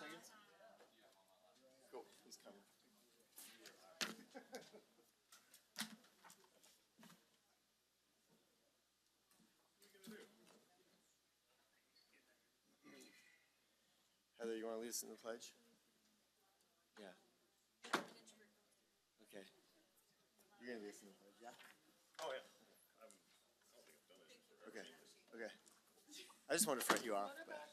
seconds? Cool. He's coming. Heather, you want to lead us in the pledge? Yeah. Okay. You're going to lead us in the pledge, yeah? Oh, yeah. I don't think I've done it. Okay. Okay. I just wanted to front you off. What about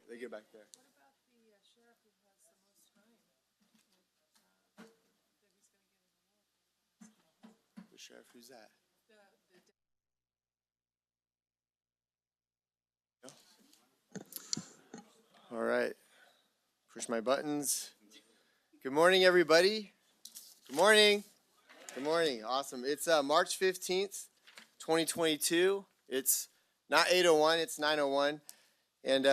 They get back there. what about the sheriff who has the most time? That he's going to get an award. The sheriff, who's that? All right. Push my buttons. Good morning, everybody. Good morning. Good morning. Awesome. It's March 15th, 2022. It's not 8:01, it's 9:01. And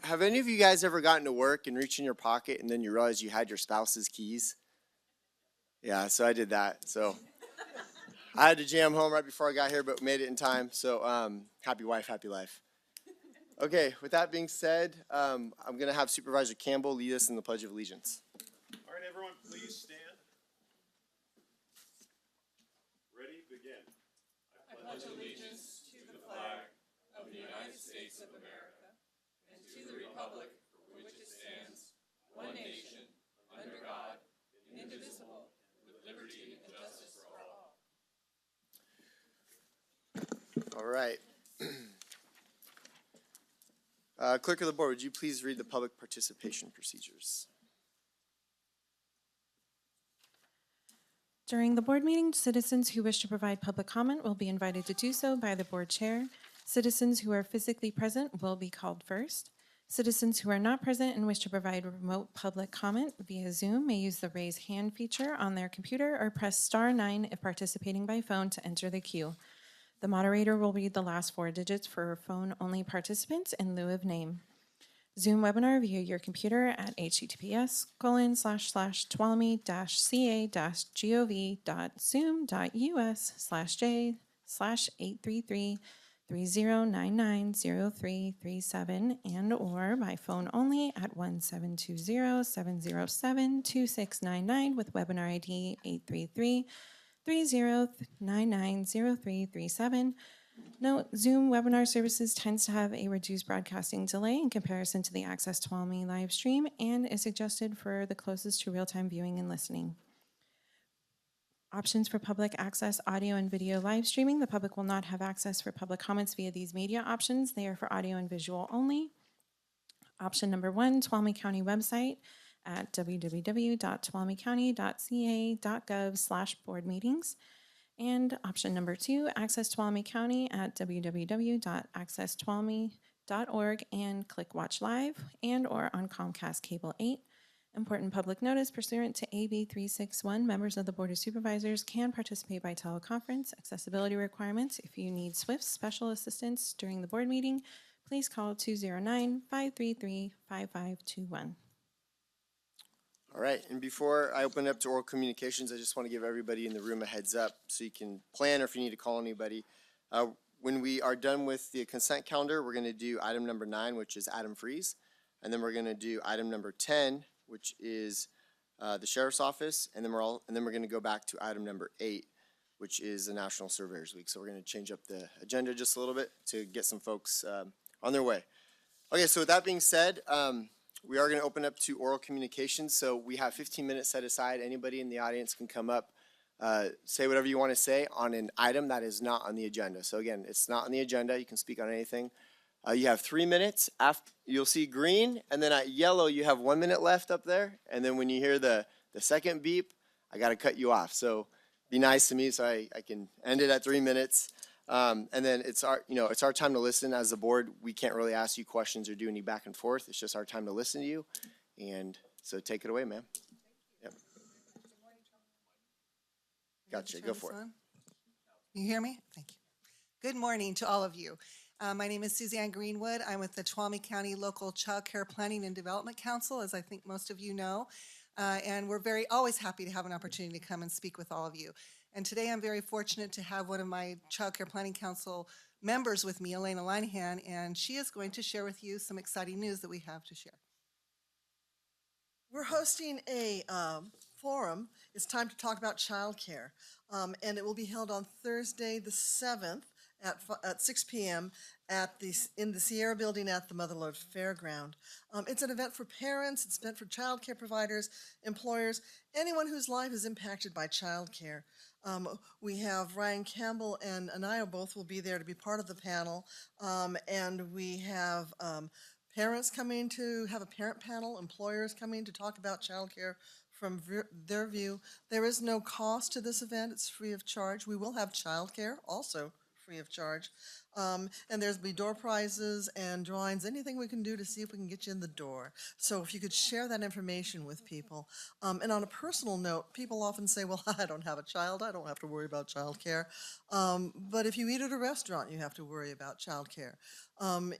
have any of you guys ever gotten to work and reached in your pocket and then you realize you had your spouse's keys? Yeah, so I did that. So I had to jam home right before I got here, but made it in time. So happy wife, happy life. Okay, with that being said, I'm going to have Supervisor Campbell lead us in the Pledge of Allegiance. All right, everyone, please stand. Ready? Begin. I pledge allegiance to the flag of the United States of America and to the republic for which it stands, one nation, under God, indivisible, with liberty and justice for all. All right. Clerk of the Board, would you please read the public participation procedures? During the board meeting, citizens who wish to provide public comment will be invited to do so by the board chair. Citizens who are physically present will be called first. Citizens who are not present and wish to provide remote public comment via Zoom may use the raise hand feature on their computer or press *9 if participating by phone to enter the queue. The moderator will read the last 4 digits for phone-only participants in lieu of name. Zoom webinar via your computer at https://tuolme-ca.gov.zoom.us/833-3099-0337 and or by phone only at 1720-707-2699 with webinar ID 833-3099-0337. Note, Zoom webinar services tends to have a reduced broadcasting delay in comparison to the Access Tuolumne live stream and is suggested for the closest to real-time viewing and listening. Options for public access audio and video live streaming. The public will not have access for public comments via these media options. They are for audio and visual only. Option number 1, Tuolumne County website at www.tuolumnecounty.ca.gov/boardmeetings. And option number 2, access Tuolumne County at www.accesstuolumne.org and click Watch Live and or on Comcast Cable 8. Important public notice pursuant to AB 361, members of the Board of Supervisors can participate by teleconference. Accessibility requirements: if you need SWIFT special assistance during the board meeting, please call 209-533-5521. All right, and before I open it up to oral communications, I just want to give everybody in the room a heads up so you can plan or if you need to call anybody. When we are done with the consent calendar, we're going to do item number 9, which is Adam Freeze. And then we're going to do item number 10, which is the Sheriff's Office. And then we're going to go back to item number 8, which is the National Surveyors Week. So we're going to change up the agenda just a little bit to get some folks on their way. Okay, so with that being said, we are going to open up to oral communications. So we have 15 minutes set aside. Anybody in the audience can come up, say whatever you want to say on an item that is not on the agenda. So again, it's not on the agenda. You can speak on anything. You have 3 minutes. You'll see green, and then at yellow, you have 1 minute left up there. And then when you hear the second beep, I got to cut you off. So be nice to me so I can end it at 3 minutes. And then it's our time to listen as the board. We can't really ask you questions or do any back and forth. It's just our time to listen to you. And so take it away, ma'am. Yep. Gotcha. Go for it. You hear me? Thank you. Good morning to all of you. My name is Suzanne Greenwood. I'm with the Tuolumne County Local Child Care Planning and Development Council, as I think most of you know. And we're always happy to have an opportunity to come and speak with all of you. And today I'm very fortunate to have one of my Child Care Planning Council members with me, Elena Linehan, and she is going to share with you some exciting news that we have to share. We're hosting a forum. It's time to talk about childcare, and it will be held on Thursday, the 7th at 6 p.m. In the Sierra Building at the Motherlode Fairground. It's an event for parents. It's an event for childcare providers, employers, anyone whose life is impacted by childcare. We have Ryan Campbell and Anaya both will be there to be part of the panel, and we have parents coming to have a parent panel, employers coming to talk about childcare from their view. There is no cost to this event. It's free of charge. We will have childcare also free of charge. And there's be door prizes and drawings, anything we can do to see if we can get you in the door. So if you could share that information with people. And on a personal note, people often say, well, I don't have a child. I don't have to worry about childcare. But if you eat at a restaurant, you have to worry about childcare.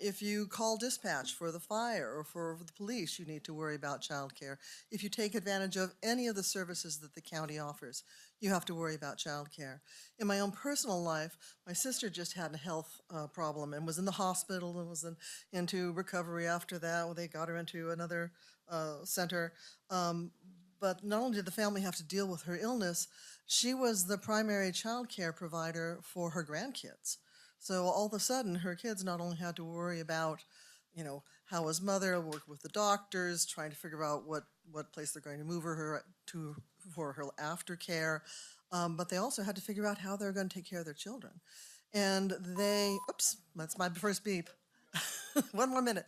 If you call dispatch for the fire or for the police, you need to worry about childcare. If you take advantage of any of the services that the county offers, you have to worry about childcare. In my own personal life, my sister just had a health problem and was in the hospital and was into recovery after that. Well, they got her into another center. But not only did the family have to deal with her illness, she was the primary child care provider for her grandkids. So all of a sudden, her kids not only had to worry about, how his mother worked with the doctors, trying to figure out what place they're going to move her to for her aftercare, but they also had to figure out how they're going to take care of their children. And oops, that's my first beep. One more minute.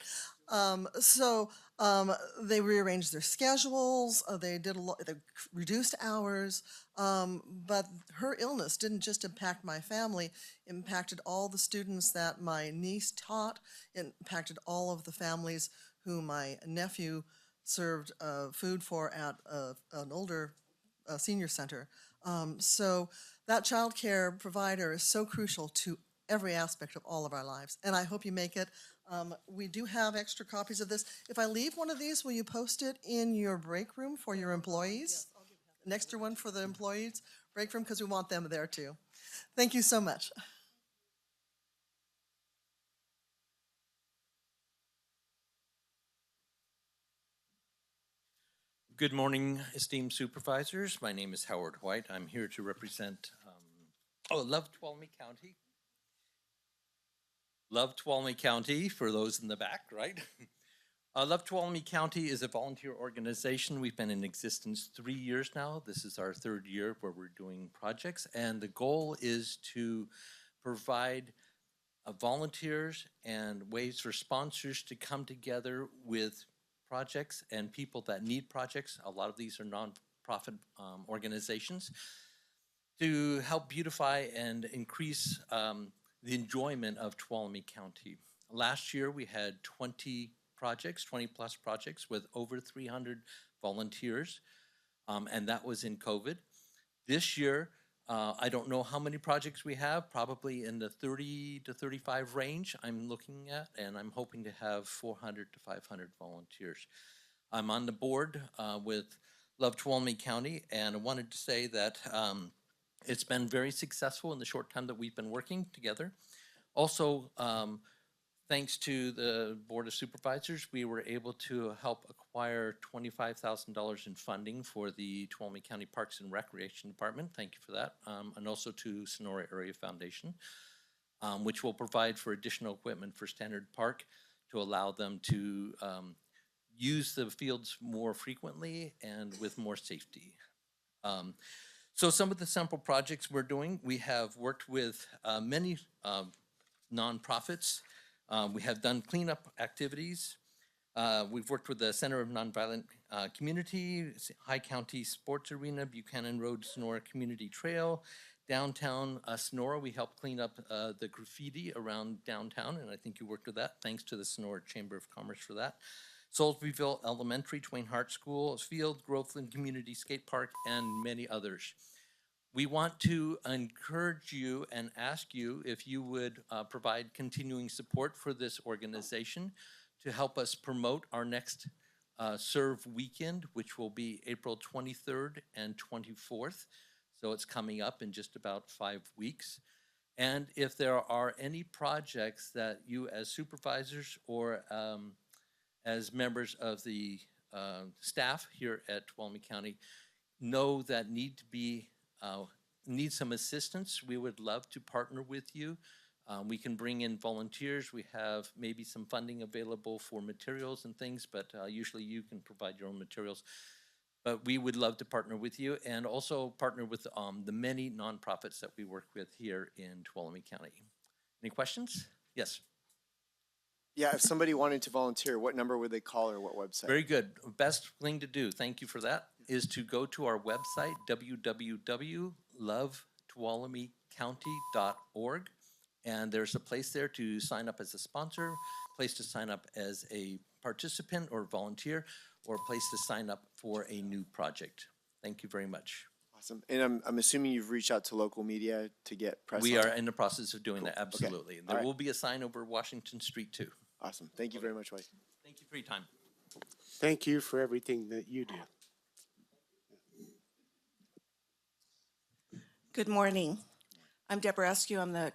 They rearranged their schedules. They did they reduced hours. But her illness didn't just impact my family, it impacted all the students that my niece taught. It impacted all of the families who my nephew served food for at an older senior center. So that child care provider is so crucial to every aspect of all of our lives, and I hope you make it. We do have extra copies of this. If I leave one of these, will you post it in your break room for your employees? Yes, I'll give you an extra one for the employees break room because we want them there too. Thank you so much. Good morning, esteemed supervisors. My name is Howard White. I'm here to represent Love Tuolumne County. Love Tuolumne County, for those in the back, right? Love Tuolumne County is a volunteer organization. We've been in existence 3 years now. This is our third year where we're doing projects, and the goal is to provide volunteers and ways for sponsors to come together with projects and people that need projects. A lot of these are nonprofit organizations to help beautify and increase the enjoyment of Tuolumne County. Last year we had 20 plus projects with over 300 volunteers, and that was in COVID. This year, I don't know how many projects we have, probably in the 30 to 35 range I'm looking at, and I'm hoping to have 400 to 500 volunteers. I'm on the board with Love Tuolumne County, and I wanted to say that it's been very successful in the short time that we've been working together. Also, thanks to the Board of Supervisors, we were able to help acquire $25,000 in funding for the Tuolumne County Parks and Recreation Department. Thank you for that. And also to Sonora Area Foundation, which will provide for additional equipment for Standard Park to allow them to use the fields more frequently and with more safety. So some of the sample projects we're doing, we have worked with many nonprofits. We have done cleanup activities. We've worked with the Center of Nonviolent Community, High County Sports Arena, Buchanan Road, Sonora Community Trail, downtown Sonora. We helped clean up the graffiti around downtown, and I think you worked with that. Thanks to the Sonora Chamber of Commerce for that. Salisburyville Elementary, Twain Hart School, Field, Groveland Community Skate Park, and many others. We want to encourage you and ask you if you would provide continuing support for this organization to help us promote our next Serve Weekend, which will be April 23rd and 24th. So it's coming up in just about 5 weeks. And if there are any projects that you as supervisors or as members of the staff here at Tuolumne County know that need some assistance, we would love to partner with you. We can bring in volunteers. We have maybe some funding available for materials and things, but usually you can provide your own materials. But we would love to partner with you and also partner with the many nonprofits that we work with here in Tuolumne County. Any questions? Yes. Yeah, if somebody wanted to volunteer, what number would they call or what website? Very good. Best thing to do, thank you for that, is to go to our website, www.lovetuolumecounty.org. And there's a place there to sign up as a sponsor, place to sign up as a participant or volunteer, or a place to sign up for a new project. Thank you very much. Awesome. And I'm assuming you've reached out to local media to get press. We on are it? in the process of doing that, Okay. absolutely. All There right. will be a sign over Washington Street too. Awesome. Thank you very much, Mike. Thank you for your time. Thank you for everything that you do. Good morning. I'm Deborah Eskew. I'm the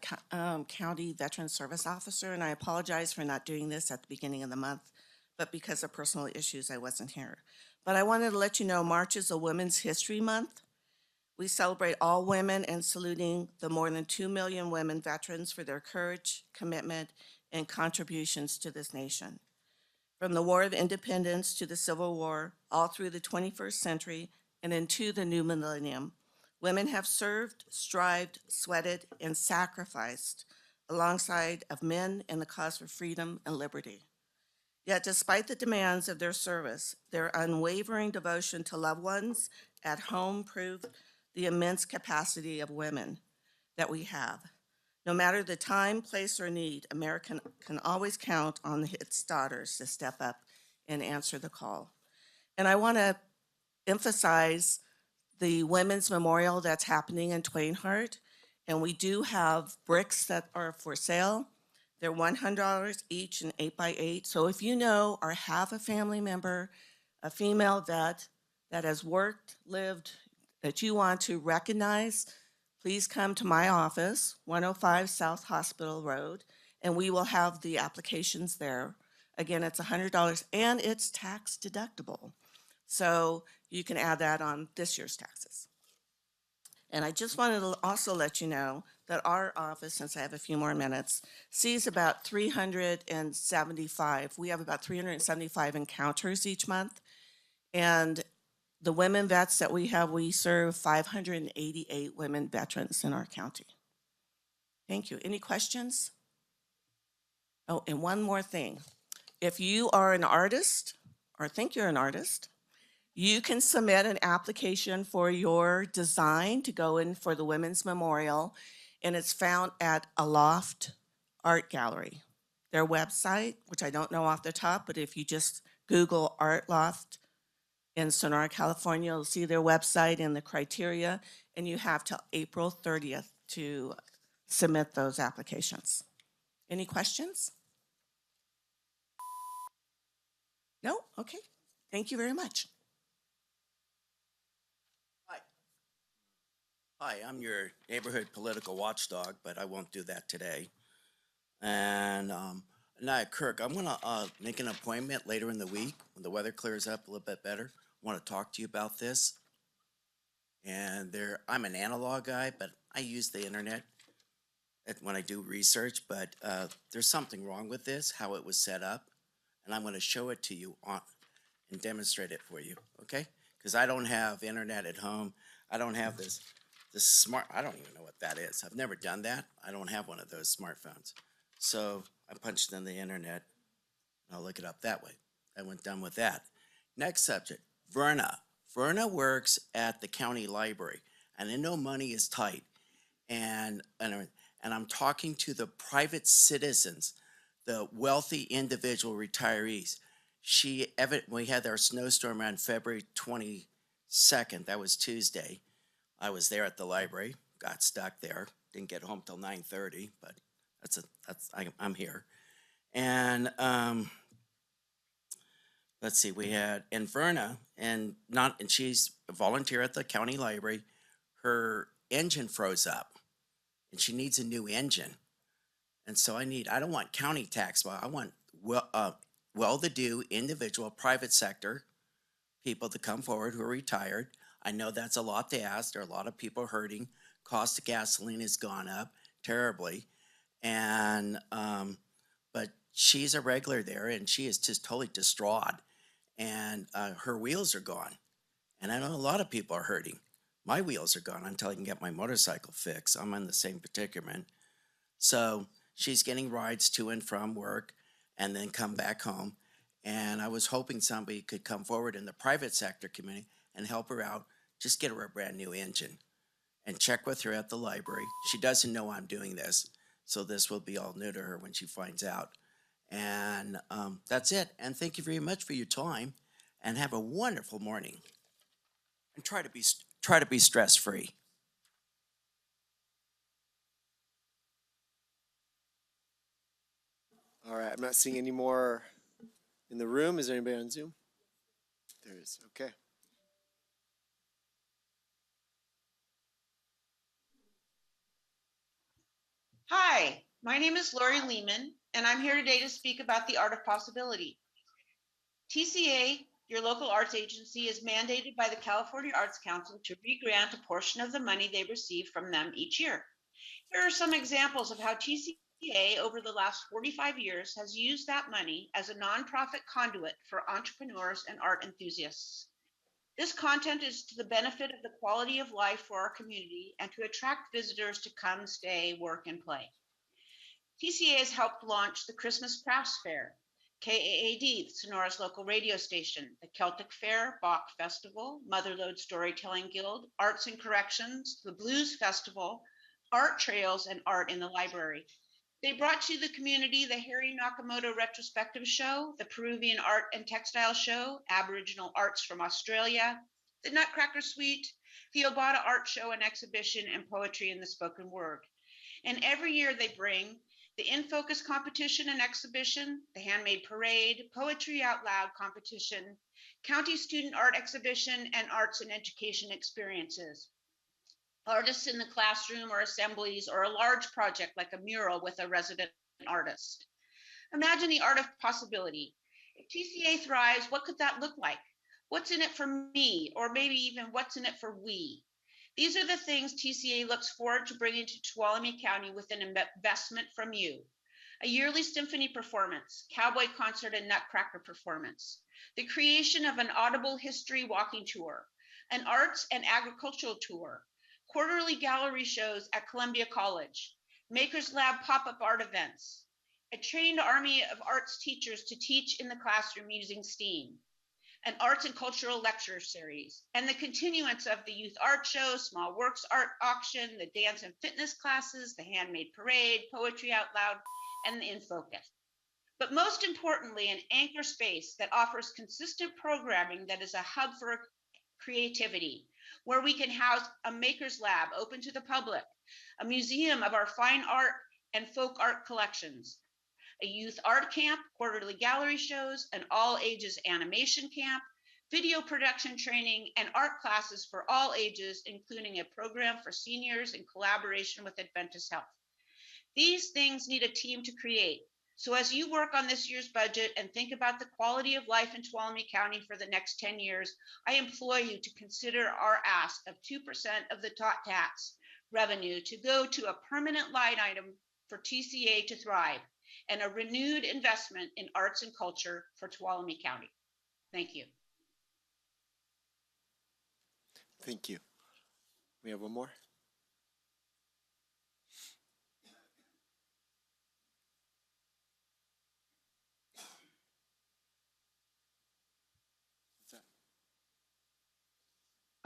County Veteran Service Officer, and I apologize for not doing this at the beginning of the month, but because of personal issues, I wasn't here. But I wanted to let you know March is a Women's History Month. We celebrate all women and saluting the more than 2 million women veterans for their courage, commitment, and contributions to this nation. From the War of Independence to the Civil War, all through the 21st century and into the new millennium, women have served, strived, sweated, and sacrificed alongside of men in the cause for freedom and liberty. Yet despite the demands of their service, their unwavering devotion to loved ones at home proved the immense capacity of women that we have. No matter the time, place, or need, America can always count on its daughters to step up and answer the call. And I want to emphasize the Women's Memorial that's happening in Twainhart. And we do have bricks that are for sale. They're $100 each and 8x8. So if you know or have a family member, a female vet that has worked, lived, that you want to recognize, please come to my office, 105 South Hospital Road, and we will have the applications there. Again, it's $100 and it's tax deductible. So you can add that on this year's taxes. And I just wanted to also let you know that our office, since I have a few more minutes, sees about 375. We have about 375 encounters each month. And the women vets that we have, we serve 588 women veterans in our county. Thank you. Any questions? Oh, and one more thing. If you are an artist or think you're an artist, you can submit an application for your design to go in for the Women's Memorial, and it's found at Aloft Art Gallery. Their website, which I don't know off the top, but if you just Google Art Loft in Sonora, California, you'll see their website and the criteria, and you have till April 30th to submit those applications. Any questions? No? Okay. Thank you very much. Hi, I'm your neighborhood political watchdog, but I won't do that today. And now, Kirk, I'm gonna make an appointment later in the week when the weather clears up a little bit better. I want to talk to you about this. And I'm an analog guy, but I use the internet when I do research. But there's something wrong with this, how it was set up, and I'm going to show it to you and demonstrate it for you, okay? Because I don't have internet at home. I don't have this smart, I don't even know what that is. I've never done that. I don't have one of those smartphones. So I punched in the internet, and I'll look it up that way. I went done with that. Next subject, Verna. Verna works at the county library, and I know money is tight. And I'm talking to the private citizens, the wealthy individual retirees. We had our snowstorm on February 22nd. That was Tuesday. I was there at the library, got stuck there, didn't get home till 9:30, but I'm here. And let's see, we had Verna, and she's a volunteer at the county library. Her engine froze up, and she needs a new engine. And so I don't want county tax, but I want well-to-do individual private sector people to come forward who are retired. I know that's a lot to ask. There are a lot of people hurting. Cost of gasoline has gone up terribly. And, but she's a regular there and she is just totally distraught. And her wheels are gone. And I know a lot of people are hurting. My wheels are gone until I can get my motorcycle fixed. I'm in the same predicament. So she's getting rides to and from work and then come back home. And I was hoping somebody could come forward in the private sector community and help her out, just get her a brand new engine and check with her at the library. She doesn't know I'm doing this, so this will be all new to her when she finds out. And that's it. And thank you very much for your time and have a wonderful morning. And try to be stress-free. All right, I'm not seeing any more in the room. Is there anybody on Zoom? There is, okay. Hi, my name is Lori Lehman, and I'm here today to speak about the Art of Possibility. TCA, your local arts agency, is mandated by the California Arts Council to re-grant a portion of the money they receive from them each year. Here are some examples of how TCA over the last 45 years has used that money as a nonprofit conduit for entrepreneurs and art enthusiasts. This content is to the benefit of the quality of life for our community and to attract visitors to come, stay, work, and play. TCA has helped launch the Christmas Crafts Fair, KAAD, Sonora's local radio station, the Celtic Fair, Bach Festival, Motherlode Storytelling Guild, Arts and Corrections, the Blues Festival, Art Trails, and Art in the Library. They brought to the community the Harry Nakamoto Retrospective Show, the Peruvian Art and Textile Show, Aboriginal Arts from Australia, the Nutcracker Suite, the Obata Art Show and Exhibition, and Poetry in the Spoken Word. And every year they bring the In Focus competition and exhibition, the Handmade Parade, Poetry Out Loud competition, County Student Art Exhibition, and Arts and Education experiences. Artists in the classroom or assemblies, or a large project like a mural with a resident artist. Imagine the art of possibility. If TCA thrives, what could that look like? What's in it for me? Or maybe even what's in it for we? These are the things TCA looks forward to bringing to Tuolumne County with an investment from you. A yearly symphony performance, cowboy concert and nutcracker performance, the creation of an audible history walking tour, an arts and agricultural tour, quarterly gallery shows at Columbia College, Makers Lab pop-up art events, a trained army of arts teachers to teach in the classroom using STEAM, an arts and cultural lecture series, and the continuance of the youth art show, small works art auction, the dance and fitness classes, the handmade parade, poetry out loud, and the In Focus. But most importantly, an anchor space that offers consistent programming that is a hub for creativity, where we can house a maker's lab open to the public, a museum of our fine art and folk art collections, a youth art camp, quarterly gallery shows, an all ages animation camp, video production training, and art classes for all ages, including a program for seniors in collaboration with Adventist Health. These things need a team to create. So as you work on this year's budget and think about the quality of life in Tuolumne County for the next 10 years, I implore you to consider our ask of 2% of the tot tax revenue to go to a permanent line item for TCA to thrive and a renewed investment in arts and culture for Tuolumne County. Thank you. Thank you. We have one more.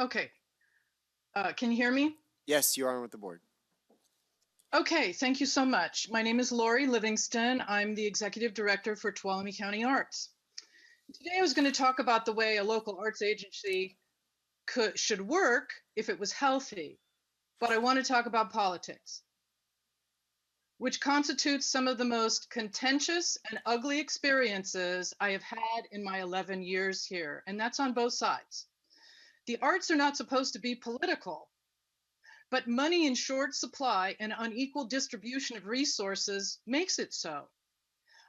Okay. Can you hear me? Yes, you are on with the board. Okay, thank you so much. My name is Lori Livingston. I'm the Executive Director for Tuolumne County Arts. Today I was going to talk about the way a local arts agency should work if it was healthy, but I want to talk about politics, which constitutes some of the most contentious and ugly experiences I have had in my 11 years here, and that's on both sides. The arts are not supposed to be political, But money in short supply and unequal distribution of resources makes it so.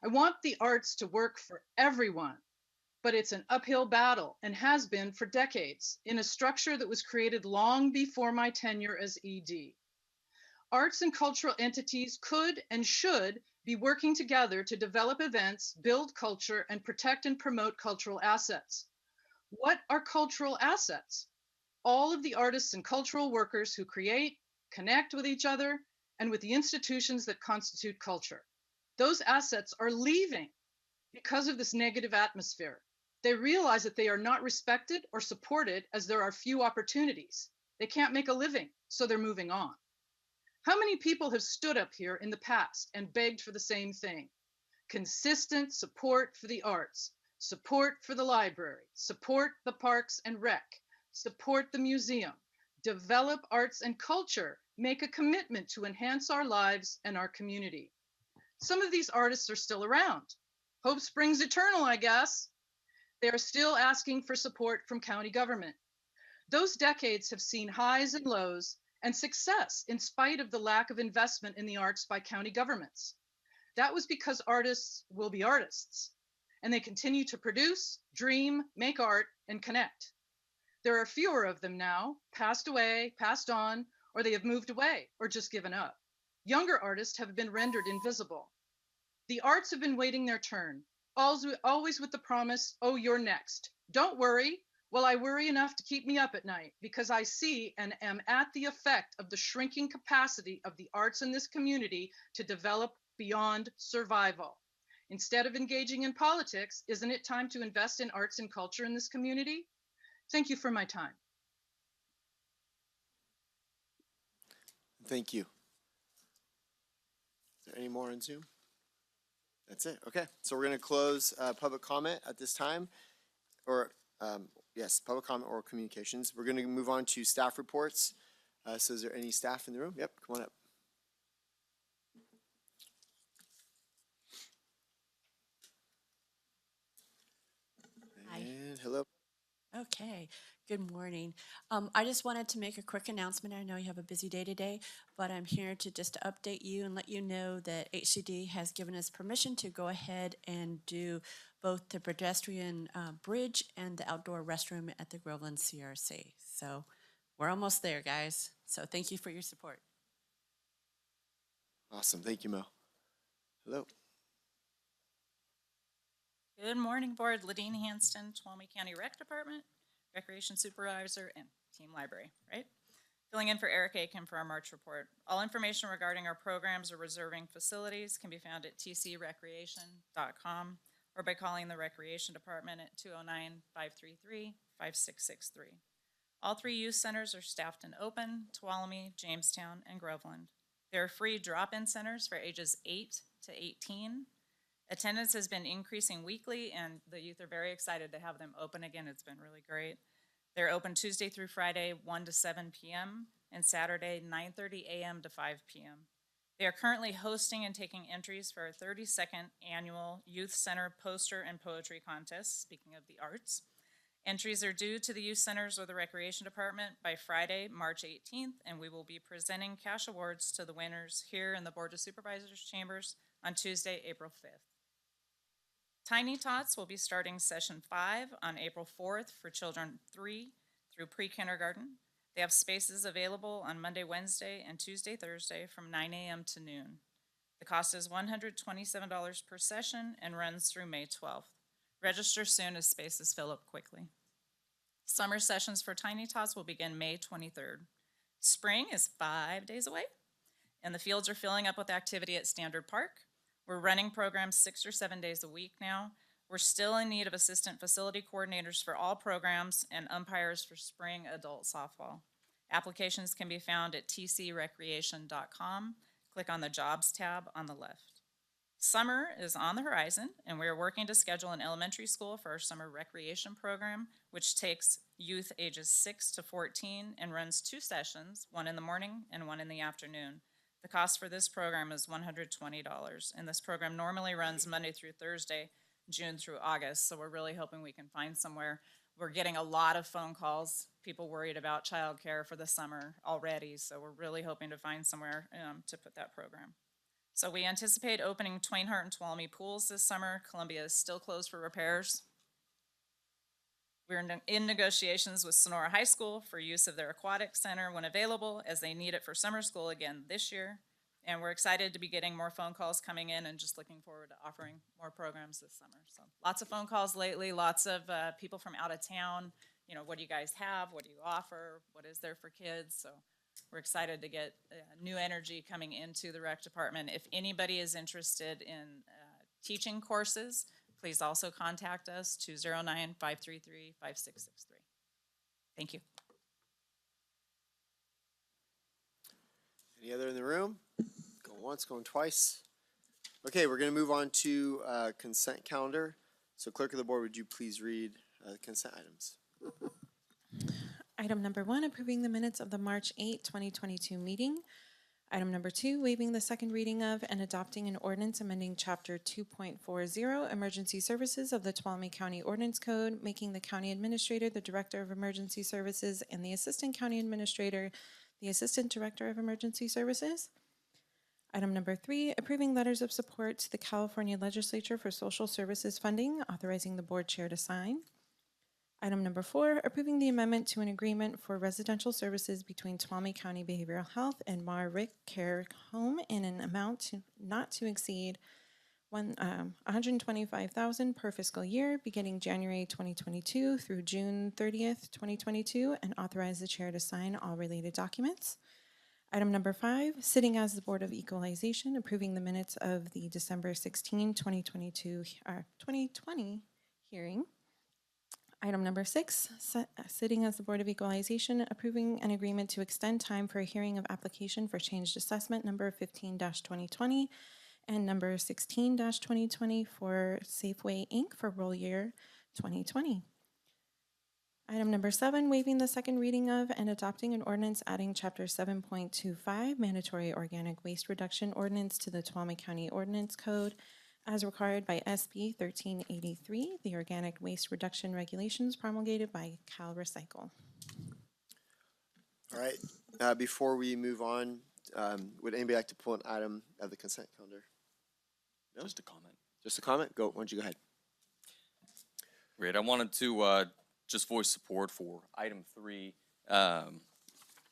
I want the arts to work for everyone, but it's an uphill battle and has been for decades in a structure that was created long before my tenure as ED. Arts and cultural entities could and should be working together to develop events, build culture, and protect and promote cultural assets. What are cultural assets? All of the artists and cultural workers who create, connect with each other, and with the institutions that constitute culture. Those assets are leaving because of this negative atmosphere. They realize that they are not respected or supported as there are few opportunities. They can't make a living, so they're moving on. How many people have stood up here in the past and begged for the same thing? Consistent support for the arts, support for the library, support the parks and rec, support the museum, develop arts and culture, make a commitment to enhance our lives and our community. Some of these artists are still around. Hope springs eternal, I guess. They are still asking for support from county government. Those decades have seen highs and lows and success in spite of the lack of investment in the arts by county governments. That was because artists will be artists, and they continue to produce, dream, make art, and connect. There are fewer of them now, passed away, passed on, or they have moved away or just given up. Younger artists have been rendered invisible. The arts have been waiting their turn, always with the promise, oh, you're next. Don't worry. Well, I worry enough to keep me up at night because I see and am at the effect of the shrinking capacity of the arts in this community to develop beyond survival. Instead of engaging in politics, isn't it time to invest in arts and culture in this community? Thank you for my time. Thank you. Is there any more on Zoom? That's it. Okay. So we're going to close public comment at this time, or yes, public comment or communications. We're going to move on to staff reports. So is there any staff in the room? Yep, come on up. Hi. And hello. Okay, good morning. I just wanted to make a quick announcement. I know you have a busy day today, but I'm here to just update you and let you know that HCD has given us permission to go ahead and do both the pedestrian bridge and the outdoor restroom at the Groveland CRC. So we're almost there, guys. So thank you for your support. Awesome. Thank you, Mo. Hello. Good morning, Board. Ladine Hanston, Tuolumne County Rec Department, Recreation Supervisor, and Team Library, right? Filling in for Eric Aiken for our March report. All information regarding our programs or reserving facilities can be found at tcrecreation.com or by calling the Recreation Department at 209-533-5663. All 3 youth centers are staffed and open: Tuolumne, Jamestown, and Groveland. They are free drop-in centers for ages 8 to 18. Attendance has been increasing weekly, and the youth are very excited to have them open again. It's been really great. They're open Tuesday through Friday, 1 to 7 p.m., and Saturday, 9:30 a.m. to 5 p.m. They are currently hosting and taking entries for our 32nd annual Youth Center Poster and Poetry Contest, speaking of the arts. Entries are due to the youth centers or the Recreation Department by Friday, March 18th, and we will be presenting cash awards to the winners here in the Board of Supervisors chambers on Tuesday, April 5th. Tiny Tots will be starting session 5 on April 4th for children 3 through pre-kindergarten. They have spaces available on Monday, Wednesday, and Tuesday, Thursday from 9 a.m. to noon. The cost is $127 per session and runs through May 12th. Register soon as spaces fill up quickly. Summer sessions for Tiny Tots will begin May 23rd. Spring is 5 days away, and the fields are filling up with activity at Standard Park. We're running programs 6 or 7 days a week now. We're still in need of assistant facility coordinators for all programs and umpires for spring adult softball. Applications can be found at tcrecreation.com. Click on the Jobs tab on the left. Summer is on the horizon, and we are working to schedule an elementary school for our summer recreation program, which takes youth ages 6 to 14 and runs 2 sessions, one in the morning and one in the afternoon. The cost for this program is $120, and this program normally runs Monday through Thursday, June through August, so we're really hoping we can find somewhere we're getting a lot of phone calls, people worried about childcare for the summer already, so we're really hoping to find somewhere to put that program. So we anticipate opening Twain Harte and Tuolumne pools this summer. Columbia is still closed for repairs. We're in negotiations with Sonora High School for use of their aquatic center when available, as they need it for summer school again this year. And we're excited to be getting more phone calls coming in and just looking forward to offering more programs this summer. So lots of phone calls lately, lots of people from out of town. You know, what do you guys have? What do you offer? What is there for kids? So we're excited to get new energy coming into the rec department. If anybody is interested in teaching courses, please also contact us, 209-533-5663. Thank you. Any other in the room? Going once, going twice. Okay, we're going to move on to consent calendar. So clerk of the board, would you please read consent items? Item number 1, approving the minutes of the March 8, 2022 meeting. Item number 2, waiving the second reading of and adopting an ordinance amending Chapter 2.40 Emergency Services of the Tuolumne County Ordinance Code, making the county administrator the director of emergency services and the assistant county administrator the assistant director of emergency services. Item number 3, approving letters of support to the California Legislature for social services funding, authorizing the board chair to sign. Item number 4, approving the amendment to an agreement for residential services between Tuolumne County Behavioral Health and Mar Rick Care Home in an amount not to exceed $125,000 per fiscal year, beginning January 2022 through June 30th, 2022, and authorize the chair to sign all related documents. Item number 5, sitting as the Board of Equalization, approving the minutes of the December 16, 2020 hearing. Item number 6, sitting as the Board of Equalization, approving an agreement to extend time for a hearing of application for changed assessment number 15-2020 and number 16-2020 for Safeway Inc. for roll year 2020. Item number 7, waiving the second reading of and adopting an ordinance adding Chapter 7.25 Mandatory Organic Waste Reduction Ordinance to the Tuolumne County Ordinance Code as required by SB 1383, the Organic Waste Reduction Regulations promulgated by Cal Recycle. All right, before we move on, would anybody like to pull an item of the consent calendar? No? Just a comment. Just a comment? Go. Why don't you go ahead? Great. I wanted to just voice support for item 3.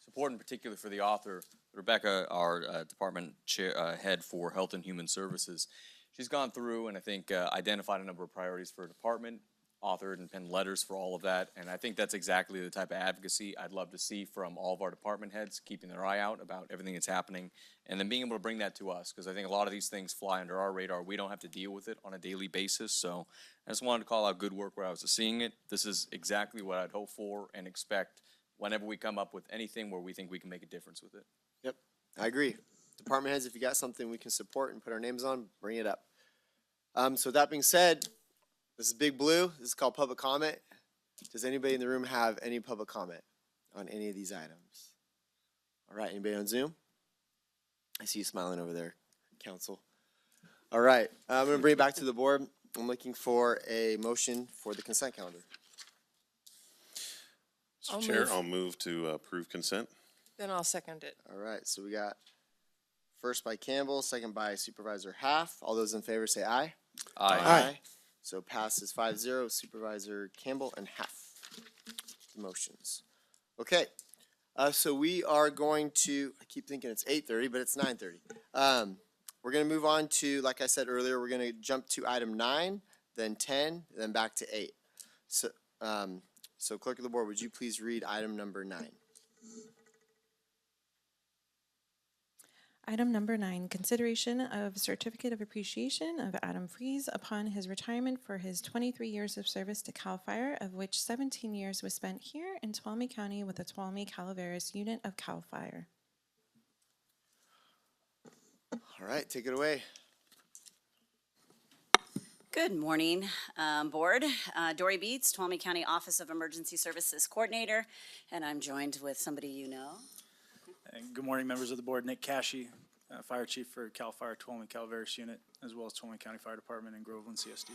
Support in particular for the author, Rebecca, our department chair, head for Health and Human Services. She's gone through and I think identified a number of priorities for her department, authored and penned letters for all of that, and I think that's exactly the type of advocacy I'd love to see from all of our department heads, keeping their eye out about everything that's happening, and then being able to bring that to us, because I think a lot of these things fly under our radar. We don't have to deal with it on a daily basis, so I just wanted to call out good work where I was seeing it. This is exactly what I'd hope for and expect whenever we come up with anything where we think we can make a difference with it. Yep, I agree. Department heads, if you got something we can support and put our names on, bring it up. So that being said, this is Big Blue. This is called public comment. Does anybody in the room have any public comment on any of these items? All right, anybody on Zoom? I see you smiling over there, council. All right, I'm going to bring it back to the board. I'm looking for a motion for the consent calendar. Mr. Chair, I'll move to approve consent. Then I'll second it. All right, so we got first by Campbell, second by Supervisor Half. All those in favor say aye. Aye. Aye. So passes 5-0, Supervisor Campbell and Half. The motions. Okay, so we are going to, I keep thinking it's 8:30, but it's 9:30. We're going to move on to, like I said earlier, we're going to jump to item 9, then 10, then back to 8. So, so clerk of the board, would you please read item number 9? Item number 9, consideration of certificate of appreciation of Adam Fries upon his retirement for his 23 years of service to CAL FIRE, of which 17 years was spent here in Tuolumne County with the Tuolumne Calaveras unit of CAL FIRE. All right, take it away. Good morning, Board. Dory Beats, Tuolumne County Office of Emergency Services Coordinator, and I'm joined with somebody you know. And good morning, members of the board. Nick Cashy, Fire Chief for CAL FIRE Tuolumne Calaveras Unit, as well as Tuolumne County Fire Department and Groveland CSD.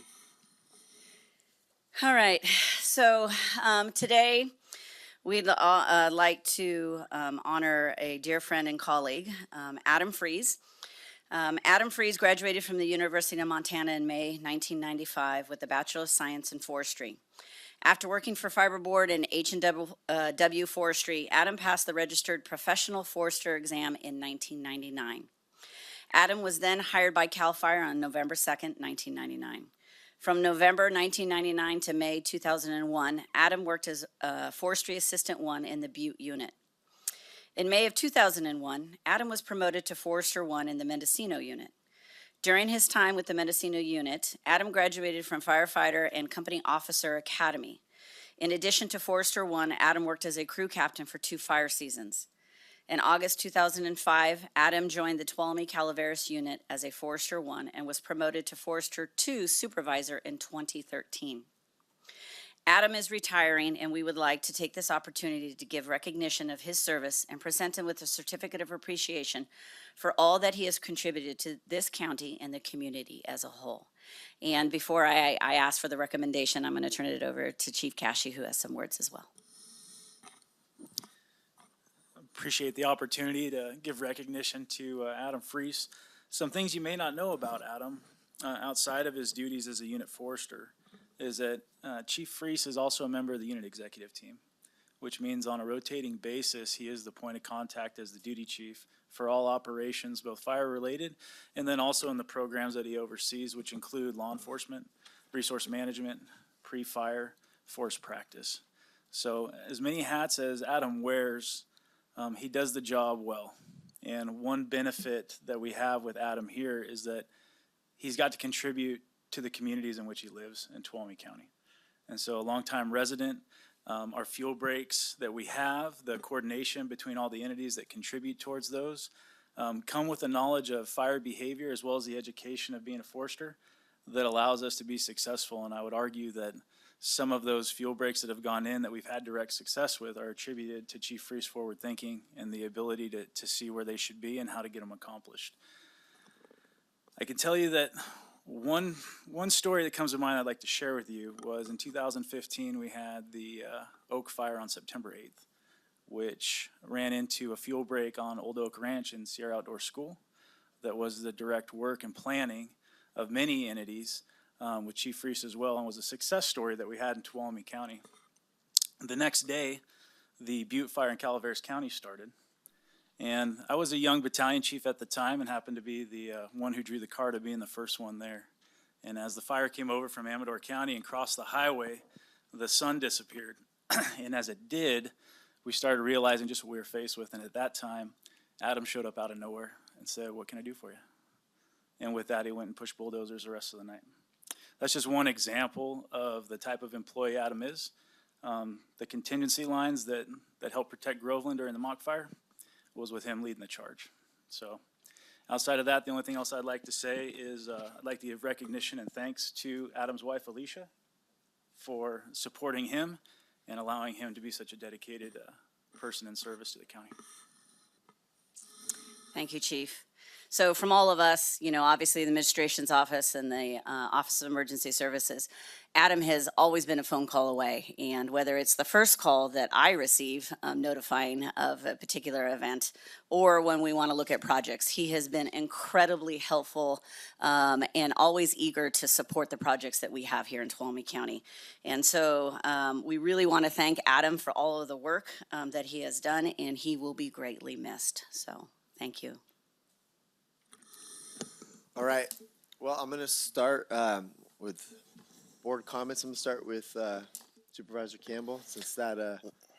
All right, so today we'd like to honor a dear friend and colleague, Adam Freeze. Adam Freeze graduated from the University of Montana in May 1995 with a Bachelor of Science in Forestry. After working for Fiber Board and H&W Forestry, Adam passed the Registered Professional Forester exam in 1999. Adam was then hired by CAL FIRE on November 2nd, 1999. From November 1999 to May 2001, Adam worked as Forestry Assistant 1 in the Butte unit. In May of 2001, Adam was promoted to Forester 1 in the Mendocino unit. During his time with the Mendocino unit, Adam graduated from Firefighter and Company Officer Academy. In addition to Forester 1, Adam worked as a crew captain for 2 fire seasons. In August 2005, Adam joined the Tuolumne Calaveras unit as a Forester 1 and was promoted to Forester 2 supervisor in 2013. Adam is retiring, and we would like to take this opportunity to give recognition of his service and present him with a certificate of appreciation for all that he has contributed to this county and the community as a whole. And before I ask for the recommendation, I'm going to turn it over to Chief Cashy, who has some words as well. Appreciate the opportunity to give recognition to Adam Freese. Some things you may not know about Adam outside of his duties as a unit forester is that Chief Freese is also a member of the unit executive team, which means on a rotating basis, he is the point of contact as the duty chief for all operations, both fire related, and then also in the programs that he oversees, which include law enforcement, resource management, pre-fire, force practice. So as many hats as Adam wears, he does the job well. And one benefit that we have with Adam here is that he's got to contribute to the communities in which he lives in Tuolumne County. And so a longtime resident, our fuel breaks that we have, the coordination between all the entities that contribute towards those, come with the knowledge of fire behavior as well as the education of being a forester that allows us to be successful. And I would argue that some of those fuel breaks that have gone in that we've had direct success with are attributed to Chief Freese forward thinking and the ability to see where they should be and how to get them accomplished. I can tell you that one story that comes to mind I'd like to share with you was in 2015 we had the Oak Fire on September 8th, which ran into a fuel break on Old Oak Ranch in Sierra Outdoor School that was the direct work and planning of many entities with Chief Freese as well, and was a success story that we had in Tuolumne County. The next day, the Butte Fire in Calaveras County started. And I was a young battalion chief at the time and happened to be the one who drew the car to being the first one there. And as the fire came over from Amador County and crossed the highway, the sun disappeared. And as it did, we started realizing just what we were faced with. And at that time, Adam showed up out of nowhere and said, "What can I do for you?" And with that, he went and pushed bulldozers the rest of the night. That's just one example of the type of employee Adam is. The contingency lines that helped protect Groveland during the mock fire was with him leading the charge. So outside of that, the only thing else I'd like to say is I'd like to give recognition and thanks to Adam's wife, Alicia, for supporting him and allowing him to be such a dedicated person in service to the county. Thank you, Chief. So from all of us, you know, obviously the administration's office and the Office of Emergency Services, Adam has always been a phone call away. And whether it's the first call that I receive notifying of a particular event, or when we want to look at projects, he has been incredibly helpful and always eager to support the projects that we have here in Tuolumne County. And so we really want to thank Adam for all of the work that he has done, and he will be greatly missed. So thank you. All right. Well, I'm going to start with board comments. I'm going to start with Supervisor Campbell, since that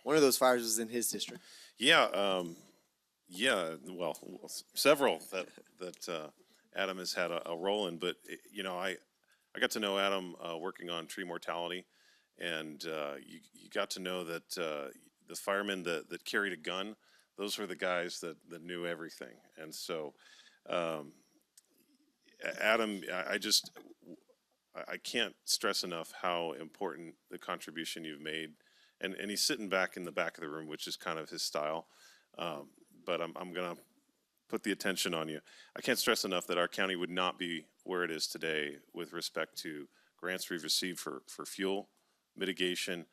one of those fires was in his district. Yeah, well, several that Adam has had a role in, but you know, I got to know Adam working on tree mortality, and you got to know that the firemen that carried a gun, those were the guys that knew everything. And so Adam, I can't stress enough how important the contribution you've made, and he's sitting back in the back of the room, which is kind of his style. But I'm gonna put the attention on you. I can't stress enough that our county would not be where it is today with respect to grants we've received for fuel, mitigation,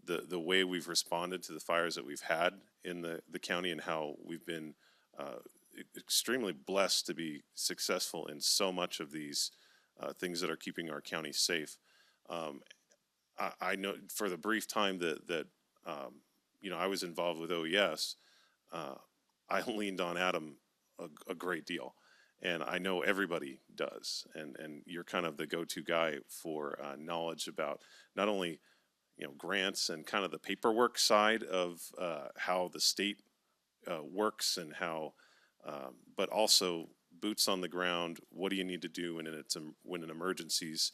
the way we've responded to the fires that we've had in the county, and how we've been extremely blessed to be successful in so much of these things that are keeping our county safe. I know for the brief time that I was involved with OES, I leaned on Adam a great deal, and I know everybody does. And you're kind of the go-to guy for knowledge about not only grants and kind of the paperwork side of how the state works, and how, but also boots on the ground. What do you need to do when an emergency's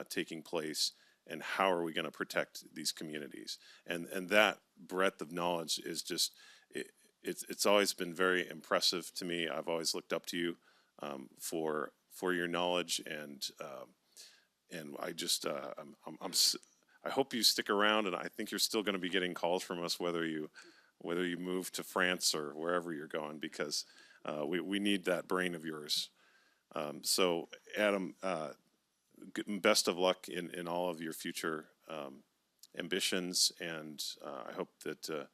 taking place, and how are we going to protect these communities? And that breadth of knowledge is just it's always been very impressive to me. I've always looked up to you for your knowledge, and I just I hope you stick around, and I think you're still going to be getting calls from us whether you move to France or wherever you're going, because we need that brain of yours. So Adam, best of luck in all of your future ambitions, and I hope that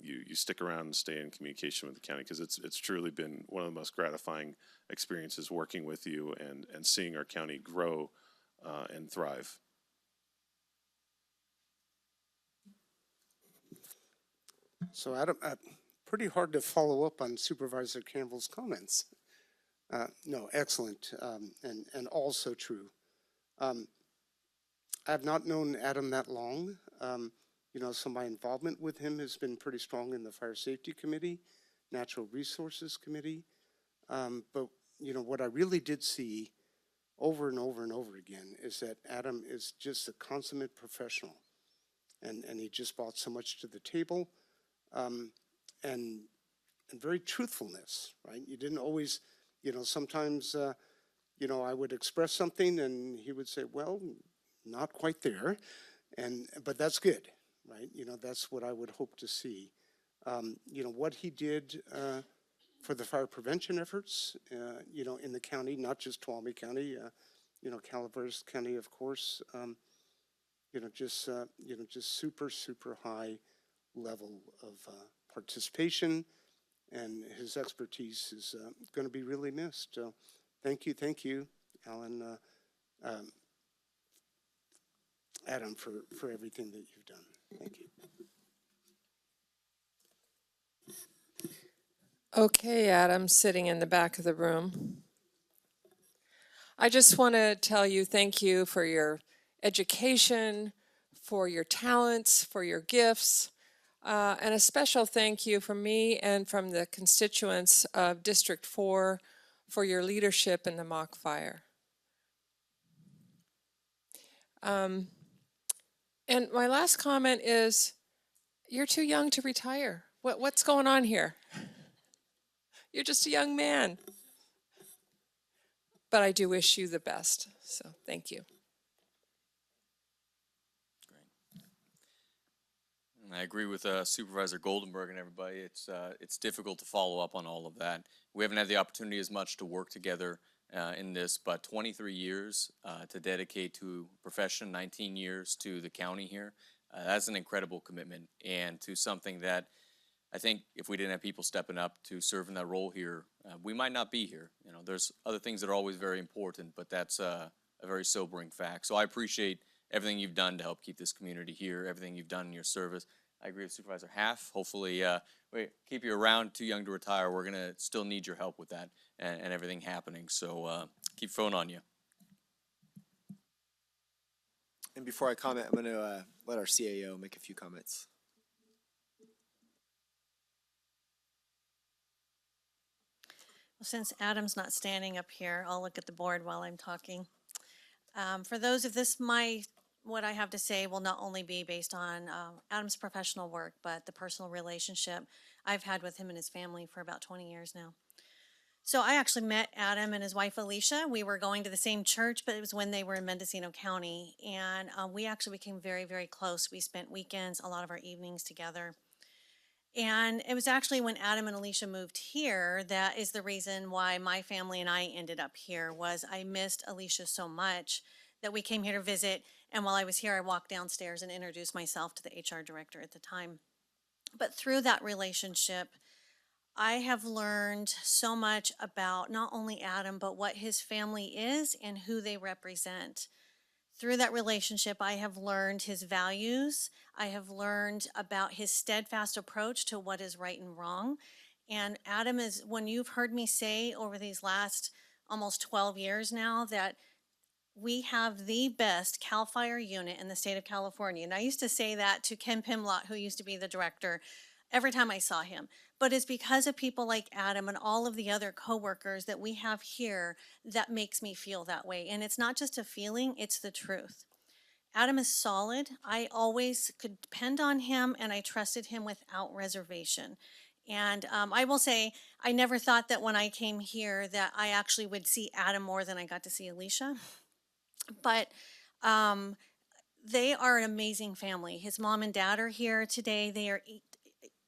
you stick around and stay in communication with the county, because it's truly been one of the most gratifying experiences working with you and seeing our county grow and thrive. So Adam, pretty hard to follow up on Supervisor Campbell's comments. No, excellent, and also true. I have not known Adam that long. So my involvement with him has been pretty strong in the Fire Safety Committee, Natural Resources Committee. But what I really did see over and over and over again is that Adam is just a consummate professional, and he just brought so much to the table, and very truthfulness, right? You didn't always, sometimes, I would express something and he would say, well, not quite there, but that's good, right? That's what I would hope to see. What he did for the fire prevention efforts, in the county, not just Tuolumne County, Calaveras County, of course, just super, super high level of participation, and his expertise is going to be really missed. So thank you, Alan, Adam, for everything that you've done. Thank you. Okay, Adam, sitting in the back of the room. I just want to tell you thank you for your education, for your talents, for your gifts, and a special thank you from me and from the constituents of District 4 for your leadership in the mock fire. And my last comment is, you're too young to retire. What's going on here? You're just a young man. But I do wish you the best, so thank you. I agree with Supervisor Goldenberg and everybody. It's difficult to follow up on all of that. We haven't had the opportunity as much to work together in this, but 23 years to dedicate to profession, 19 years to the county here. That's an incredible commitment, and to something that I think if we didn't have people stepping up to serve in that role here, we might not be here. There's other things that are always very important, but that's a very sobering fact. So I appreciate everything you've done to help keep this community here, everything you've done in your service. I agree with Supervisor Half. Hopefully, we keep you around, too young to retire. We're going to still need your help with that and everything happening. So keep phone on you. And before I comment, I'm going to let our CAO make a few comments. Well, since Adam's not standing up here, I'll look at the board while I'm talking. For those of this, what I have to say will not only be based on Adam's professional work, but the personal relationship I've had with him and his family for about 20 years now. So I actually met Adam and his wife Alicia. We were going to the same church, but it was when they were in Mendocino County, and we actually became very, very close. We spent weekends, a lot of our evenings together. And it was actually when Adam and Alicia moved here that is the reason why my family and I ended up here. Was I missed Alicia so much that we came here to visit. And while I was here, I walked downstairs and introduced myself to the HR director at the time. But through that relationship, I have learned so much about not only Adam, but what his family is and who they represent. Through that relationship, I have learned his values. I have learned about his steadfast approach to what is right and wrong. And Adam is, when you've heard me say over these last almost 12 years now that we have the best CAL FIRE unit in the state of California. And I used to say that to Ken Pimlott, who used to be the director, every time I saw him. But it's because of people like Adam and all of the other coworkers that we have here that makes me feel that way. And it's not just a feeling, it's the truth. Adam is solid. I always could depend on him, and I trusted him without reservation. And I will say, I never thought that when I came here that I actually would see Adam more than I got to see Alicia. But they are an amazing family. His mom and dad are here today. They are,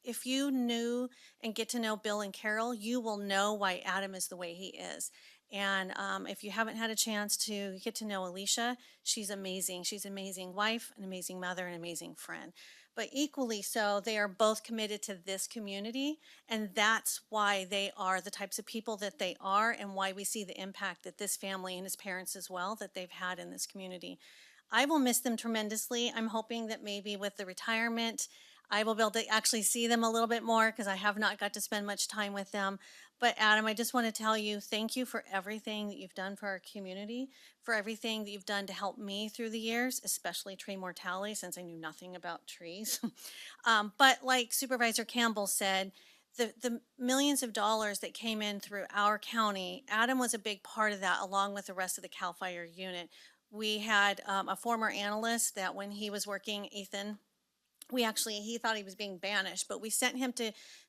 if you knew and get to know Bill and Carol, you will know why Adam is the way he is. And if you haven't had a chance to get to know Alicia, she's amazing. She's an amazing wife, an amazing mother, an amazing friend. But equally so, they are both committed to this community, and that's why they are the types of people that they are, and why we see the impact that this family and his parents as well, that they've had in this community. I will miss them tremendously. I'm hoping that maybe with the retirement, I will be able to actually see them a little bit more because I have not got to spend much time with them. But Adam, I just want to tell you, thank you for everything that you've done for our community, for everything that you've done to help me through the years, especially tree mortality, since I knew nothing about trees. But like Supervisor Campbell said, the millions of dollars that came in through our county, Adam was a big part of that, along with the rest of the CAL FIRE unit. We had a former analyst that when he was working, Ethan, he thought he was being banished, but we sent him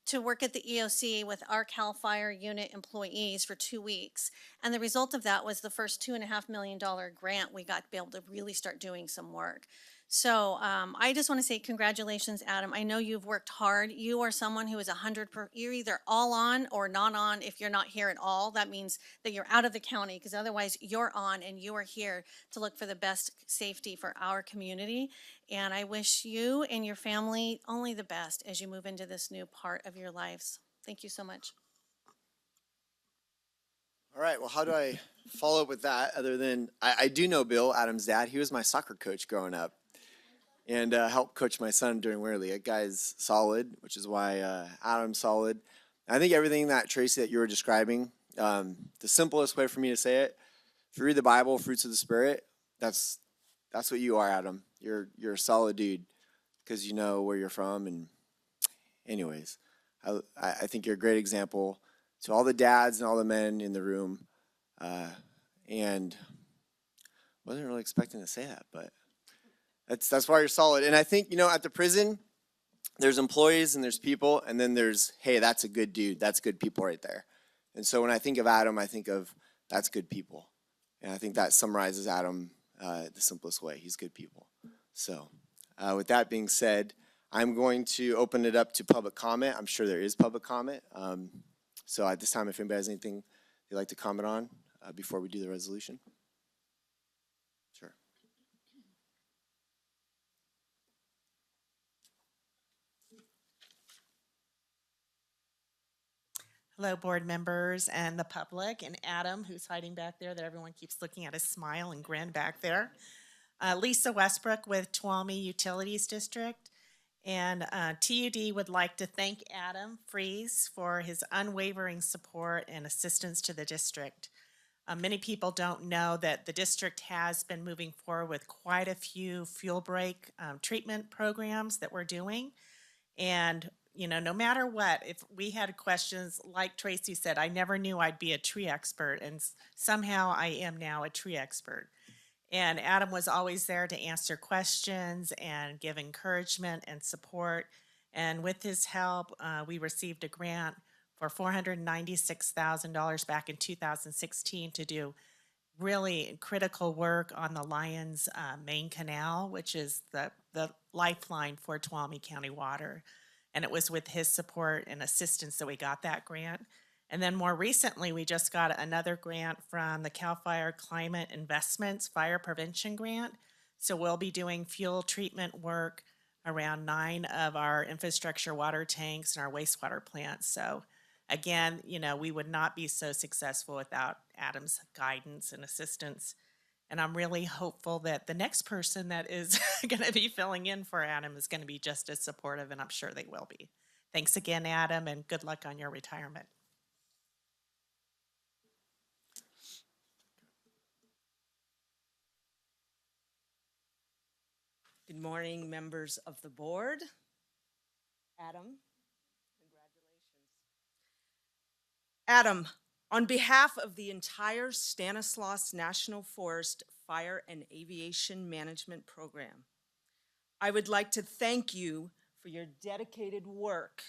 to work at the EOC with our CAL FIRE unit employees for 2 weeks. And the result of that was the first $2.5 million grant we got to be able to really start doing some work. So I just want to say congratulations, Adam. I know you've worked hard. You are someone who is 100%, you're either all on or not on. If you're not here at all, that means that you're out of the county, because otherwise you're on and you are here to look for the best safety for our community. And I wish you and your family only the best as you move into this new part of your lives. Thank you so much. All right, well, how do I follow up with that other than, I do know Bill, Adam's dad. He was my soccer coach growing up and helped coach my son during Winter League. That guy's solid, which is why Adam's solid. I think everything that, Tracy, that you were describing, the simplest way for me to say it, if you read the Bible, fruits of the Spirit, that's what you are, Adam. You're a solid dude because you know where you're from. And anyways, I think you're a great example to all the dads and all the men in the room. And wasn't really expecting to say that, but that's why you're solid. And I think, at the prison, there's employees and there's people, and then there's, hey, that's a good dude. That's good people right there. And so when I think of Adam, I think of that's good people. And I think that summarizes Adam the simplest way. He's good people. So with that being said, I'm going to open it up to public comment. I'm sure there is public comment. So at this time, if anybody has anything they'd like to comment on before we do the resolution. Sure. Hello, board members and the public, and Adam, who's hiding back there that everyone keeps looking at his smile and grin back there. Lisa Westbrook with Tuolumne Utilities District. And TUD would like to thank Adam Fries for his unwavering support and assistance to the district. Many people don't know that the district has been moving forward with quite a few fuel break treatment programs that we're doing. And no matter what, if we had questions, like Tracy said, I never knew I'd be a tree expert, and somehow I am now a tree expert. And Adam was always there to answer questions and give encouragement and support. And with his help, we received a grant for $496,000 back in 2016 to do really critical work on the Lyons Main Canal, which is the lifeline for Tuolumne County water. And it was with his support and assistance that we got that grant. And then more recently, we just got another grant from the CAL FIRE Climate Investments Fire Prevention Grant. So we'll be doing fuel treatment work around 9 of our infrastructure water tanks and our wastewater plants. So again, you know, we would not be so successful without Adam's guidance and assistance. And I'm really hopeful that the next person that is going to be filling in for Adam is going to be just as supportive, and I'm sure they will be. Thanks again, Adam, and good luck on your retirement. Good morning, members of the board. Adam, congratulations. Adam, on behalf of the entire Stanislaus National Forest Fire and Aviation Management Program, I would like to thank you for your dedicated work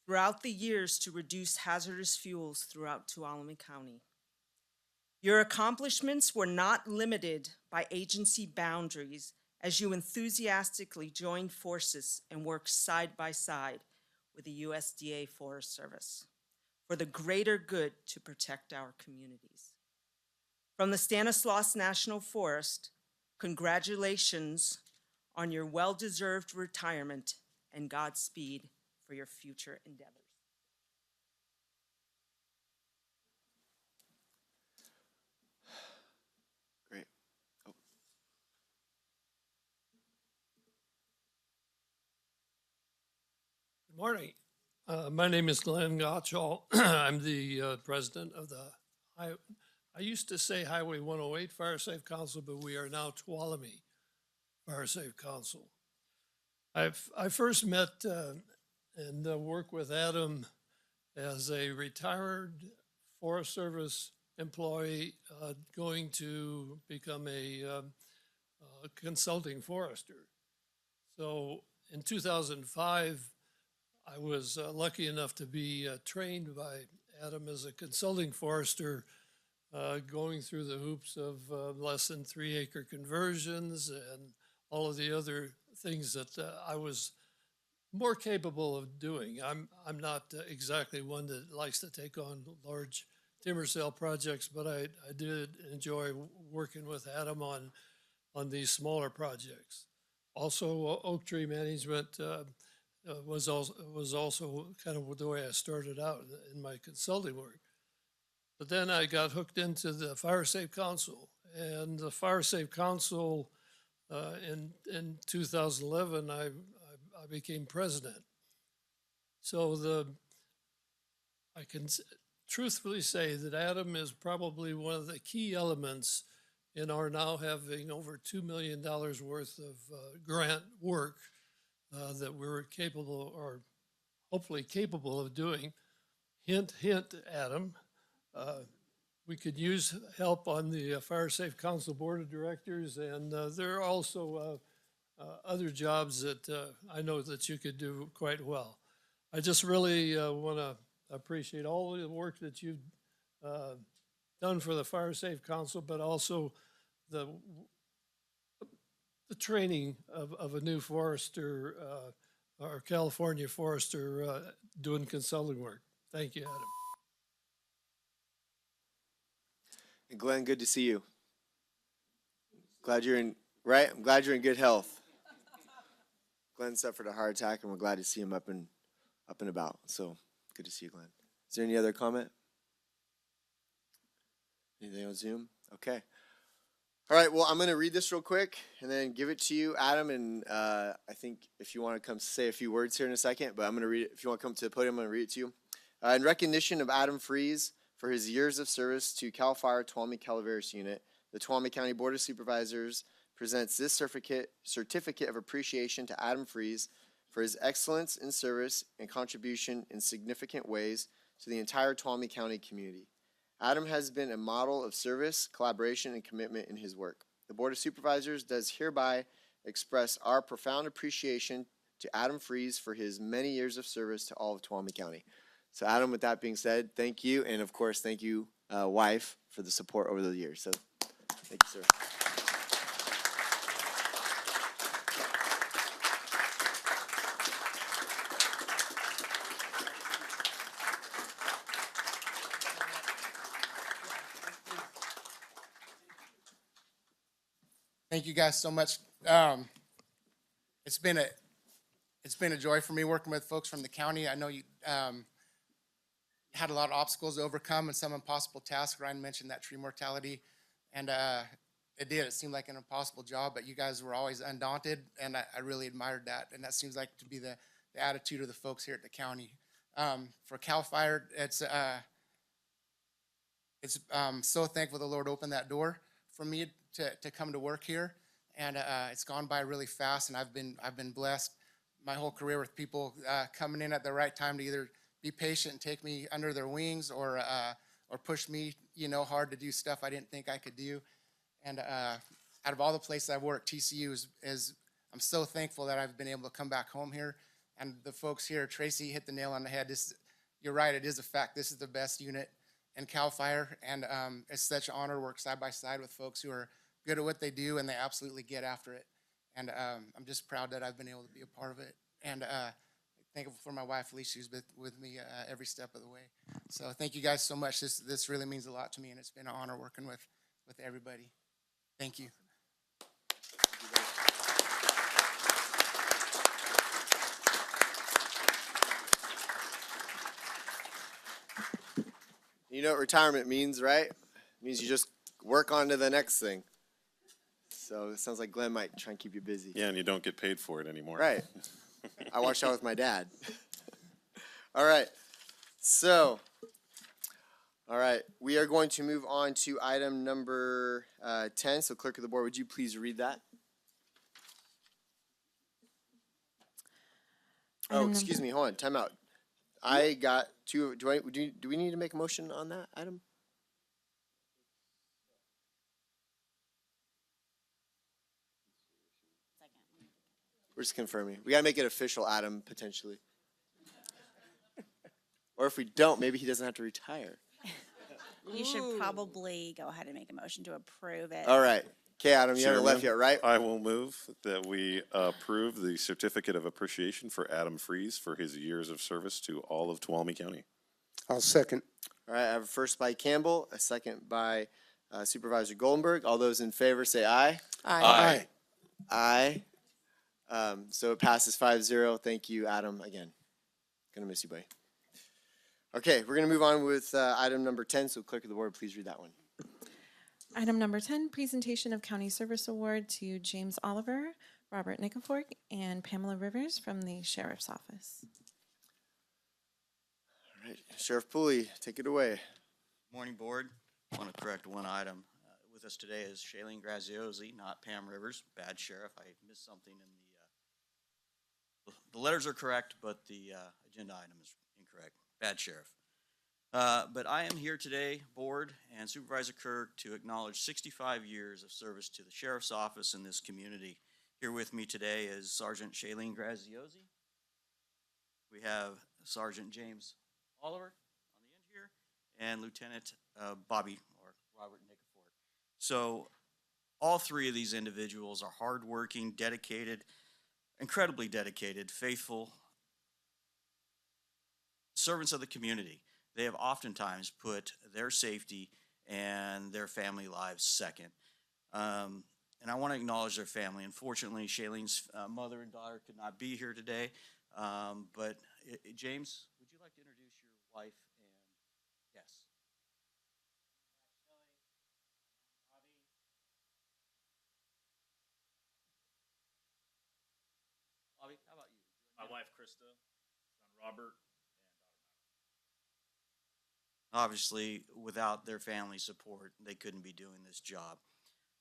throughout the years to reduce hazardous fuels throughout Tuolumne County. Your accomplishments were not limited by agency boundaries as you enthusiastically joined forces and worked side by side with the USDA Forest Service for the greater good to protect our communities. From the Stanislaus National Forest, congratulations on your well-deserved retirement and Godspeed for your future endeavors. Great. Oh. Good morning. My name is Glenn Gottschall. I'm the president of the, I used to say Highway 108 Fire Safe Council, but we are now Tuolumne Fire Safe Council. I first met and worked with Adam as a retired Forest Service employee going to become a consulting forester. So in 2005, I was lucky enough to be trained by Adam as a consulting forester, going through the hoops of less than 3-acre conversions and all of the other things that I was more capable of doing. I'm not exactly one that likes to take on large timber sale projects, but I did enjoy working with Adam on these smaller projects. Also, oak tree management was also kind of the way I started out in my consulting work. But then I got hooked into the Fire Safe Council, and the Fire Safe Council in 2011, I became president. So I can truthfully say that Adam is probably one of the key elements in our now having over $2 million worth of grant work that we're capable, or hopefully capable of doing. Hint, hint, Adam. We could use help on the Fire Safe Council Board of Directors, and there are also other jobs that I know that you could do quite well. I just really want to appreciate all the work that you've done for the Fire Safe Council, but also the training of a new forester or California forester doing consulting work. Thank you, Adam. And Glenn, good to see you. Glad you're in, right? I'm glad you're in good health. Glenn suffered a heart attack, and we're glad to see him up and about. So good to see you, Glenn. Is there any other comment? Anything on Zoom? Okay. All right, well, I'm going to read this real quick and then give it to you, Adam, and I think if you want to come say a few words here in a second, but I'm going to read it. If you want to come to the podium, I'm going to read it to you. In recognition of Adam Fries for his years of service to CAL FIRE Tuolumne Calaveras Unit, the Tuolumne County Board of Supervisors presents this certificate of appreciation to Adam Fries for his excellence in service and contribution in significant ways to the entire Tuolumne County community. Adam has been a model of service, collaboration, and commitment in his work. The Board of Supervisors does hereby express our profound appreciation to Adam Fries for his many years of service to all of Tuolumne County. So Adam, with that being said, thank you, and of course, thank you, wife, for the support over the years. So thank you, sir. Thank you guys so much. It's been a joy for me working with folks from the county. I know you had a lot of obstacles to overcome and some impossible tasks. Ryan mentioned that tree mortality, and it did. It seemed like an impossible job, but you guys were always undaunted, and I really admired that. And that seems like to be the attitude of the folks here at the county. For CAL FIRE, it's so thankful the Lord opened that door for me to come to work here, and it's gone by really fast, and I've been blessed my whole career with people coming in at the right time to either be patient and take me under their wings or push me, hard to do stuff I didn't think I could do. And out of all the places I've worked, TCU is I'm so thankful that I've been able to come back home here. And the folks here, Tracy hit the nail on the head. You're right, it is a fact. This is the best unit in CAL FIRE, and it's such an honor to work side by side with folks who are good at what they do, and they absolutely get after it. And I'm just proud that I've been able to be a part of it. And thankful for my wife, Alicia, who's been with me every step of the way. So thank you guys so much. This really means a lot to me, and it's been an honor working with everybody. Thank you. You know what retirement means, right? It means you just work on to the next thing. So it sounds like Glenn might try and keep you busy. Yeah, and you don't get paid for it anymore. Right. I watched out with my dad. All right. So, all right. We are going to move on to item number 10. So, Clerk of the Board, would you please read that? Oh, excuse me. Hold on. Time out. I got two. Do we need to make a motion on that item? We're just confirming. We got to make it official, Adam, potentially. Or if we don't, maybe he doesn't have to retire. You should probably go ahead and make a motion to approve it. All right. Okay, Adam, you haven't left yet, Chairman, right? I will move that we approve the certificate of appreciation for Adam Fries for his years of service to all of Tuolumne County. I'll second. All right, I have a first by Campbell, a second by Supervisor Goldenberg. All those in favor say aye. Aye. Aye. So it passes 5-0. Thank you, Adam, again. Gonna miss you, buddy. Okay, we're gonna move on with item number 10. So Clerk of the Board, please read that one. Item number 10, presentation of County Service Award to James Oliver, Robert Nikifork, and Pamela Rivers from the Sheriff's Office. All right, Sheriff Pooley, take it away. Morning, Board. I want to correct one item. With us today is Shailene Graziosi, not Pam Rivers. Bad sheriff. I missed something in the letters are correct, but the agenda item is incorrect. Bad sheriff. But I am here today, Board and Supervisor Kirk, to acknowledge 65 years of service to the Sheriff's Office in this community. Here with me today is Sergeant Shailene Graziosi. We have Sergeant James Oliver on the end here, and Lieutenant Bobby or Robert Nikifork. So all three of these individuals are hardworking, dedicated, incredibly dedicated, faithful servants of the community. They have oftentimes put their safety and their family lives second. And I want to acknowledge their family. Unfortunately, Shailene's mother and daughter could not be here today. But James, would you like to introduce your wife and yes? Bobby, how about you? My wife, Krista, son Robert. Obviously, without their family support, they couldn't be doing this job.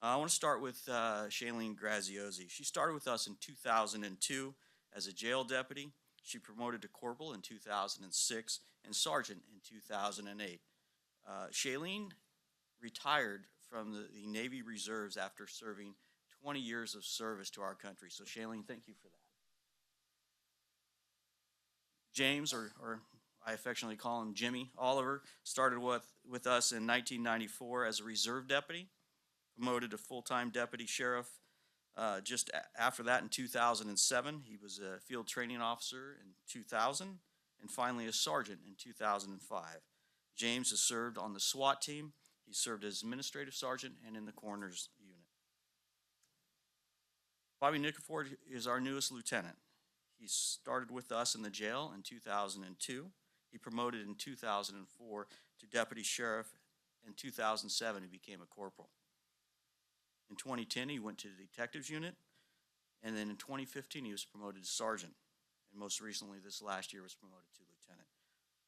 I want to start with Shailene Graziosi. She started with us in 2002 as a jail deputy. She promoted to corporal in 2006 and sergeant in 2008. Shailene retired from the Navy Reserves after serving 20 years of service to our country. So Shailene, thank you for that. James, or I affectionately call him Jimmy Oliver, started with us in 1994 as a reserve deputy, promoted to full-time deputy sheriff just after that in 2007. He was a field training officer in 2000, and finally a sergeant in 2005. James has served on the SWAT team. He served as administrative sergeant and in the coroner's unit. Bobby Nickerford is our newest lieutenant. He started with us in the jail in 2002. He promoted in 2004 to deputy sheriff. In 2007, he became a corporal. In 2010, he went to the detectives unit, and then in 2015, he was promoted to sergeant. And most recently, this last year, was promoted to lieutenant.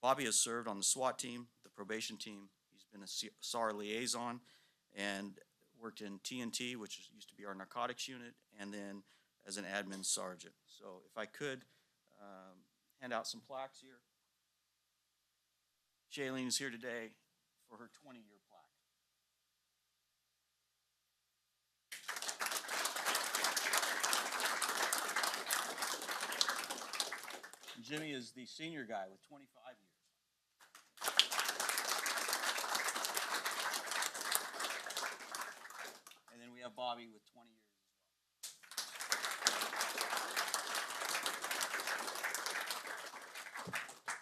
Bobby has served on the SWAT team, the probation team. He's been a SAR liaison and worked in TNT, which used to be our narcotics unit, and then as an admin sergeant. So if I could hand out some plaques here. Shailene is here today for her 20-year plaque. Jimmy is the senior guy with 25 years. And then we have Bobby with 20 years as well.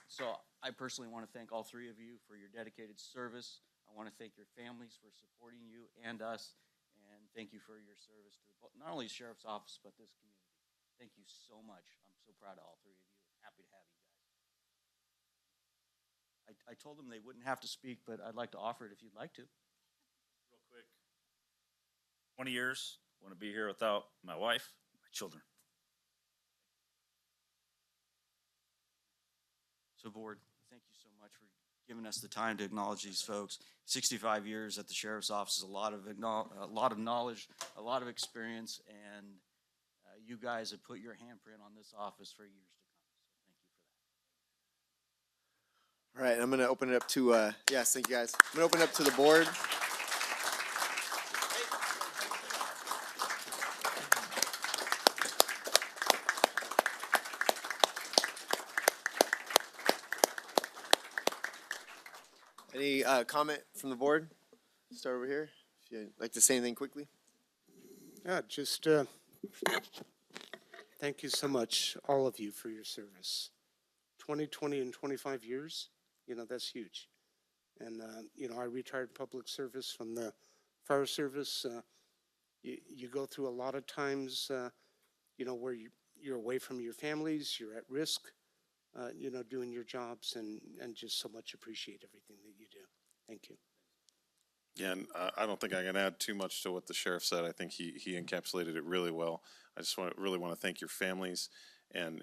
So I personally want to thank all three of you for your dedicated service. I want to thank your families for supporting you and us. And thank you for your service to not only the Sheriff's Office, but this community. Thank you so much. I'm so proud of all three of you. Happy to have you guys. I told them they wouldn't have to speak, but I'd like to offer it if you'd like to. Real quick. 20 years, wouldn't be here without my wife, my children. So, board, thank you so much for giving us the time to acknowledge these folks. 65 years at the Sheriff's Office is a lot of knowledge, a lot of experience, and you guys have put your handprint on this office for years to come. So thank you for that. All right, I'm going to open it up to, yes, thank you guys. I'm going to open it up to the board. Any comment from the board? Start over here. If you'd like to say anything quickly. Yeah, just thank you so much, all of you, for your service. 20 and 25 years, that's huge. And, I retired public service from the fire service. You go through a lot of times, where you're away from your families, you're at risk, doing your jobs, and just so much appreciate everything that you do. Thank you. Yeah, and I don't think I can add too much to what the sheriff said. I think he encapsulated it really well. I just really want to thank your families, and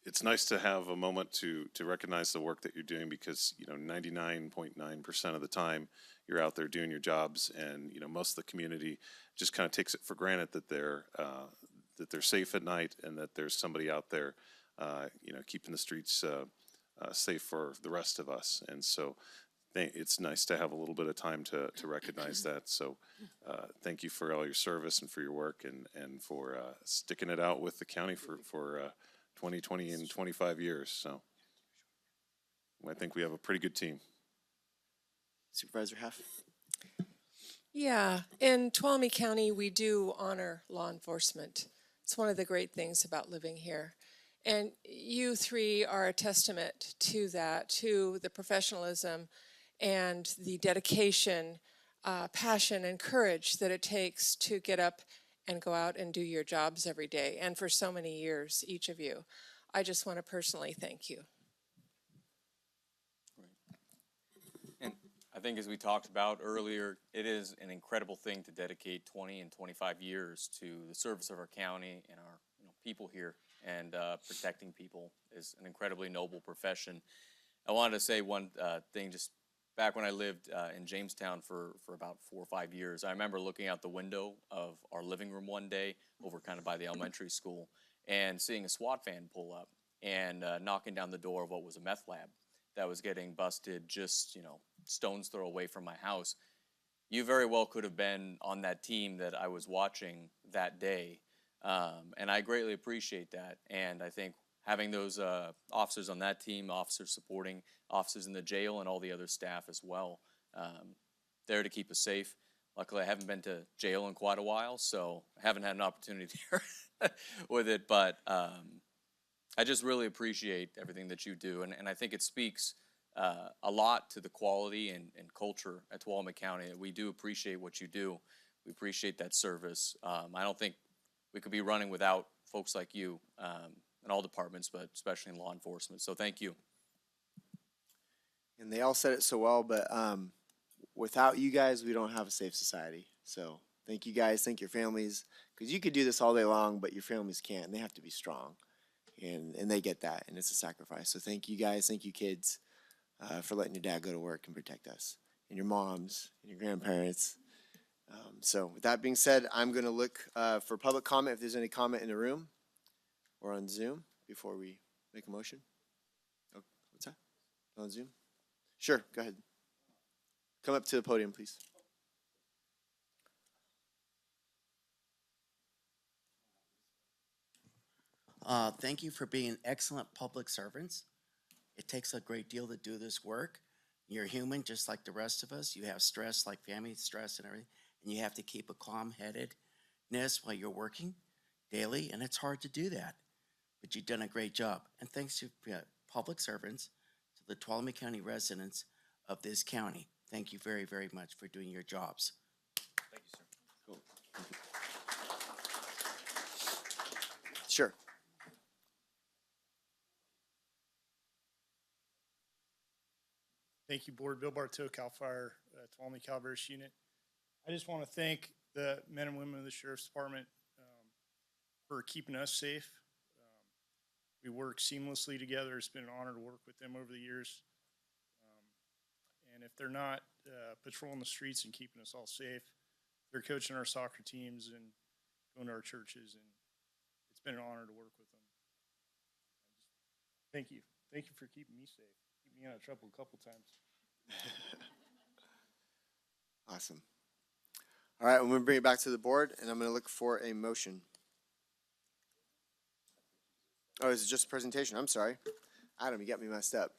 it's nice to have a moment to recognize the work that you're doing, because 99.9% of the time you're out there doing your jobs, and most of the community just kind of takes it for granted that they're safe at night, and that there's somebody out there keeping the streets safe for the rest of us. And so it's nice to have a little bit of time to recognize that. So thank you for all your service and for your work, and for sticking it out with the county for 20 and 25 years. So I think we have a pretty good team. Supervisor Haff. Yeah, in Tuolumne County, we do honor law enforcement. It's one of the great things about living here. And you three are a testament to that, to the professionalism and the dedication, passion, and courage that it takes to get up and go out and do your jobs every day, and for so many years, each of you. I just want to personally thank you. And I think, as we talked about earlier, it is an incredible thing to dedicate 20 and 25 years to the service of our county and our people here. And protecting people is an incredibly noble profession. I wanted to say one thing. Just back when I lived in Jamestown for about 4 or 5 years, I remember looking out the window of our living room one day over kind of by the elementary school, and seeing a SWAT van pull up and knocking down the door of what was a meth lab that was getting busted just, stone's throw away from my house. You very well could have been on that team that I was watching that day. And I greatly appreciate that. And I think having those officers on that team, officers supporting officers in the jail, and all the other staff as well, there to keep us safe. Luckily, I haven't been to jail in quite a while, so I haven't had an opportunity there with it. But I just really appreciate everything that you do. And I think it speaks a lot to the quality and culture at Tuolumne County. We do appreciate what you do. We appreciate that service. I don't think we could be running without folks like you in all departments, but especially in law enforcement. So thank you. And they all said it so well, but without you guys, we don't have a safe society. So thank you guys, thank your families, because you could do this all day long, but your families can't, and they have to be strong. And they get that, and it's a sacrifice. So thank you guys, thank you kids for letting your dad go to work and protect us, and your moms, and your grandparents. So with that being said, I'm going to look for public comment if there's any comment in the room or on Zoom before we make a motion. Oh, what's that? On Zoom? Sure, go ahead. Come up to the podium, please. Thank you for being excellent public servants. It takes a great deal to do this work. You're human just like the rest of us. You have stress like family stress and everything, and you have to keep a calm-headedness while you're working daily, and it's hard to do that. But you've done a great job. And thanks to public servants, to the Tuolumne County residents of this county, thank you very, very much for doing your jobs. Thank you, sir. Cool. Thank you. Sure. Thank you, Board. Bill Bartow, CAL FIRE, Tuolumne Calaveras Unit. I just want to thank the men and women of the Sheriff's Department for keeping us safe. We work seamlessly together. It's been an honor to work with them over the years. And if they're not patrolling the streets and keeping us all safe, they're coaching our soccer teams and going to our churches, and it's been an honor to work with them. Thank you. Thank you for keeping me safe. Keep me out of trouble a couple times. Awesome. All right, I'm going to bring it back to the board, and I'm going to look for a motion. Oh, is it just a presentation? I'm sorry. Adam, you got me messed up.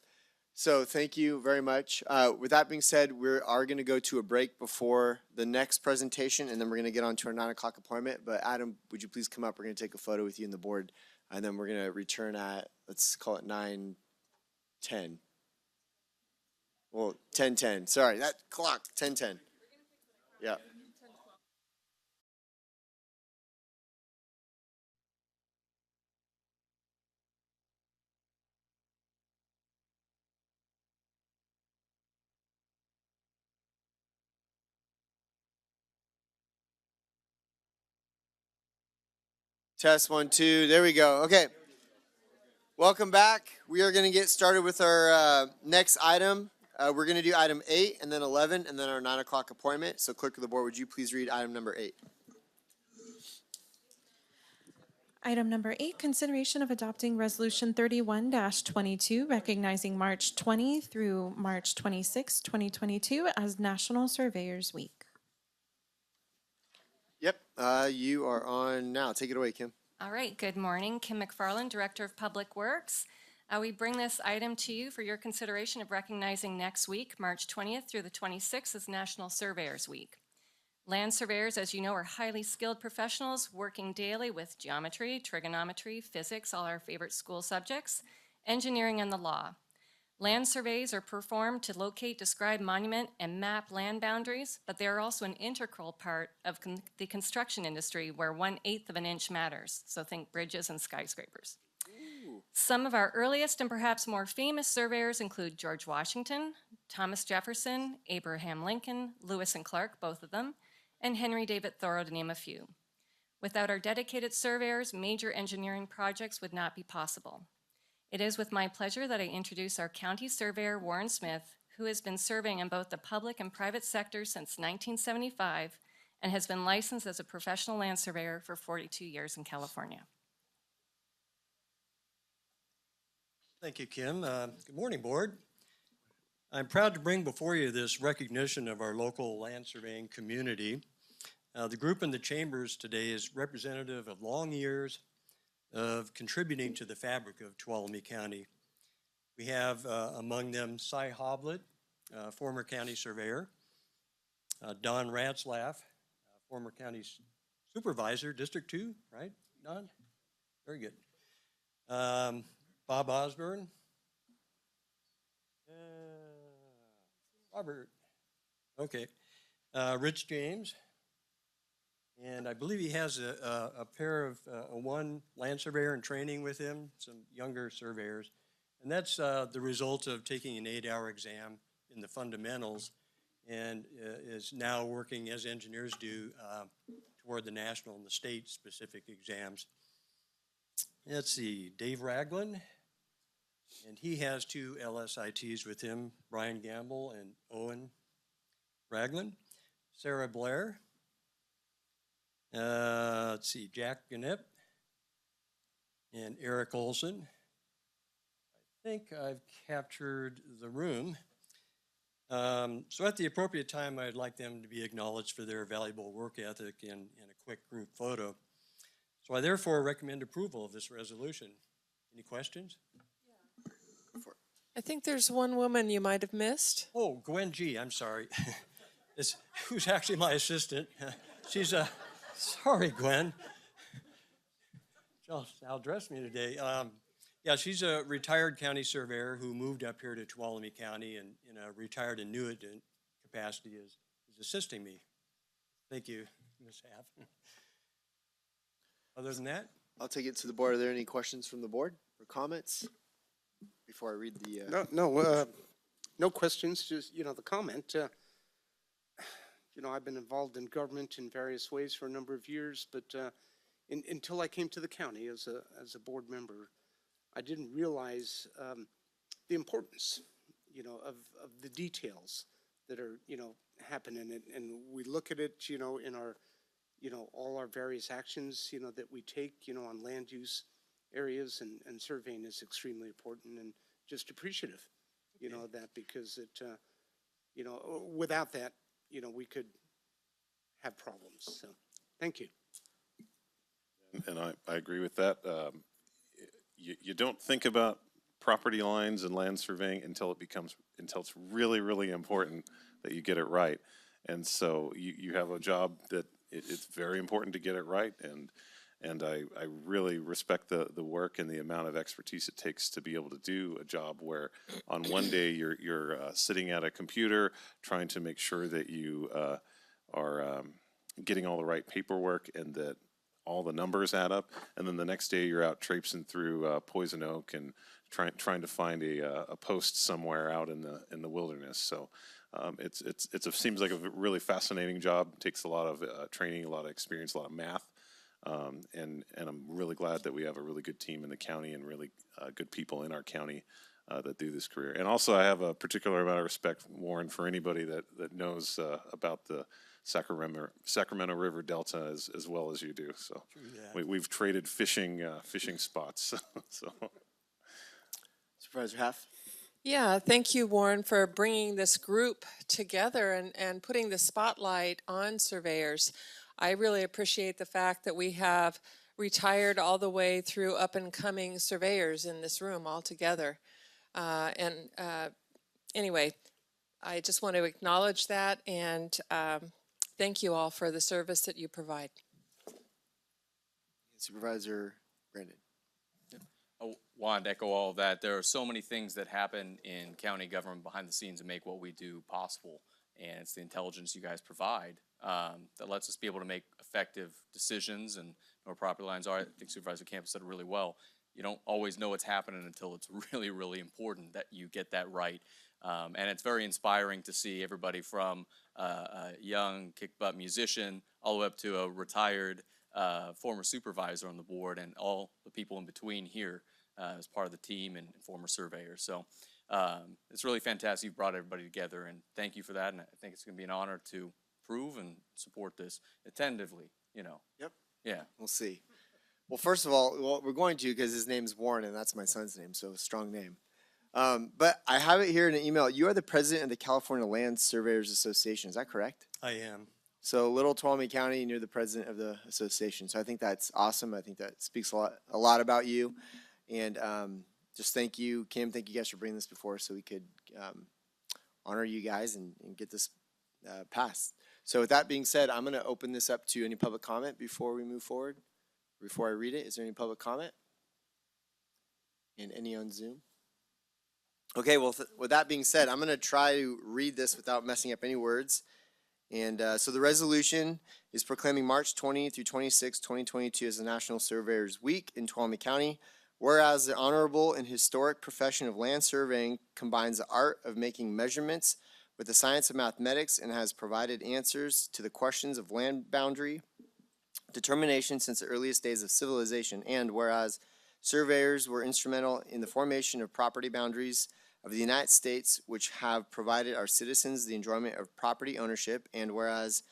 So thank you very much. With that being said, we are going to go to a break before the next presentation, and then we're going to get on to our 9 o'clock appointment. But Adam, would you please come up? We're going to take a photo with you and the board, and then we're going to return at, let's call it 9:10. Well, 10:10. Sorry, that clock, 10:10. Yeah. Test 1, 2. There we go. Okay. Welcome back. We are going to get started with our next item. We're going to do item 8 and then 11 and then our 9 o'clock appointment. So clerk of the board, would you please read item number 8? Item number 8, consideration of adopting Resolution 31-22, recognizing March 20 through March 26, 2022 as National Surveyors Week. Yep, you are on now. Take it away, Kim. All right, good morning. Kim McFarland, Director of Public Works. We bring this item to you for your consideration of recognizing next week, March 20th through the 26th, as National Surveyors Week. Land surveyors, as you know, are highly skilled professionals working daily with geometry, trigonometry, physics, all our favorite school subjects, engineering, and the law. Land surveys are performed to locate, describe, monument, and map land boundaries, but they are also an integral part of the construction industry where 1/8 of an inch matters. So think bridges and skyscrapers. Ooh. Some of our earliest and perhaps more famous surveyors include George Washington, Thomas Jefferson, Abraham Lincoln, Lewis and Clark, both of them, and Henry David Thoreau, to name a few. Without our dedicated surveyors, major engineering projects would not be possible. It is with my pleasure that I introduce our county surveyor, Warren Smith, who has been surveying in both the public and private sectors since 1975 and has been licensed as a professional land surveyor for 42 years in California. Thank you, Kim. Good morning, Board. I'm proud to bring before you this recognition of our local land surveying community. The group in the chambers today is representative of long years of contributing to the fabric of Tuolumne County. We have among them Cy Hoblet, former county surveyor, Don Ratzlaff, former county supervisor, District 2, right, Don? Very good. Bob Osborne, Robert, okay, Rich James, And I believe he has a pair of, one land surveyor in training with him, some younger surveyors. And that's the result of taking an 8-hour exam in the fundamentals and is now working as engineers do toward the national and the state-specific exams. Let's see, Dave Ragland, and he has 2 LSITs with him, Brian Gamble and Owen Ragland. Sarah Blair. Let's see, Jack Gannett and Eric Olson. I think I've captured the room. So at the appropriate time, I'd like them to be acknowledged for their valuable work ethic and a quick group photo. So I therefore recommend approval of this resolution. Any questions? I think there's one woman you might have missed. Oh, Gwen G, I'm sorry. Who's actually my assistant. She's sorry, Gwen. She'll outdress me today. Yeah, she's a retired county surveyor who moved up here to Tuolumne County and in a retired annuitant capacity is assisting me. Thank you, Ms. Haff. Other than that? I'll take it to the board. Are there any questions from the board or comments before I read the? No questions, just, the comment. I've been involved in government in various ways for a number of years, but until I came to the county as a board member, I didn't realize the importance, of the details that are, happening. And we look at it, in our, all our various actions, that we take, on land use areas and surveying is extremely important and just appreciative, of that because it, without that, we could have problems. So thank you. And I agree with that. You don't think about property lines and land surveying until it's really, really important that you get it right. And so you have a job that it's very important to get it right. And I really respect the work and the amount of expertise it takes to be able to do a job where on one day you're sitting at a computer trying to make sure that you are getting all the right paperwork and that all the numbers add up, and then the next day you're out traipsing through Poison Oak and trying to find a post somewhere out in the wilderness. So seems like a really fascinating job. It takes a lot of training, a lot of experience, a lot of math, and I'm really glad that we have a really good team in the county and really good people in our county that do this career. And also, I have a particular amount of respect, Warren, for anybody that knows about the Sacramento River Delta as well as you do. So we've traded fishing spots. So, Supervisor Haff. Yeah, thank you, Warren, for bringing this group together and putting the spotlight on surveyors. I really appreciate the fact that we have retired all the way through up-and-coming surveyors in this room all together. Anyway, I just want to acknowledge that and thank you all for the service that you provide. Supervisor Brandon. I wanted to echo all of that. There are so many things that happen in county government behind the scenes that make what we do possible. And it's the intelligence you guys provide that lets us be able to make effective decisions and know where property lines are. I think Supervisor Campbell said it really well. You don't always know what's happening until it's really, really important that you get that right. And it's very inspiring to see everybody from a young kick-butt musician all the way up to a retired former supervisor on the board and all the people in between here as part of the team and former surveyors. So it's really fantastic you've brought everybody together, and thank you for that. And I think it's going to be an honor to approve and support this attentively, Yep. Yeah. We'll see. Well, first of all, we're going to because his name's Warren, and that's my son's name, so strong name. But I have it here in an email. You are the president of the California Land Surveyors Association. Is that correct? I am. So Little Tuolumne County, and you're the president of the association. So I think that's awesome. I think that speaks a lot about you. And just thank you, Kim. Thank you guys for bringing this before us so we could honor you guys and get this passed. So with that being said, I'm going to open this up to any public comment before we move forward. Before I read it, is there any public comment? And any on Zoom? Okay, well, with that being said, I'm going to try to read this without messing up any words. And so the resolution is proclaiming March 20 through 26, 2022 as the National Surveyors Week in Tuolumne County. Whereas the honorable and historic profession of land surveying combines the art of making measurements with the science of mathematics and has provided answers to the questions of land boundary determination since the earliest days of civilization. And whereas surveyors were instrumental in the formation of property boundaries of the United States, which have provided our citizens the enjoyment of property ownership. And whereas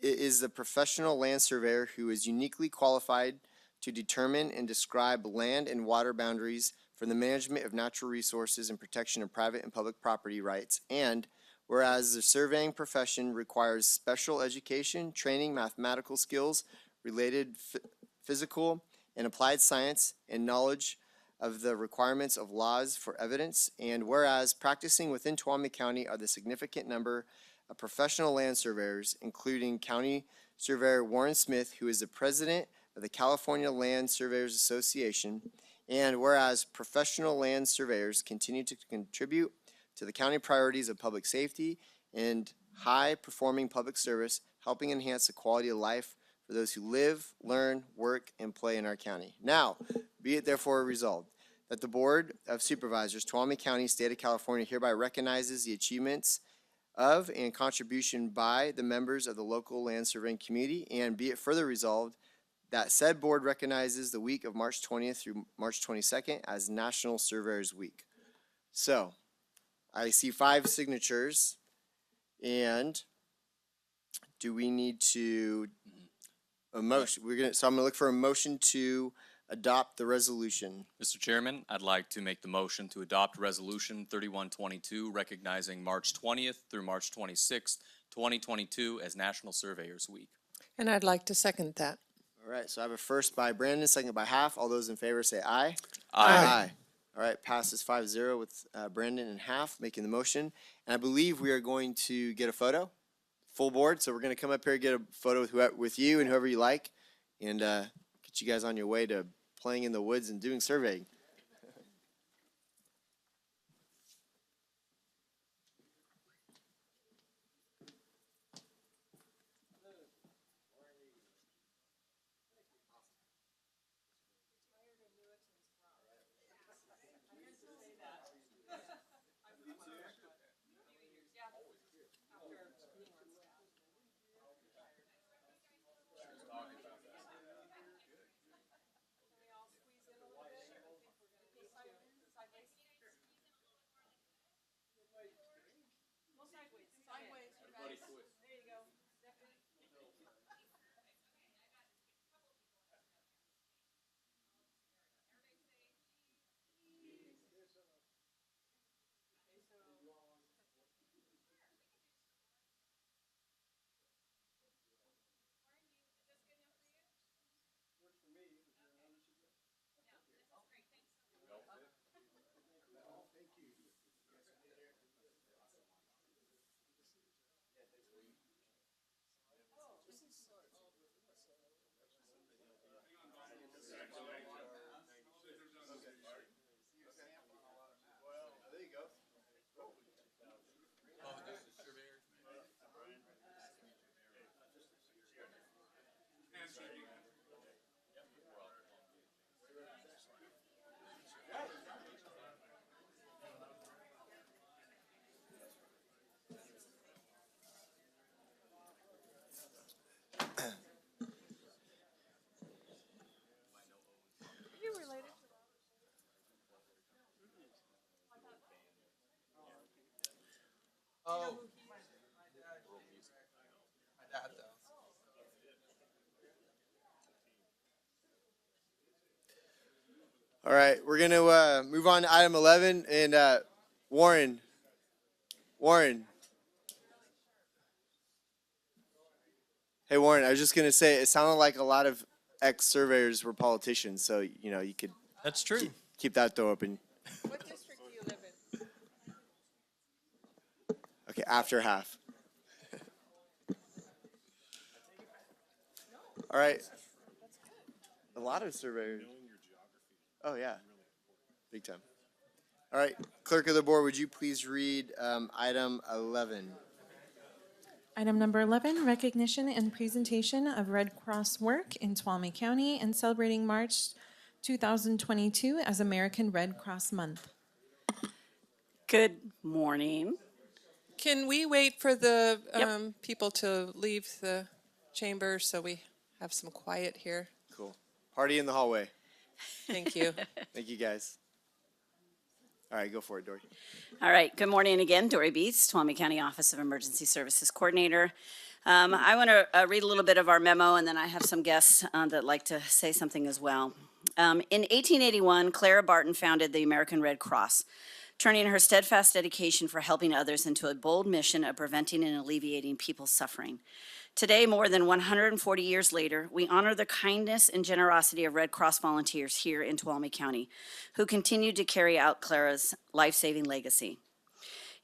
it is the professional land surveyor who is uniquely qualified to determine and describe land and water boundaries for the management of natural resources and protection of private and public property rights. And whereas the surveying profession requires special education, training, mathematical skills, related physical and applied science, and knowledge of the requirements of laws for evidence. And whereas practicing within Tuolumne County are the significant number of professional land surveyors, including County Surveyor Warren Smith, who is the president of the California Land Surveyors Association. And whereas professional land surveyors continue to contribute to the county priorities of public safety and high-performing public service, helping enhance the quality of life for those who live, learn, work, and play in our county. Now, be it therefore resolved that the Board of Supervisors, Tuolumne County, State of California, hereby recognizes the achievements of and contribution by the members of the local land surveying community, and be it further resolved that said board recognizes the week of March 20th through March 22nd as National Surveyors Week. So, I see 5 signatures, and do we need to a motion? So I'm gonna look for a motion to adopt the resolution. Mr. Chairman, I'd like to make the motion to adopt Resolution 3122, recognizing March 20th through March 26th, 2022 as National Surveyors Week. And I'd like to second that. All right, so I have a first by Brandon, second by Half. All those in favor say aye. Aye. All right, passes 5-0 with Brandon and Half making the motion. And I believe we are going to get a photo, full board. So we're going to come up here and get a photo with you and whoever you like, and get you guys on your way to playing in the woods and doing surveying. Oh. All right, we're going to move on to item 11. And Warren. Hey, Warren, I was just going to say, it sounded like a lot of ex-surveyors were politicians, so, you could That's true. keep that door open. What district do you live in? Okay, after Half. All right. A lot of surveyors. Oh, yeah. Big time. All right, Clerk of the Board, would you please read item 11? Item number 11, recognition and presentation of Red Cross work in Tuolumne County and celebrating March 2022 as American Red Cross Month. Good morning. Can we wait for the people to leave the chamber so we have some quiet here? Cool. Party in the hallway. Thank you. Thank you, guys. All right, go for it, Dory. All right, good morning again. Dory Beats, Tuolumne County Office of Emergency Services Coordinator. I want to read a little bit of our memo, and then I have some guests that like to say something as well. In 1881, Clara Barton founded the American Red Cross, turning her steadfast dedication for helping others into a bold mission of preventing and alleviating people's suffering. Today, more than 140 years later, we honor the kindness and generosity of Red Cross volunteers here in Tuolumne County, who continue to carry out Clara's life-saving legacy.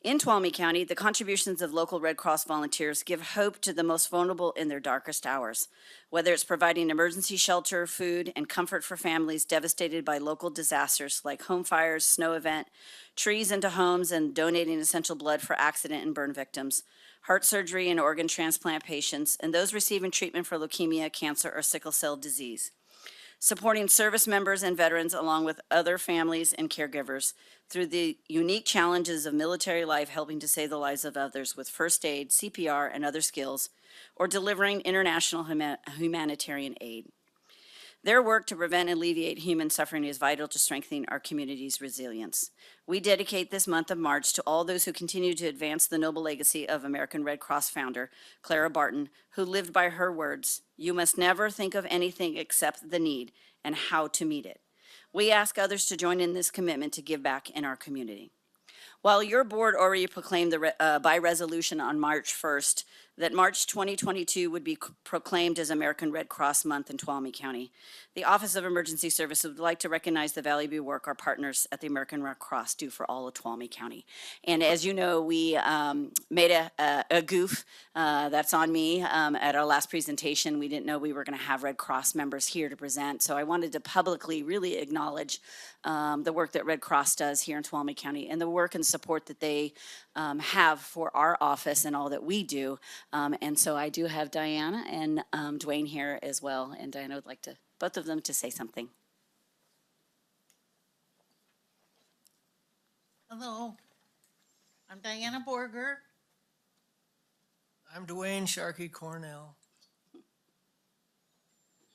In Tuolumne County, the contributions of local Red Cross volunteers give hope to the most vulnerable in their darkest hours, whether it's providing emergency shelter, food, and comfort for families devastated by local disasters like home fires, snow event, trees into homes, and donating essential blood for accident and burn victims, heart surgery and organ transplant patients, and those receiving treatment for leukemia, cancer, or sickle cell disease. Supporting service members and veterans along with other families and caregivers through the unique challenges of military life, helping to save the lives of others with first aid, CPR, and other skills, or delivering international humanitarian aid. Their work to prevent and alleviate human suffering is vital to strengthening our community's resilience. We dedicate this month of March to all those who continue to advance the noble legacy of American Red Cross founder Clara Barton, who lived by her words, "You must never think of anything except the need and how to meet it." We ask others to join in this commitment to give back in our community. While your board already proclaimed by resolution on March 1st that March 2022 would be proclaimed as American Red Cross Month in Tuolumne County, the Office of Emergency Services would like to recognize the valuable work our partners at the American Red Cross do for all of Tuolumne County. And as you know, we made a goof, that's on me, at our last presentation. We didn't know we were going to have Red Cross members here to present, so I wanted to publicly really acknowledge the work that Red Cross does here in Tuolumne County and the work and support that they have for our office and all that we do. And so I do have Diana and Dwayne here as well, and Diana would like to both of them to say something. Hello, I'm Diana Borger. I'm Dwayne Sharkey Cornell.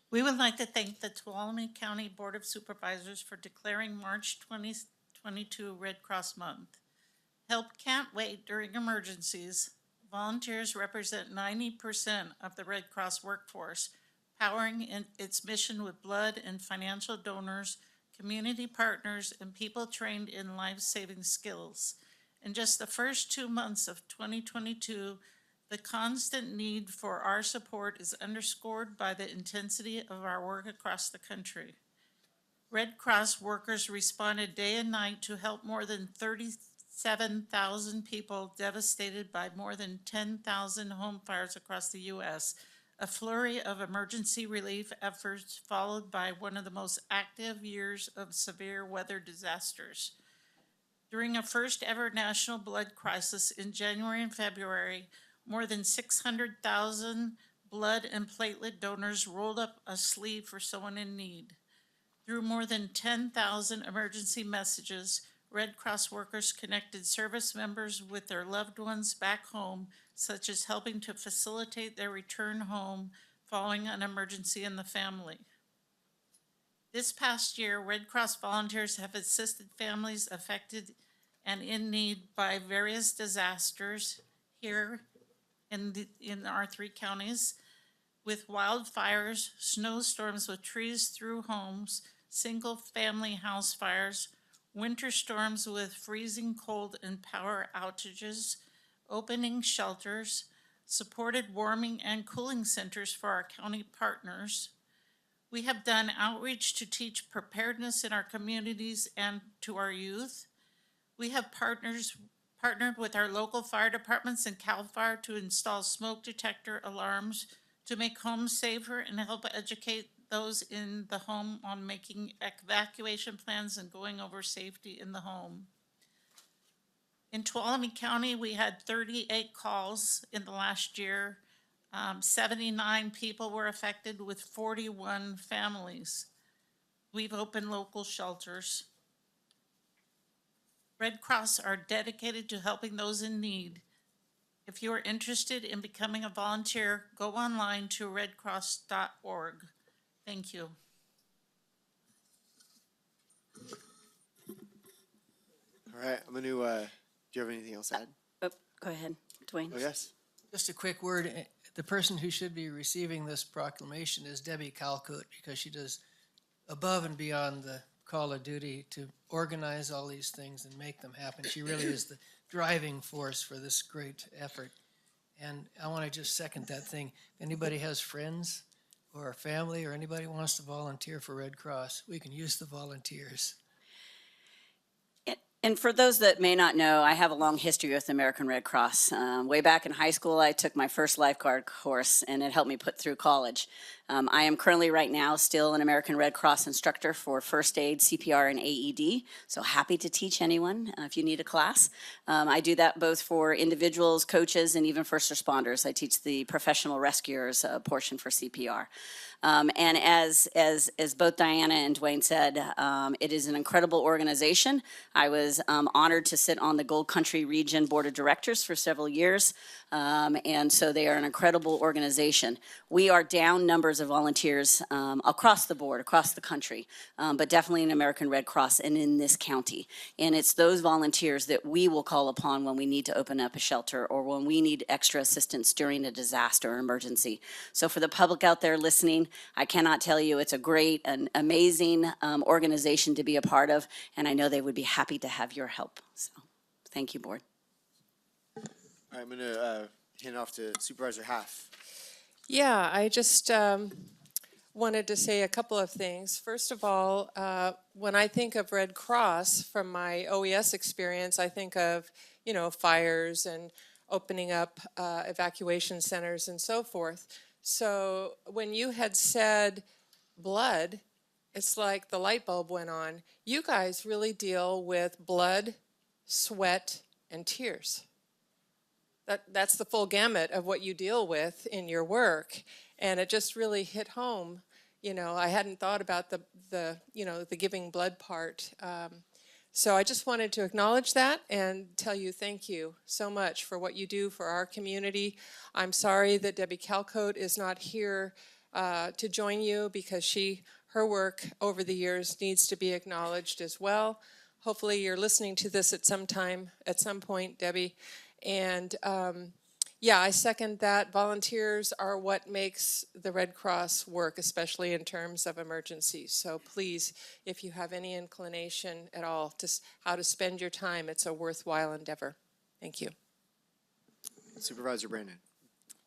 We would like to thank the Tuolumne County Board of Supervisors for declaring March 2022 Red Cross Month. Help can't wait during emergencies. Volunteers represent 90% of the Red Cross workforce, powering its mission with blood and financial donors, community partners, and people trained in life-saving skills. In just the first 2 months of 2022, the constant need for our support is underscored by the intensity of our work across the country. Red Cross workers responded day and night to help more than 37,000 people devastated by more than 10,000 home fires across the U.S., a flurry of emergency relief efforts followed by one of the most active years of severe weather disasters. During a first ever national blood crisis in January and February, more than 600,000 blood and platelet donors rolled up a sleeve for someone in need. Through more than 10,000 emergency messages, Red Cross workers connected service members with their loved ones back home, such as helping to facilitate their return home following an emergency in the family. This past year, Red Cross volunteers have assisted families affected and in need by various disasters here in our 3 counties, with wildfires, snowstorms with trees through homes, single-family house fires, winter storms with freezing cold and power outages, opening shelters, supported warming and cooling centers for our county partners. We have done outreach to teach preparedness in our communities and to our youth. We have partnered with our local fire departments and CAL FIRE to install smoke detector alarms to make homes safer and help educate those in the home on making evacuation plans and going over safety in the home. In Tuolumne County, we had 38 calls in the last year. 79 people were affected with 41 families. We've opened local shelters. Red Cross are dedicated to helping those in need. If you are interested in becoming a volunteer, go online to redcross.org. Thank you. All right, I'm going to, do you have anything else to add? Oh, go ahead, Dwayne. Oh, yes. Just a quick word. The person who should be receiving this proclamation is Debbie Calcote, because she does above and beyond the call of duty to organize all these things and make them happen. She really is the driving force for this great effort. And I want to just second that thing. If anybody has friends or family or anybody wants to volunteer for Red Cross, we can use the volunteers. And for those that may not know, I have a long history with the American Red Cross. Way back in high school, I took my first lifeguard course, and it helped me put through college. I am currently right now still an American Red Cross instructor for first aid, CPR, and AED, so happy to teach anyone if you need a class. I do that both for individuals, coaches, and even first responders. I teach the professional rescuers portion for CPR. And as both Diana and Dwayne said, it is an incredible organization. I was honored to sit on the Gold Country Region Board of Directors for several years, and so they are an incredible organization. We are down numbers of volunteers across the board, across the country, but definitely in American Red Cross and in this county. And it's those volunteers that we will call upon when we need to open up a shelter or when we need extra assistance during a disaster or emergency. So for the public out there listening, I cannot tell you it's a great and amazing organization to be a part of, and I know they would be happy to have your help. So thank you, Board. All right, I'm going to hand off to Supervisor Half. Yeah, I just wanted to say a couple of things. First of all, when I think of Red Cross from my OES experience, I think of, fires and opening up evacuation centers and so forth. So when you had said blood, it's like the light bulb went on. You guys really deal with blood, sweat, and tears. That's the full gamut of what you deal with in your work. And it just really hit home. I hadn't thought about the giving blood part. So I just wanted to acknowledge that and tell you thank you so much for what you do for our community. I'm sorry that Debbie Calcote is not here to join you because her work over the years needs to be acknowledged as well. Hopefully you're listening to this at some point, Debbie. And I second that. Volunteers are what makes the Red Cross work, especially in terms of emergencies. So please, if you have any inclination at all to how to spend your time, it's a worthwhile endeavor. Thank you. Supervisor Brandon.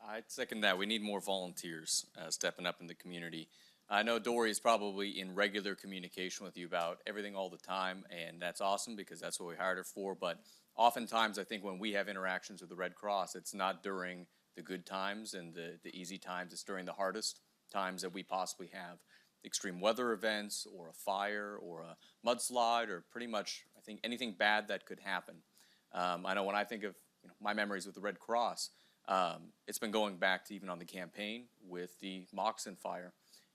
I'd second that. We need more volunteers stepping up in the community. I know Dory is probably in regular communication with you about everything all the time, and that's awesome because that's what we hired her for. But oftentimes, I think when we have interactions with the Red Cross, it's not during the good times and the easy times. It's during the hardest times that we possibly have. Extreme weather events or a fire or a mudslide or pretty much, I think, anything bad that could happen. I know when I think of my memories with the Red Cross, it's been going back to even on the campaign with the Moxon fire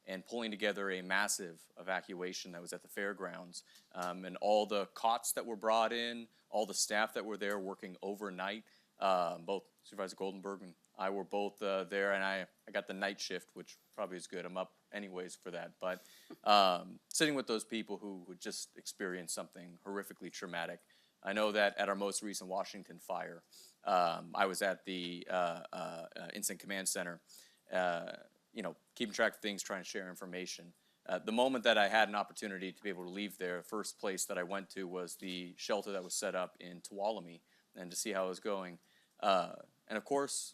and pulling together a massive evacuation that was at the fairgrounds, and all the cots that were brought in, all the staff that were there working overnight. Both Supervisor Goldenberg and I were both there, and I got the night shift, which probably is good. I'm up anyways for that. But sitting with those people who just experienced something horrifically traumatic. I know that at our most recent Washington fire, I was at the Incident Command Center, keeping track of things, trying to share information. The moment that I had an opportunity to be able to leave there, the first place that I went to was the shelter that was set up in Tuolumne and to see how it was going. And of course,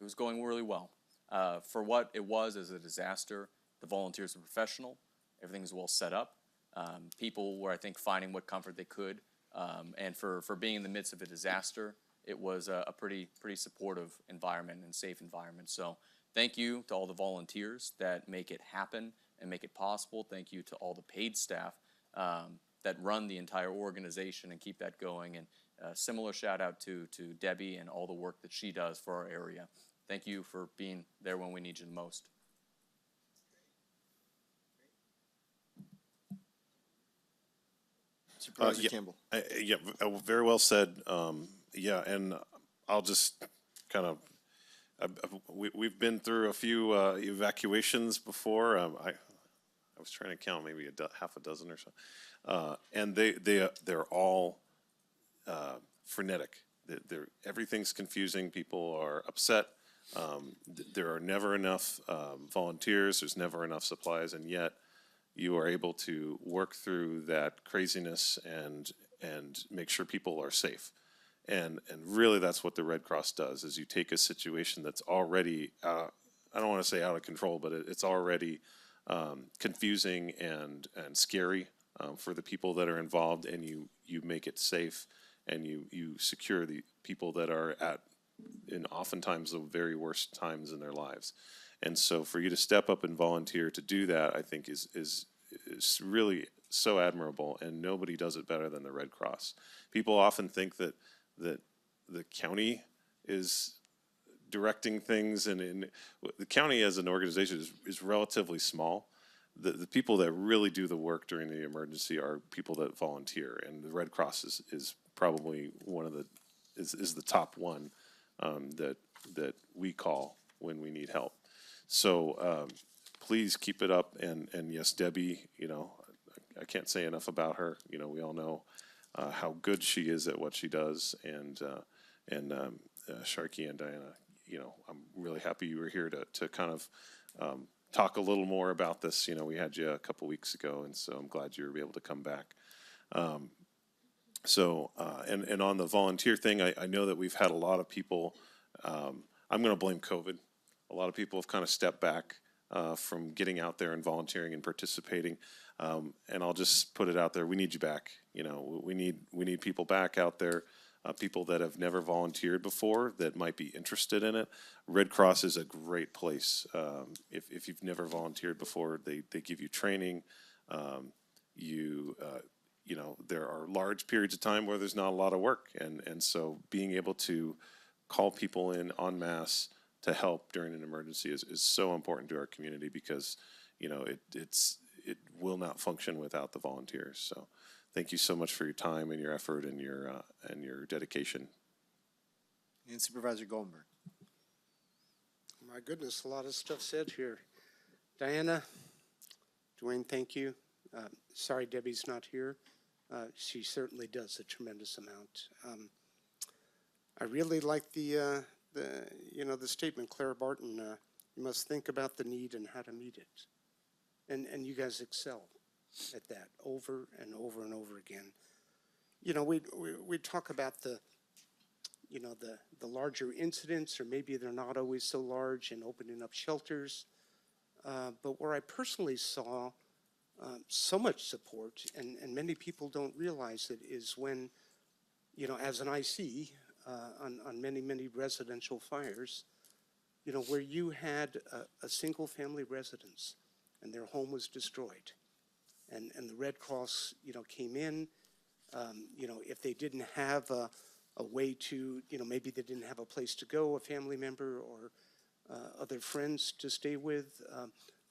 it was going really well. For what it was as a disaster, the volunteers were professional. Everything was well set up. People were, I think, finding what comfort they could. And for being in the midst of a disaster, it was a pretty supportive environment and safe environment. So thank you to all the volunteers that make it happen and make it possible. Thank you to all the paid staff that run the entire organization and keep that going. And Similar shout out to Debbie and all the work that she does for our area. Thank you for being there when we need you the most. Supervisor Yeah, Campbell. Very well said. Yeah, and I'll just kind of, we've been through a few evacuations before. I was trying to count maybe half a dozen or so. And they're all frenetic. Everything's confusing. People are upset. There are never enough volunteers. There's never enough supplies, and yet you are able to work through that craziness and make sure people are safe. And really, that's what the Red Cross does: is you take a situation that's already I don't want to say out of control, but it's already confusing and scary for the people that are involved, and you make it safe, and you secure the people that are in oftentimes the very worst times in their lives. And so for you to step up and volunteer to do that, I think is really so admirable, and nobody does it better than the Red Cross. People often think that the county is directing things, and the county as an organization is relatively small. The people that really do the work during the emergency are people that volunteer, and the Red Cross is probably is the top one that we call when we need help. So please keep it up, and yes, Debbie, I can't say enough about her. We all know how good she is at what she does, and Sharkey and Diana, I'm really happy you were here to kind of talk a little more about this. We had you a couple weeks ago, and so I'm glad you were able to come back. And on the volunteer thing, I know that we've had a lot of people, I'm going to blame COVID. A lot of people have kind of stepped back from getting out there and volunteering and participating. And I'll just put it out there, we need you back. We need people back out there, people that have never volunteered before that might be interested in it. Red Cross is a great place. If you've never volunteered before, they give you training. There are large periods of time where there's not a lot of work, and so being able to call people in en masse to help during an emergency is so important to our community, because it will not function without the volunteers. So thank you so much for your time and your effort and your dedication. And Supervisor Goldenberg. My goodness, a lot of stuff said here. Diana, Dwayne, thank you. Sorry Debbie's not here. She certainly does a tremendous amount. I really like the statement, Claire Barton, you must think about the need and how to meet it. And you guys excel at that over and over and over again. We talk about the larger incidents, or maybe they're not always so large, and opening up shelters. But where I personally saw so much support, and many people don't realize it, is when, as an IC on many residential fires, where you had a single family residence and their home was destroyed, and the Red Cross, came in. If they didn't have a way to, maybe they didn't have a place to go, a family member or other friends to stay with.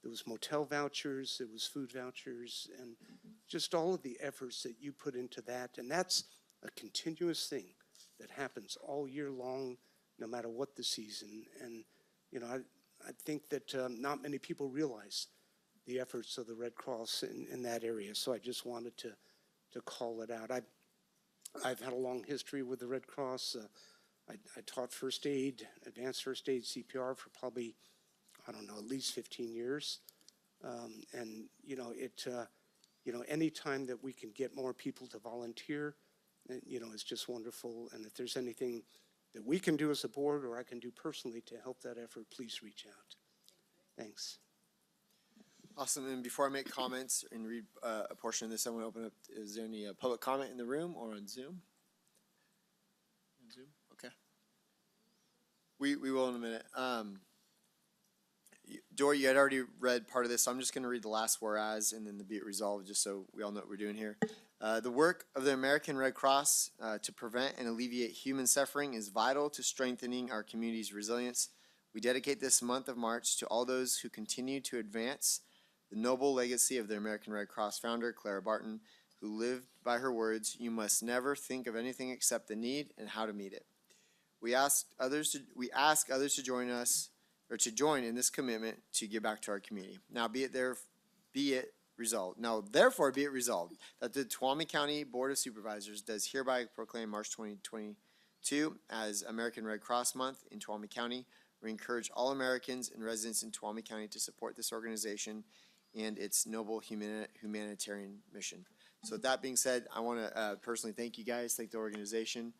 There was motel vouchers, there was food vouchers, and just all of the efforts that you put into that. And that's a continuous thing that happens all year long, no matter what the season. And, I think that not many people realize the efforts of the Red Cross in that area. So I just wanted to call it out. I've had a long history with the Red Cross. I taught first aid, advanced first aid, CPR for probably, at least 15 years. Any time that we can get more people to volunteer, is just wonderful. And if there's anything that we can do as a board, or I can do personally to help that effort, please reach out. Thanks. Awesome. And before I make comments and read a portion of this, I want to open up. Is there any public comment in the room or on Zoom? On Zoom? Okay. We will in a minute. Dory, you had already read part of this, so I'm just going to read the last whereas and then the be it resolved, just so we all know what we're doing here. The work of the American Red Cross to prevent and alleviate human suffering is vital to strengthening our community's resilience. We dedicate this month of March to all those who continue to advance the noble legacy of the American Red Cross founder, Clara Barton, who lived by her words, "You must never think of anything except the need and how to meet it." We ask others to join us, or to join in this commitment to give back to our community. Now therefore be it resolved that the Tuolumne County Board of Supervisors does hereby proclaim March 2022 as American Red Cross Month in Tuolumne County. We encourage all Americans and residents in Tuolumne County to support this organization and its noble humanitarian mission. So with that being said, I want to personally thank you guys, thank the organization.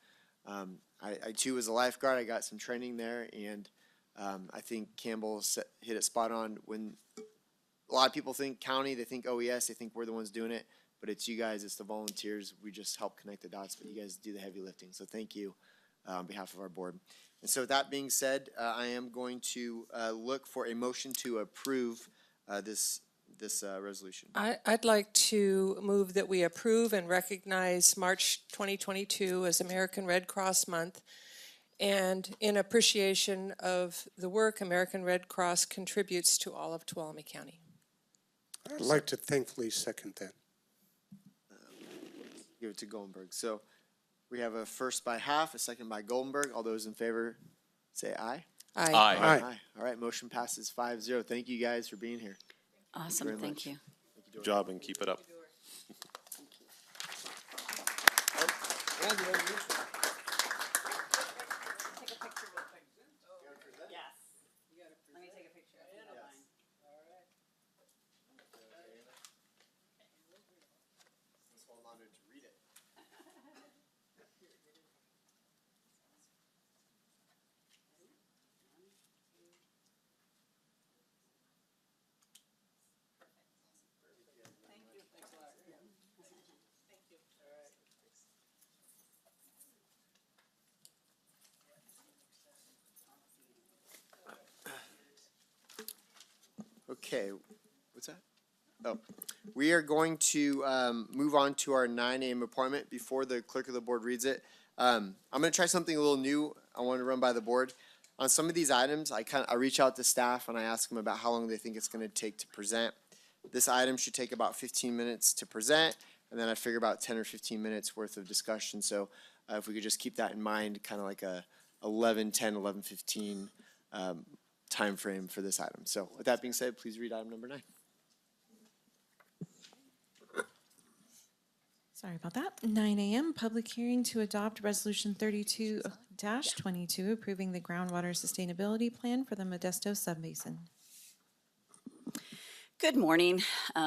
I too was a lifeguard. I got some training there, and I think Campbell hit it spot on. When a lot of people think county, they think OES, they think we're the ones doing it, but it's you guys, it's the volunteers. We just help connect the dots, but you guys do the heavy lifting. So thank you on behalf of our board. And so with that being said, I am going to look for a motion to approve this resolution. I'd like to move that we approve and recognize March 2022 as American Red Cross Month, and in appreciation of the work American Red Cross contributes to all of Tuolumne County. I'd like to thankfully second that. Give it to Goldenberg. So we have a first by half, a second by Goldenberg. All those in favor say aye. Aye. Aye. Aye. All right, motion passes 5-0. Thank you guys for being here. Awesome, very thank much. you. Good job and keep it up. Let me take a picture of it. Okay, what's that? Oh, we are going to move on to our 9 a.m. appointment before the clerk of the board reads it. I'm going to try something a little new. I want to run by the board. On some of these items, I reach out to staff and I ask them about how long they think it's going to take to present. This item should take about 15 minutes to present, and then I figure about 10 or 15 minutes worth of discussion. So if we could just keep that in mind, kind of like a 11:10, 11:15 time frame for this item. So with that being said, please read item number 9. Sorry about that. 9 a.m., public hearing to adopt Resolution 32-22, approving the groundwater sustainability plan for the Modesto Subbasin. Good morning,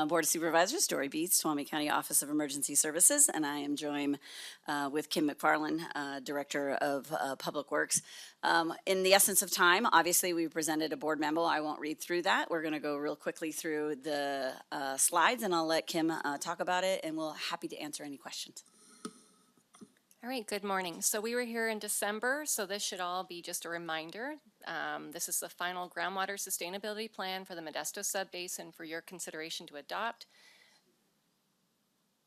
Board of Supervisors, Dory Beats, Tuolumne County Office of Emergency Services, and I am joined with Kim McFarland, Director of Public Works. In the essence of time, obviously, we presented a board memo. I won't read through that. We're going to go real quickly through the slides, and I'll let Kim talk about it, and we'll happy to answer any questions. All right, good morning. So we were here in December, so this should all be just a reminder. This is the final groundwater sustainability plan for the Modesto Subbasin for your consideration to adopt.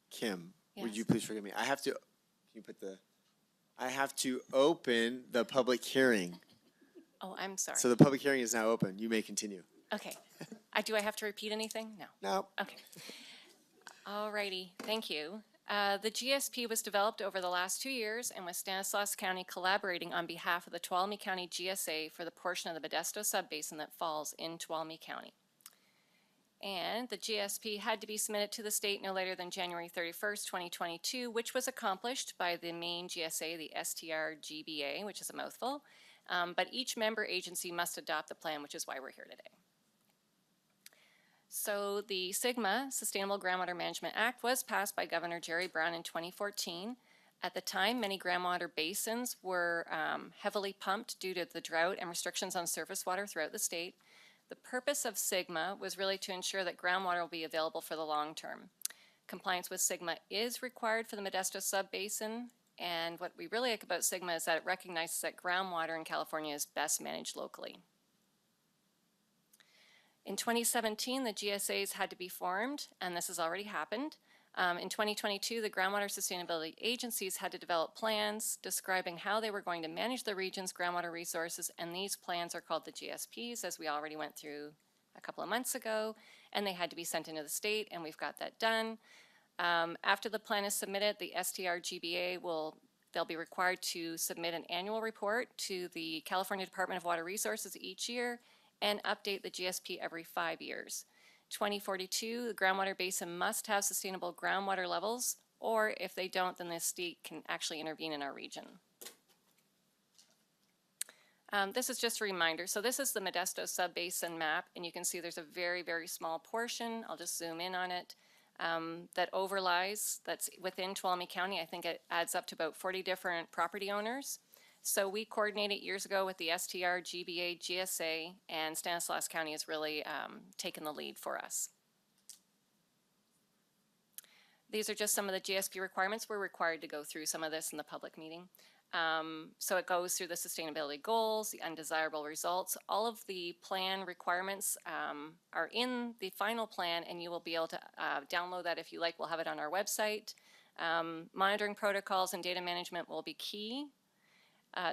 Kim, would Yes. you please forgive me? I have to open the public hearing. Oh, I'm sorry. So the public hearing is now open. You may continue. Okay. Do I have to repeat anything? No. No. Okay. All righty, thank you. The GSP was developed over the last 2 years and with Stanislaus County collaborating on behalf of the Tuolumne County GSA for the portion of the Modesto Subbasin that falls in Tuolumne County. And the GSP had to be submitted to the state no later than January 31st, 2022, which was accomplished by the main GSA, the STRGBA, which is a mouthful. But each member agency must adopt the plan, which is why we're here today. So the SGMA, Sustainable Groundwater Management Act, was passed by Governor Jerry Brown in 2014. At the time, many groundwater basins were heavily pumped due to the drought and restrictions on surface water throughout the state. The purpose of SGMA was really to ensure that groundwater will be available for the long term. Compliance with SGMA is required for the Modesto Subbasin, and what we really like about SGMA is that it recognizes that groundwater in California is best managed locally. In 2017, the GSAs had to be formed, and this has already happened. In 2022, the groundwater sustainability agencies had to develop plans describing how they were going to manage the region's groundwater resources, and these plans are called the GSPs, as we already went through a couple of months ago, and they had to be sent into the state, and we've got that done. After the plan is submitted, the STR-GBA they'll be required to submit an annual report to the California Department of Water Resources each year and update the GSP every 5 years. 2042, the groundwater basin must have sustainable groundwater levels, or if they don't, then the state can actually intervene in our region. This is just a reminder. So this is the Modesto Subbasin map, and you can see there's a very, very small portion. I'll just zoom in on it. That overlies, that's within Tuolumne County. I think it adds up to about 40 different property owners. So we coordinated years ago with the STR, GBA, GSA, and Stanislaus County has really taken the lead for us. These are just some of the GSP requirements. We're required to go through some of this in the public meeting. So it goes through the sustainability goals, the undesirable results. All of the plan requirements are in the final plan, and you will be able to download that if you like. We'll have it on our website. Monitoring protocols and data management will be key.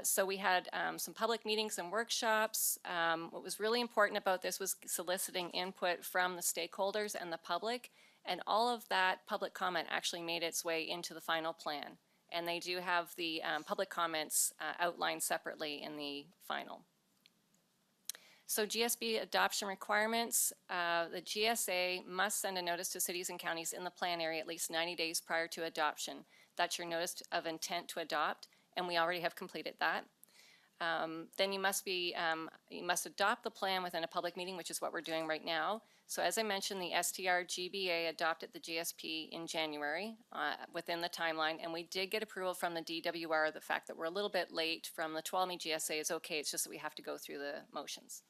So we had some public meetings and workshops. What was really important about this was soliciting input from the stakeholders and the public, and all of that public comment actually made its way into the final plan. And they do have the public comments outlined separately in the final. So GSB adoption requirements, the GSA must send a notice to cities and counties in the plan area at least 90 days prior to adoption. That's your notice of intent to adopt, and we already have completed that. Then you must adopt the plan within a public meeting, which is what we're doing right now. So as I mentioned, the STR-GBA adopted the GSP in January within the timeline, and we did get approval from the DWR. The fact that we're a little bit late from the Tuolumne GSA is okay, it's just that we have to go through the motions.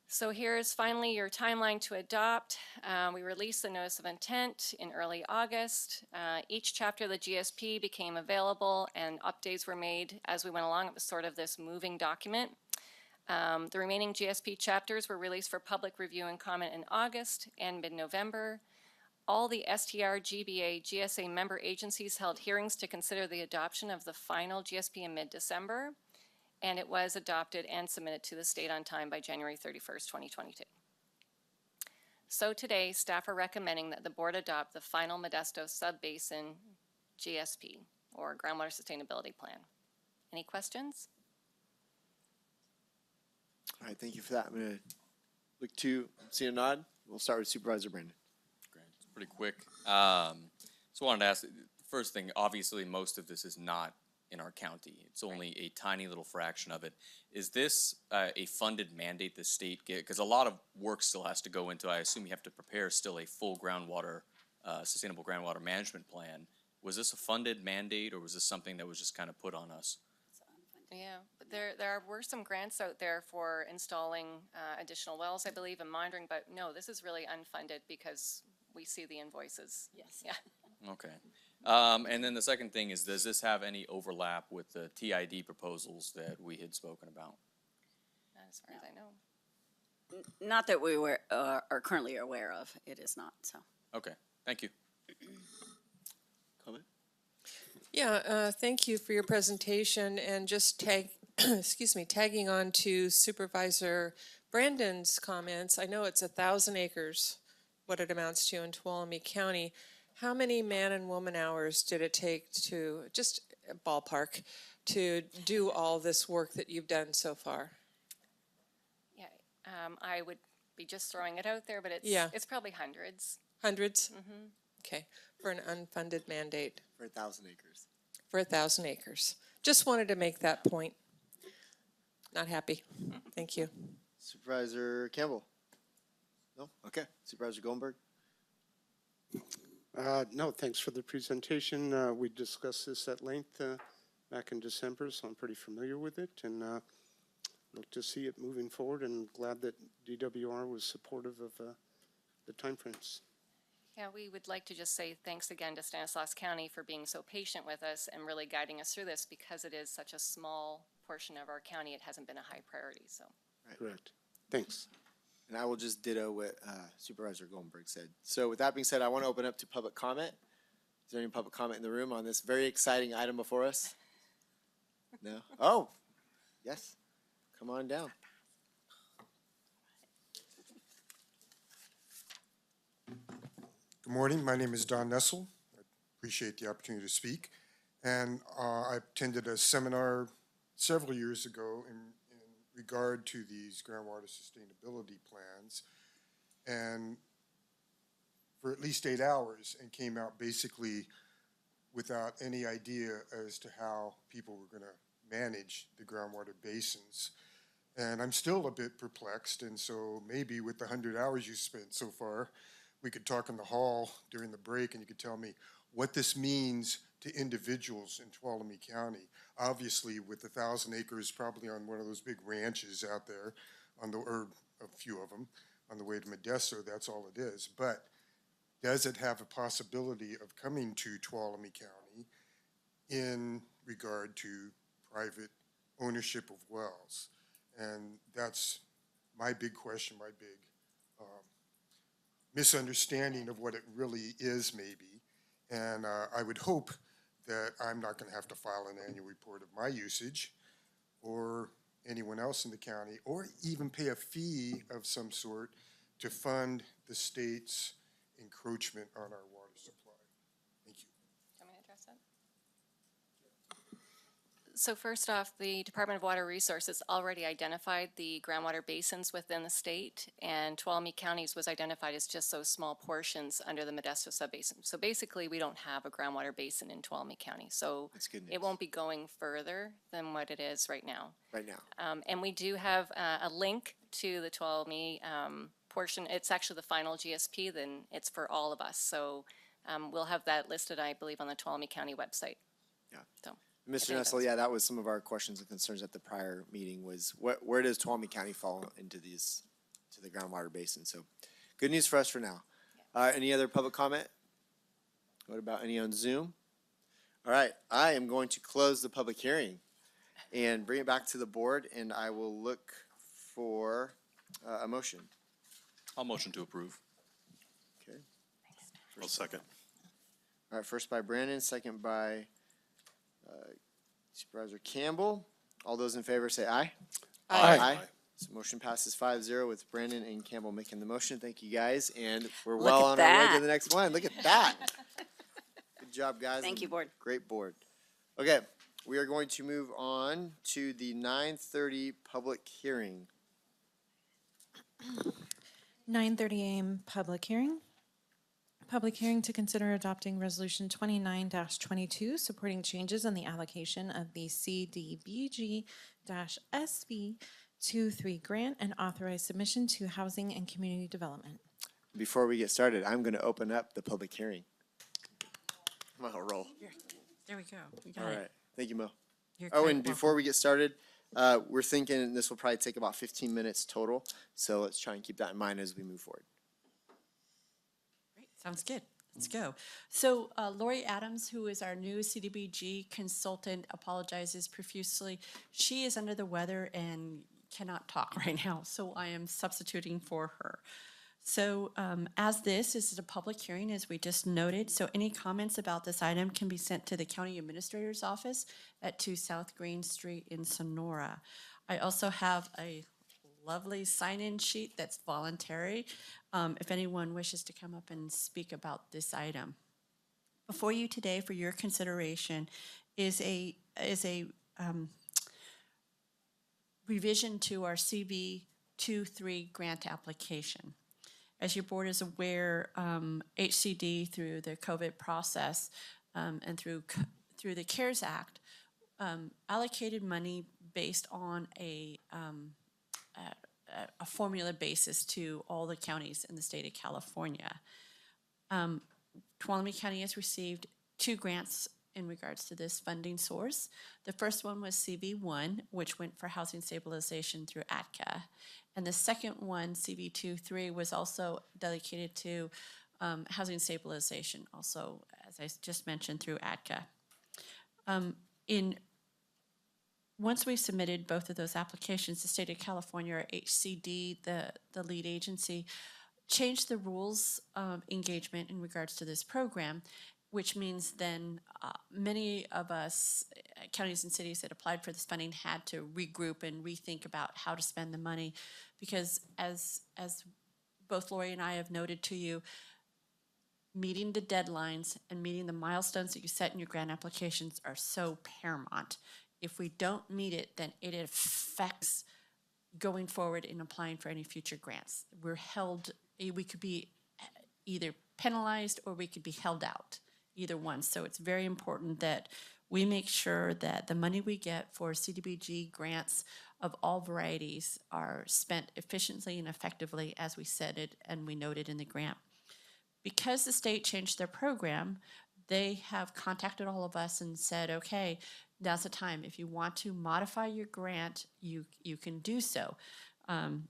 So here's finally your timeline to adopt. We released the notice of intent in early August. Each chapter of the GSP became available and updates were made as we went along. It was sort of this moving document. The remaining GSP chapters were released for public review and comment in August and mid-November. All the STR, GBA, GSA member agencies held hearings to consider the adoption of the final GSP in mid-December, and it was adopted and submitted to the state on time by January 31st, 2022. So today, staff are recommending that the board adopt the final Modesto Subbasin GSP, or Groundwater Sustainability Plan. Any questions? All right, thank you for that. I'm going to look to see a nod. We'll start with Supervisor Brandon. Great, it's pretty quick. So wanted to ask, first thing, obviously most of this is not in our county. It's only a tiny little fraction of it. Is this a funded mandate the state get? Because a lot of work still has to go into, I assume you have to prepare still a full groundwater, sustainable groundwater management plan. Was this a funded mandate, or was this something that was just kind of put on us? Yeah, but there were some grants out there for installing additional wells, I believe, and monitoring, but no, this is really unfunded because we see the invoices. Yes. Yeah. Okay. And then the second thing is, does this have any overlap with the TID proposals that we had spoken about? As far as I know. Not that we are currently aware of. It is not, so. Okay, thank you. Comment? Yeah, thank you for your presentation, and just tagging on to Supervisor Brandon's comments. I know it's 1,000 acres, what it amounts to in Tuolumne County. How many man and woman hours did it take to, just ballpark, to do all this work that you've done so far? Yeah, I would be just throwing it out there, but it's probably hundreds. Hundreds? Mm-hmm. Okay, for an unfunded mandate. For 1,000 acres. For 1,000 acres. Just wanted to make that point. Not happy. Thank you. Supervisor Campbell? No? Okay. Supervisor Goldberg? No, thanks for the presentation. We discussed this at length back in December, so I'm pretty familiar with it, and look to see it moving forward, and glad that DWR was supportive of the timeframes. Yeah, we would like to just say thanks again to Stanislaus County for being so patient with us and really guiding us through this, because it is such a small portion of our county. It hasn't been a high priority, so. Right. Correct. Thanks. And I will just ditto what Supervisor Goldenberg said. So with that being said, I want to open up to public comment. Is there any public comment in the room on this very exciting item before us? No? Oh, yes. Come on down. Good morning. My name is Don Nessel. I appreciate the opportunity to speak. And I attended a seminar several years ago in regard to these groundwater sustainability plans, and for at least 8 hours, and came out basically without any idea as to how people were going to manage the groundwater basins. And I'm still a bit perplexed, and so maybe with the 100 hours you spent so far, we could talk in the hall during the break and you could tell me what this means to individuals in Tuolumne County. Obviously, with 1,000 acres probably on one of those big ranches out there, or a few of them, on the way to Modesto, that's all it is. But does it have a possibility of coming to Tuolumne County in regard to private ownership of wells? And that's my big question, my big misunderstanding of what it really is, maybe. And I would hope that I'm not going to have to file an annual report of my usage, or anyone else in the county, or even pay a fee of some sort to fund the state's encroachment on our water supply. Thank you. Want me to address that? So first off, the Department of Water Resources already identified the groundwater basins within the state, and Tuolumne County's was identified as just those small portions under the Modesto subbasin. So basically, we don't have a groundwater basin in Tuolumne County, so That's good news. it won't be going further than what it is right now. Right now. And we do have a link to the Tuolumne portion. It's actually the final GSP, then it's for all of us. So we'll have that listed, I believe, on the Tuolumne County website. Yeah. So. Mr. Nessel, yeah, that was some of our questions and concerns at the prior meeting was where does Tuolumne County fall into these, to the groundwater basin? So good news for us for now. Any other public comment? What about any on Zoom? All right, I am going to close the public hearing and bring it back to the board, and I will look for a motion. I'll motion to approve. Okay. I'll second. All right, first by Brandon, second by Supervisor Campbell. All those in favor say aye. Aye. Aye. So motion passes 5-0 with Brandon and Campbell making the motion. Thank you, guys, and we're Look well at on our way that. to the next one. Look at that. Good job, guys. Thank you, board. Great board. Okay, we are going to move on to the 9:30 public hearing. 9:30 a.m. public hearing. Public hearing to consider adopting Resolution 29-22, supporting changes in the allocation of the CDBG-SB 23 grant and authorize submission to Housing and Community Development. Before we get started, I'm going to open up the public hearing. I'm on a roll. There we go. We got All it. right. Thank you, Mo. You're Oh, quite and before we get started, we're thinking this will probably take about 15 minutes total. So let's try and keep that in mind as we move forward. Great. Sounds good. Let's go. So Lori Adams, who is our new CDBG consultant, apologizes profusely. She is under the weather and cannot talk right now, so I am substituting for her. So as this is a public hearing, as we just noted, so any comments about this item can be sent to the County Administrator's Office at 2 South Green Street in Sonora. I also have a lovely sign-in sheet that's voluntary if anyone wishes to come up and speak about this item. Before you today for your consideration is a revision to our CV23 grant application. As your board is aware, HCD through the COVID process and through the CARES Act allocated money based on a formula basis to all the counties in the state of California. Tuolumne County has received 2 grants in regards to this funding source. The first one was CV1, which went for housing stabilization through ATCA. And the second one, CV23, was also dedicated to housing stabilization, also, as I just mentioned, through ATCA. In once we submitted both of those applications, the state of California, or HCD, the lead agency, changed the rules of engagement in regards to this program, which means then many of us, counties and cities that applied for this funding, had to regroup and rethink about how to spend the money. Because as both Lori and I have noted to you, meeting the deadlines and meeting the milestones that you set in your grant applications are so paramount. If we don't meet it, then it affects going forward in applying for any future grants. We're held, we could be either penalized or we could be held out, either one. So it's very important that we make sure that the money we get for CDBG grants of all varieties are spent efficiently and effectively, as we said it and we noted in the grant. Because the state changed their program, they have contacted all of us and said, okay, now's the time. If you want to modify your grant, you can do so. And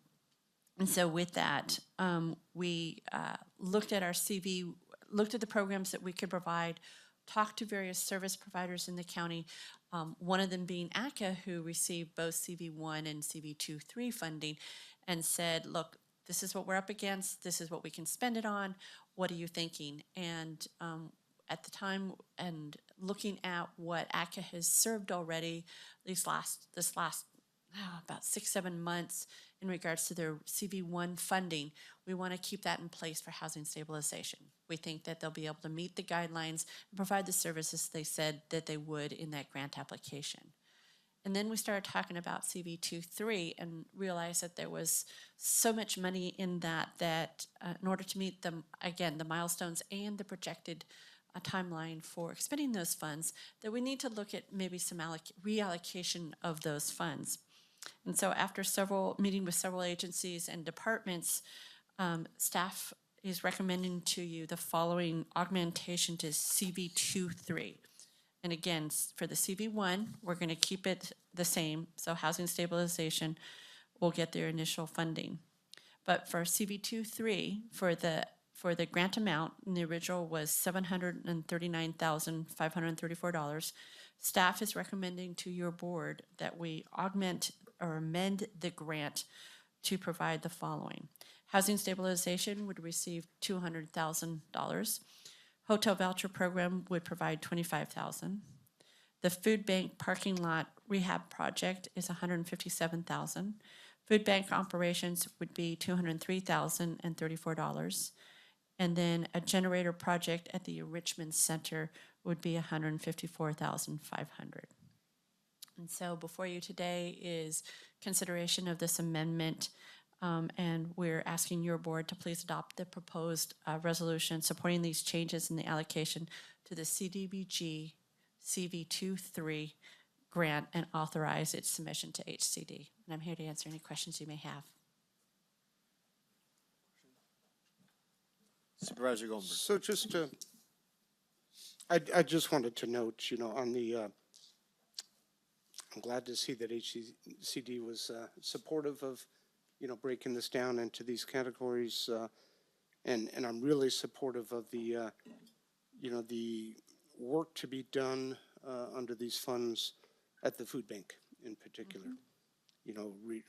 so with that, we looked at our CV, looked at the programs that we could provide, talked to various service providers in the county, one of them being ACA, who received both CV1 and CV2-3 funding, and said, look, this is what we're up against, this is what we can spend it on, what are you thinking? And at the time, and looking at what ACA has served already this last about 6-7 months in regards to their CV1 funding, we want to keep that in place for housing stabilization. We think that they'll be able to meet the guidelines and provide the services they said that they would in that grant application. And then we started talking about CV2-3 and realized that there was so much money in that in order to meet them, again, the milestones and the projected timeline for expending those funds, that we need to look at maybe some reallocation of those funds. And so after meeting with several agencies and departments, staff is recommending to you the following augmentation to CV2-3. And again, for the CV1, we're going to keep it the same. So housing stabilization will get their initial funding. But for CV2-3, for the grant amount, the original was $739,534. Staff is recommending to your board that we augment or amend the grant to provide the following. Housing stabilization would receive $200,000. Hotel voucher program would provide $25,000. The food bank parking lot rehab project is $157,000. Food bank operations would be $203,034. And then a generator project at the Richmond Center would be $154,500. And so before you today is consideration of this amendment, and we're asking your board to please adopt the proposed resolution supporting these changes in the allocation to the CDBG CV2-3 grant and authorize its submission to HCD. And I'm here to answer any questions you may have. Supervisor Goldberg. So just, I just wanted to note, on the, I'm glad to see that HCD was supportive of, breaking this down into these categories. And I'm really supportive of the, the work to be done under these funds at the food bank in particular.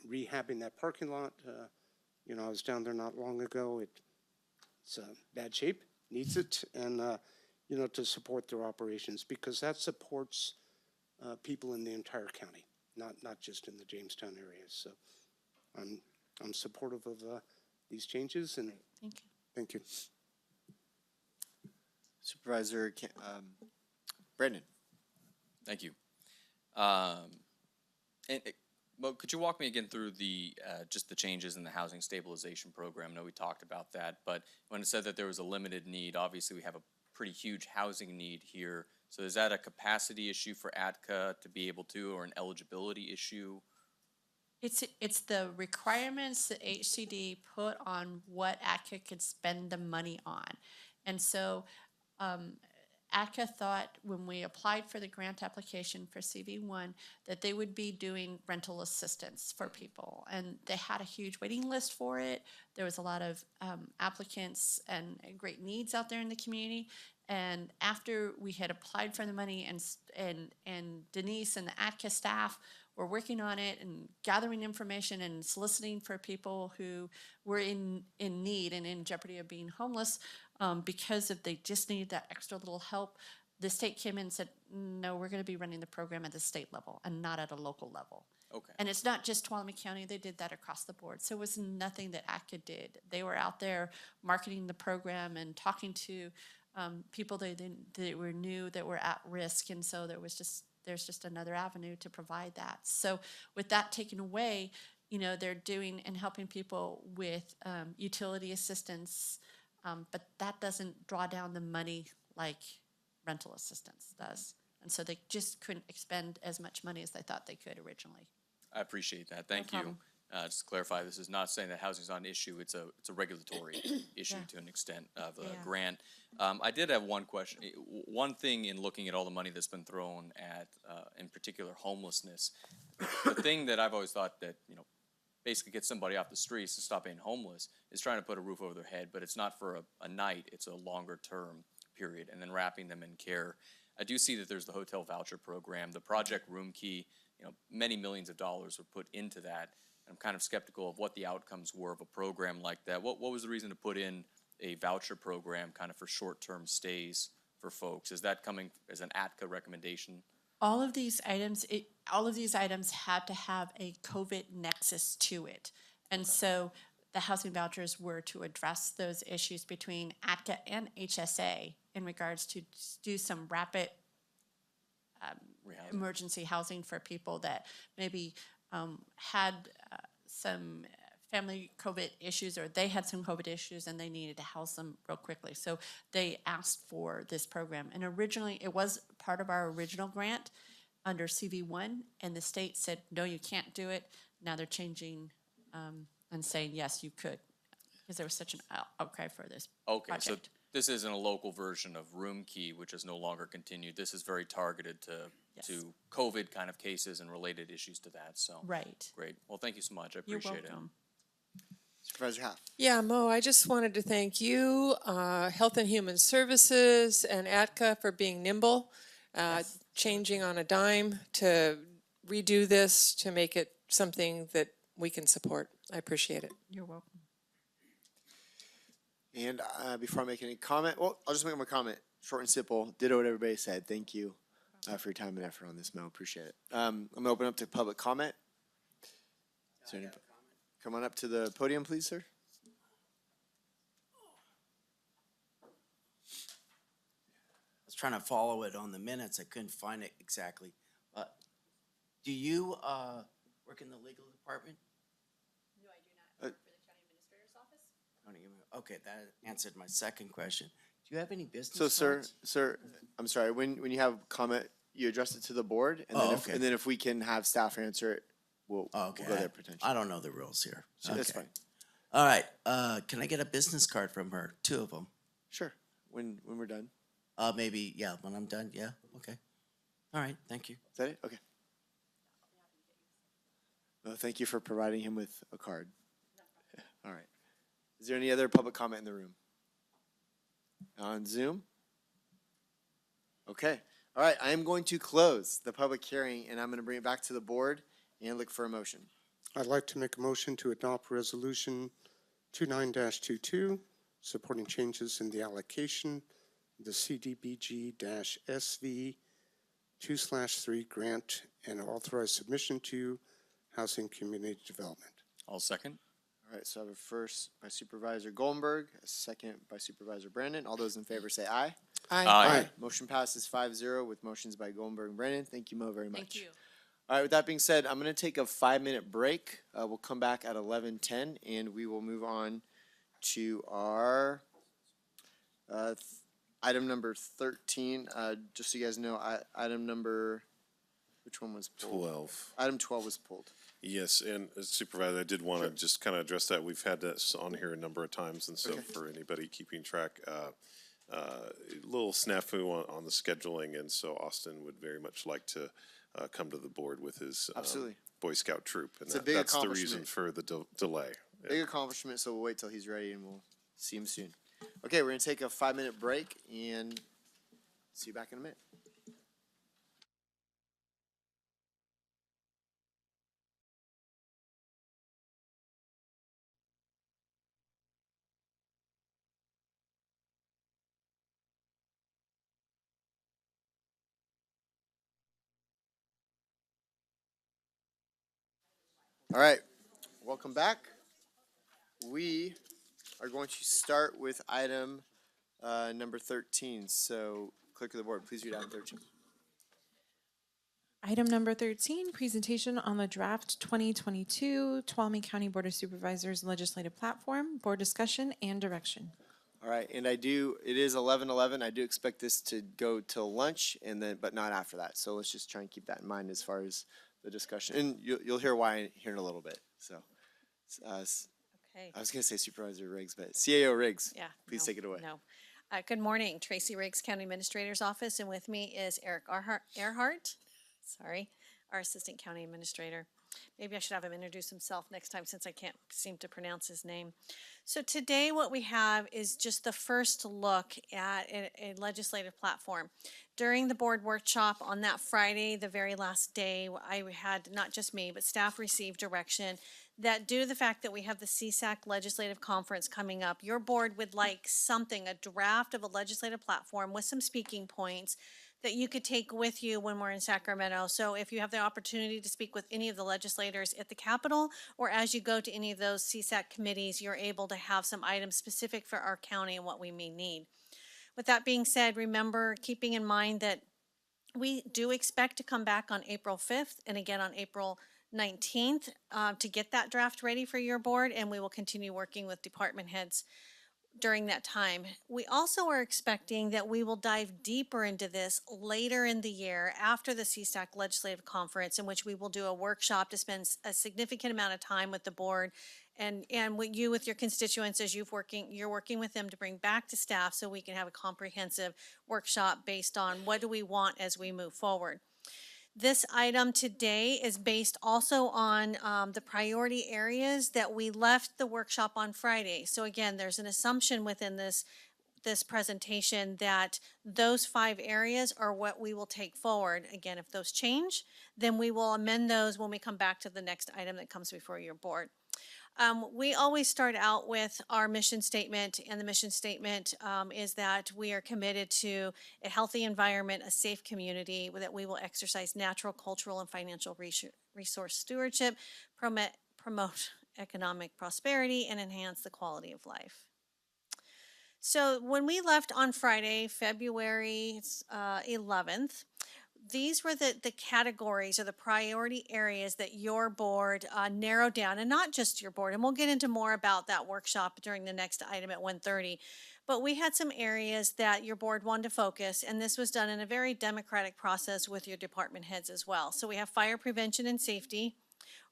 Rehabbing that parking lot, I was down there not long ago. It's bad shape, needs it, and, to support their operations, because that supports people in the entire county, not just in the Jamestown area. So I'm supportive of these changes, and thank you. Supervisor Brandon. Thank you. Well, could you walk me again through the just the changes in the housing stabilization program? I know we talked about that, but when it said that there was a limited need, obviously we have a pretty huge housing need here. So is that a capacity issue for ATCA to be able to, or an eligibility issue? It's the requirements that HCD put on what ATCA could spend the money on. And so ATCA thought when we applied for the grant application for CV1 that they would be doing rental assistance for people. And they had a huge waiting list for it. There was a lot of applicants and great needs out there in the community. And after we had applied for the money, and Denise and the ATCA staff we're working on it and gathering information and soliciting for people who were in need and in jeopardy of being homeless because if they just needed that extra little help. The state came in and said, no, we're going to be running the program at the state level and not at a local level. Okay. And it's not just Tuolumne County, they did that across the board. So it was nothing that ACCA did. They were out there marketing the program and talking to people that were new that were at risk. And so there's just another avenue to provide that. So with that taken away, you know, they're doing and helping people with utility assistance, but that doesn't draw down the money like rental assistance does. And so they just couldn't expend as much money as they thought they could originally. I appreciate that. Thank you. problem. Just to clarify, this is not saying that housing is not an issue. It's a regulatory issue to an extent of a Yeah. grant. I did have one question. One thing in looking at all the money that's been thrown at, in particular, homelessness, the thing that I've always thought that, you know, basically gets somebody off the streets to stop being homeless is trying to put a roof over their head, but it's not for a night. It's a longer term period, and then wrapping them in care. I do see that there's the hotel voucher program, the Project Room Key, you know, many millions of dollars were put into that. I'm kind of skeptical of what the outcomes were of a program like that. What was the reason to put in a voucher program kind of for short-term stays for folks? Is that coming as an ATCA recommendation? All of these items had to have a COVID nexus to it. And so the housing vouchers were to address those issues between ATCA and HSA in regards to do some rapid emergency housing for people that maybe had some family COVID issues or they had some COVID issues and they needed to house them real quickly. So they asked for this program. And originally it was part of our original grant under CV1 and the state said, no, you can't do it. Now they're changing and saying, yes, you could, because there was such an outcry for this Okay, project. so this isn't a local version of Room Key, which is no longer continued. This is very targeted to COVID kind of cases and related issues to that, so. Right. Great. Well, thank you so much. I You're appreciate it. welcome. Supervisor Haff. Yeah, Mo, I just wanted to thank you, Health and Human Services and ATCA for being nimble, changing on a dime to redo this to make it something that we can support. I appreciate it. You're welcome. And before I make any comment, well, I'll just make my comment, short and simple. Ditto what everybody said. Thank you for your time and effort on this, Mo. Appreciate it. I'm gonna open up to public comment. Is there any, come on up to the podium, please, sir. I was trying to follow it on the minutes. I couldn't find it exactly. Do you work in the legal department? No, I do not. Uh, I work for the county administrator's office. Okay, that answered my second question. Do you have any business So, cards? sir, I'm sorry. When you have comment, you address it to the board, and then okay. and then if we can have staff answer it, we'll Okay, go there potentially. I don't know the rules here. So that's Okay. fine. All right, can I get a business card from her? 2 of them. Sure. When we're done. Maybe, yeah, when I'm done, yeah, okay. All right, thank you. Is that it? Okay. Well, thank you for providing him with a card. All right. Is there any other public comment in the room? On Zoom? Okay. All right. I am going to close the public hearing and I'm going to bring it back to the board and look for a motion. I'd like to make a motion to adopt Resolution 29-22, supporting changes in the allocation of the CDBG-SV 2/3 grant and authorize submission to Housing Community Development. I'll second. All right. So I have a first by Supervisor Goldenberg, a second by Supervisor Brandon. All those in favor say aye. Aye. Motion passes 5-0 with motions by Goldenberg and Brandon. Thank you, Mo, very much. Thank you. All right, with that being said, I'm going to take a 5-minute break. We'll come back at 11:10 and we will move on to our item number 13. Just so you guys know, item number, which one was pulled? 12. Item 12 was pulled. Yes, and Supervisor, I did want to just kind of address that. We've had this on here a number of times, and so Okay. for anybody keeping track, a little snafu on the scheduling, and so Austin would very much like to come to the board with his Absolutely. Boy Scout troop, and It's a big that's the reason accomplishment. for the delay. Yeah. Big accomplishment, so we'll wait till he's ready and we'll see him soon. Okay, we're going to take a 5-minute break and see you back in a minute. All right, welcome back. We are going to start with item number 13. So, clerk of the board, please read item 13. Item number 13, presentation on the draft 2022 Tuolumne County Board of Supervisors Legislative Platform, board discussion and direction. All right, and it is 11:11. I do expect this to go till lunch, but not after that. So let's just try and keep that in mind as far as the discussion. And you'll hear why here in a little bit. So, Okay. I was going to say Supervisor Riggs, but CAO Riggs, Yeah. please no, take it away. No. Good morning, Tracy Riggs, County Administrator's Office, and with me is Eric Earhart, sorry, our Assistant County Administrator. Maybe I should have him introduce himself next time since I can't seem to pronounce his name. So today what we have is just the first look at a legislative platform. During the board workshop on that Friday, the very last day, I had, not just me, but staff received direction that due to the fact that we have the CSAC Legislative Conference coming up, your board would like something, a draft of a legislative platform with some speaking points that you could take with you when we're in Sacramento. So if you have the opportunity to speak with any of the legislators at the Capitol, or as you go to any of those CSAC committees, you're able to have some items specific for our county and what we may need. With that being said, remember, keeping in mind that we do expect to come back on April 5th and again on April 19th to get that draft ready for your board, and we will continue working with department heads during that time. We also are expecting that we will dive deeper into this later in the year after the CSAC Legislative Conference, in which we will do a workshop to spend a significant amount of time with the board and with your constituents as you're working with them to bring back to staff so we can have a comprehensive workshop based on what do we want as we move forward. This item today is based also on the priority areas that we left the workshop on Friday. So again, there's an assumption within this presentation that those 5 areas are what we will take forward. Again, if those change, then we will amend those when we come back to the next item that comes before your board. We always start out with our mission statement, and the mission statement is that we are committed to a healthy environment, a safe community, that we will exercise natural, cultural, and financial resource stewardship, promote economic prosperity, and enhance the quality of life. So when we left on Friday, February 11th, these were the categories or the priority areas that your board narrowed down, and not just your board, and we'll get into more about that workshop during the next item at 1:30. But we had some areas that your board wanted to focus, and this was done in a very democratic process with your department heads as well. So we have fire prevention and safety,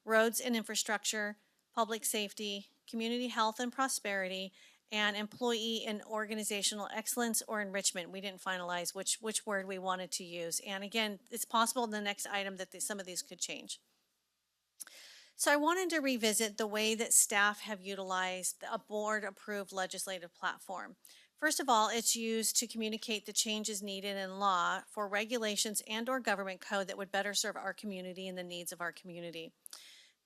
roads and infrastructure, public safety, community health and prosperity, and employee and organizational excellence or enrichment. We didn't finalize which word we wanted to use. And again, it's possible in the next item that some of these could change. So I wanted to revisit the way that staff have utilized a board-approved legislative platform. First of all, it's used to communicate the changes needed in law for regulations and/or government code that would better serve our community and the needs of our community.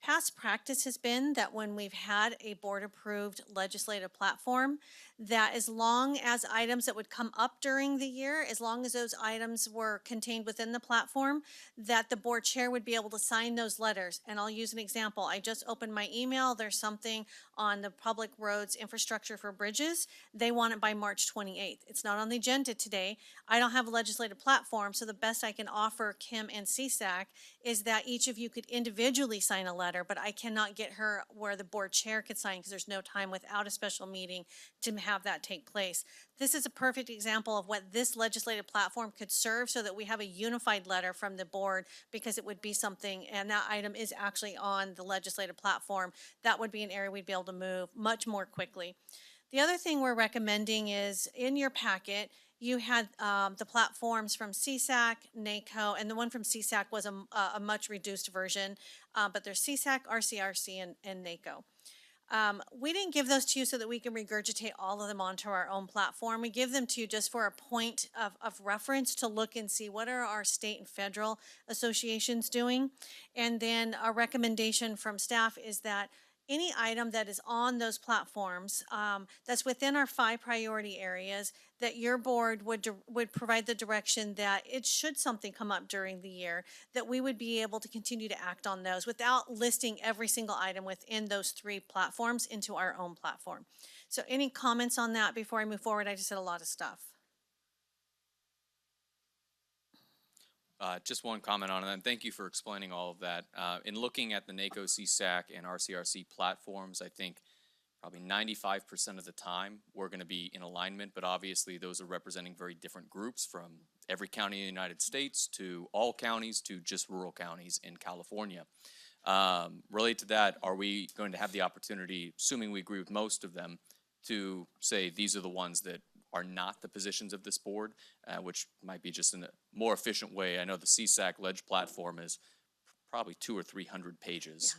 Past practice has been that when we've had a board-approved legislative platform, that as long as items that would come up during the year, as long as those items were contained within the platform, that the board chair would be able to sign those letters. And I'll use an example. I just opened my email. There's something on the public roads infrastructure for bridges. They want it by March 28th. It's not on the agenda today. I don't have a legislative platform, so the best I can offer Kim and CSAC is that each of you could individually sign a letter, but I cannot get her where the board chair could sign because there's no time without a special meeting to have that take place. This is a perfect example of what this legislative platform could serve so that we have a unified letter from the board, because it would be something, and that item is actually on the legislative platform. That would be an area we'd be able to move much more quickly. The other thing we're recommending is in your packet, you had the platforms from CSAC, NACO, and the one from CSAC was a much reduced version, but there's CSAC, RCRC, and NACO. We didn't give those to you so that we can regurgitate all of them onto our own platform. We give them to you just for a point of reference to look and see what are our state and federal associations doing. And then a recommendation from staff is that any item that is on those platforms, that's within our 5 priority areas, that your board would provide the direction that it should something come up during the year, that we would be able to continue to act on those without listing every single item within those 3 platforms into our own platform. So any comments on that before I move forward? I just said a lot of stuff. Just one comment on it, and thank you for explaining all of that. In looking at the NACO, CSAC, and RCRC platforms, I think probably 95% of the time we're going to be in alignment, but obviously those are representing very different groups, from every county in the United States to all counties to just rural counties in California. Related to that, are we going to have the opportunity, assuming we agree with most of them, to say these are the ones that are not the positions of this board, which might be just in a more efficient way? I know the CSAC Ledge platform is probably 200 or 300 pages.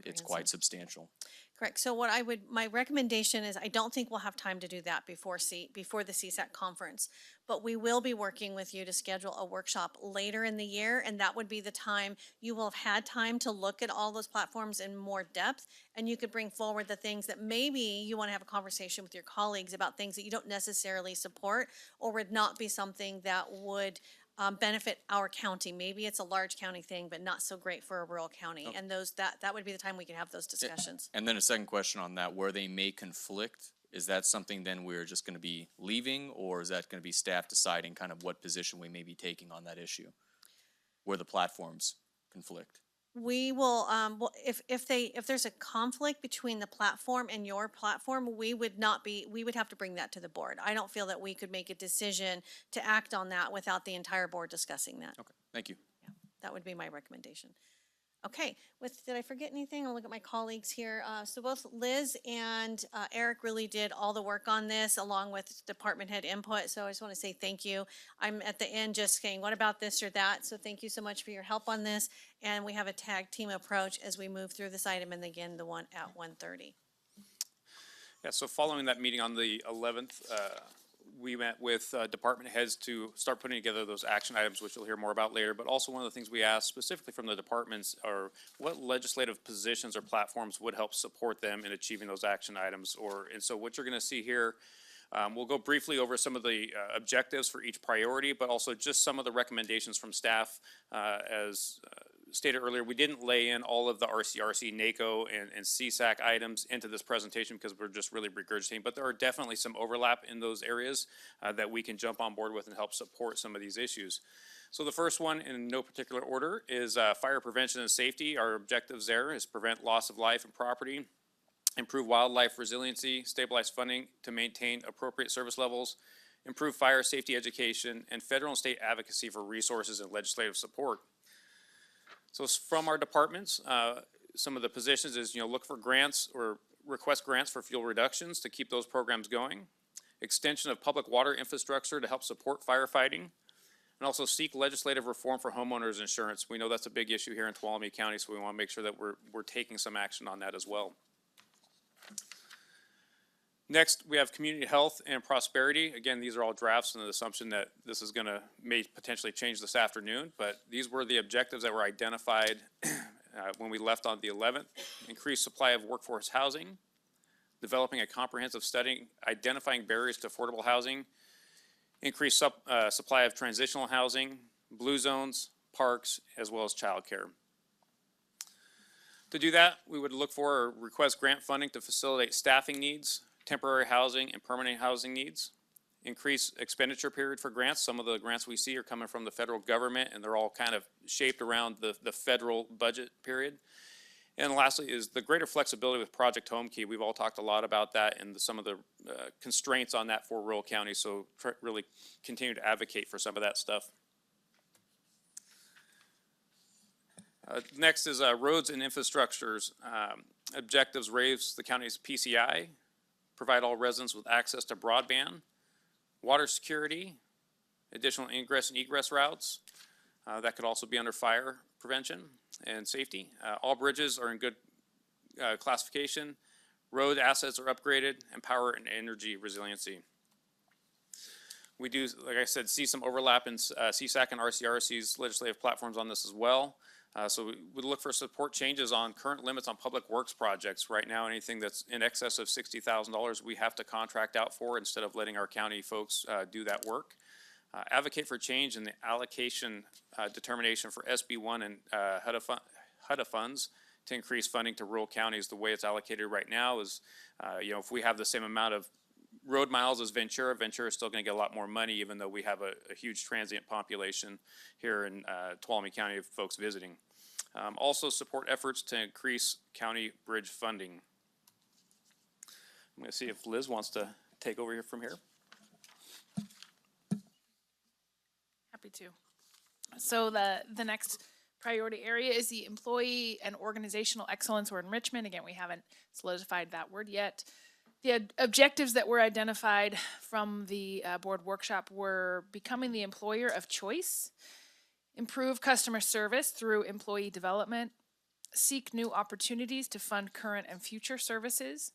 It's quite substantial. Correct. So what my recommendation is, I don't think we'll have time to do that before the CSAC conference, but we will be working with you to schedule a workshop later in the year, and that would be the time you will have had time to look at all those platforms in more depth, and you could bring forward the things that maybe you want to have a conversation with your colleagues about, things that you don't necessarily support or would not be something that would benefit our county. Maybe it's a large county thing, but not so great for a rural county. And that would be the time we can have those discussions. And then a second question on that, where they may conflict, is that something then we're just going to be leaving, or is that going to be staff deciding kind of what position we may be taking on that issue, where the platforms conflict? We will, if there's a conflict between the platform and your platform, we would have to bring that to the board. I don't feel that we could make a decision to act on that without the entire board discussing that. Okay, thank you. Yeah, that would be my recommendation. Okay, did I forget anything? I'll look at my colleagues here. So both Liz and Eric really did all the work on this, along with department head input. So I just want to say thank you. I'm at the end just saying, what about this or that? So thank you so much for your help on this. And we have a tag team approach as we move through this item, and again, the one at 1:30. Yeah, so following that meeting on the 11th, we met with department heads to start putting together those action items, which you'll hear more about later. But also, one of the things we asked specifically from the departments are what legislative positions or platforms would help support them in achieving those action items. And so what you're going to see here, we'll go briefly over some of the objectives for each priority, but also just some of the recommendations from staff. As stated earlier, we didn't lay in all of the RCRC, NACO, and CSAC items into this presentation because we're just really regurgitating, but there are definitely some overlap in those areas that we can jump on board with and help support some of these issues. So the first one, in no particular order, is fire prevention and safety. Our objectives there is prevent loss of life and property, improve wildlife resiliency, stabilize funding to maintain appropriate service levels, improve fire safety education, and federal and state advocacy for resources and legislative support. So from our departments, some of the positions is, look for grants or request grants for fuel reductions to keep those programs going, extension of public water infrastructure to help support firefighting, and also seek legislative reform for homeowners insurance. We know that's a big issue here in Tuolumne County, so we want to make sure that we're taking some action on that as well. Next, we have community health and prosperity. Again, these are all drafts and the assumption that this is may potentially change this afternoon, but these were the objectives that were identified when we left on the 11th. Increased supply of workforce housing, developing a comprehensive study, identifying barriers to affordable housing, increased supply of transitional housing, blue zones, parks, as well as childcare. To do that, we would look for or request grant funding to facilitate staffing needs, temporary housing and permanent housing needs, increase expenditure period for grants. Some of the grants we see are coming from the federal government, and they're all kind of shaped around the federal budget period. And lastly is the greater flexibility with Project Home Key. We've all talked a lot about that and some of the constraints on that for rural counties, so really continue to advocate for some of that stuff. Next is roads and infrastructures. Objectives raise the county's PCI, provide all residents with access to broadband, water security, additional ingress and egress routes. That could also be under fire prevention and safety. All bridges are in good classification. Road assets are upgraded, and power and energy resiliency. We do, like I said, see some overlap in CSAC and RCRC's legislative platforms on this as well. So we would look for support changes on current limits on public works projects. Right now, anything that's in excess of $60,000, we have to contract out for instead of letting our county folks do that work. Advocate for change in the allocation determination for SB1 and HUDA funds to increase funding to rural counties. The way it's allocated right now is, if we have the same amount of road miles as Ventura, Ventura is still going to get a lot more money, even though we have a huge transient population here in Tuolumne County of folks visiting. Also support efforts to increase county bridge funding. I'm going to see if Liz wants to take over here from here. Happy to. So the next priority area is the employee and organizational excellence or enrichment. Again, we haven't solidified that word yet. The objectives that were identified from the board workshop were becoming the employer of choice, improve customer service through employee development, seek new opportunities to fund current and future services,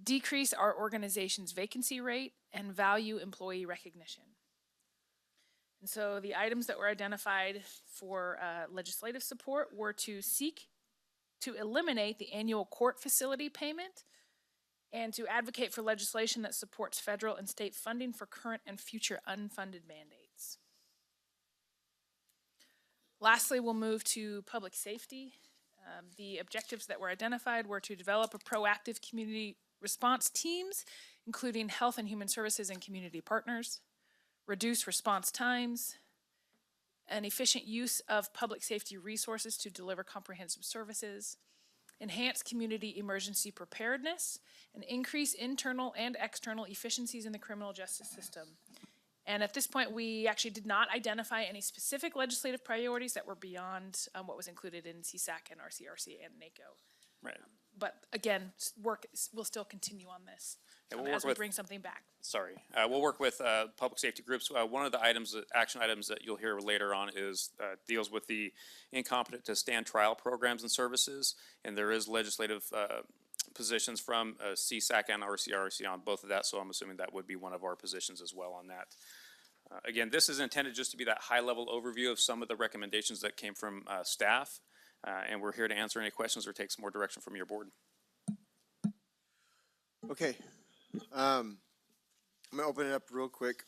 decrease our organization's vacancy rate, and value employee recognition. And so the items that were identified for legislative support were to seek to eliminate the annual court facility payment and to advocate for legislation that supports federal and state funding for current and future unfunded mandates. Lastly, we'll move to public safety. The objectives that were identified were to develop a proactive community response teams, including health and human services and community partners, reduce response times, an efficient use of public safety resources to deliver comprehensive services, enhance community emergency preparedness, and increase internal and external efficiencies in the criminal justice system. And at this point, we actually did not identify any specific legislative priorities that were beyond what was included in CSAC and RCRC and NACO. Right. But again, work will still continue on this Yeah, as we bring something back. Sorry. We'll work with public safety groups. One of the action items that you'll hear later on is deals with the incompetent to stand trial programs and services. And there is legislative positions from CSAC and RCRC on both of that. So I'm assuming that would be one of our positions as well on that. Again, this is intended just to be that high-level overview of some of the recommendations that came from staff. And we're here to answer any questions or take some more direction from your board. Okay. I'm gonna open it up real quick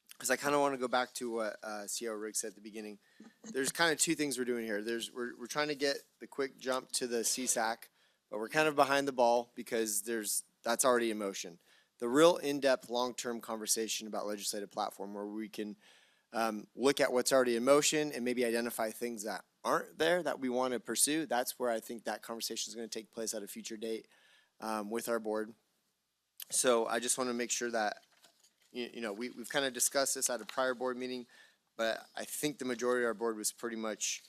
because I kind of want to go back to what CO Rick said at the beginning. There's kind of two things we're doing here. We're trying to get the quick jump to the CSAC, but we're kind of behind the ball because that's already in motion. The real in-depth, long-term conversation about legislative platform where we can look at what's already in motion and maybe identify things that aren't there that we want to pursue. That's where I think that conversation is going to take place at a future date with our board. So I just want to make sure that, we've kind of discussed this at a prior board meeting, but I think the majority of our board was pretty much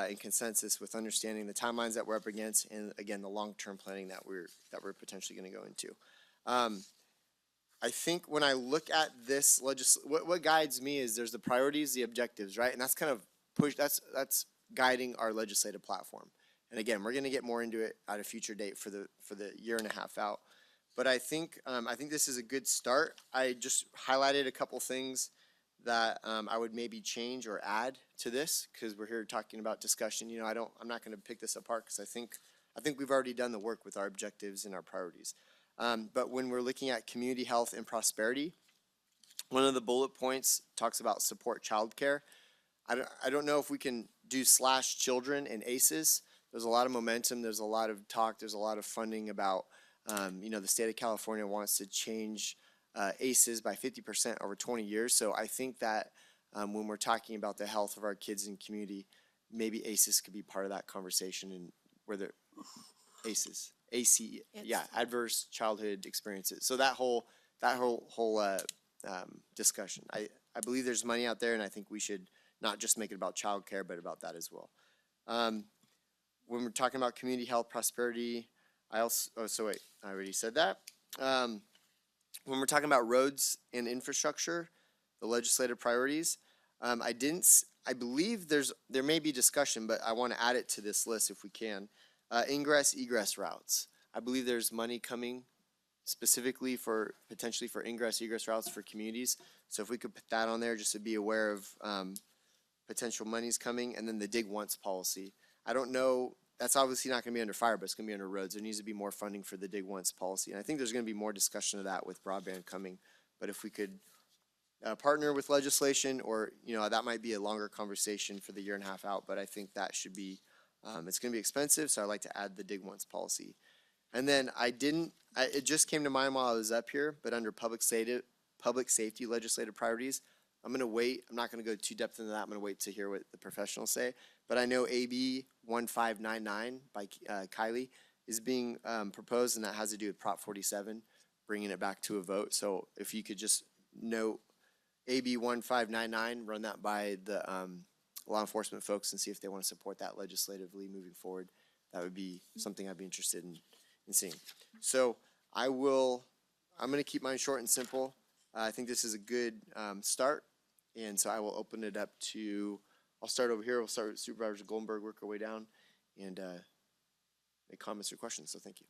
in consensus with understanding the timelines that we're up against and, again, the long-term planning that we're potentially going to go into. I think when I look at this what guides me is there's the priorities, the objectives, right? And that's kind of that's guiding our legislative platform. And again, we're going to get more into it at a future date for the year and a half out. But I think this is a good start. I just highlighted a couple things that I would maybe change or add to this because we're here talking about discussion. I'm not going to pick this apart because I think we've already done the work with our objectives and our priorities. But when we're looking at community health and prosperity, one of the bullet points talks about support childcare. I don't know if we can do /children and ACEs. There's a lot of momentum. There's a lot of talk. There's a lot of funding about, the state of California wants to change ACEs by 50% over 20 years. So I think that when we're talking about the health of our kids and community, maybe ACEs could be part of that conversation and whether ACEs. Adverse childhood experiences. So that whole discussion. I believe there's money out there, and I think we should not just make it about childcare, but about that as well. When we're talking about community health, prosperity, I already said that. When we're talking about roads and infrastructure, the legislative priorities, I believe there may be discussion, but I want to add it to this list if we can. Ingress, egress routes. I believe there's money coming specifically potentially for ingress, egress routes for communities. So if we could put that on there just to be aware of potential monies coming, and then the dig once policy. I don't know, that's obviously not gonna be under fire, but it's gonna be under roads. There needs to be more funding for the dig once policy. And I think there's gonna be more discussion of that with broadband coming. But if we could partner with legislation, or, you know, that might be a longer conversation for the year and a half out, but I think that should be, it's gonna be expensive, so I'd like to add the dig once policy. And then it just came to mind while I was up here, but under public safety legislative priorities, I'm gonna wait. I'm not gonna go too depth into that. I'm gonna wait to hear what the professionals say. But I know AB 1599 by Kylie is being proposed, and that has to do with Prop 47, bringing it back to a vote. So if you could just note AB 1599, run that by the law enforcement folks and see if they want to support that legislatively moving forward. That would be something I'd be interested in seeing. So I'm going to keep mine short and simple. I think this is a good start. And so I will open it up to, I'll start over here. We'll start with Supervisor Goldenberg, work our way down, and make comments or questions. So thank you.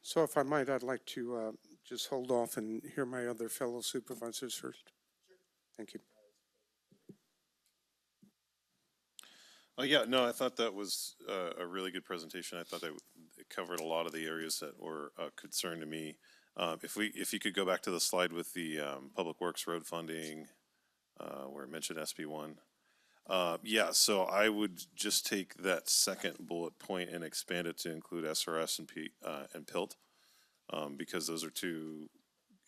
So if I might, I'd like to just hold off and hear my other fellow supervisors first. Sure. Thank you. Oh, yeah, no, I thought that was a really good presentation. I thought it covered a lot of the areas that were a concern to me. If you could go back to the slide with the Public Works road funding, where it mentioned SB1. Yeah, so I would just take that second bullet point and expand it to include SRS and PILT, because those are two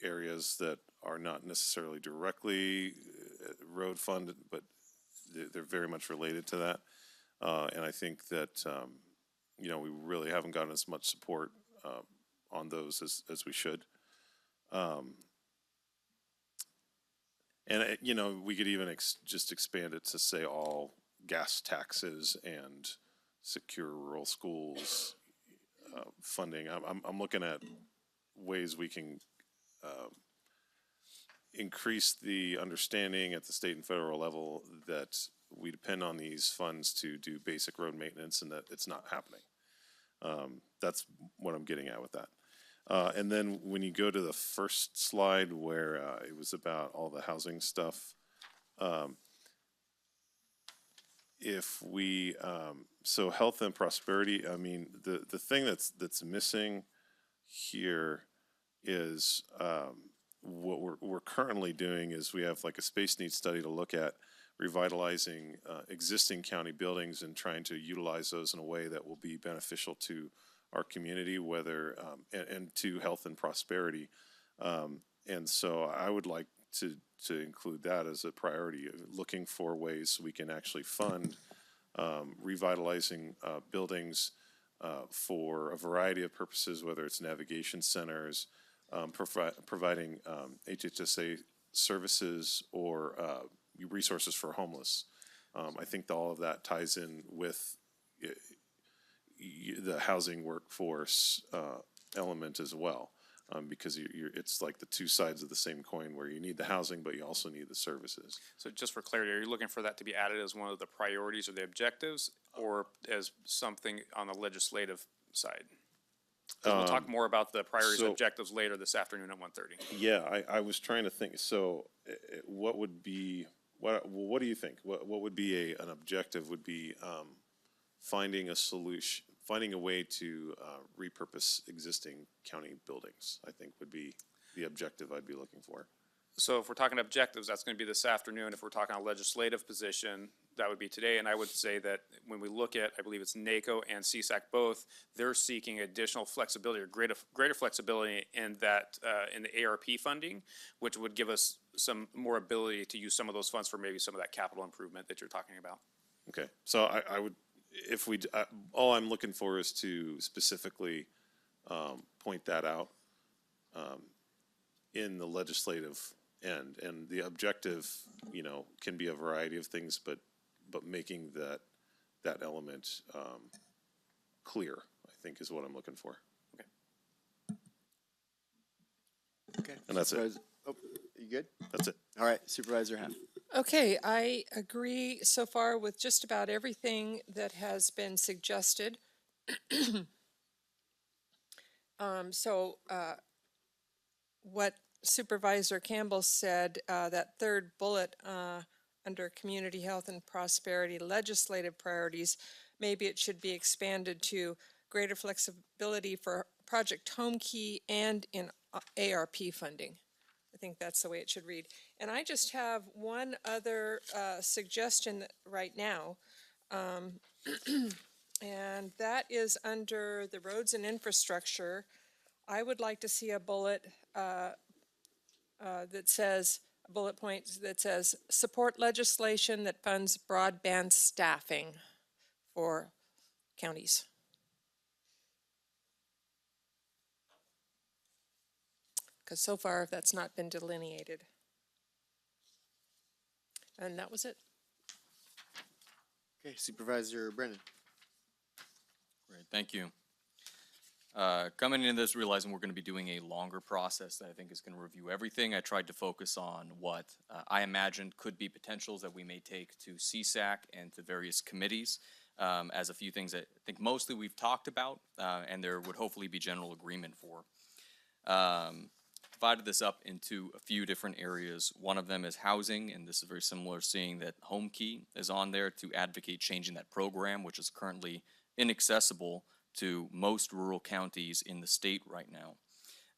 areas that are not necessarily directly road funded, but they're very much related to that. And I think that, you know, we really haven't gotten as much support on those as we should. And, you know, we could even just expand it to say all gas taxes and secure rural schools funding. I'm looking at ways we can increase the understanding at the state and federal level that we depend on these funds to do basic road maintenance and that it's not happening. That's what I'm getting at with that. And then when you go to the first slide where it was about all the housing stuff, if we, so health and prosperity, I mean, the thing that's missing here is what we're currently doing is we have like a space needs study to look at revitalizing existing county buildings and trying to utilize those in a way that will be beneficial to our community, whether and to health and prosperity. And so I would like to include that as a priority, looking for ways we can actually fund revitalizing buildings for a variety of purposes, whether it's navigation centers, providing HHSA services or resources for homeless. I think all of that ties in with the housing workforce element as well, because it's like the two sides of the same coin where you need the housing, but you also need the services. So just for clarity, are you looking for that to be added as one of the priorities or the objectives, or as something on the legislative side? 'Cause we'll talk more about the priorities and objectives later this afternoon at 1:30. Yeah, I was trying to think, so what would be, what do you think? What would be an objective would be finding a solution, finding a way to repurpose existing county buildings, I think would be the objective I'd be looking for. So if we're talking objectives, that's going to be this afternoon. If we're talking a legislative position, that would be today. And I would say that when we look at, I believe it's NACO and CSAC both, they're seeking additional flexibility or greater flexibility in that, in the ARP funding, which would give us some more ability to use some of those funds for maybe some of that capital improvement that you're talking about. Okay, so I would, if we, all I'm looking for is to specifically point that out in the legislative end. And the objective, you know, can be a variety of things, but making that element clear, I think, is what I'm looking for. Okay. And that's it. Oh, you good? That's it. All right, Supervisor Hamm. Okay, I agree so far with just about everything that has been suggested. What Supervisor Campbell said, that third bullet under community health and prosperity legislative priorities, maybe it should be expanded to greater flexibility for Project Home Key and in ARP funding. I think that's the way it should read. And I just have one other suggestion right now. And that is under the roads and infrastructure. I would like to see a bullet that says, a bullet point that says, support legislation that funds broadband staffing for counties. Because so far that's not been delineated. And that was it. Okay, Supervisor Brennan. Great, thank you. Coming into this, realizing we're going to be doing a longer process that I think is going to review everything, I tried to focus on what I imagined could be potentials that we may take to CSAC and to various committees as a few things that I think mostly we've talked about and there would hopefully be general agreement for. Divided this up into a few different areas. One of them is housing, and this is very similar, seeing that Home Key is on there to advocate changing that program, which is currently inaccessible to most rural counties in the state right now.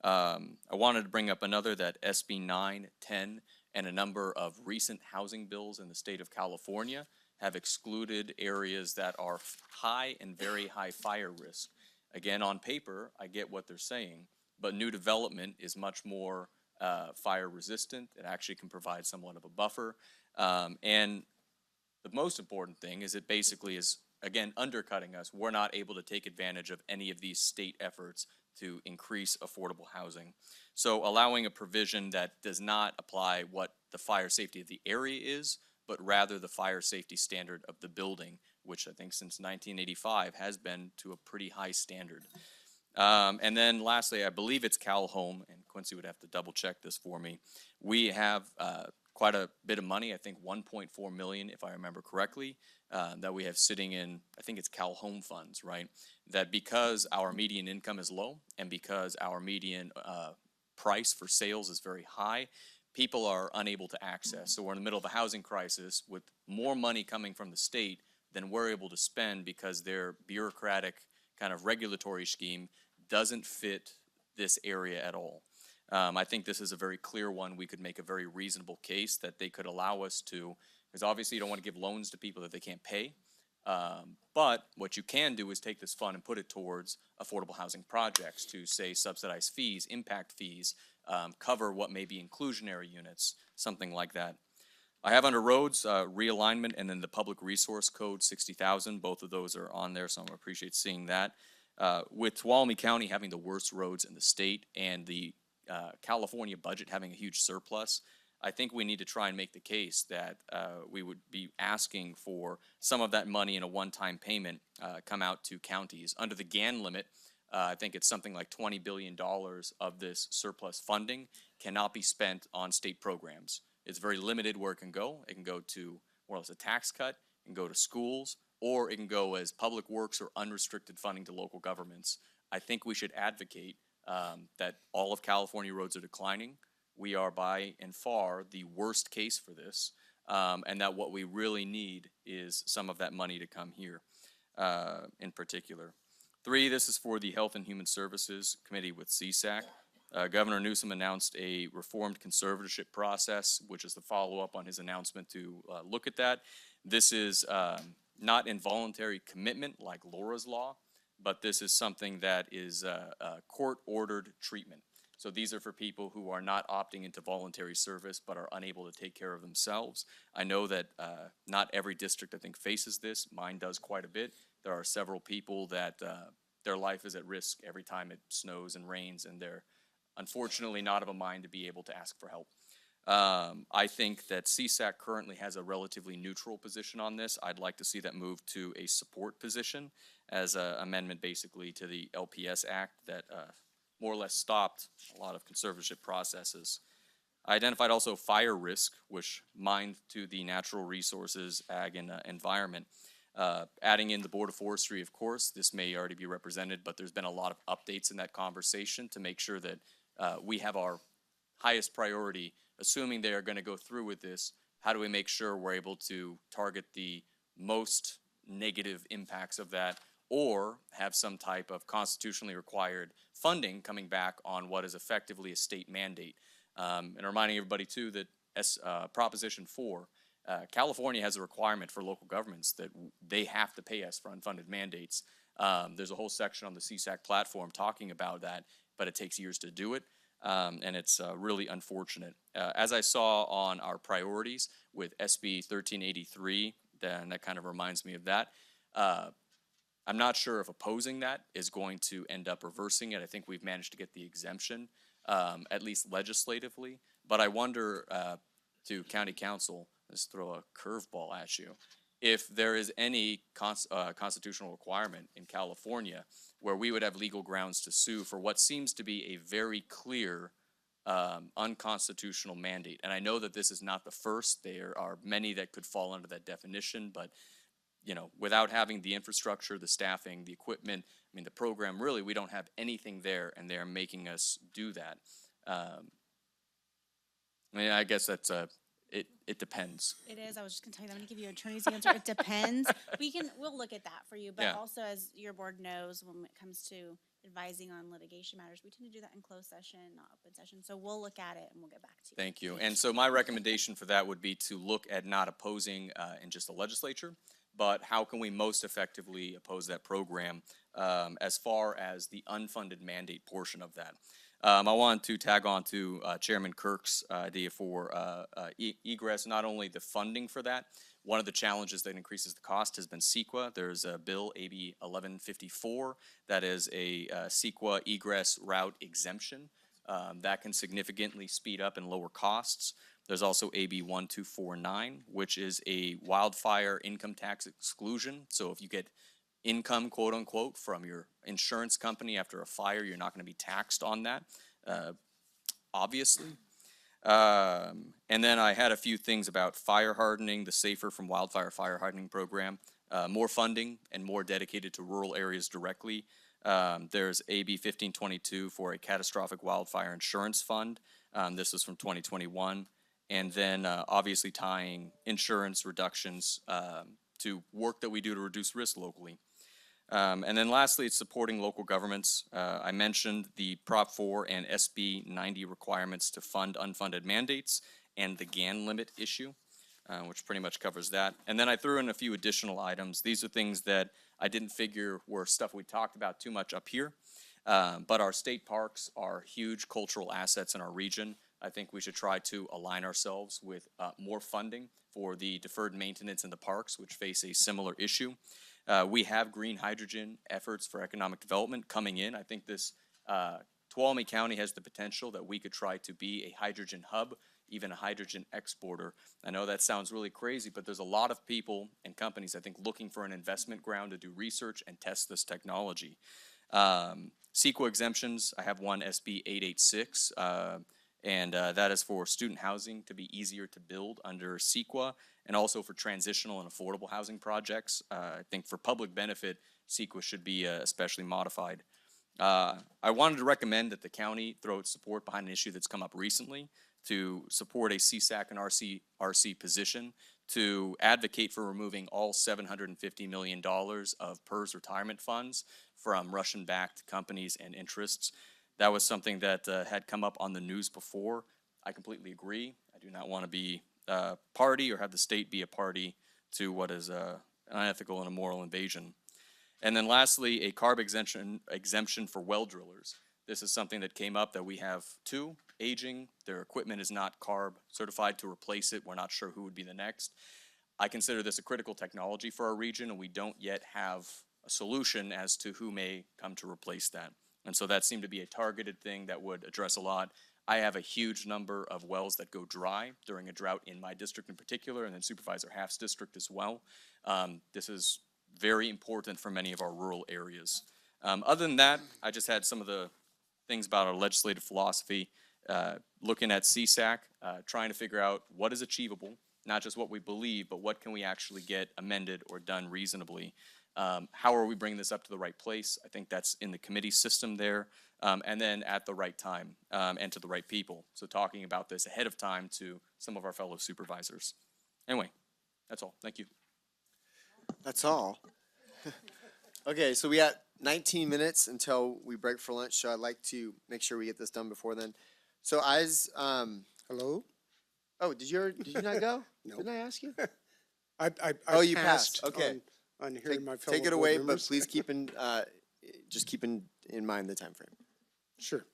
I wanted to bring up another, that SB 9, 10, and a number of recent housing bills in the state of California have excluded areas that are high and very high fire risk. Again, on paper, I get what they're saying, but new development is much more fire resistant. It actually can provide somewhat of a buffer. And the most important thing is it basically is, again, undercutting us. We're not able to take advantage of any of these state efforts to increase affordable housing. So allowing a provision that does not apply what the fire safety of the area is, but rather the fire safety standard of the building, which I think since 1985 has been to a pretty high standard. And then lastly, I believe it's Cal Home, and Quincy would have to double check this for me. We have quite a bit of money, I think 1.4 million, if I remember correctly, that we have sitting in, I think it's Cal Home funds, right? That because our median income is low and because our median price for sales is very high, people are unable to access. So we're in the middle of a housing crisis with more money coming from the state than we're able to spend because their bureaucratic kind of regulatory scheme doesn't fit this area at all. I think this is a very clear one. We could make a very reasonable case that they could allow us to, because obviously you don't want to give loans to people that they can't pay. But what you can do is take this fund and put it towards affordable housing projects to, say, subsidize fees, impact fees, cover what may be inclusionary units, something like that. I have under roads, realignment, and then the public resource code, 60,000. Both of those are on there, so I appreciate seeing that. With Tuolumne County having the worst roads in the state and the California budget having a huge surplus, I think we need to try and make the case that we would be asking for some of that money in a one-time payment come out to counties. Under the GAN limit, I think it's something like $20 billion of this surplus funding cannot be spent on state programs. It's very limited where it can go. It can go to more or less a tax cut, it can go to schools, or it can go as public works or unrestricted funding to local governments. I think we should advocate that all of California roads are declining. We are by and far the worst case for this, and that what we really need is some of that money to come here in particular. 3, this is for the Health and Human Services Committee with CSAC. Governor Newsom announced a reformed conservatorship process, which is the follow-up on his announcement to look at that. This is not involuntary commitment like Laura's Law, but this is something that is court-ordered treatment. So these are for people who are not opting into voluntary service but are unable to take care of themselves. I know that not every district, I think, faces this. Mine does quite a bit. There are several people that their life is at risk every time it snows and rains, and they're unfortunately not of a mind to be able to ask for help. I think that CSAC currently has a relatively neutral position on this. I'd like to see that move to a support position as an amendment basically to the LPS Act that more or less stopped a lot of conservatorship processes. I identified also fire risk, which mined to the natural resources, ag, and environment. Adding in the Board of Forestry, of course, this may already be represented, but there's been a lot of updates in that conversation to make sure that we have our highest priority, assuming they are going to go through with this, how do we make sure we're able to target the most negative impacts of that, or have some type of constitutionally required funding coming back on what is effectively a state mandate. And reminding everybody too that Proposition 4, California has a requirement for local governments that they have to pay us for unfunded mandates. There's a whole section on the CSAC platform talking about that, but it takes years to do it. And it's really unfortunate. As I saw on our priorities with SB 1383, then that kind of reminds me of that. I'm not sure if opposing that is going to end up reversing it. I think we've managed to get the exemption, at least legislatively. But I wonder, to County Council, let's throw a curveball at you, if there is any constitutional requirement in California where we would have legal grounds to sue for what seems to be a very clear unconstitutional mandate. And I know that this is not the first. There are many that could fall under that definition, but you know, without having the infrastructure, the staffing, the equipment, I mean, the program, really, we don't have anything there, and they're making us do that. I mean, I guess that's it depends. It is. I was just gonna tell you, I'm gonna give you an attorney's answer. It depends. We'll look at that for you, but Yeah. also, as your board knows, when it comes to advising on litigation matters, we tend to do that in closed session, not open session. So we'll look at it and we'll get back to you. Thank you. And so my recommendation for that would be to look at not opposing in just the legislature, but how can we most effectively oppose that program as far as the unfunded mandate portion of that. I want to tag on to Chairman Kirk's idea for egress, not only the funding for that. One of the challenges that increases the cost has been CEQA. There's a bill, AB 1154, that is a CEQA egress route exemption. That can significantly speed up and lower costs. There's also AB 1249, which is a wildfire income tax exclusion. So if you get income, quote unquote, from your insurance company after a fire, you're not going to be taxed on that, obviously. And then I had a few things about fire hardening, the Safer from Wildfire Fire Hardening Program, more funding and more dedicated to rural areas directly. There's AB 1522 for a catastrophic wildfire insurance fund. This was from 2021. And then obviously tying insurance reductions to work that we do to reduce risk locally. And then lastly, it's supporting local governments. I mentioned the Prop 4 and SB 90 requirements to fund unfunded mandates and the GAN limit issue, which pretty much covers that. And then I threw in a few additional items. These are things that I didn't figure were stuff we talked about too much up here. But our state parks are huge cultural assets in our region. I think we should try to align ourselves with more funding for the deferred maintenance in the parks, which face a similar issue. We have green hydrogen efforts for economic development coming in. I think this Tuolumne County has the potential that we could try to be a hydrogen hub, even a hydrogen exporter. I know that sounds really crazy, but there's a lot of people and companies, I think, looking for an investment ground to do research and test this technology. CEQA exemptions, I have one, SB 886, and that is for student housing to be easier to build under CEQA, and also for transitional and affordable housing projects. I think for public benefit, CEQA should be especially modified. I wanted to recommend that the county throw its support behind an issue that's come up recently to support a CSAC and RC position to advocate for removing all $750 million of PERS retirement funds from Russian-backed companies and interests. That was something that had come up on the news before. I completely agree. I do not want to be a party or have the state be a party to what is an unethical and immoral invasion. And then lastly, a CARB exemption for well drillers. This is something that came up that we have two, aging. Their equipment is not CARB certified to replace it. We're not sure who would be the next. I consider this a critical technology for our region, and we don't yet have a solution as to who may come to replace that. And so that seemed to be a targeted thing that would address a lot. I have a huge number of wells that go dry during a drought in my district in particular, and then Supervisor Half's district as well. This is very important for many of our rural areas. Other than that, I just had some of the things about our legislative philosophy, looking at CSAC, trying to figure out what is achievable, not just what we believe, but what can we actually get amended or done reasonably. How are we bringing this up to the right place? I think that's in the committee system there, and then at the right time and to the right people. So talking about this ahead of time to some of our fellow supervisors. Anyway, that's all. Thank you. That's all. Okay, so we got 19 minutes until we break for lunch, so I'd like to make sure we get this done before then. So Hello? Oh, did you not go? No. Didn't I ask you? I Oh, you passed. Okay. On hearing my fellow Take it board away, but members. please just keep in mind the time frame. Sure.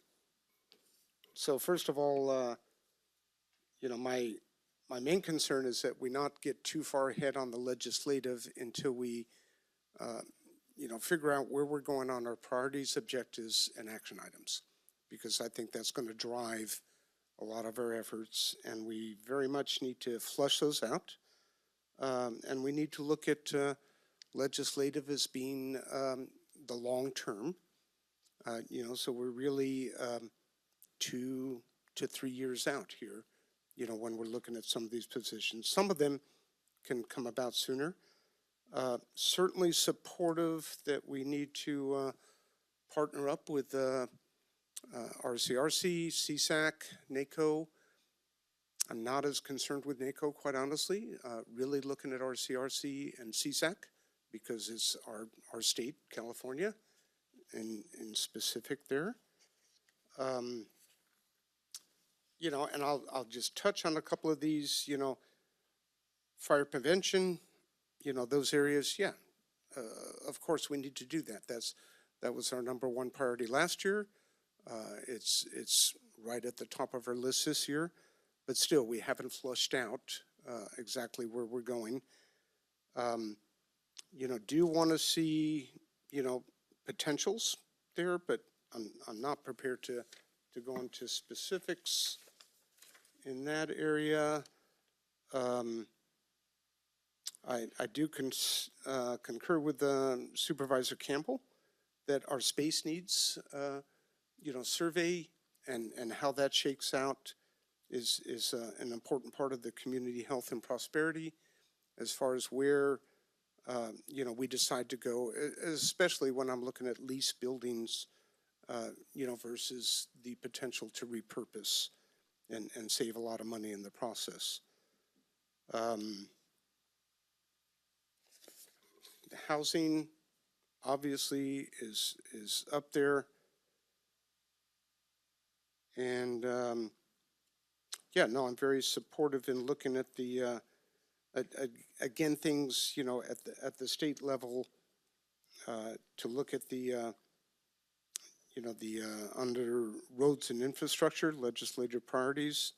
So first of all, my main concern is that we not get too far ahead on the legislative until we, figure out where we're going on our priorities, objectives, and action items. Because I think that's going to drive a lot of our efforts, and we very much need to flush those out. And we need to look at legislative as being the long term. So we're really 2 to 3 years out here, when we're looking at some of these positions. Some of them can come about sooner. Certainly supportive that we need to partner up with RCRC, CSAC, NACO. I'm not as concerned with NACO, quite honestly. Really looking at RCRC and CSAC because it's our state, California, in specific there. And I'll just touch on a couple of these, fire prevention, those areas, yeah. Of course, we need to do that. That was our number one priority last year. It's right at the top of our list this year, but still, we haven't flushed out exactly where we're going. Do want to see, potentials there, but I'm not prepared to go into specifics in that area. I do concur with Supervisor Campbell that our space needs, survey and how that shakes out is an important part of the community health and prosperity as far as where, we decide to go, especially when I'm looking at leased buildings, versus the potential to repurpose and save a lot of money in the process. The housing obviously is up there. And I'm very supportive in looking at the again things at the state level to look at the under roads and infrastructure legislative priorities,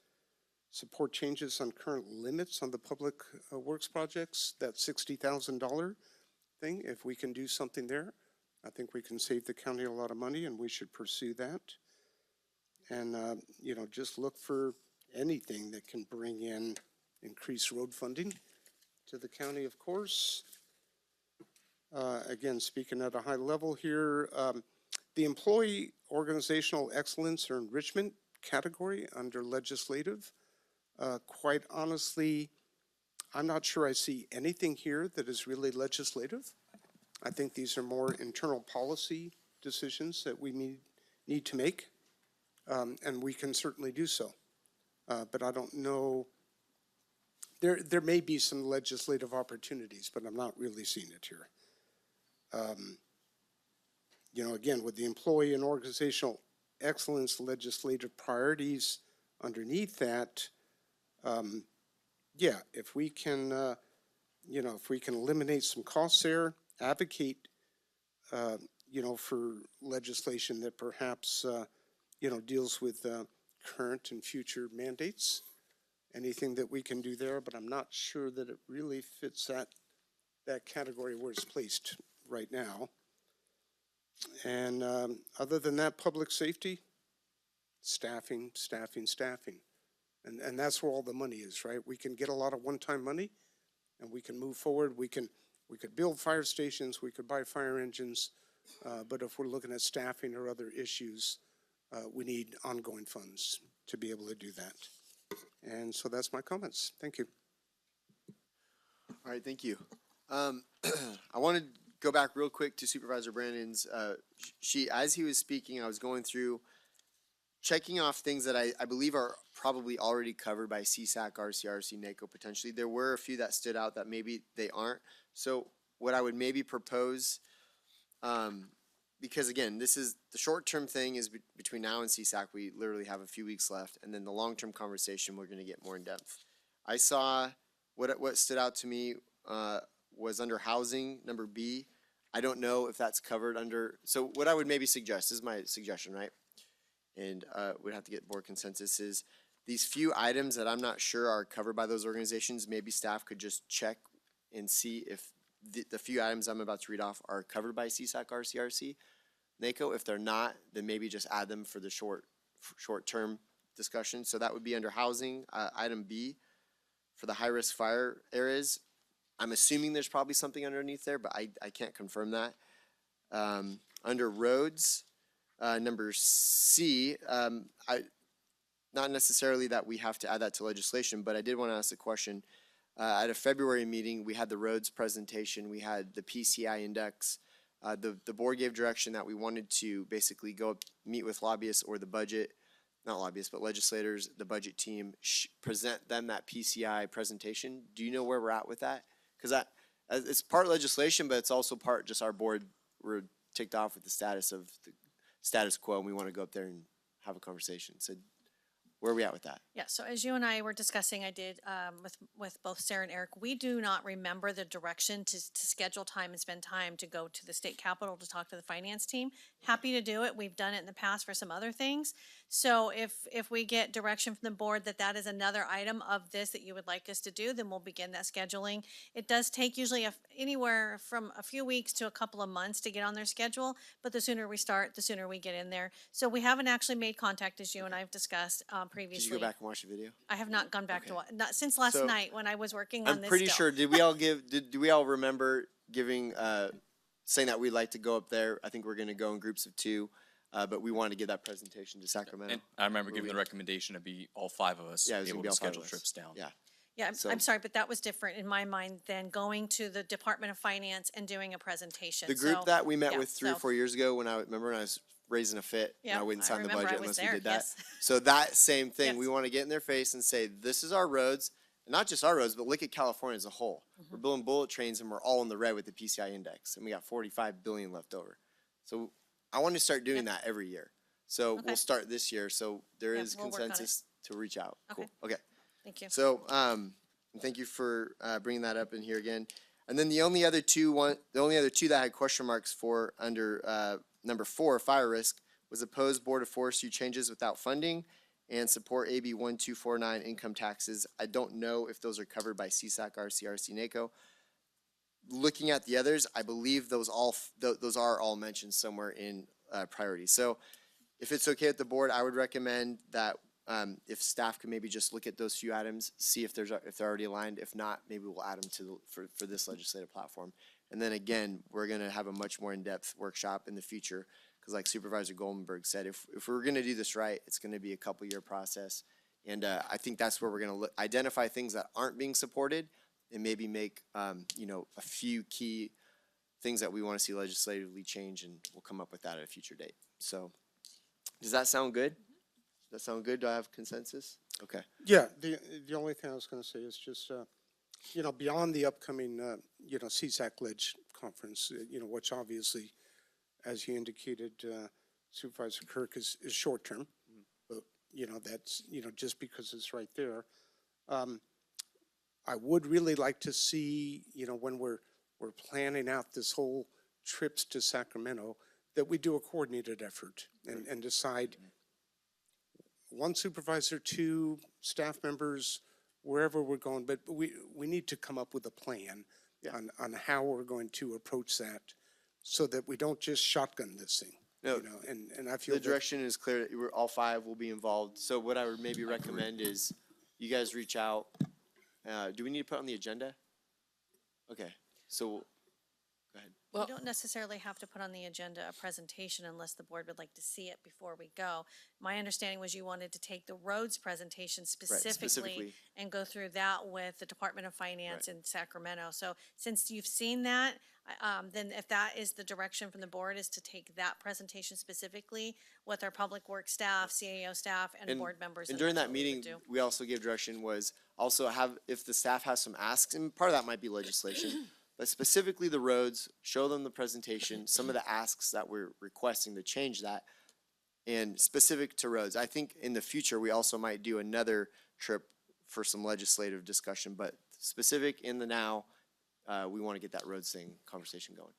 support changes on current limits on the public works projects. That $60,000 thing, if we can do something there, I think we can save the county a lot of money, and we should pursue that. And just look for anything that can bring in increased road funding to the county, of course. Again, speaking at a high level here, the employee organizational excellence or enrichment category under legislative, quite honestly, I'm not sure I see anything here that is really legislative. I think these are more internal policy decisions that we need to make, and we can certainly do so. But I don't know, there may be some legislative opportunities, but I'm not really seeing it here. Again, with the employee and organizational excellence legislative priorities underneath that, if we can, if we can eliminate some costs there, advocate, for legislation that perhaps, deals with current and future mandates, anything that we can do there, but I'm not sure that it really fits that category where it's placed right now. And other than that, public safety, staffing. And that's where all the money is, right? We can get a lot of one-time money and we can move forward. We could build fire stations, we could buy fire engines, but if we're looking at staffing or other issues, we need ongoing funds to be able to do that. And so that's my comments. Thank you. All right, thank you. I want to go back real quick to Supervisor Brandon's. As he was speaking, I was going through. checking off things that I believe are probably already covered by CSAC, RCRC, NACO potentially. There were a few that stood out that maybe they aren't. So what I would maybe propose, because again, this is the short-term thing is between now and CSAC, we literally have a few weeks left, and then the long-term conversation, we're gonna get more in depth. I saw, what stood out to me, was under housing, number B. I don't know if that's covered under, so what I would maybe suggest, this is my suggestion, right? And, we'd have to get board consensus is, these few items that I'm not sure are covered by those organizations, maybe staff could just check and see if the few items I'm about to read off are covered by CSAC, RCRC, NACO. If they're not, then maybe just add them for the short-term discussion. So that would be under housing, item B, for the high-risk fire areas. I'm assuming there's probably something underneath there, but I can't confirm that. Under roads, number C, not necessarily that we have to add that to legislation, but I did want to ask a question. At a February meeting, we had the roads presentation, we had the PCI index. The board gave direction that we wanted to basically go meet with lobbyists or the budget, not lobbyists, but legislators, the budget team, present them that PCI presentation. Do you know where we're at with that? Because it's part legislation, but it's also part just our board, we're ticked off with the status of the status quo, and we want to go up there and have a conversation. So where are we at with that? Yeah, so as you and I were discussing, I did with both Sarah and Eric, we do not remember the direction to schedule time and spend time to go to the state capitol to talk to the finance team. Happy to do it. We've done it in the past for some other things. So if we get direction from the board that that is another item of this that you would like us to do, then we'll begin that scheduling. It does take usually anywhere from a few weeks to a couple of months to get on their schedule, but the sooner we start, the sooner we get in there. So we haven't actually made contact, as you and I have discussed previously. Did you go back and watch the video? I have not gone back to watch, not since last So, night when I was working on I'm this pretty still. sure, did we all do we all remember giving, saying that we'd like to go up there? I think we're gonna go in groups of 2, but we wanted to give that presentation to Sacramento. And I remember giving the recommendation to be all 5 of us Yeah, it was able gonna be to all 5 schedule of us. trips down. Yeah. Yeah, So- I'm sorry, but that was different in my mind than going to the Department of Finance and doing a presentation. The group So, that we met yeah, with 3 or so- 4 years ago when I was raising a fit, and Yeah, I wouldn't I sign the remember I budget was unless we there, did that. yes. So that same thing, Yes. we want to get in their face and say, this is our roads, and not just our roads, but look at California as a whole. Mm-hmm. We're building bullet trains and we're all in the red with the PCI index, and we got 45 billion left over. So I want to start doing that every year. So Okay. we'll start this year, so there Yeah, is we'll work on it. consensus to reach out. Cool, okay. Thank you. So, and thank you for bringing that up in here again. And then the only other two that I had question marks for under number 4, fire risk, was oppose Board of Forestry changes without funding and support AB 1249 income taxes. I don't know if those are covered by CSAC, RCRC, NACO. Looking at the others, I believe those are all mentioned somewhere in priority. So if it's okay with the board, I would recommend that if staff can maybe just look at those few items, see if they're already aligned. If not, maybe we'll add them to for this legislative platform. And then again, we're gonna have a much more in-depth workshop in the future, because like Supervisor Goldenberg said, if we're gonna do this right, it's gonna be a couple-year process. And I think that's where we're gonna identify things that aren't being supported and maybe make a few key things that we wanna see legislatively change, and we'll come up with that at a future date. So, does that sound good? Does that sound good? Do I have consensus? Okay. Yeah, the only thing I was gonna say is just, beyond the upcoming, CSAC Ledge conference, which obviously, as you indicated, Supervisor Kirk is short-term, but, that's, just because it's right there. I would really like to see, when we're planning out this whole trips to Sacramento, that we do a coordinated effort and decide 1 supervisor, 2 staff members, wherever we're going, but we need to come up with a plan on how we're going to approach that so that we don't just shotgun this thing. No, and I feel the direction is clear that all 5 will be involved. So what I would maybe recommend is you guys reach out. Do we need to put on the agenda? Okay, so go ahead. We don't necessarily have to put on the agenda a presentation unless the board would like to see it before we go. My understanding was you wanted to take the roads presentation specifically and go through that with the Department of Finance in Sacramento. So since you've seen that, Then if that is the direction from the board, is to take that presentation specifically with our public works staff, CAO staff, and board members. And then during that's that what we would meeting, do. we also gave direction was also have, if the staff has some asks, and part of that might be legislation, but specifically the roads, show them the presentation, some of the asks that we're requesting to change that, and specific to roads. I think in the future, we also might do another trip for some legislative discussion, but specific in the now, we want to get that roads thing conversation going.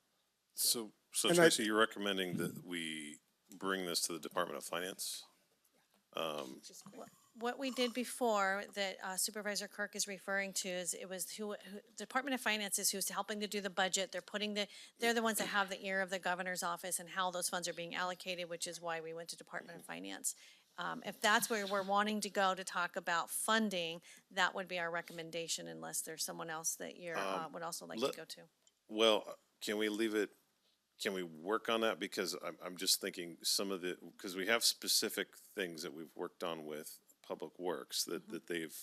So And Tracy, you're recommending that we bring this to the Department of Finance? What we did before that Supervisor Kirk is referring to is it was who Department of Finance is who's helping to do the budget. They're the ones that have the ear of the governor's office and how those funds are being allocated, which is why we went to Department of Finance. If that's where we're wanting to go to talk about funding, that would be our recommendation unless there's someone else that you would also like to go to. Well, can we leave it, can we work on that? Because I'm just thinking some of the, because we have specific things that we've worked on with Public Works that they've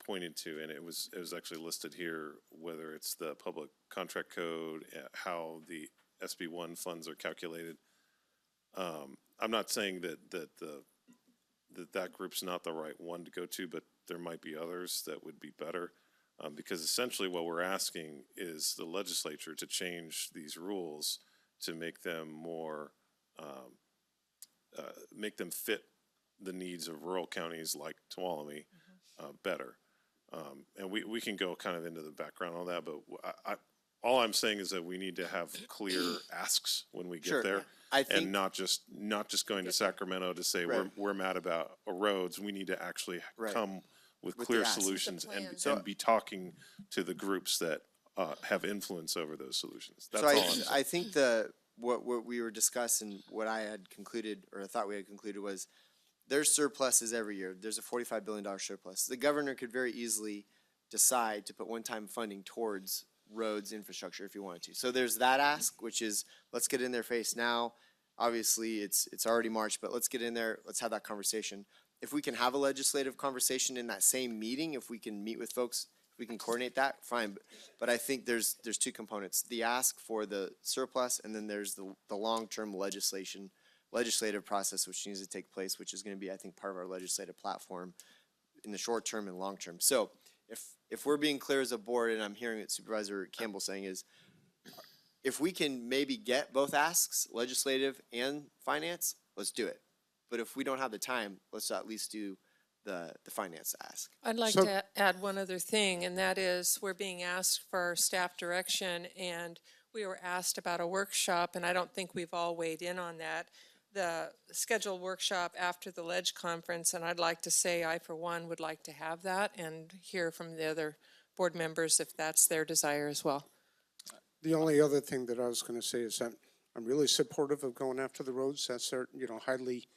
pointed to, and it was actually listed here, whether it's the public contract code, how the SB1 funds are calculated. I'm not saying that group's not the right one to go to, but there might be others that would be better. Because essentially what we're asking is the legislature to change these rules to make them more, make them fit the needs of rural counties like Tuolumne better. And we can go kind of into the background on that, but all I'm saying is that we need to have clear asks when we Sure. get there. I think- And not just going to Sacramento to say Right. we're mad about roads. We need to actually Right. come with With clear the asks. With the solutions and plan. be talking to the groups that have influence over those solutions. That's So all I'm saying. I think what we were discussing, what I had concluded, or I thought we had concluded was, there's surpluses every year. There's a $45 billion surplus. The governor could very easily decide to put one-time funding towards roads infrastructure if he wanted to. So there's that ask, which is, let's get in their face now. Obviously, it's already March, but let's get in there, let's have that conversation. If we can have a legislative conversation in that same meeting, if we can meet with folks, if we can coordinate that, fine. But I think there's two components, the ask for the surplus, and then there's the long-term legislative process which needs to take place, which is gonna be, I think, part of our legislative platform in the short term and long term. So if we're being clear as a board, and I'm hearing what Supervisor Campbell saying is, if we can maybe get both asks, legislative and finance, let's do it. But if we don't have the time, let's at least do the finance ask. I'd like So- to add one other thing, and that is we're being asked for our staff direction, and we were asked about a workshop, and I don't think we've all weighed in on that. The scheduled workshop after the Ledge Conference, and I'd like to say I, for one, would like to have that and hear from the other board members if that's their desire as well. The only other thing that I was going to say is that I'm really supportive of going after the roads. That's highly,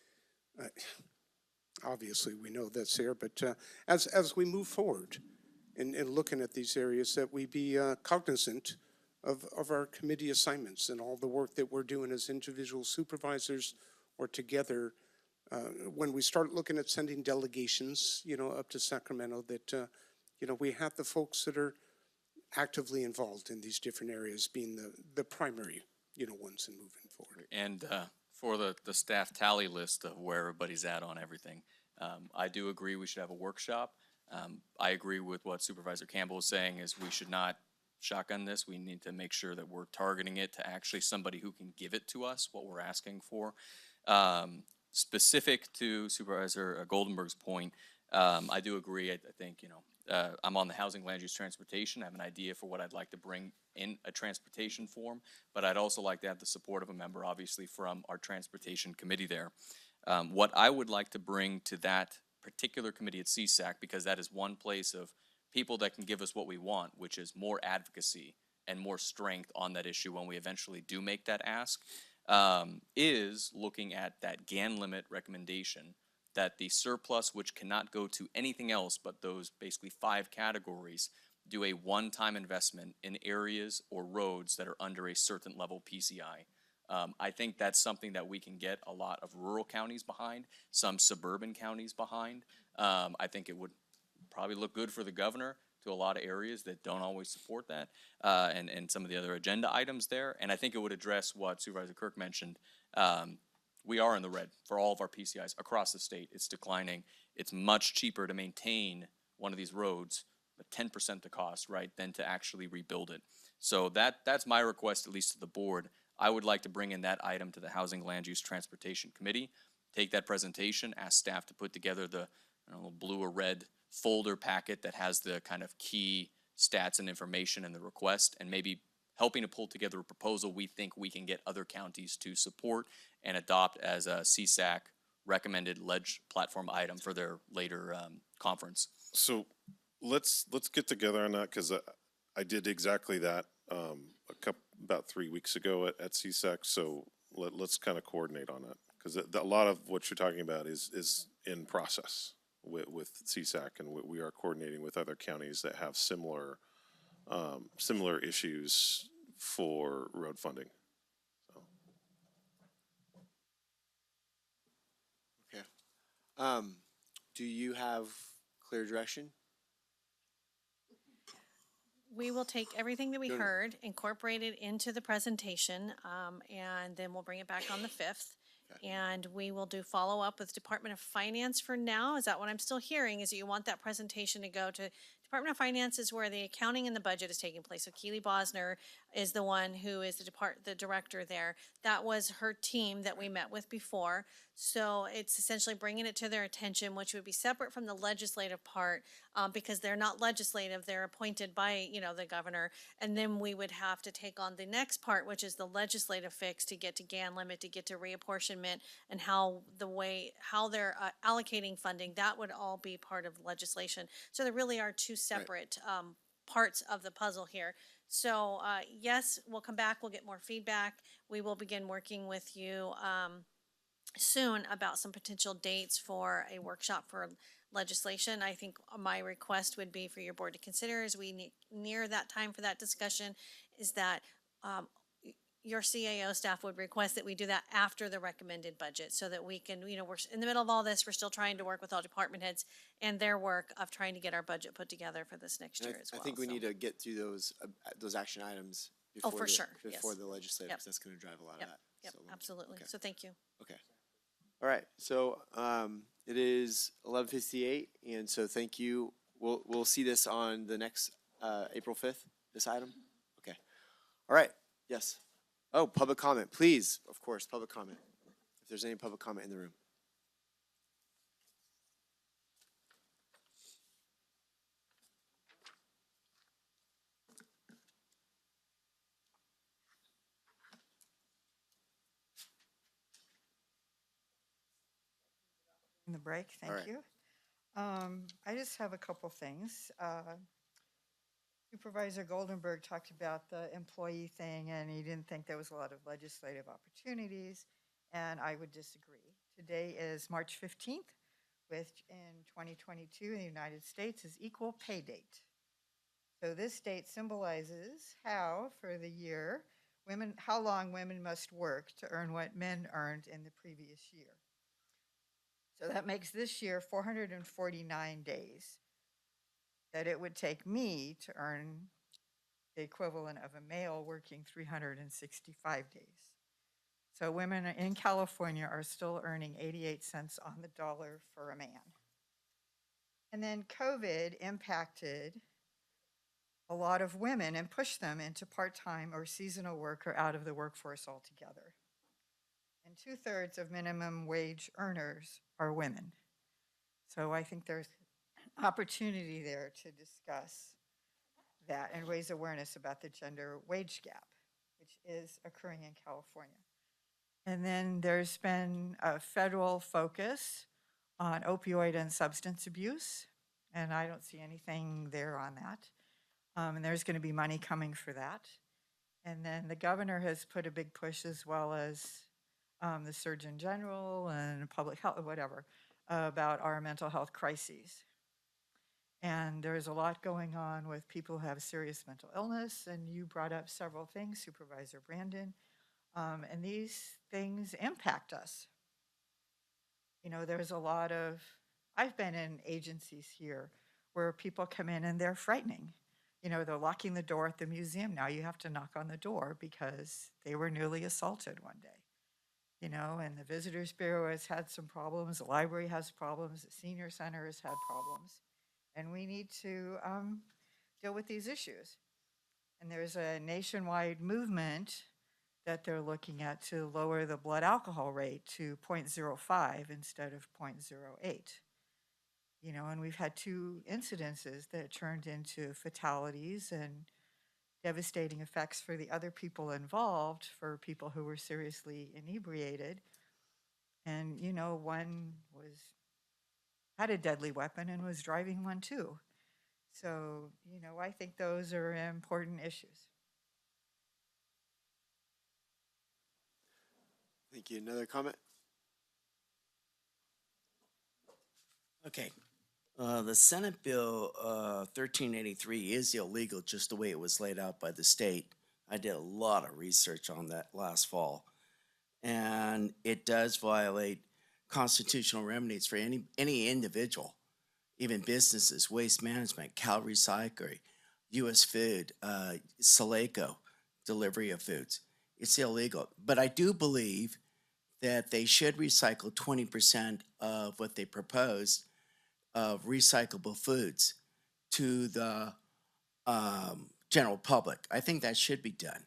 obviously we know that's there, but as we move forward in looking at these areas, that we be cognizant of our committee assignments and all the work that we're doing as individual supervisors or together. When we start looking at sending delegations, up to Sacramento, that, we have the folks that are actively involved in these different areas being the primary, ones in moving forward. And for the staff tally list of where everybody's at on everything, I do agree we should have a workshop. I agree with what Supervisor Campbell is saying, is we should not shotgun this. We need to make sure that we're targeting it to actually somebody who can give it to us, what we're asking for. Specific to Supervisor Goldenberg's point, I do agree. I think, I'm on the Housing, Land Use, Transportation. I have an idea for what I'd like to bring in a transportation form, but I'd also like to have the support of a member, obviously, from our Transportation Committee there. What I would like to bring to that particular committee at CSAC, because that is one place of people that can give us what we want, which is more advocacy and more strength on that issue when we eventually do make that ask, is looking at that GAN limit recommendation, that the surplus, which cannot go to anything else but those basically 5 categories, do a one-time investment in areas or roads that are under a certain level PCI. I think that's something that we can get a lot of rural counties behind, some suburban counties behind. I think it would probably look good for the governor to a lot of areas that don't always support that, and some of the other agenda items there. And I think it would address what Supervisor Kirk mentioned. We are in the red for all of our PCIs across the state. It's declining. It's much cheaper to maintain one of these roads, but 10% the cost, right, than to actually rebuild it. So that's my request, at least to the board. I would like to bring in that item to the Housing, Land Use, Transportation Committee, take that presentation, ask staff to put together the blue or red folder packet that has the kind of key stats and information in the request, and maybe helping to pull together a proposal we think we can get other counties to support and adopt as a CSAC recommended ledge platform item for their later conference. So let's get together on that, because I did exactly that about 3 weeks ago at CSAC. So let's kind of coordinate on that, because a lot of what you're talking about is in process with CSAC, and we are coordinating with other counties that have similar issues for road funding. So. Okay. Do you have clear direction? We will take everything that we heard, incorporate it into the presentation, and then we'll bring it back on the 5th. And we will do follow-up with Department of Finance for now. Is that what I'm still hearing, is that you want that presentation to go to Department of Finance is where the accounting and the budget is taking place. So Keely Bosner is the one who is the director there. That was her team that we met with before. So it's essentially bringing it to their attention, which would be separate from the legislative part, because they're not legislative, they're appointed by, the governor. And then we would have to take on the next part, which is the legislative fix to get to GAN limit, to get to reapportionment, and how they're allocating funding. That would all be part of legislation. So there really are two separate parts of the puzzle here. So yes, we'll come back, we'll get more feedback. We will begin working with you soon about some potential dates for a workshop for legislation. I think my request would be for your board to consider as we near that time for that discussion, is that your CAO staff would request that we do that after the recommended budget, so that we can, we're in the middle of all this, we're still trying to work with all department heads and their work of trying to get our budget put together for this next year as well. I think we need to get through those action items before for sure, before yes. the legislative, Yep. because that's going to drive a lot Yep. of that. Yep, So, absolutely. okay. So thank you. Okay. All right. So it is 11:58, and so thank you. We'll see this on the next April 5th. This item. Okay. All right. Yes. Oh, public comment, please. Of course, public comment. If there's any public comment in the room. In the break, thank right. you. I just have a couple things. Supervisor Goldenberg talked about the employee thing, and he didn't think there was a lot of legislative opportunities, and I would disagree. Today is March 15th, which in 2022 in the United States is Equal Pay Date. So this date symbolizes how, for the year, how long women must work to earn what men earned in the previous year. So that makes this year 449 days that it would take me to earn the equivalent of a male working 365 days. So women in California are still earning 88 cents on the dollar for a man. And then COVID impacted a lot of women and pushed them into part-time or seasonal work or out of the workforce altogether. And 2/3 of minimum wage earners are women. So I think there's opportunity there to discuss that and raise awareness about the gender wage gap, which is occurring in California. And then there's been a federal focus on opioid and substance abuse, and I don't see anything there on that. And there's going to be money coming for that. And then the governor has put a big push, as well as the Surgeon General and public health, whatever, about our mental health crises. And there's a lot going on with people who have serious mental illness, and you brought up several things, Supervisor Brandon, and these things impact us. There's a lot of, I've been in agencies here where people come in and they're frightening. You know, they're locking the door at the museum. Now you have to knock on the door because they were newly assaulted one day. You know, and the Visitors Bureau has had some problems, the library has problems, the senior center has had problems. And we need to deal with these issues. And there's a nationwide movement that they're looking at to lower the blood alcohol rate to 0.05 instead of 0.08. You know, and we've had 2 incidences that turned into fatalities and devastating effects for the other people involved, for people who were seriously inebriated. And, you know, one had a deadly weapon and was driving one too. So, you know, I think those are important issues. Thank you. Another comment? Okay. The Senate Bill 1383 is illegal just the way it was laid out by the state. I did a lot of research on that last fall. And it does violate constitutional remedies for any individual, even businesses, Waste Management, Cal Recycling, U.S. Food, Saleco, delivery of foods. It's illegal. But I do believe that they should recycle 20% of what they proposed of recyclable foods to the general public. I think that should be done.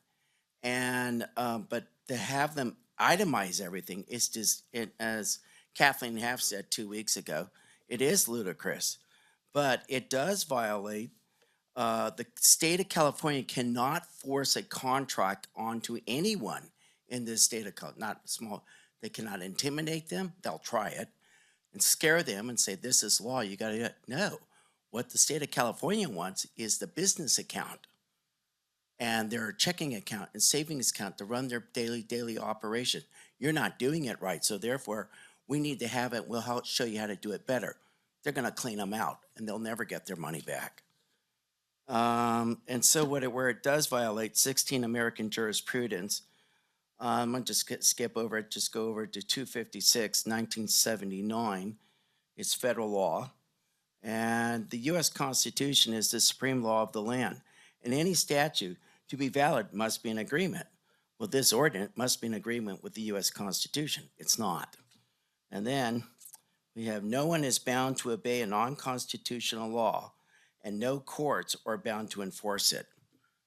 And but to have them itemize everything is just, as Kathleen Half said 2 weeks ago, it is ludicrous. But it does violate, the state of California cannot force a contract onto anyone in this state of California, not small. They cannot intimidate them. They'll try it and scare them and say, this is law, you gotta do it. No, what the state of California wants is the business account and their checking account and savings account to run their daily operation. You're not doing it right, so therefore, we need to have it. We'll show you how to do it better. They're gonna clean them out and they'll never get their money back. And so where it does violate 16 American jurisprudence, I'm gonna just skip over it, just go over to 256, 1979. It's federal law. And the US Constitution is the supreme law of the land. And any statute to be valid must be an agreement. Well, this ordinance must be an agreement with the US Constitution. It's not. And then we have no one is bound to obey a non-constitutional law and no courts are bound to enforce it.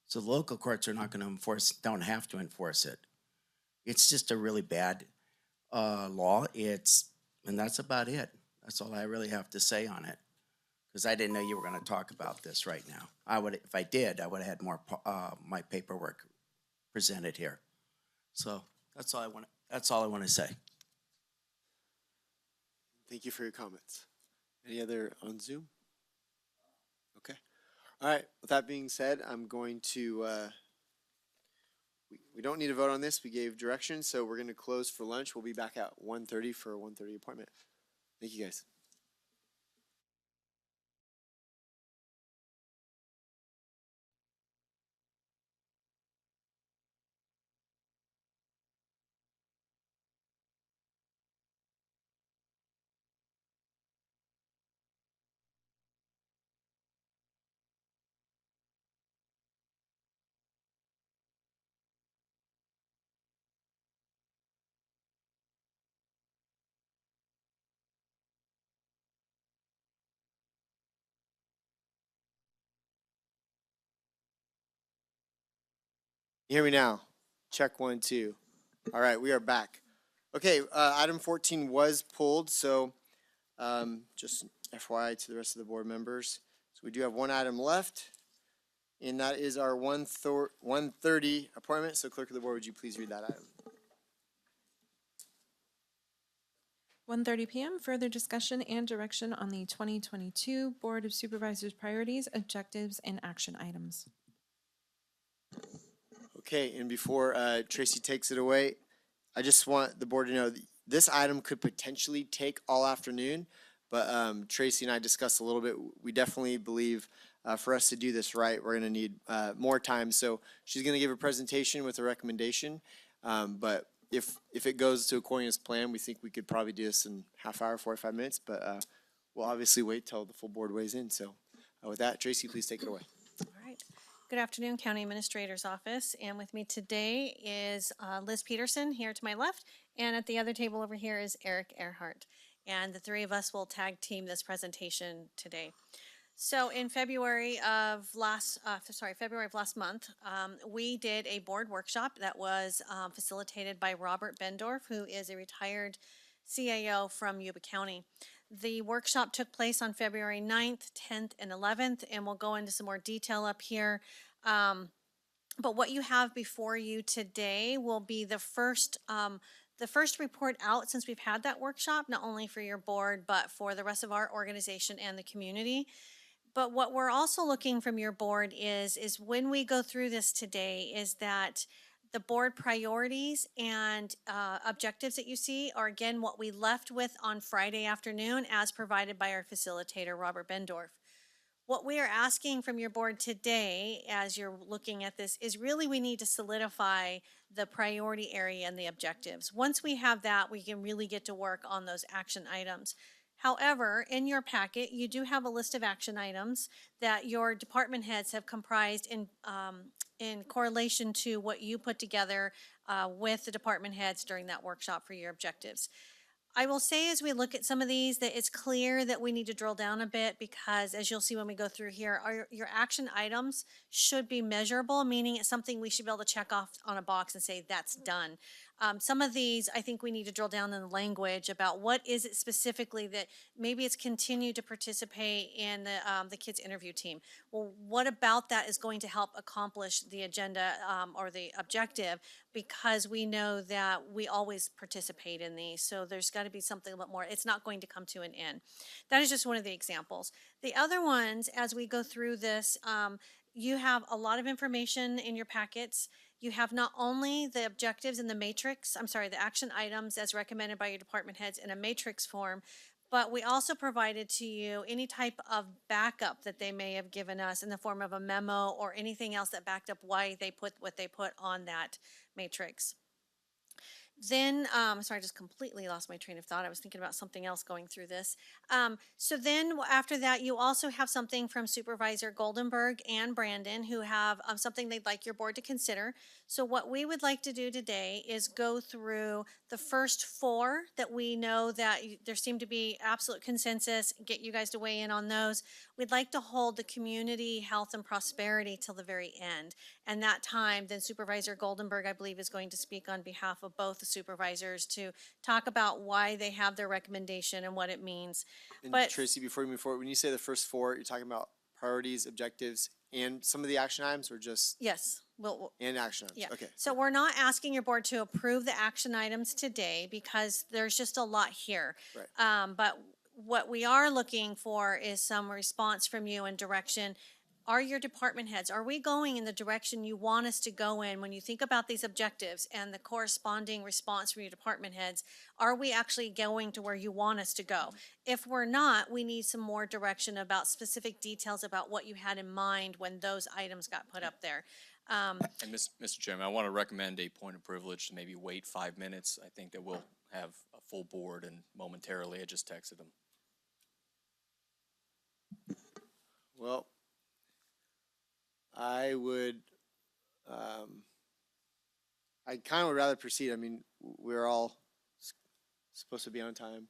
So local courts are not gonna don't have to enforce it. It's just a really bad law. And that's about it. That's all I really have to say on it. Because I didn't know you were going to talk about this right now. If I did, I would have had more my paperwork presented here. So that's all I want to say. Thank you for your comments. Any other on Zoom? Okay. All right. With that being said, I'm going to. We don't need to vote on this. We gave direction, so we're going to close for lunch. We'll be back at 1:30 for a 1:30 appointment. Thank you, guys. You hear me now? Check 1, 2. All right, we are back. Okay, item 14 was pulled, so just FYI to the rest of the board members. So we do have one item left, and that is our 1:30 appointment. So clerk of the board, would you please read that item? 1:30 p.m. Further discussion and direction on the 2022 Board of Supervisors priorities, objectives, and action items. Okay, and before Tracy takes it away, I just want the board to know this item could potentially take all afternoon, but Tracy and I discussed a little bit. We definitely believe for us to do this right, we're going to need more time. So she's going to give a presentation with a recommendation, but if it goes to according to plan, we think we could probably do this in half hour, 45 minutes, but we'll obviously wait till the full board weighs in. So With that, Tracy, please take it away. All right. Good afternoon, County Administrator's Office. And with me today is Liz Peterson here to my left. And at the other table over here is Eric Earhart. And the three of us will tag team this presentation today. So in February of last month, we did a board workshop that was facilitated by Robert Bendorf, who is a retired CAO from Yuba County. The workshop took place on February 9th, 10th, and 11th, and we'll go into some more detail up here. But what you have before you today will be the first report out since we've had that workshop, not only for your board, but for the rest of our organization and the community. But what we're also looking from your board is when we go through this today is that the board priorities and objectives that you see are again what we left with on Friday afternoon as provided by our facilitator, Robert Bendorf. What we are asking from your board today as you're looking at this is really we need to solidify the priority area and the objectives. Once we have that, we can really get to work on those action items. However, in your packet, you do have a list of action items that your department heads have comprised in correlation to what you put together with the department heads during that workshop for your objectives. I will say as we look at some of these that it's clear that we need to drill down a bit because as you'll see when we go through here, your action items should be measurable, meaning it's something we should be able to check off on a box and say that's done. Some of these, I think we need to drill down in the language about what is it specifically that maybe it's continue to participate in the kids interview team. Well, what about that is going to help accomplish the agenda or the objective because we know that we always participate in these. So there's got to be something a bit more. It's not going to come to an end. That is just one of the examples. The other ones, as we go through this, you have a lot of information in your packets. You have not only the objectives in the matrix, the action items as recommended by your department heads in a matrix form, but we also provided to you any type of backup that they may have given us in the form of a memo or anything else that backed up why they put what they put on that matrix. Then, sorry, I just completely lost my train of thought. I was thinking about something else going through this. So then after that, you also have something from Supervisor Goldenberg and Brandon who have something they'd like your board to consider. So what we would like to do today is go through the first four that we know that there seemed to be absolute consensus, get you guys to weigh in on those. We'd like to hold the community, health, and prosperity till the very end. And that time, then Supervisor Goldenberg, I believe, is going to speak on behalf of both the supervisors to talk about why they have their recommendation and what it means. And But Tracy, before we move forward, when you say the first four, you're talking about priorities, objectives, and some of the action items, or just yes, and action items? yeah. Okay. So we're not asking your board to approve the action items today because there's just a lot here. Right. But what we are looking for is some response from you and direction. Are your department heads, are we going in the direction you want us to go in when you think about these objectives and the corresponding response from your department heads? Are we actually going to where you want us to go? If we're not, we need some more direction about specific details about what you had in mind when those items got put up there. And Mr. Chairman, I want to recommend a point of privilege to maybe wait 5 minutes. I think that we'll have a full board and momentarily I just texted them. Well, I would, I kind of would rather proceed. I mean, we're all supposed to be on time.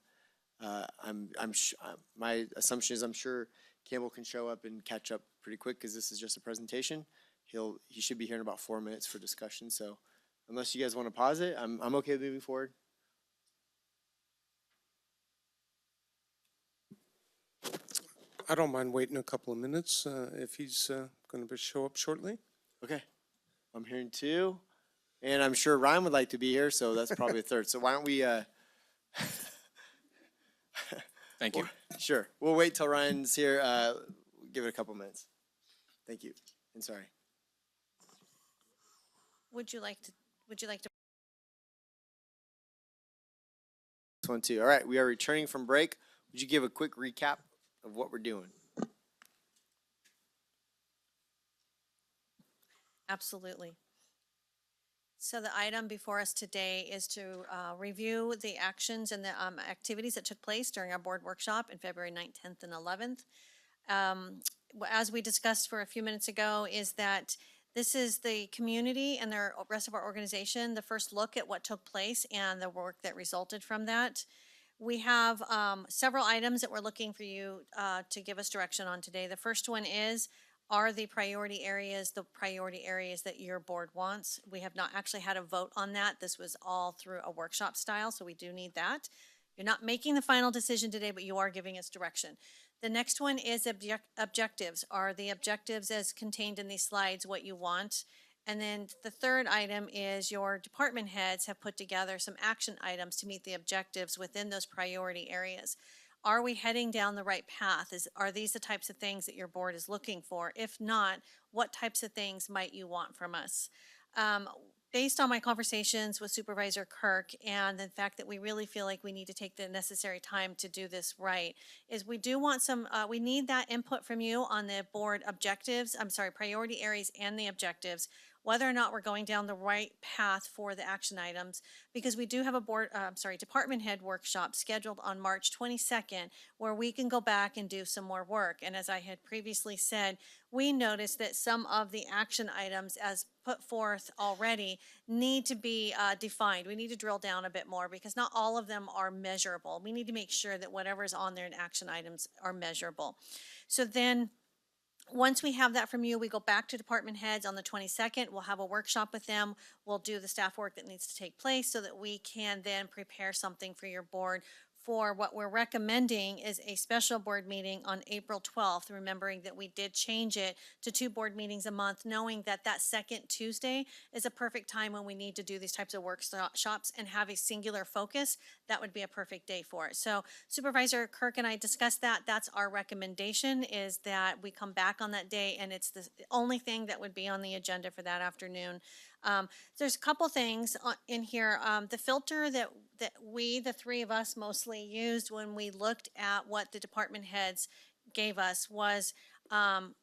My assumption is I'm sure Campbell can show up and catch up pretty quick because this is just a presentation. He should be here in about 4 minutes for discussion. So unless you guys want to pause it, I'm okay with moving forward. I don't mind waiting a couple of minutes if he's going to show up shortly. Okay. I'm hearing two. And I'm sure Ryan would like to be here, so that's probably a third. So why don't we Thank you. Sure. We'll wait till Ryan's here. Give it a couple minutes. Thank you. And sorry. Would you like to? This one too. All right. We are returning from break. Would you give a quick recap of what we're doing? Absolutely. So the item before us today is to review the actions and the activities that took place during our board workshop in February 9th, 10th, and 11th. as we discussed for a few minutes ago, is that this is the community and the rest of our organization, the first look at what took place and the work that resulted from that. We have several items that we're looking for you to give us direction on today. The first one is, are the priority areas that your board wants? We have not actually had a vote on that. This was all through a workshop style, so we do need that. You're not making the final decision today, but you are giving us direction. The next one is objectives. Are the objectives as contained in these slides what you want? And then the third item is your department heads have put together some action items to meet the objectives within those priority areas. Are we heading down the right path? Are these the types of things that your board is looking for? If not, what types of things might you want from us? Based on my conversations with Supervisor Kirk and the fact that we really feel like we need to take the necessary time to do this right, is we do want we need that input from you on the board objectives, priority areas and the objectives, whether or not we're going down the right path for the action items, because we do have a department head workshop scheduled on March 22nd, where we can go back and do some more work. And as I had previously said, we noticed that some of the action items as put forth already need to be defined. We need to drill down a bit more because not all of them are measurable. We need to make sure that whatever is on there in action items are measurable. So then, once we have that from you, we go back to department heads on the 22nd. We'll have a workshop with them. We'll do the staff work that needs to take place so that we can then prepare something for your board. For what we're recommending is a special board meeting on April 12th, remembering that we did change it to 2 board meetings a month, knowing that that second Tuesday is a perfect time when we need to do these types of workshops and have a singular focus. That would be a perfect day for it. So Supervisor Kirk and I discussed that. That's our recommendation, is that we come back on that day, and it's the only thing that would be on the agenda for that afternoon. There's a couple things in here. The filter that we, the three of us, mostly used when we looked at what the department heads gave us was,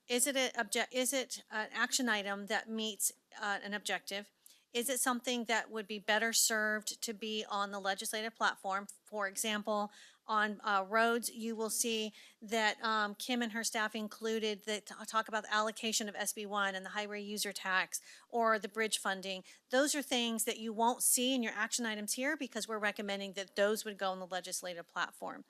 is it an action item that meets an objective? Is it something that would be better served to be on the legislative platform? For example, on roads, you will see that Kim and her staff included that talk about the allocation of SB1 and the highway user tax or the bridge funding. Those are things that you won't see in your action items here because we're recommending that those would go on the legislative platform.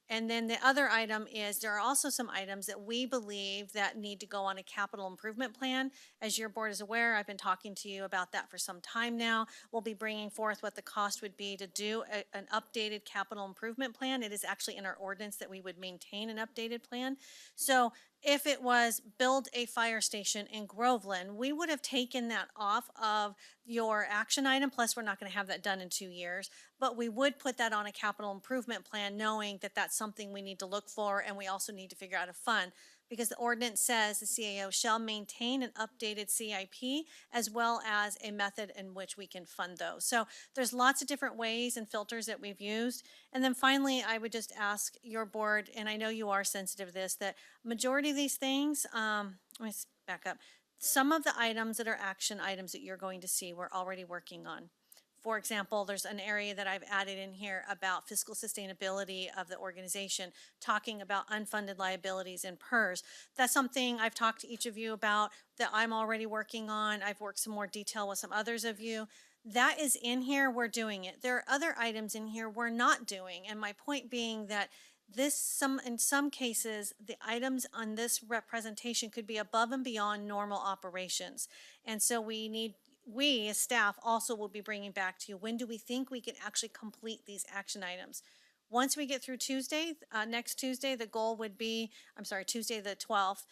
And then the other item is there are also some items that we believe that need to go on a capital improvement plan. As your board is aware, I've been talking to you about that for some time now. We'll be bringing forth what the cost would be to do an updated capital improvement plan. It is actually in our ordinance that we would maintain an updated plan. So if it was build a fire station in Groveland, we would have taken that off of your action item. Plus, we're not going to have that done in 2 years, but we would put that on a capital improvement plan, knowing that that's something we need to look for, and we also need to figure out a fund, because the ordinance says the CAO shall maintain an updated CIP as well as a method in which we can fund those. So there's lots of different ways and filters that we've used. And then finally, I would just ask your board, and I know you are sensitive to this, that majority of these things, let me back up. Some of the items that are action items that you're going to see, we're already working on. For example, there's an area that I've added in here about fiscal sustainability of the organization, talking about unfunded liabilities and PERS. That's something I've talked to each of you about that I'm already working on. I've worked some more detail with some others of you. That is in here, we're doing it. There are other items in here we're not doing. And my point being that in some cases, the items on this representation could be above and beyond normal operations. And so we as staff also will be bringing back to you, when do we think we can actually complete these action items? Once we get through Tuesday, next Tuesday, the goal would be, Tuesday the 12th,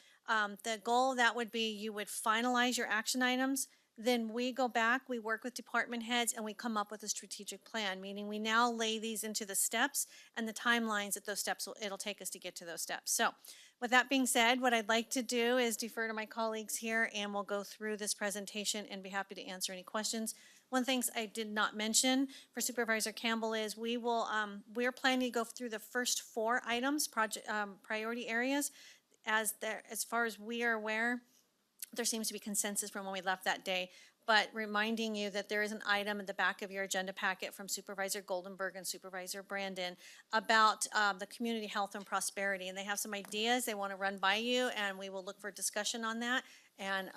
the goal that would be you would finalize your action items. Then we go back, we work with department heads, and we come up with a strategic plan, meaning we now lay these into the steps and the timelines that those steps it'll take us to get to those steps. So with that being said, what I'd like to do is defer to my colleagues here, and we'll go through this presentation and be happy to answer any questions. One of the things I did not mention for Supervisor Campbell is we're planning to go through the first 4 items, priority areas. As far as we are aware, there seems to be consensus from when we left that day. but reminding you that there is an item in the back of your agenda packet from Supervisor Goldenberg and Supervisor Brandon about the community health and prosperity, and they have some ideas they want to run by you, and we will look for discussion on that. And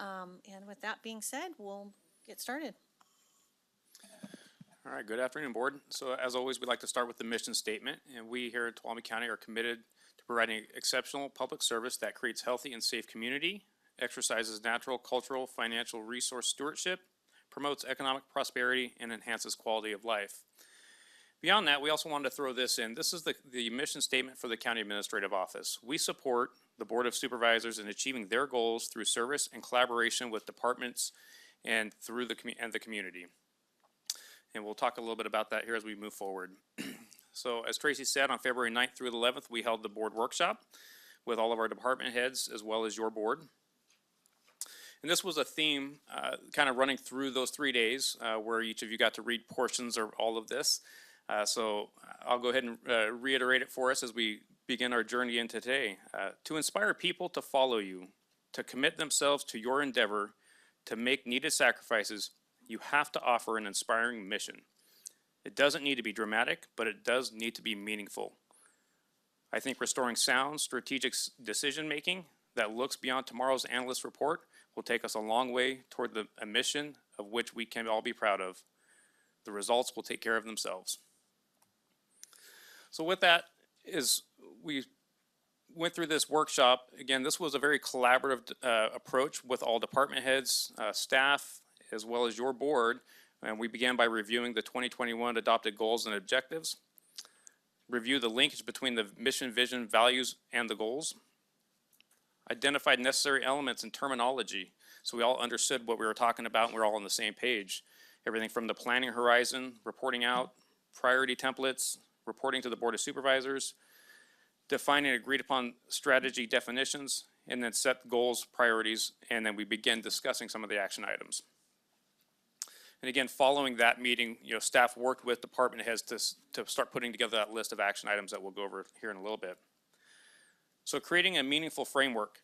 with that being said, we'll get started. All right, good afternoon, Board. So as always, we'd like to start with the mission statement, and we here at Tuolumne County are committed to providing exceptional public service that creates healthy and safe community, exercises natural, cultural, financial resource stewardship, promotes economic prosperity, and enhances quality of life. Beyond that, we also wanted to throw this in. This is the mission statement for the County Administrative Office. We support the Board of Supervisors in achieving their goals through service and collaboration with departments and through the community. And we'll talk a little bit about that here as we move forward. So as Tracy said, on February 9th through the 11th, we held the board workshop with all of our department heads as well as your board. And this was a theme kind of running through those 3 days where each of you got to read portions of all of this. So I'll go ahead and reiterate it for us as we begin our journey into today. To inspire people to follow you, to commit themselves to your endeavor, to make needed sacrifices, you have to offer an inspiring mission. It doesn't need to be dramatic, but it does need to be meaningful. I think restoring sound, strategic decision-making that looks beyond tomorrow's analyst report will take us a long way toward a mission of which we can all be proud of. The results will take care of themselves. So with that, we went through this workshop. Again, this was a very collaborative approach with all department heads, staff, as well as your board. And we began by reviewing the 2021 adopted goals and objectives, review the linkage between the mission, vision, values, and the goals, identified necessary elements and terminology so we all understood what we were talking about and we're all on the same page. Everything from the planning horizon, reporting out, priority templates, reporting to the Board of Supervisors, defining agreed upon strategy definitions, and then set goals, priorities, and then we begin discussing some of the action items. And again, following that meeting, staff worked with department heads to start putting together that list of action items that we'll go over here in a little bit. So creating a meaningful framework.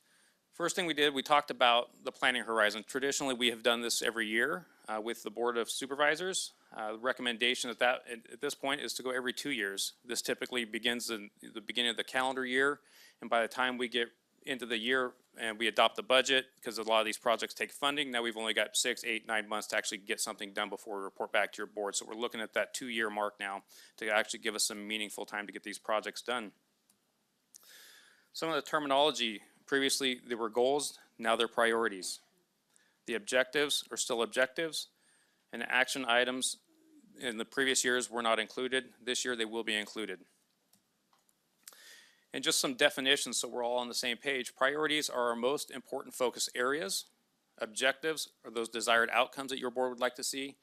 First thing we did, we talked about the planning horizon. Traditionally, we have done this every year with the Board of Supervisors. The recommendation at this point is to go every 2 years. This typically begins in the beginning of the calendar year, and by the time we get into the year and we adopt the budget, because a lot of these projects take funding, now we've only got 6, 8, 9 months to actually get something done before we report back to your board. So we're looking at that 2-year mark now to actually give us some meaningful time to get these projects done. Some of the terminology, previously there were goals, now they're priorities. The objectives are still objectives, and the action items in the previous years were not included. This year they will be included. And just some definitions so we're all on the same page. Priorities are our most important focus areas. Objectives are those desired outcomes that your board would like to see.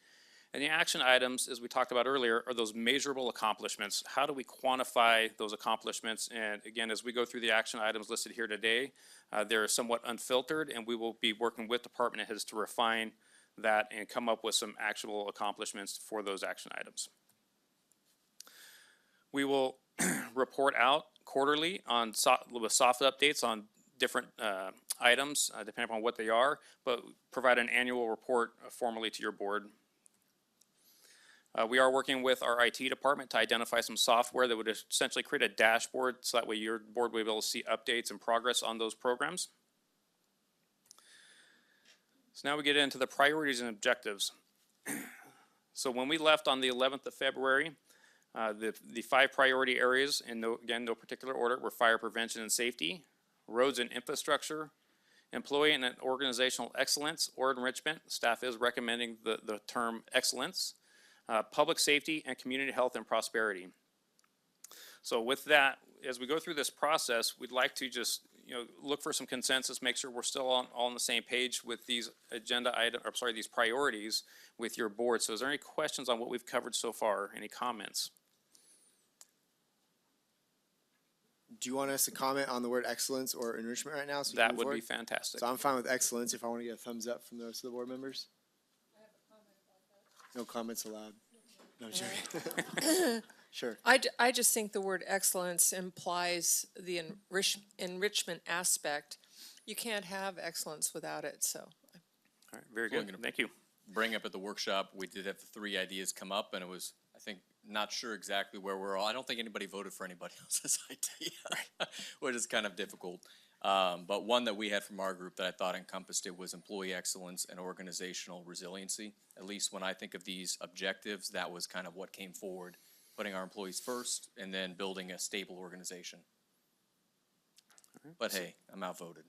And the action items, as we talked about earlier, are those measurable accomplishments. How do we quantify those accomplishments? And again, as we go through the action items listed here today, they're somewhat unfiltered, and we will be working with department heads to refine that and come up with some actual accomplishments for those action items. We will report out quarterly on with soft updates on different items, depending on what they are, but provide an annual report formally to your board. We are working with our IT department to identify some software that would essentially create a dashboard so that way your board will be able to see updates and progress on those programs. So now we get into the priorities and objectives. So when we left on the 11th of February, the 5 priority areas, in no particular order, were fire prevention and safety, roads and infrastructure, employee and organizational excellence or enrichment. Staff is recommending the term excellence. Public safety, and community health and prosperity. So with that, as we go through this process, we'd like to just look for some consensus, make sure we're still all on the same page with these these priorities with your board. So is there any questions on what we've covered so far? Any comments? Do you want us to comment on the word excellence or enrichment right now? So that would be fantastic. So I'm fine with excellence if I want to get a thumbs up from the rest of the board members. No comments allowed. No, I'm joking. Sure. I just think the word excellence implies the enrichment aspect. You can't have excellence without it, so. All right, very good. Thank you. bring up at the workshop, we did have the three ideas come up, and it was, I think, not sure exactly where we're all. I don't think anybody voted for anybody else's idea, which is kind of difficult. But one that we had from our group that I thought encompassed it was employee excellence and organizational resiliency. At least when I think of these objectives, that was kind of what came forward, putting our employees first and then building a stable organization. But hey, I'm outvoted.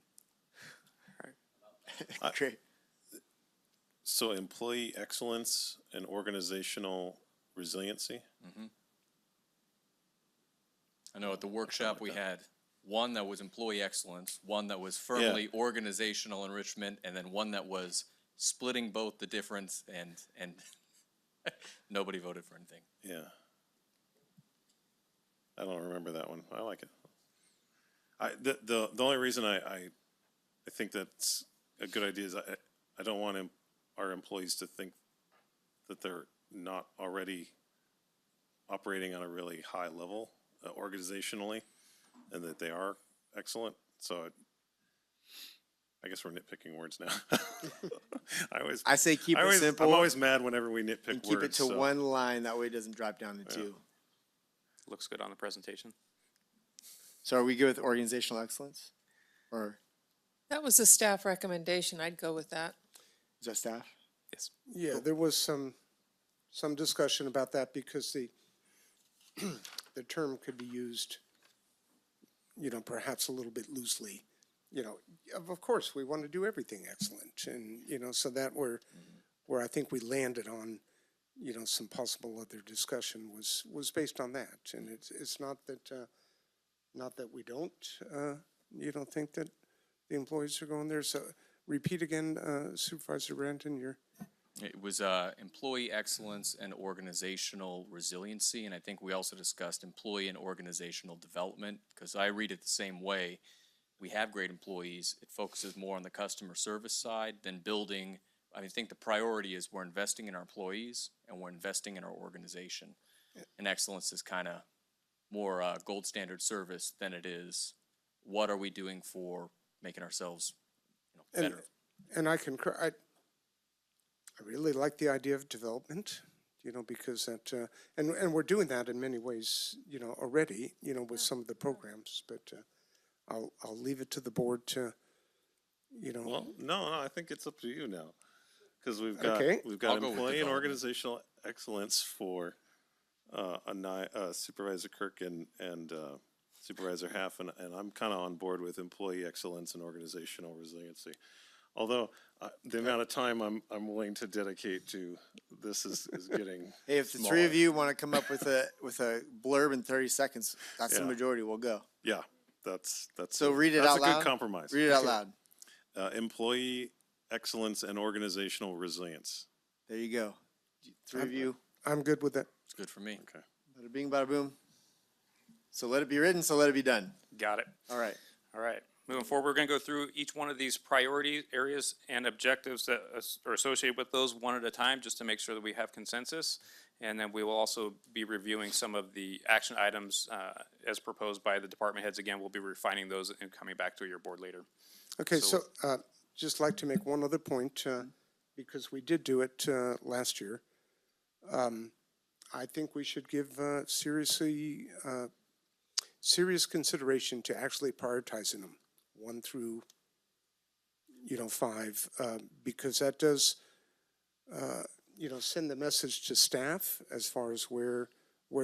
Great. So employee excellence and organizational resiliency? I know at the workshop we had one that was employee excellence, one that was firmly organizational enrichment, and then one that was splitting both the difference and nobody voted for anything. Yeah. I don't remember that one. I like it. The only reason I think that's a good idea is I don't want our employees to think that they're not already operating on a really high level organizationally, and that they are excellent. So I guess we're nitpicking words now. I say keep it simple. I'm always mad whenever we nitpick and words. keep it to one line. That way it doesn't drop down to two. Looks good on the presentation. So are we good with organizational excellence? Or That was a staff recommendation. I'd go with that. is that staff? Yes. Yeah, there was some discussion about that because the the term could be used, perhaps a little bit loosely. Of course, we want to do everything excellent, and so that where I think we landed on, some possible other discussion was based on that, and it's not that we don't, think that the employees are going there. So repeat again, Supervisor Brandon, It was employee excellence and organizational resiliency, and I think we also discussed employee and organizational development, because I read it the same way. We have great employees. It focuses more on the customer service side than building. I think the priority is we're investing in our employees and we're investing in our organization. And excellence is kind of more gold standard service than it is what are we doing for making ourselves better. and I concur. I really like the idea of development, because that, and we're doing that in many ways, already, with some of the programs, but I'll leave it to the board to, Well, no, I think it's up to you now, because we've got Okay. employee and organizational excellence for Supervisor Kirk and Supervisor Half, and I'm kind of on board with employee excellence and organizational resiliency. Although the amount of time I'm willing to dedicate to this is getting Hey, if the smaller. three of you want to come up with a blurb in 30 seconds, that's the Yeah. majority. We'll go. Yeah, that's So read it that's out a loud. good compromise. Read it out loud. Employee excellence and organizational resilience. There you go. Three of you. I'm good with that. It's good for me. Okay. Bada bing, bada boom. So let it be written, so let it be done. Got it. All right. All right. Moving forward, we're going to go through each one of these priority areas and objectives that are associated with those one at a time, just to make sure that we have consensus. And then we will also be reviewing some of the action items as proposed by the department heads. Again, we'll be refining those and coming back to your board later. Okay, so just like to make one other point, because we did do it last year. I think we should give serious consideration to actually prioritizing them, 1 through 5, because that does send the message to staff as far as where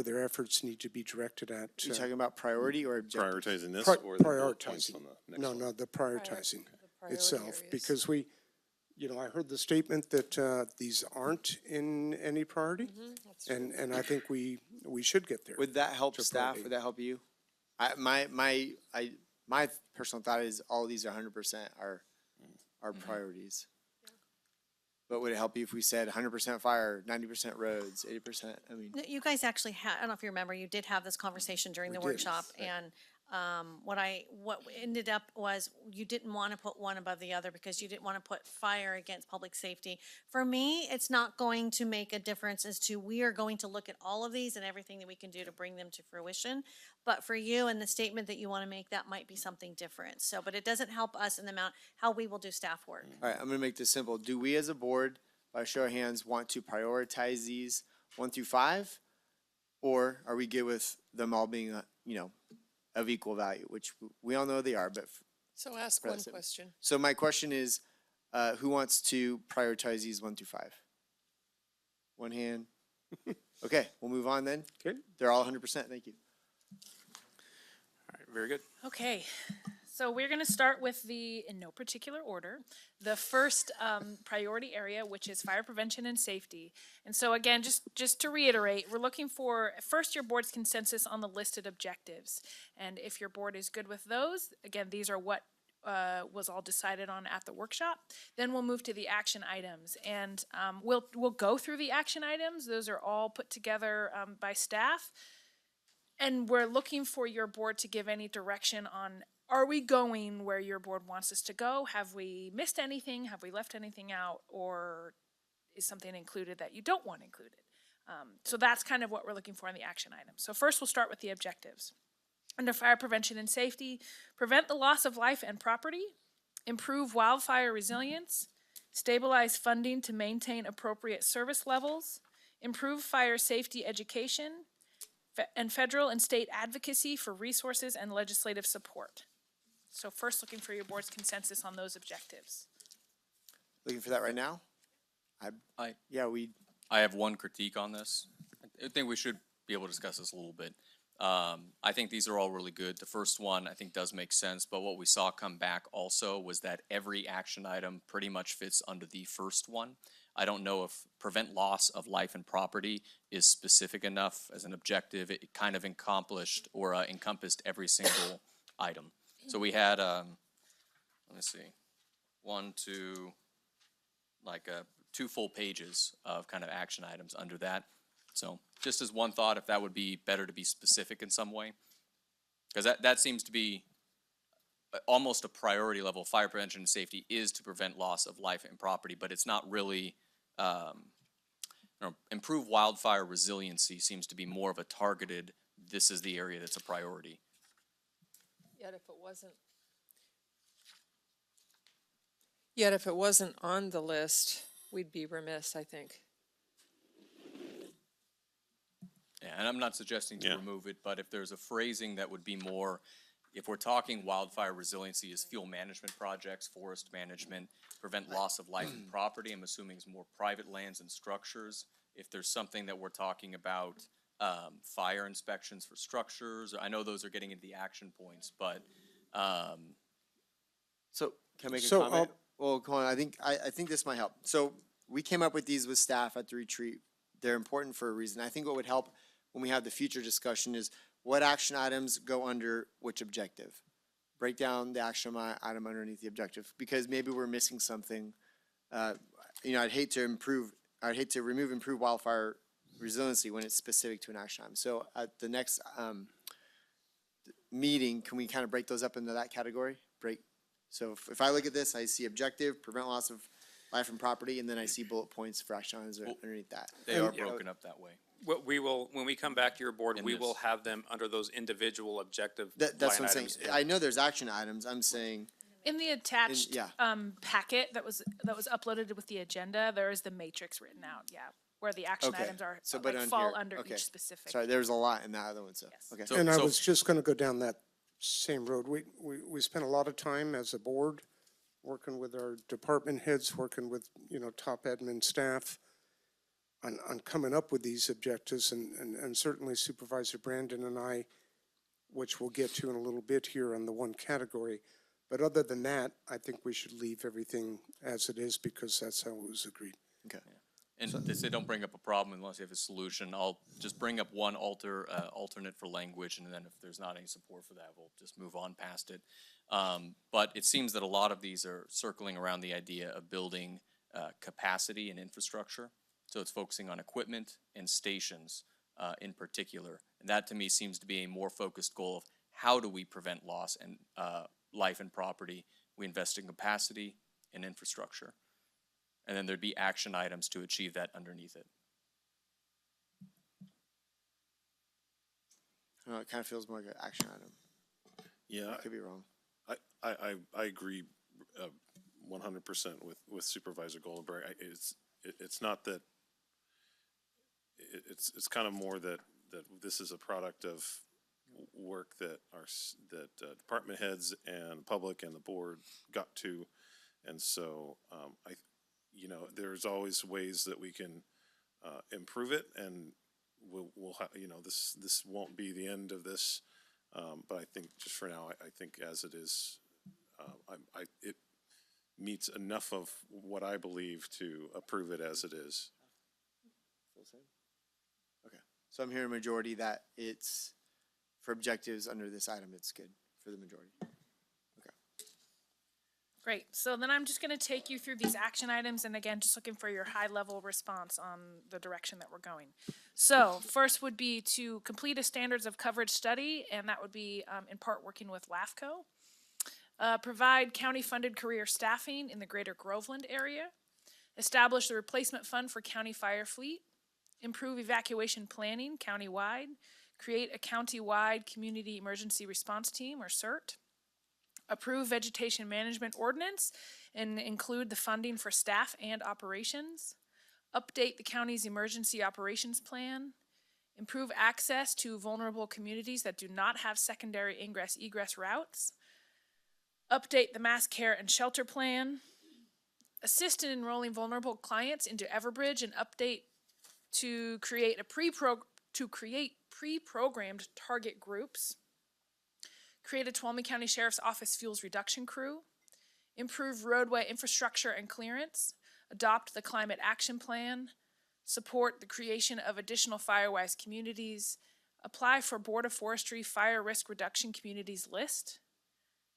their efforts need to be directed at. Are you talking about priority or objective? Prioritizing this or the bullet points prioritizing. on the next No, one? no, the prioritizing priority itself, areas. because I heard the statement that these aren't in any priority, and I think we should get there. Would that help to staff? priority. Would that help you? My personal thought is all of these are 100% are priorities. But would it help you if we said 100% fire, 90% roads, 80%? I mean, No, you guys actually had, I don't know if you remember, you did have this conversation during the We did, workshop, and what ended up was you didn't want to put one above the other because you didn't want to put fire against public safety. For me, it's not going to make a difference as to, we are going to look at all of these and everything that we can do to bring them to fruition. But for you and the statement that you want to make, that might be something different. So, but it doesn't help us in the amount, how we will do staff work. all right, I'm going to make this simple. Do we as a board, by show of hands, want to prioritize these 1 through 5? Or are we good with them all being, of equal value, which we all know they are, but. So ask one question. So my question is, who wants to prioritize these 1 through 5? One hand. Okay, we'll move on then. Okay. They're all 100%, thank you. All right, very good. Okay, so we're going to start with in no particular order, the first priority area, which is fire prevention and safety. And so again, just to reiterate, we're looking for first your board's consensus on the listed objectives. And if your board is good with those, again, these are what was all decided on at the workshop. Then we'll move to the action items, and we'll go through the action items. Those are all put together by staff. And we're looking for your board to give any direction on, are we going where your board wants us to go? Have we missed anything? Have we left anything out? Or is something included that you don't want included? So that's kind of what we're looking for in the action items. So first we'll start with the objectives. Under fire prevention and safety, prevent the loss of life and property, improve wildfire resilience, stabilize funding to maintain appropriate service levels, improve fire safety education, and federal and state advocacy for resources and legislative support. So first, looking for your board's consensus on those objectives. Looking for that right now? I I have one critique on this. I think we should be able to discuss this a little bit. I think these are all really good. The first one I think does make sense, but what we saw come back also was that every action item pretty much fits under the first one. I don't know if prevent loss of life and property is specific enough as an objective. It kind of encompassed every single item. So we had, let me see, 2 full pages of kind of action items under that. So just as one thought, if that would be better to be specific in some way, because that seems to be almost a priority level. Fire prevention and safety is to prevent loss of life and property, but it's not really, improve wildfire resiliency seems to be more of a targeted, this is the area that's a priority. Yet if it wasn't on the list, we'd be remiss, I think. Yeah, and I'm not suggesting to remove it, but if there's a phrasing that would be more, if we're talking wildfire resiliency is fuel management projects, forest management, prevent loss of life and property, I'm assuming it's more private lands and structures. If there's something that we're talking about, fire inspections for structures, I know those are getting into the action points, but, So can I make a comment? Well, come on, I think this might help. So we came up with these with staff at the retreat. They're important for a reason. I think what would help when we have the future discussion is what action items go under which objective. Break down the action item underneath the objective, because maybe we're missing something. I'd hate to remove improve wildfire resiliency when it's specific to an action item. So at the next meeting, can we kind of break those up into that category? So if I look at this, I see objective, prevent loss of life and property, and then I see bullet points for action items underneath that. they are broken up that way. What we will, when we come back to your board, we will have them under those individual objective That's line what I'm saying. items. I know there's action items. I'm saying, In the attached yeah. packet that was uploaded with the agenda, there is the matrix written out, where the action Okay. items are, So, but on fall here- under okay. each specific. Sorry, there's a lot in that other one, so, okay. And I was just gonna go down that same road. We spent a lot of time as a board working with our department heads, working with, top admin staff on coming up with these objectives, and certainly Supervisor Brandon and I, which we'll get to in a little bit here on the one category. But other than that, I think we should leave everything as it is, because that's how it was agreed. Okay. And they say don't bring up a problem unless you have a solution. I'll just bring up one alternate for language, and then if there's not any support for that, we'll just move on past it. But it seems that a lot of these are circling around the idea of building capacity and infrastructure. So it's focusing on equipment and stations in particular. And that to me seems to be a more focused goal of how do we prevent loss and life and property. We invest in capacity and infrastructure. And then there'd be action items to achieve that underneath it. I don't know, it kind of feels more like an action item. Yeah. I could be wrong. I agree 100% with Supervisor Goldenberg. it's not that, it's kind of more that this is a product of work that department heads and public and the board got to. And so, there's always ways that we can improve it, and we'll have, this won't be the end of this. But I think just for now, I think as it is, it meets enough of what I believe to approve it as it is. Okay, so I'm hearing majority that it's, for objectives under this item, it's good for the majority. Great. So then I'm just going to take you through these action items, and again, just looking for your high-level response on the direction that we're going. So first would be to complete a standards of coverage study, and that would be in part working with LAFCO. Provide county-funded career staffing in the greater Groveland area. Establish the replacement fund for county fire fleet. Improve evacuation planning countywide. Create a county-wide community emergency response team, or CERT. Approve vegetation management ordinance and include the funding for staff and operations. Update the county's emergency operations plan. Improve access to vulnerable communities that do not have secondary ingress-egress routes. Update the mass care and shelter plan. Assist in enrolling vulnerable clients into Everbridge and update to create pre-programmed target groups. Create a Tuolumne County Sheriff's Office fuels reduction crew. Improve roadway infrastructure and clearance. Adopt the climate action plan. Support the creation of additional Firewise communities. Apply for Board of Forestry fire risk reduction communities list.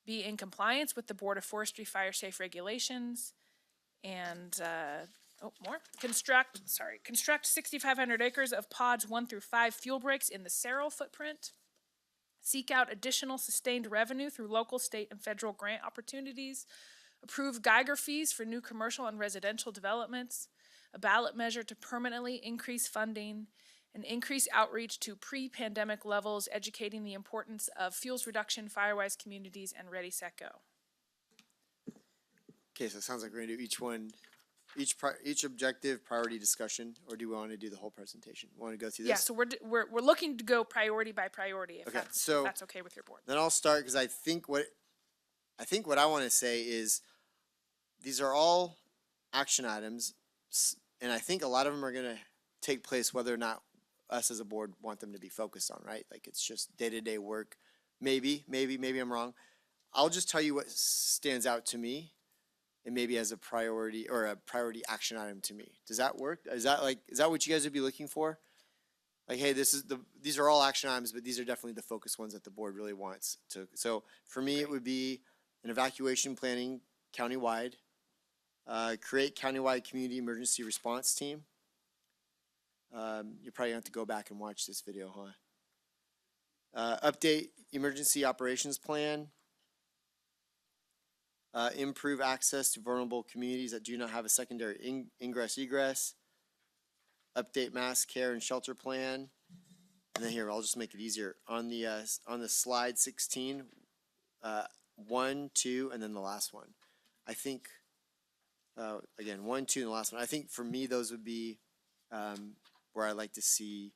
Be in compliance with the Board of Forestry fire safe regulations. And, construct 6,500 acres of pods 1 through 5 fuel breaks in the Cerro footprint. Seek out additional sustained revenue through local, state, and federal grant opportunities. Approve Geiger fees for new commercial and residential developments. A ballot measure to permanently increase funding. And increase outreach to pre-pandemic levels, educating the importance of fuels reduction, Firewise communities, and Ready, Set, Go. Okay, so it sounds like we're gonna do each objective priority discussion, or do we want to do the whole presentation? Want to go through this? Yeah, so we're looking to go priority by priority, if Okay, if that's okay with your board. Then I'll start, because I think what I want to say is these are all action items, and I think a lot of them are gonna take place whether or not us as a board want them to be focused on, right? Like it's just day-to-day work. Maybe I'm wrong. I'll just tell you what stands out to me, and maybe as a priority or a priority action item to me. Does that work? Is that what you guys would be looking for? Like, hey, these are all action items, but these are definitely the focus ones that the board really wants to. So for me, it would be an evacuation planning countywide, create countywide community emergency response team. You probably have to go back and watch this video, huh? Update emergency operations plan. Improve access to vulnerable communities that do not have a secondary ingress-egress. Update mass care and shelter plan. And then here, I'll just make it easier. On the slide 16, 1, 2, and then the last one. I think, again, 1, 2, and the last one. I think for me, those would be where I like to see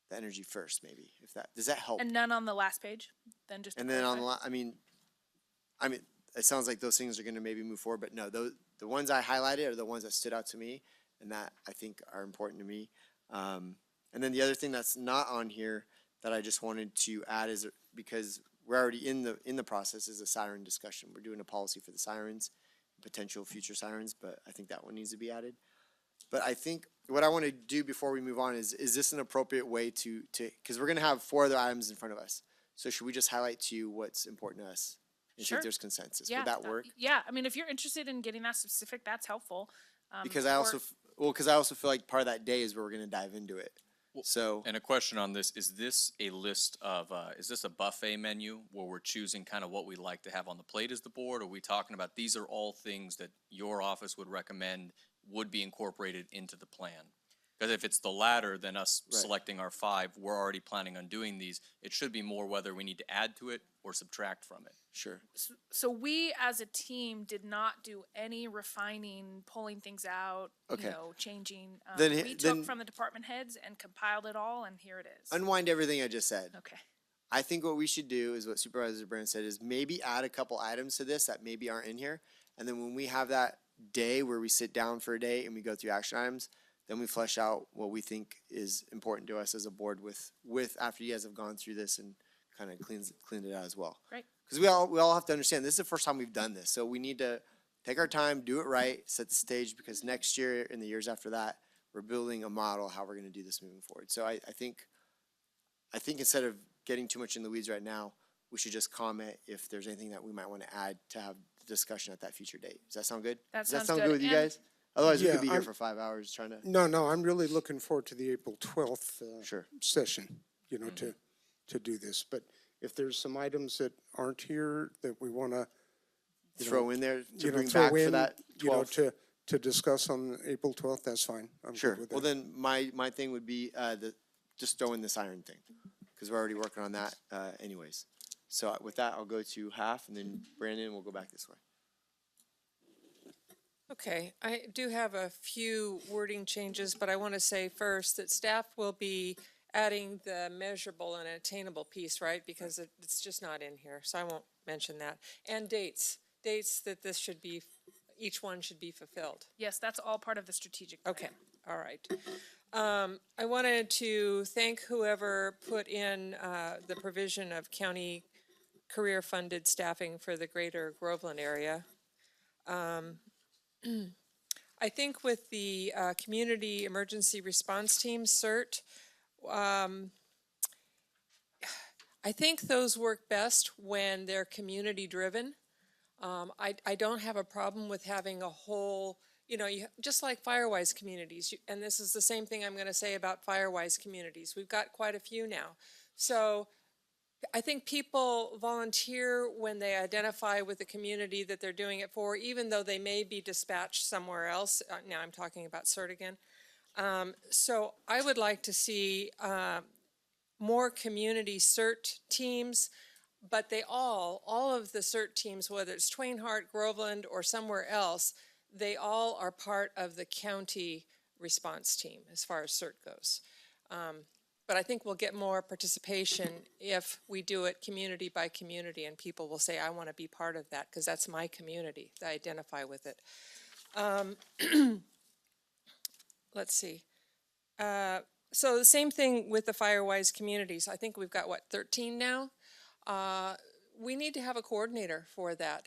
the energy first, maybe. Does that help? And none on the last page, then just. And then on the I mean, it sounds like those things are going to maybe move forward, but no, the ones I highlighted are the ones that stood out to me and that I think are important to me. And then the other thing that's not on here that I just wanted to add is, because we're already in the process, is a siren discussion. We're doing a policy for the sirens, potential future sirens, but I think that one needs to be added. But I think what I want to do before we move on is this an appropriate way to because we're going to have 4 other items in front of us. So should we just highlight to you what's important to us? And see if there's consensus. Yeah, would that work? Yeah, I mean, if you're interested in getting that specific, that's helpful. Because I also feel like part of that day is where we're going to dive into it. So, and a question on this, is this a list of, is this a buffet menu where we're choosing kind of what we like to have on the plate as the board? Or are we talking about these are all things that your office would recommend would be incorporated into the plan? Because if it's the latter, then us Right. selecting our 5, we're already planning on doing these. It should be more whether we need to add to it or subtract from it. Sure. So we, as a team, did not do any refining, pulling things out, Okay. changing. Then We then- took from the department heads and compiled it all, and here it is. Unwind everything I just said. Okay. I think what we should do is what Supervisor Brand said is maybe add a couple items to this that maybe aren't in here. And then when we have that day where we sit down for a day and we go through action items, then we flesh out what we think is important to us as a board with after you guys have gone through this and kind of cleaned it out as well. Great. Because we all have to understand this is the first time we've done this. So we need to take our time, do it right, set the stage, because next year and the years after that, we're building a model how we're going to do this moving forward. So I think instead of getting too much in the weeds right now, we should just comment if there's anything that we might want to add to have the discussion at that future date. Does that sound good? That Does that sounds sound good. good with you And- guys? Otherwise, we Yeah, could be here I'm- for 5 hours trying to. No, I'm really looking forward to the April 12th Sure. session, to do this. But if there's some items that aren't here that we want to Throw in there to bring throw back for in, that 12th. to discuss on April 12th, that's fine. I'm Sure. good with Well, that. then my thing would be just throw in the siren thing, because we're already working on that anyways. So with that, I'll go to half, and then Brandon will go back this way. Okay, I do have a few wording changes, but I want to say first that staff will be adding the measurable and attainable piece, right? Because it's just not in here, so I won't mention that. And dates that this should be, each one should be fulfilled. Yes, that's all part of the strategic plan. Okay, all right. I wanted to thank whoever put in the provision of county career-funded staffing for the greater Groveland area. I think with the Community Emergency Response Team, CERT, I think those work best when they're community-driven. I don't have a problem with having a whole, just like Firewise communities, and this is the same thing I'm going to say about Firewise communities. We've got quite a few now. So I think people volunteer when they identify with the community that they're doing it for, even though they may be dispatched somewhere else. Now I'm talking about CERT again. So I would like to see more community CERT teams, but they all of the CERT teams, whether it's Twain Harte, Groveland, or somewhere else, they all are part of the county response team as far as CERT goes. But I think we'll get more participation if we do it community by community, and people will say, I want to be part of that, because that's my community. I identify with it. Let's see. So the same thing with the Firewise communities. I think we've got, 13 now? We need to have a coordinator for that.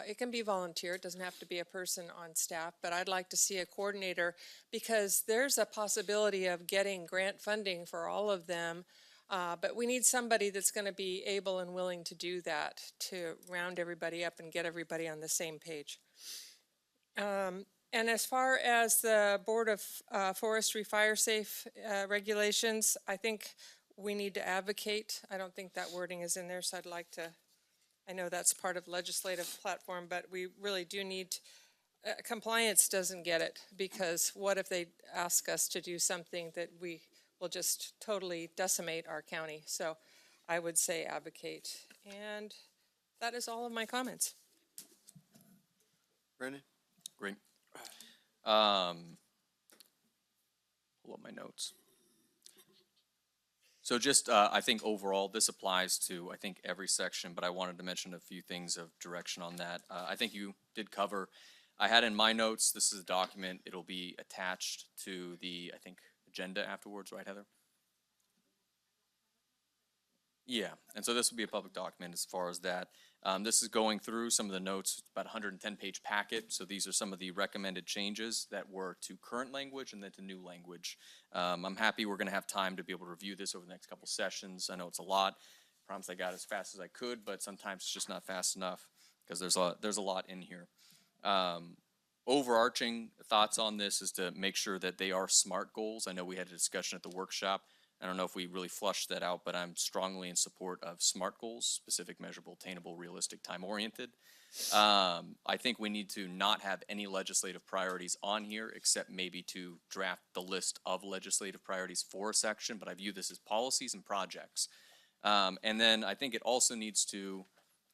It can be volunteer, it doesn't have to be a person on staff, but I'd like to see a coordinator, because there's a possibility of getting grant funding for all of them, but we need somebody that's going to be able and willing to do that, to round everybody up and get everybody on the same page. And as far as the Board of Forestry Fire Safe regulations, I think we need to advocate. I don't think that wording is in there, so I'd like to, I know that's part of legislative platform, but we really do need, compliance doesn't get it, because what if they ask us to do something that we will just totally decimate our county? So I would say advocate. And that is all of my comments. Brandon? Great. Pull up my notes. So just, I think overall, this applies to, I think, every section, but I wanted to mention a few things of direction on that. I think you did cover, I had in my notes, this is a document, it'll be attached to the, I think, agenda afterwards, right, Heather? Yeah, and so this will be a public document as far as that. This is going through some of the notes, about a 110-page packet, so these are some of the recommended changes that were to current language and then to new language. I'm happy we're going to have time to be able to review this over the next couple sessions. I know it's a lot. I promise I got as fast as I could, but sometimes it's just not fast enough because there's a lot in here. Overarching thoughts on this is to make sure that they are SMART goals. I know we had a discussion at the workshop I don't know if we really flushed that out, but I'm strongly in support of SMART goals, specific, measurable, attainable, realistic, time-oriented. I think we need to not have any legislative priorities on here, except maybe to draft the list of legislative priorities for a section, but I view this as policies and projects. And then I think it also needs to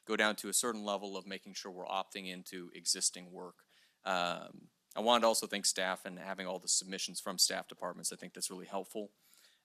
go down to a certain level of making sure we're opting into existing work. I wanted to also thank staff and having all the submissions from staff departments. I think that's really helpful.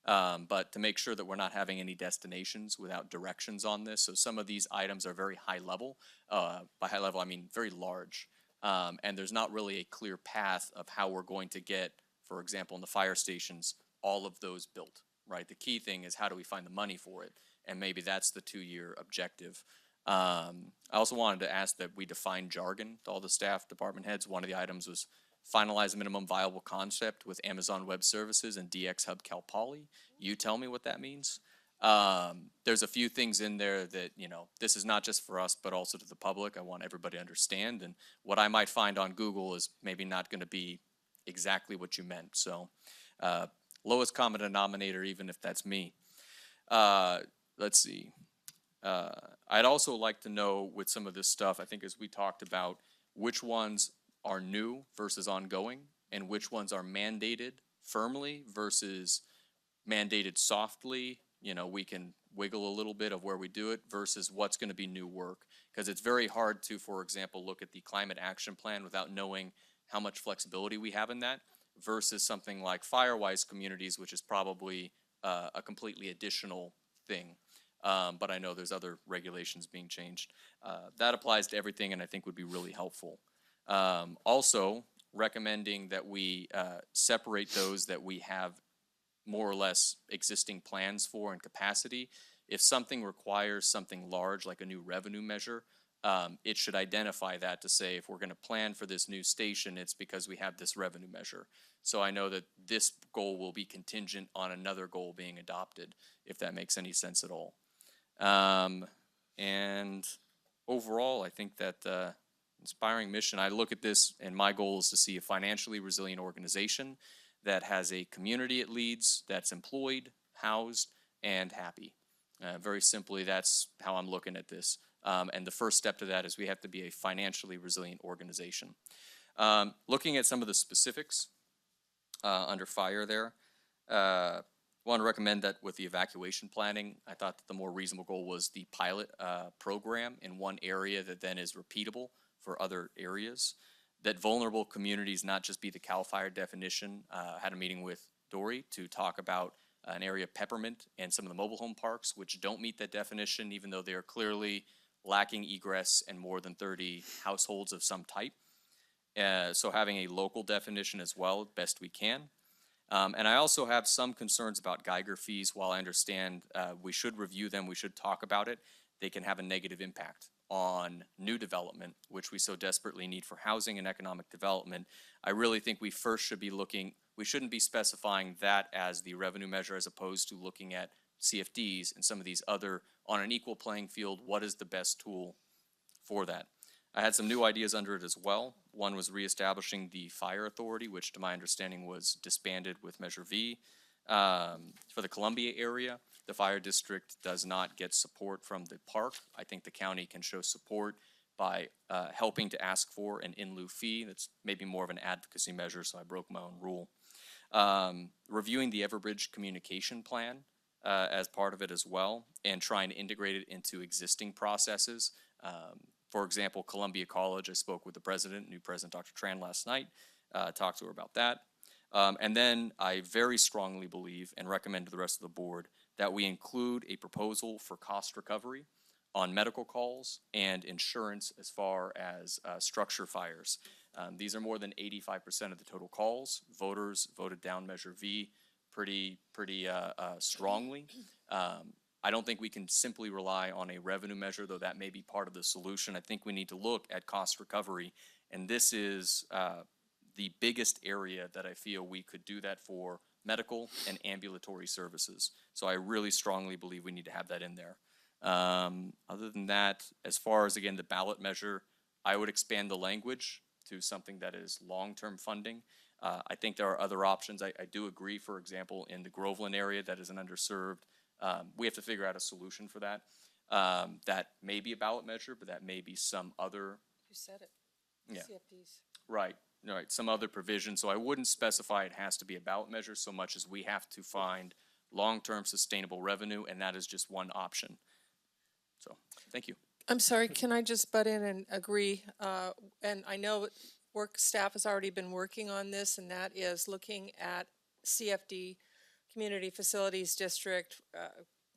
But to make sure that we're not having any destinations without directions on this. So some of these items are very high level. By high level, I mean very large. And there's not really a clear path of how we're going to get, for example, in the fire stations, all of those built, right? The key thing is how do we find the money for it? And maybe that's the 2-year objective. I also wanted to ask that we define jargon to all the staff department heads. One of the items was finalize a minimum viable concept with Amazon Web Services and DX Hub Cal Poly. You tell me what that means. There's a few things in there that, you know, this is not just for us, but also to the public. I want everybody to understand. And what I might find on Google is maybe not going to be exactly what you meant. So lowest common denominator, even if that's me. Let's see. I'd also like to know with some of this stuff, I think as we talked about, which ones are new versus ongoing, and which ones are mandated firmly versus mandated softly. You know, we can wiggle a little bit of where we do it versus what's going to be new work. Because it's very hard to, for example, look at the climate action plan without knowing how much flexibility we have in that versus something like Firewise communities, which is probably a completely additional thing. But I know there's other regulations being changed. That applies to everything and I think would be really helpful. Also, recommending that we separate those that we have more or less existing plans for and capacity. If something requires something large, like a new revenue measure, it should identify that to say if we're going to plan for this new station, it's because we have this revenue measure. So I know that this goal will be contingent on another goal being adopted, if that makes any sense at all. And overall, I think that inspiring mission, I look at this and my goal is to see a financially resilient organization that has a community it leads, that's employed, housed, and happy. Very simply, that's how I'm looking at this. And the first step to that is we have to be a financially resilient organization. Looking at some of the specifics under fire there, I want to recommend that with the evacuation planning, I thought that the more reasonable goal was the pilot program in one area that then is repeatable for other areas. That vulnerable communities not just be the CAL FIRE definition. Had a meeting with Dory to talk about an area of Peppermint and some of the mobile home parks which don't meet that definition, even though they are clearly lacking egress and more than 30 households of some type. So having a local definition as well, best we can. And I also have some concerns about Geiger fees. While I understand we should review them, we should talk about it, they can have a negative impact on new development, which we so desperately need for housing and economic development. I really think we first should be looking, we shouldn't be specifying that as the revenue measure as opposed to looking at CFDs and some of these other, on an equal playing field, what is the best tool for that? I had some new ideas under it as well. One was reestablishing the fire authority, which to my understanding was disbanded with Measure V. For the Columbia area, the fire district does not get support from the park. I think the county can show support by helping to ask for an in lieu fee. That's maybe more of an advocacy measure, so I broke my own rule. Reviewing the Everbridge communication plan as part of it as well, and trying to integrate it into existing processes. For example, Columbia College, I spoke with the president, new president, Dr. Tran, last night, talked to her about that. And then I very strongly believe and recommend to the rest of the board that we include a proposal for cost recovery on medical calls and insurance as far as structure fires. These are more than 85% of the total calls. Voters voted down Measure V pretty strongly. I don't think we can simply rely on a revenue measure, though that may be part of the solution. I think we need to look at cost recovery, and this is the biggest area that I feel we could do that for medical and ambulatory services. So I really strongly believe we need to have that in there. Other than that, as far as, again, the ballot measure, I would expand the language to something that is long-term funding. I think there are other options. I do agree, for example, in the Groveland area that is an underserved, we have to figure out a solution for that. That may be a ballot measure, but that may be some other, You said it. yeah, CFDs. right, right, some other provision. So I wouldn't specify it has to be a ballot measure so much as we have to find long-term sustainable revenue, and that is just one option. So, thank you. I'm sorry, can I just butt in and agree? And I know work staff has already been working on this, and that is looking at CFD, Community Facilities District,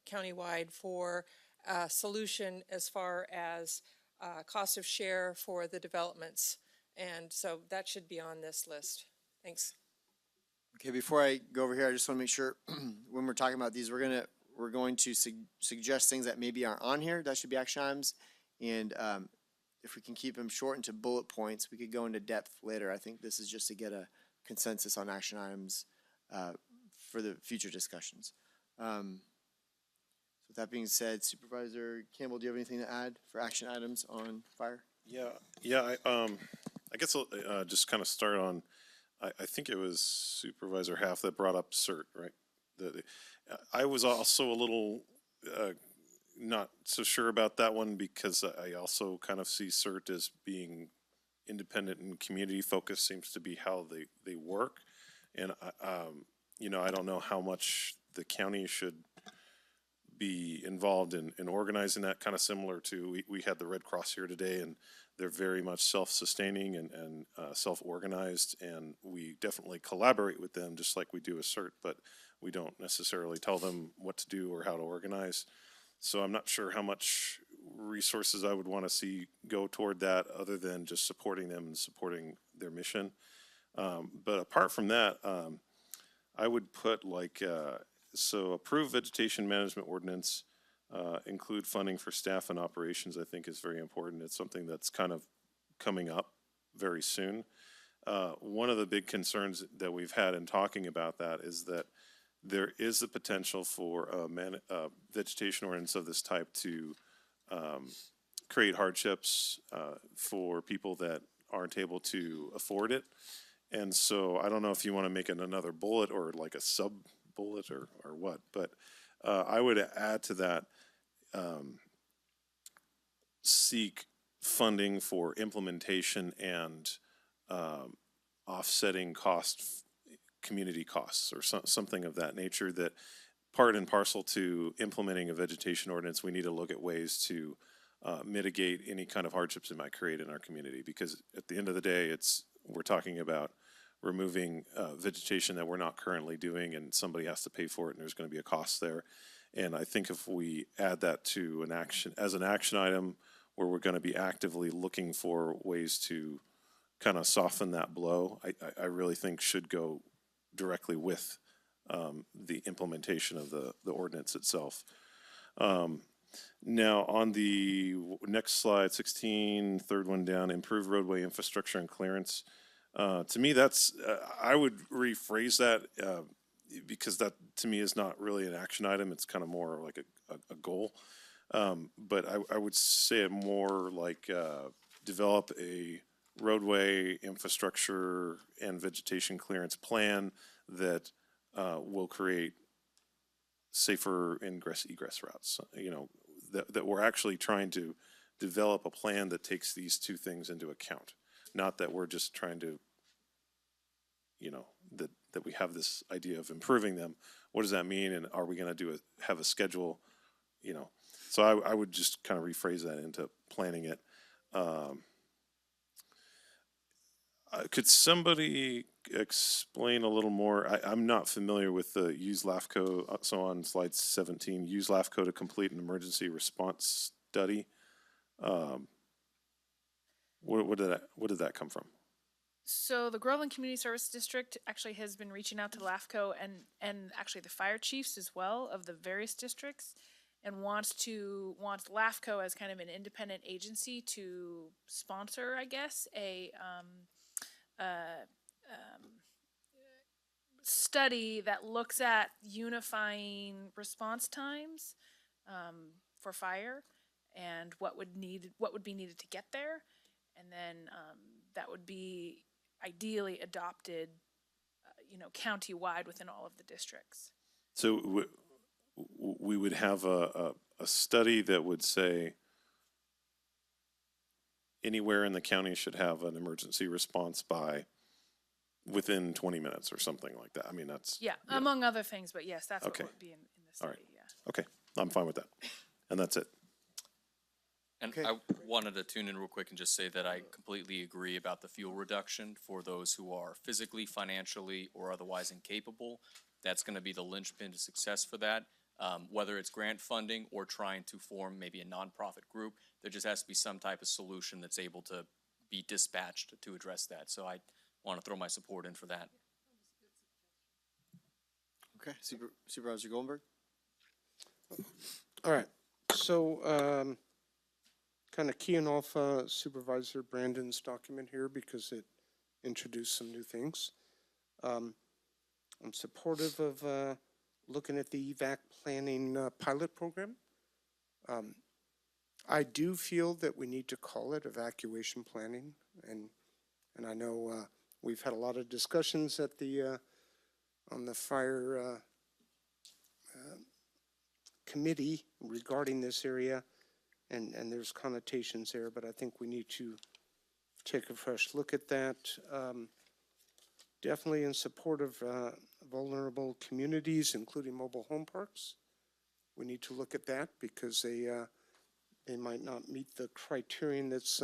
countywide for a solution as far as cost of share for the developments. And so that should be on this list. Thanks. Okay, before I go over here, I just want to make sure when we're talking about these, we're going to suggest things that maybe aren't on here. That should be action items. And if we can keep them short into bullet points, we could go into depth later. I think this is just to get a consensus on action items for the future discussions. With that being said, Supervisor Campbell, do you have anything to add for action items on fire? Yeah, I guess I'll just kind of start on, I think it was Supervisor Half that brought up CERT, right? I was also a little not so sure about that one because I also kind of see CERT as being independent and community focused seems to be how they work. And, I don't know how much the county should be involved in organizing that, kind of similar to, we had the Red Cross here today, and they're very much self-sustaining and self-organized, and we definitely collaborate with them just like we do with CERT, but we don't necessarily tell them what to do or how to organize. So I'm not sure how much resources I would want to see go toward that other than just supporting them and supporting their mission. But apart from that, I would put so approve vegetation management ordinance, include funding for staff and operations, I think is very important. It's something that's kind of coming up very soon. One of the big concerns that we've had in talking about that is that there is the potential for a vegetation ordinance of this type to create hardships for people that aren't able to afford it. And so I don't know if you want to make it another bullet or like a sub bullet or what, but I would add to that, seek funding for implementation and offsetting community costs or something of that nature, that part and parcel to implementing a vegetation ordinance, we need to look at ways to mitigate any kind of hardships it might create in our community, because at the end of the day, we're talking about removing vegetation that we're not currently doing, and somebody has to pay for it, and there's going to be a cost there. And I think if we add that to an action item where we're going to be actively looking for ways to kind of soften that blow, I really think should go directly with the implementation of the ordinance itself. Now, on the next slide, 16, third one down, improve roadway infrastructure and clearance. To me, I would rephrase that because that to me is not really an action item. It's kind of more like a goal. But I would say it more like develop a roadway infrastructure and vegetation clearance plan that will create safer ingress egress routes. That we're actually trying to develop a plan that takes these two things into account. Not that we're just trying to, that we have this idea of improving them. What does that mean? And are we going to have a schedule? So I would just kind of rephrase that into planning it. Could somebody explain a little more? I'm not familiar with the use LAFCO. So on slide 17, use LAFCO to complete an emergency response study. What did that come from? So the Groveland Community Service District actually has been reaching out to LAFCO and actually the fire chiefs as well of the various districts, and wants LAFCO as kind of an independent agency to sponsor, I guess, a study that looks at unifying response times for fire and what would be needed to get there, and then that would be ideally adopted county-wide within all of the districts. So we would have a study that would say anywhere in the county should have an emergency response by within 20 minutes or something like that. I mean, that's. Yeah, among other things, but yes, that's Okay. what would be in the All right. study, yeah. Okay, I'm fine with that. And that's it. And I wanted to tune in real quick and just say that I completely agree about the fuel reduction for those who are physically, financially, or otherwise incapable. That's going to be the linchpin to success for that. Whether it's grant funding or trying to form maybe a nonprofit group, there just has to be some type of solution that's able to be dispatched to address that. So I want to throw my support in for that. Okay, Supervisor Goldberg? All right, so kind of keying off Supervisor Brandon's document here because it introduced some new things. I'm supportive of looking at the EVAC planning pilot program. I do feel that we need to call it evacuation planning, and I know we've had a lot of discussions at the on the fire committee regarding this area, and there's connotations there, but I think we need to take a fresh look at that. Definitely in support of vulnerable communities, including mobile home parks. We need to look at that because they might not meet the criterion that's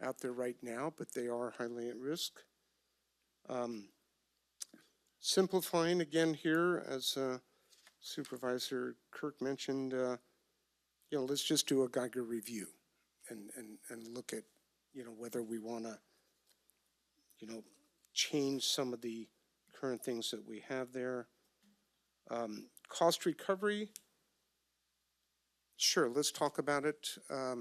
out there right now, but they are highly at risk. Simplifying again here, as Supervisor Kirk mentioned, let's just do a Geiger review and look at, whether we want to, change some of the current things that we have there. Cost recovery, sure, let's talk about it. I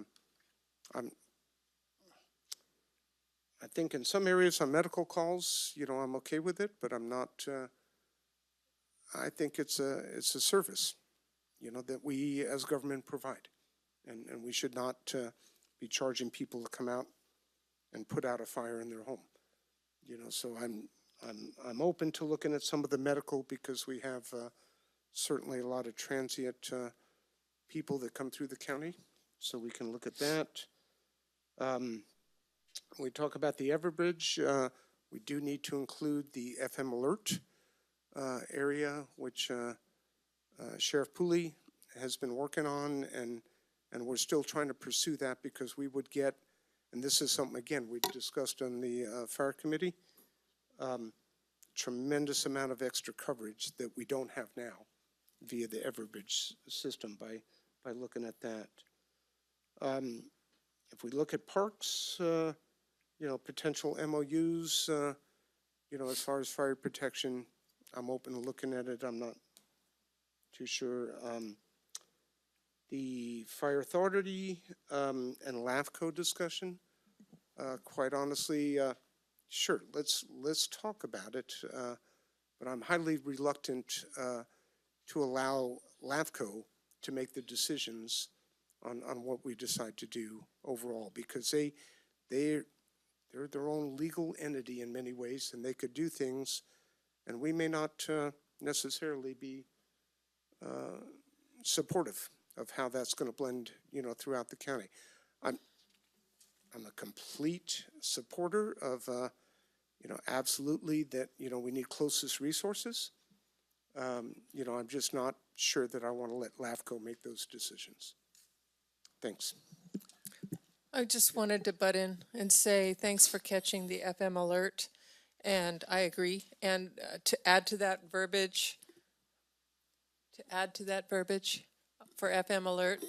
think in some areas on medical calls, I'm okay with it, but I'm not, I think it's a service, that we as government provide. And we should not be charging people to come out and put out a fire in their home. So I'm open to looking at some of the medical because we have certainly a lot of transient people that come through the county, so we can look at that. We talk about the Everbridge. We do need to include the FM alert area, which Sheriff Pooley has been working on, and we're still trying to pursue that because we would get, and this is something, again, we discussed on the fire committee, tremendous amount of extra coverage that we don't have now via the Everbridge system by looking at that. If we look at parks, potential MOUs, as far as fire protection, I'm open to looking at it. I'm not too sure. The fire authority and LAFCO discussion, quite honestly, sure, let's talk about it. But I'm highly reluctant to allow LAFCO to make the decisions on what we decide to do overall, because they're their own legal entity in many ways, and they could do things, and we may not necessarily be supportive of how that's going to blend, throughout the county. I'm a complete supporter of, absolutely that, we need closest resources. I'm just not sure that I want to let LAFCO make those decisions. Thanks. I just wanted to butt in and say thanks for catching the FM alert, and I agree. And to add to that verbiage for FM alert,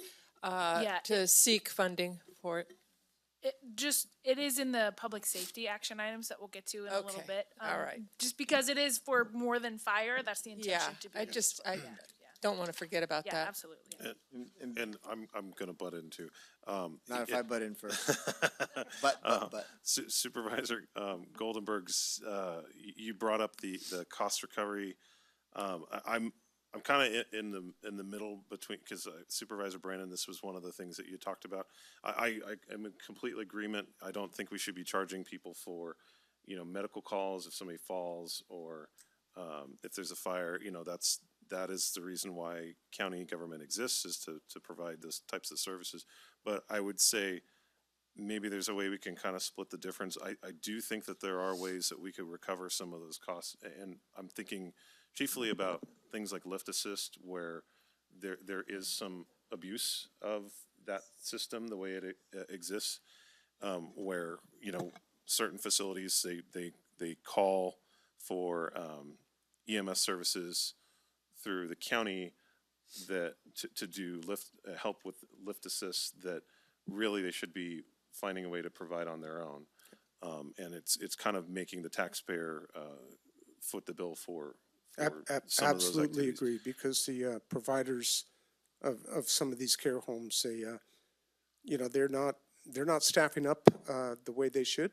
to seek funding for it. It is in the public safety action items that we'll get to in a little bit. All right. Just because it is for more than fire, that's the intention to be. I don't want to forget about that. Yeah, absolutely. And I'm going to butt in too. Not if I butt in first. But. Supervisor Goldenberg's, you brought up the cost recovery. I'm kind of in the middle between, because Supervisor Brandon, this was one of the things that you talked about. I am in complete agreement. I don't think we should be charging people for, medical calls if somebody falls or if there's a fire, that is the reason why county government exists, is to provide those types of services. But I would say maybe there's a way we can kind of split the difference. I do think that there are ways that we could recover some of those costs. And I'm thinking chiefly about things like lift assist, where there is some abuse of that system, the way it exists, where, certain facilities, they call for EMS services through the county that to do help with lift assist, that really they should be finding a way to provide on their own. And it's kind of making the taxpayer foot the bill for some of those Absolutely activities. agree, because the providers of some of these care homes, they're not staffing up the way they should.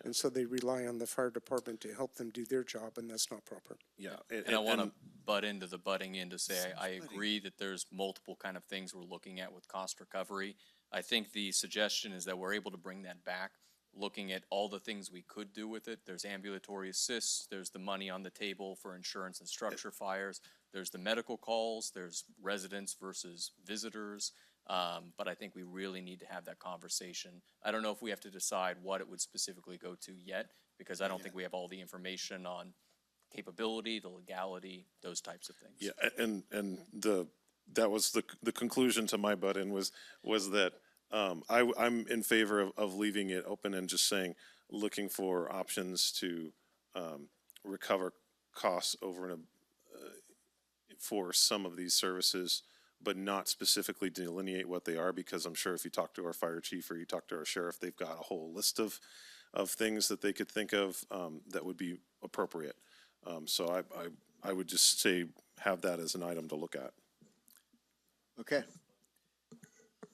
And so they rely on the fire department to help them do their job, and that's not proper. Yeah. And I want to butt into the butting in to say, I agree that there's multiple kind of things we're looking at with cost recovery. I think the suggestion is that we're able to bring that back, looking at all the things we could do with it. There's ambulatory assists, there's the money on the table for insurance and structure fires, there's the medical calls, there's residents versus visitors. But I think we really need to have that conversation. I don't know if we have to decide what it would specifically go to yet, because I don't think we have all the information on capability, the legality, those types of things. Yeah, and that was the conclusion to my butt-in was that I'm in favor of leaving it open and just saying, looking for options to recover costs over and for some of these services, but not specifically delineate what they are, because I'm sure if you talk to our fire chief or you talk to our sheriff, they've got a whole list of things that they could think of that would be appropriate. So I would just say have that as an item to look at. Okay.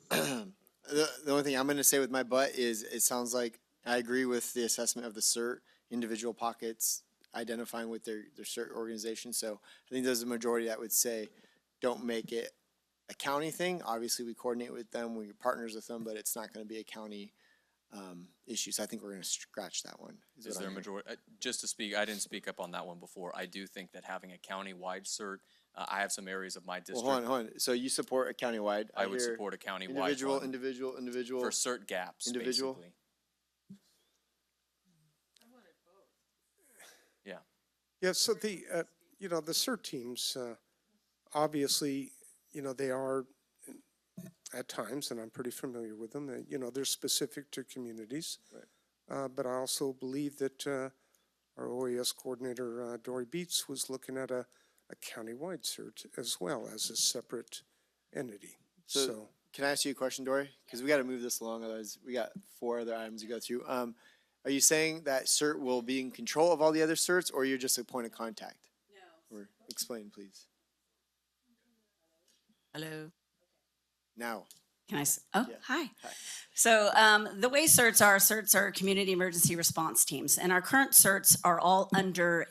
The only thing I'm going to say with my butt is it sounds like I agree with the assessment of the CERT, individual pockets, identifying with their CERT organization. So I think there's a majority that would say don't make it a county thing. Obviously, we coordinate with them, we're partners with them, but it's not going to be a county issue. So I think we're going to scratch that one. Is there a majority? Just to speak, I didn't speak up on that one before. I do think that having a county-wide cert, I have some areas of my district. Well, hold on. So you support a countywide? I would hear support a countywide individual, one. individual. For cert gaps, Individual? basically. Yeah. Yeah, so the CERT teams, obviously, they are at times, and I'm pretty familiar with them, they're specific to communities. Right. But I also believe that our OAS coordinator, Dory Beats, was looking at a countywide CERT as well as a separate entity. So can I ask you a question, Dory? Because we got to move this along, otherwise we got 4 other items to go through. Are you saying that CERT will be in control of all the other CERTs, or you're just a point of contact? No. Or explain, please. Hello. Now. Hi. Hi. So the way CERTs are community emergency response teams, and our current CERTs are all under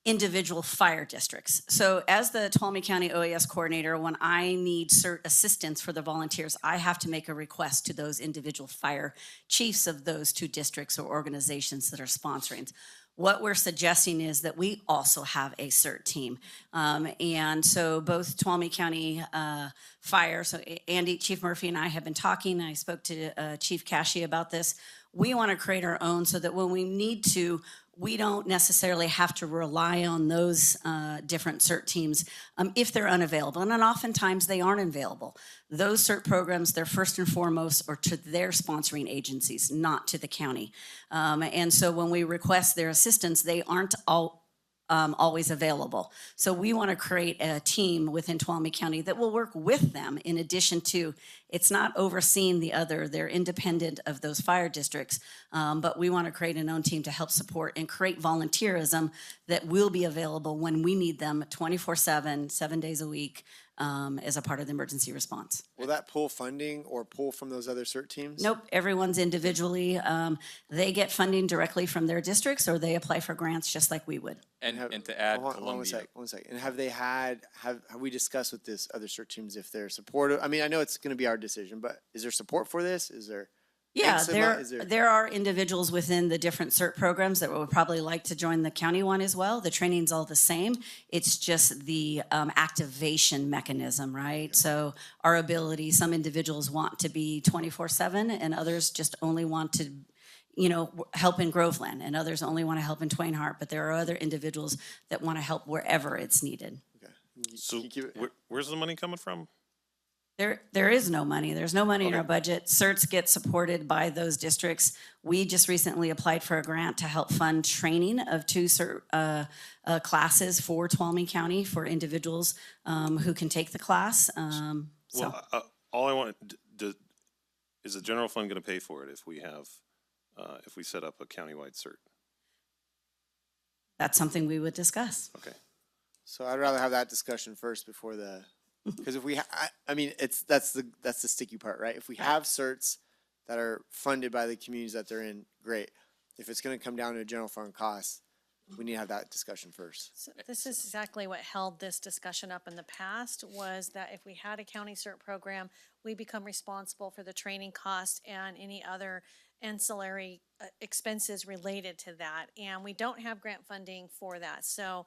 individual fire districts. So as the Tuolumne County OAS coordinator, when I need CERT assistance for the volunteers, I have to make a request to those individual fire chiefs of those 2 districts or organizations that are sponsoring. What we're suggesting is that we also have a CERT team. And so both Tuolumne County Fire, so Andy, Chief Murphy and I have been talking. I spoke to Chief Cashy about this. We want to create our own so that when we need to, we don't necessarily have to rely on those different CERT teams if they're unavailable. And then oftentimes they aren't available. Those CERT programs, they're first and foremost are to their sponsoring agencies, not to the county. And so when we request their assistance, they aren't always available. So we want to create a team within Tuolumne County that will work with them in addition to, it's not overseeing the other, they're independent of those fire districts, but we want to create an own team to help support and create volunteerism that will be available when we need them 24/7, 7 days a week, as a part of the emergency response. Will that pull funding or pull from those other CERT teams? Nope, everyone's individually. They get funding directly from their districts or they apply for grants just like we would. And to add Hold on Columbia. one sec. And have we discussed with this other CERT teams if they're supportive? I mean, I know it's going to be our decision, but is there support for this? Is there? Yeah, Thanks, Emma. Is there- there are individuals within the different CERT programs that would probably like to join the county one as well. The training's all the same. It's just the activation mechanism, right? So our ability, some individuals want to be 24/7 and others just only want to, help in Groveland, and others only want to help in Twain Harte, but there are other individuals that want to help wherever it's needed. So where's the money coming from? There is no money. There's no money in our budget. CERTs get supported by those districts. We just recently applied for a grant to help fund training of 2 CERT classes for Tuolumne County for individuals who can take the class. Well, all I want, is the general fund going to pay for it if we set up a countywide CERT? That's something we would discuss. Okay. So I'd rather have that discussion first before because if we, that's the sticky part, right? If we have certs that are funded by the communities that they're in, great. If it's gonna come down to a general fund cost, we need to have that discussion first. So this is exactly what held this discussion up in the past, was that if we had a county CERT program, we become responsible for the training cost and any other ancillary expenses related to that. And we don't have grant funding for that. So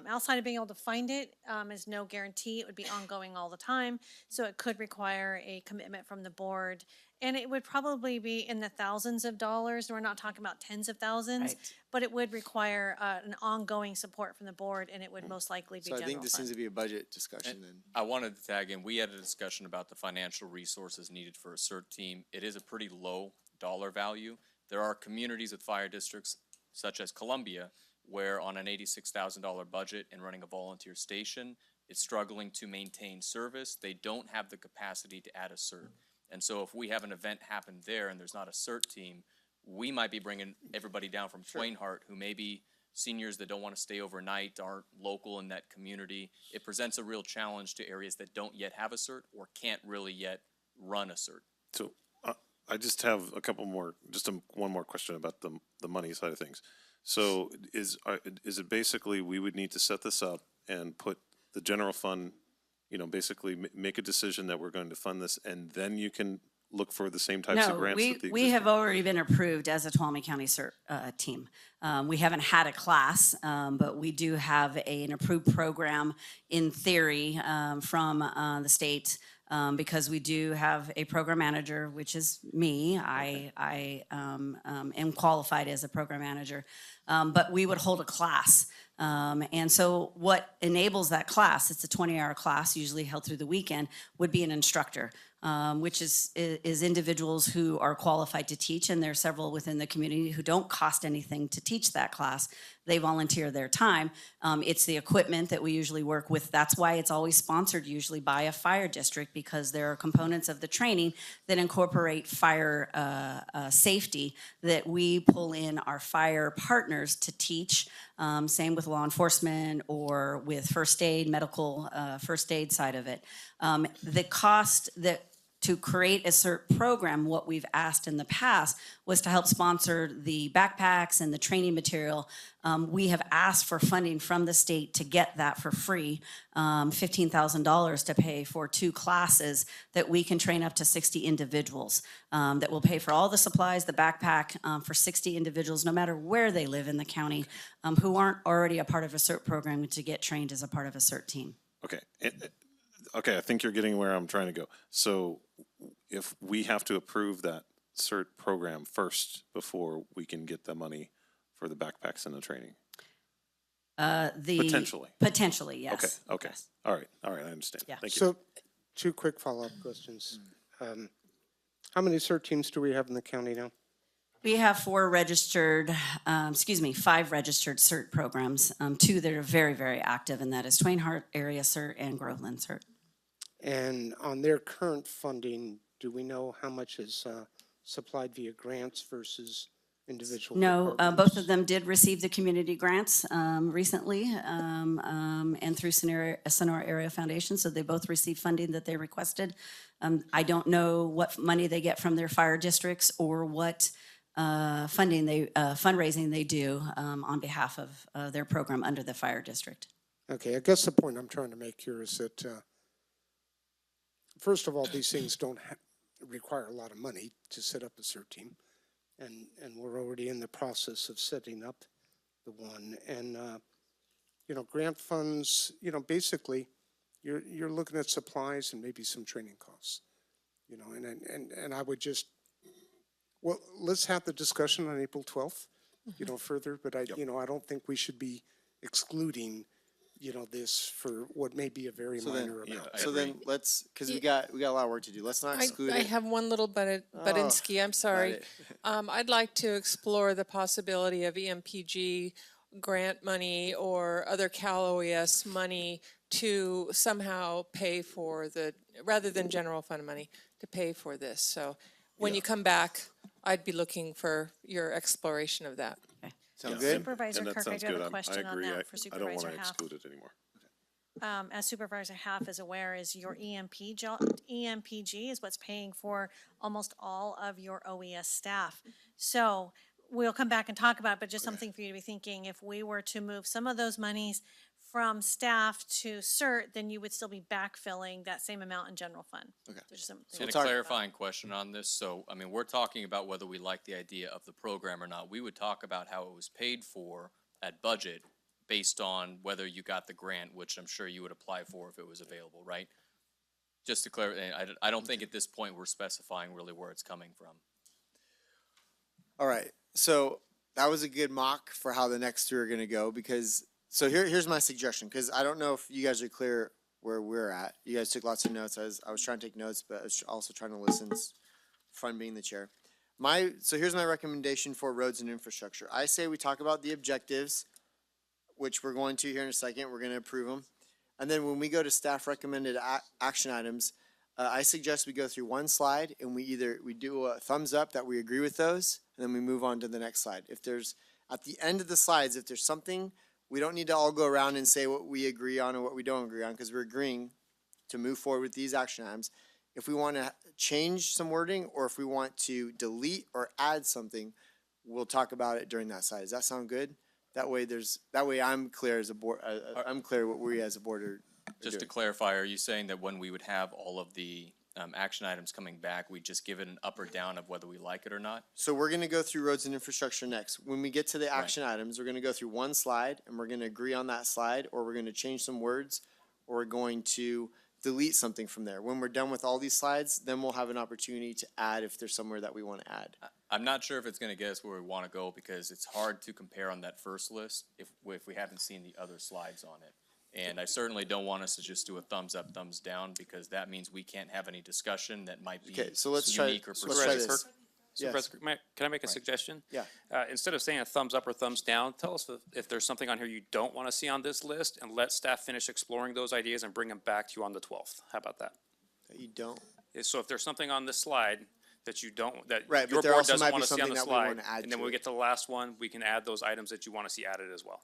outside of being able to find it is no guarantee. It would be ongoing all the time. So it could require a commitment from the board. And it would probably be in the thousands of dollars. We're not talking about tens of thousands. Right. But it would require an ongoing support from the board, and it would most likely be So I general think this fund. needs to be a budget discussion then. I wanted to tag in, we had a discussion about the financial resources needed for a CERT team. It is a pretty low dollar value. There are communities with fire districts, such as Columbia, where on an $86,000 budget and running a volunteer station, it's struggling to maintain service. They don't have the capacity to add a CERT. And so if we have an event happen there and there's not a CERT team, we might be bringing everybody down from Twain Harte who may be seniors that don't want to stay overnight, aren't local in that community. It presents a real challenge to areas that don't yet have a CERT or can't really yet run a CERT. So I just have a couple more, one more question about the money side of things. So is it basically we would need to set this up and put the general fund, basically make a decision that we're going to fund this, and then you can look for the same types of grants? No, we have already been approved as a Tuolumne County CERT team. We haven't had a class, but we do have an approved program in theory from the state. Because we do have a program manager, which is me. I am qualified as a program manager, but we would hold a class. And so what enables that class, it's a 20-hour class, usually held through the weekend, would be an instructor, which is individuals who are qualified to teach, and there are several within the community who don't cost anything to teach that class. They volunteer their time. It's the equipment that we usually work with. That's why it's always sponsored usually by a fire district, because there are components of the training that incorporate fire safety that we pull in our fire partners to teach. Same with law enforcement or with first aid, medical first aid side of it. The cost to create a CERT program, what we've asked in the past was to help sponsor the backpacks and the training material. We have asked for funding from the state to get that for free, $15,000 to pay for 2 classes that we can train up to 60 individuals, that will pay for all the supplies, the backpack for 60 individuals, no matter where they live in the county, who aren't already a part of a CERT program, to get trained as a part of a CERT team. Okay. Okay, I think you're getting where I'm trying to go. So if we have to approve that CERT program first before we can get the money for the backpacks and the training? Potentially. Potentially, yes. Okay. Yes. All right, I understand. Yeah. Thank you. So, 2 quick follow-up questions. How many CERT teams do we have in the county now? We have 5 registered CERT programs, 2 that are very, very active, and that is Twain Harte Area CERT and Groveland CERT. And on their current funding, do we know how much is supplied via grants versus individual No, departments? both of them did receive the community grants recently and through Sonora Area Foundation, so they both received funding that they requested. I don't know what money they get from their fire districts or what fundraising they do on behalf of their program under the fire district. Okay, I guess the point I'm trying to make here is that, first of all, these things require a lot of money to set up a CERT team. And we're already in the process of setting up the one. And, you know, grant funds, you know, basically, you're looking at supplies and maybe some training costs, you know, and I would just, well, let's have the discussion on April 12th, you know, further, but you know, I don't think we should be excluding, you know, this for what may be a very minor amount. So then let's, because we got a lot of work to do. Let's not exclude I it. have one little Budinsky, I'm sorry. I'd like to explore the possibility of EMPG grant money or other Cal OES money to somehow pay for the, rather than general fund money, to pay for this. So when you come back, I'd be looking for your exploration of that. Sound good? Supervisor And that Kirk, I sounds do have good. a question I on agree. that for I don't want Supervisor to Half. exclude it anymore. As Supervisor Half is aware, is your EMPG is what's paying for almost all of your OES staff. So we'll come back and talk about it, but just something for you to be thinking, if we were to move some of those monies from staff to CERT, then you would still be backfilling that same amount in general fund. Okay. There's something And a clarifying question on this, so, I mean, we're talking about whether we like the idea of the program or not. We would talk about how it was paid for at budget based on whether you got the grant, which I'm sure you would apply for if it was available, right? Just to clarify, I don't think at this point we're specifying really where it's coming from. All right, so that was a good mock for how the next three are gonna go, because, so here's my suggestion, because I don't know if you guys are clear where we're at. You guys took lots of notes. I was trying to take notes, but I was also trying to listen, fun being the chair. So here's my recommendation for roads and infrastructure. I say we talk about the objectives, which we're going to here in a second. We're gonna approve them. And then when we go to staff recommended action items, I suggest we go through one slide and we do a thumbs up that we agree with those, and then we move on to the next slide. If there's, at the end of the slides, if there's something, we don't need to all go around and say what we agree on or what we don't agree on, because we're agreeing to move forward with these action items. If we want to change some wording, or if we want to delete or add something, we'll talk about it during that slide. Does that sound good? That way I'm clear as a board, I'm clear what we as a board are Just to doing. clarify, are you saying that when we would have all of the action items coming back, we just give it an up or down of whether we like it or not? So we're gonna go through roads and infrastructure next. When we get to the action items, we're gonna go through one slide and we're gonna agree on that slide, or we're gonna change some words, or we're going to delete something from there. When we're done with all these slides, then we'll have an opportunity to add if there's somewhere that we wanna add. I'm not sure if it's gonna get us where we wanna go, because it's hard to compare on that first list if we haven't seen the other slides on it. And I certainly don't want us to just do a thumbs up, thumbs down, because that means we can't have any discussion that might be Okay, so let's try unique or this. precise. Yes. Can I make a suggestion? Yeah. Instead of saying a thumbs up or thumbs down, tell us if there's something on here you don't want to see on this list, and let staff finish exploring those ideas and bring them back to you on the 12th. How about that? That you don't. So if there's something on this slide that you don't, that Right, but your there board also doesn't might be want to see on something the that we slide, wanna add and then to when we it. get to the last one, we can add those items that you want to see added as well.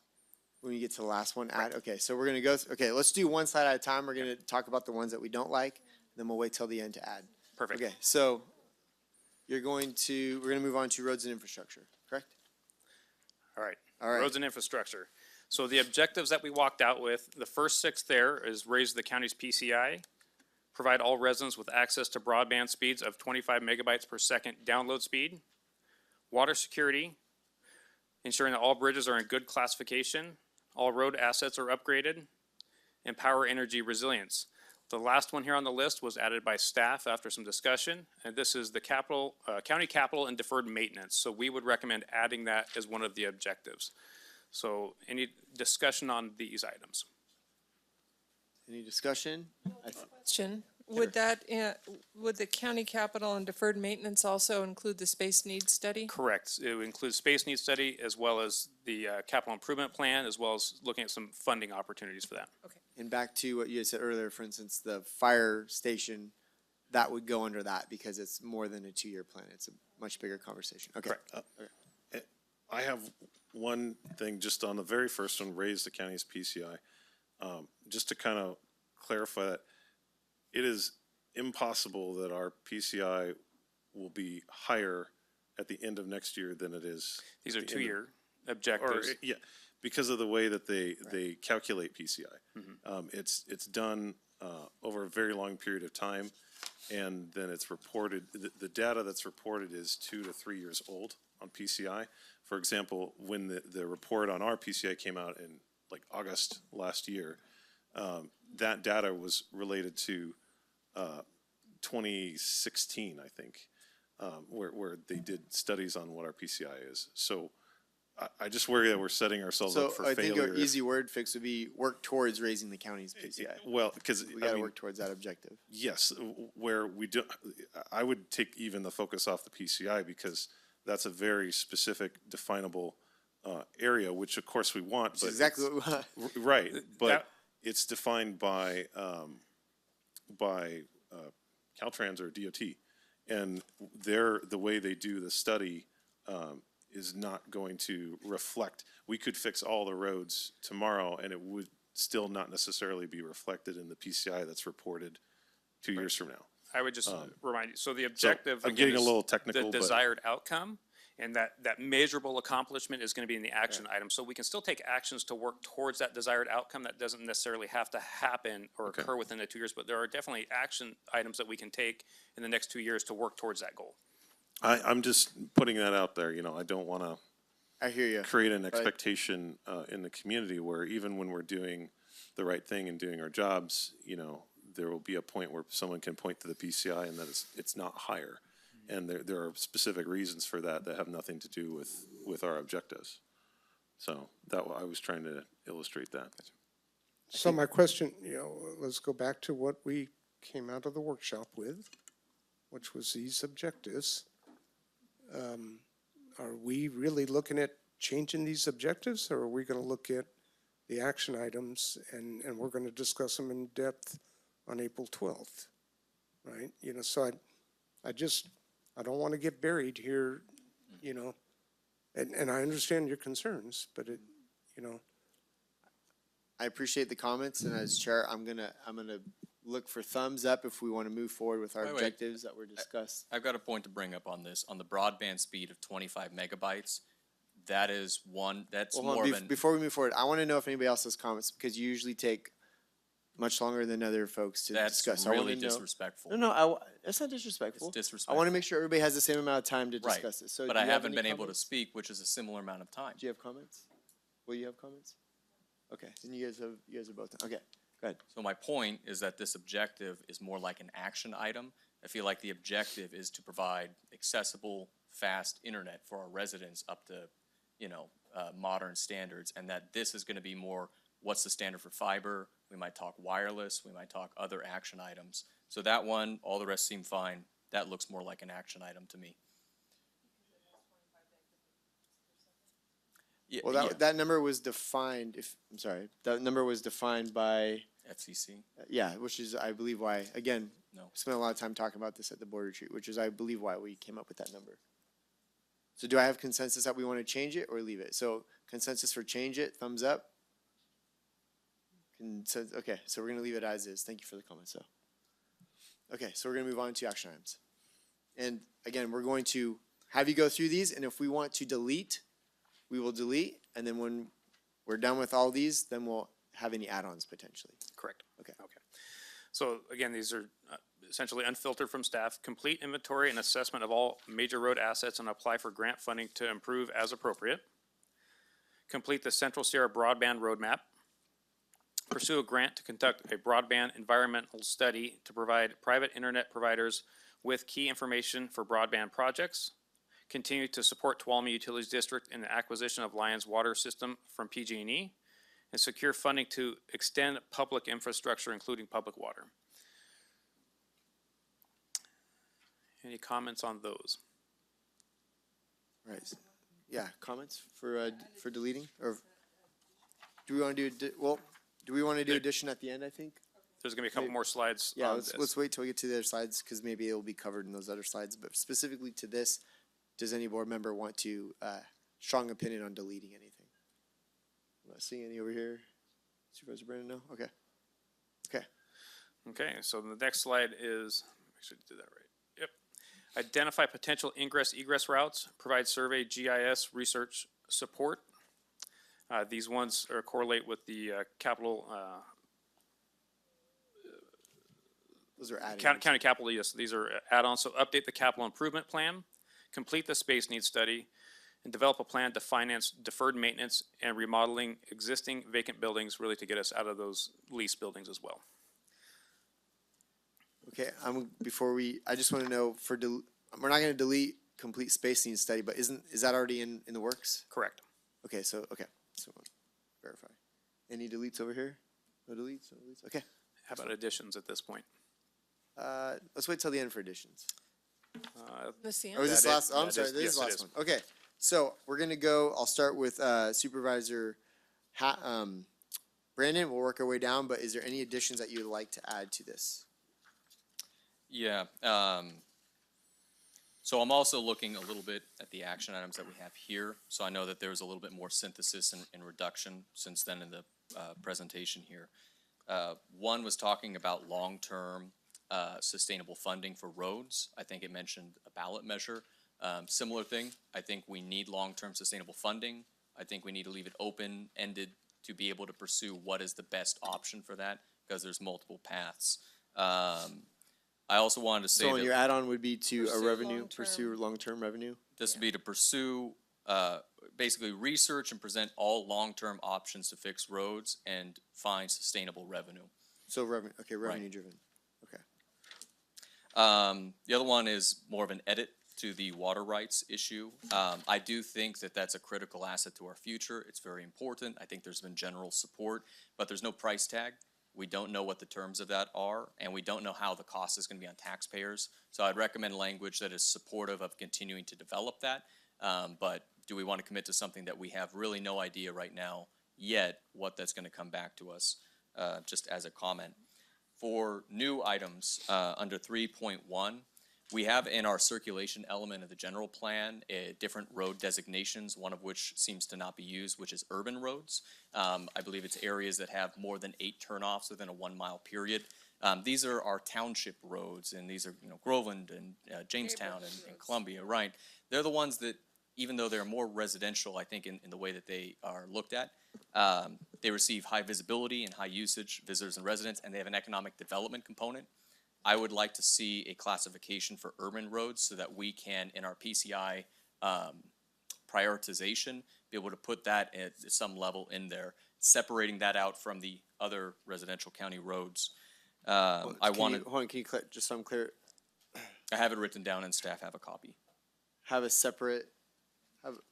When you get to the last one, add, okay, so we're gonna go, okay, let's do one slide at a time. We're gonna talk about the ones that we don't like, then we'll wait till the end to add. Perfect. Okay, so we're gonna move on to roads and infrastructure, correct? All right. All right. Roads and infrastructure. So the objectives that we walked out with, the first six there is raise the county's PCI, provide all residents with access to broadband speeds of 25 megabytes per second download speed, water security, ensuring that all bridges are in good classification, all road assets are upgraded, and power energy resilience. The last one here on the list was added by staff after some discussion, and this is the county capital and deferred maintenance. So we would recommend adding that as one of the objectives. So any discussion on these items? Any discussion? Question, would would the county capital and deferred maintenance also include the space needs study? Correct. It would include space needs study as well as the capital improvement plan, as well as looking at some funding opportunities for that. Okay. And back to what you had said earlier, for instance, the fire station, that would go under that because it's more than a 2-year plan. It's a much bigger conversation. Okay. Correct. I have one thing just on the very first one, raise the county's PCI. Just to kind of clarify that, it is impossible that our PCI will be higher at the end of next year than it is. These are at the end 2-year objectives. Yeah, because of the way that they calculate PCI. It's done over a very long period of time, and then it's reported, the data that's reported is 2 to 3 years old on PCI. For example, when the report on our PCI came out in like August last year, that data was related to 2016, I think, where they did studies on what our PCI is. So I just worry that we're setting ourselves So up for I failure. think an easy word fix would be work towards raising the county's PCI. Well, because We gotta work towards that objective. yes, where we do, I would take even the focus off the PCI because that's a very specific, definable area, which of course we want. Which But is exactly it's- what we want. Right, but it's defined by Caltrans or DOT. And the way they do the study is not going to reflect, we could fix all the roads tomorrow and it would still not necessarily be reflected in the PCI that's reported 2 years from now. I would just remind you, so the objective, I'm again, getting a is little technical, the but- desired outcome, and that measurable accomplishment is gonna be in the action item. So we can still take actions to work towards that desired outcome. That doesn't necessarily have to happen or occur within the 2 years, but there are definitely action items that we can take in the next 2 years to work towards that goal. I'm just putting that out there, I don't want to. I hear you. Create an expectation in the community where even when we're doing the right thing and doing our jobs, there will be a point where someone can point to the PCI and that it's not higher. And there are specific reasons for that have nothing to do with our objectives. So I was trying to illustrate that. So my question, let's go back to what we came out of the workshop with, which was these objectives. Are we really looking at changing these objectives, or are we going to look at the action items and we're going to discuss them in depth on April 12th, right? So I don't want to get buried here, and I understand your concerns, but I appreciate the comments, and as chair, I'm gonna look for thumbs up if we want to move forward with our Wait. objectives that were discussed. I've got a point to bring up on this. On the broadband speed of 25 megabytes, that is that's Hold on, more of an. before we move forward, I want to know if anybody else has comments, because you usually take much longer than other folks to That's discuss. So I wanna really know- disrespectful. No, that's not disrespectful. It's I disrespectful. want to make sure everybody has the same amount of time to Right, discuss this. So but do I you have haven't any been able to comments? speak, which is a similar amount of time. Do you have comments? Will you have comments? Okay, then you guys are both done. Okay, go ahead. So my point is that this objective is more like an action item. I feel like the objective is to provide accessible, fast internet for our residents up to, modern standards, and that this is gonna be more, what's the standard for fiber? We might talk wireless, we might talk other action items. So that one, all the rest seem fine. That looks more like an action item to me. Yeah, Well, that number was defined, that number was defined by, FCC. yeah, which is, I believe why, again, No. spent a lot of time talking about this at the board retreat, which is, I believe, why we came up with that number. So do I have consensus that we want to change it or leave it? So consensus for change it, thumbs up? Okay, so we're gonna leave it as is. Thank you for the comment, so. Okay, so we're gonna move on to action items. And again, we're going to have you go through these, and if we want to delete, we will delete, and then when we're done with all these, then we'll have any add-ons potentially. Correct. Okay. So again, these are essentially unfiltered from staff. Complete inventory and assessment of all major road assets and apply for grant funding to improve as appropriate. Complete the Central Sierra Broadband Roadmap. Pursue a grant to conduct a broadband environmental study to provide private internet providers with key information for broadband projects. Continue to support Tuolumne Utilities District in the acquisition of Lyons Water System from PG&E. And secure funding to extend public infrastructure, including public water. Any comments on those? Right, yeah, comments for deleting, or do we want to do we want to do addition at the end, I think? There's gonna be a couple more slides Yeah, on let's this. wait till we get to the other slides, because maybe it'll be covered in those other slides, but specifically to this, does any board member want to, strong opinion on deleting anything? I'm not seeing any over here. Supervisor Brandon, no? Okay. Okay. Okay, so the next slide is, make sure I did that right. Yep. Identify potential ingress egress routes, provide survey GIS research support. These ones correlate with the capital Those are added. County capital, yes, these are add-ons. So update the capital improvement plan, complete the space needs study, and develop a plan to finance deferred maintenance and remodeling existing vacant buildings, really to get us out of those lease buildings as well. Okay, I just want to know we're not going to delete complete space needs study, but is that already in the works? Correct. Okay, so verify. Any deletes over here? No deletes, no deletes? Okay. How about additions at this point? Let's wait till the end for additions. This the Or is this That last, is- oh, I'm that sorry, is- this yes, is the it last is. one. Okay, so we're gonna go, I'll start with Supervisor Brandon, we'll work our way down, but is there any additions that you would like to add to this? Yeah, so I'm also looking a little bit at the action items that we have here. So I know that there was a little bit more synthesis and reduction since then in the presentation here. One was talking about long-term sustainable funding for roads. I think it mentioned a ballot measure. Similar thing, I think we need long-term sustainable funding. I think we need to leave it open-ended to be able to pursue what is the best option for that, because there's multiple paths. I also wanted to say So that on your add-on would be to Pursue pursue long-term revenue? this would be to pursue, basically research and present all long-term options to fix roads and find sustainable revenue. So revenue driven, okay. The other one is more of an edit to the water rights issue. I do think that that's a critical asset to our future. It's very important. I think there's been general support, but there's no price tag. We don't know what the terms of that are, and we don't know how the cost is going to be on taxpayers. So I'd recommend language that is supportive of continuing to develop that. But do we want to commit to something that we have really no idea right now yet what that's going to come back to us, just as a comment. For new items, under 3.1, we have in our circulation element of the general plan, different road designations, one of which seems to not be used, which is urban roads. I believe it's areas that have more than 8 turnoffs within a 1 mile period. These are our township roads, and these are, Groveland and Jamestown and Columbia, right? They're the ones that, even though they're more residential, I think, in the way that they are looked at, they receive high visibility and high usage, visitors and residents, and they have an economic development component. I would like to see a classification for urban roads so that we can, in our PCI prioritization, be able to put that at some level in there, separating that out from the other residential county roads. Hold on, can you just so I'm clear, I have it written down and staff have a copy. have a separate,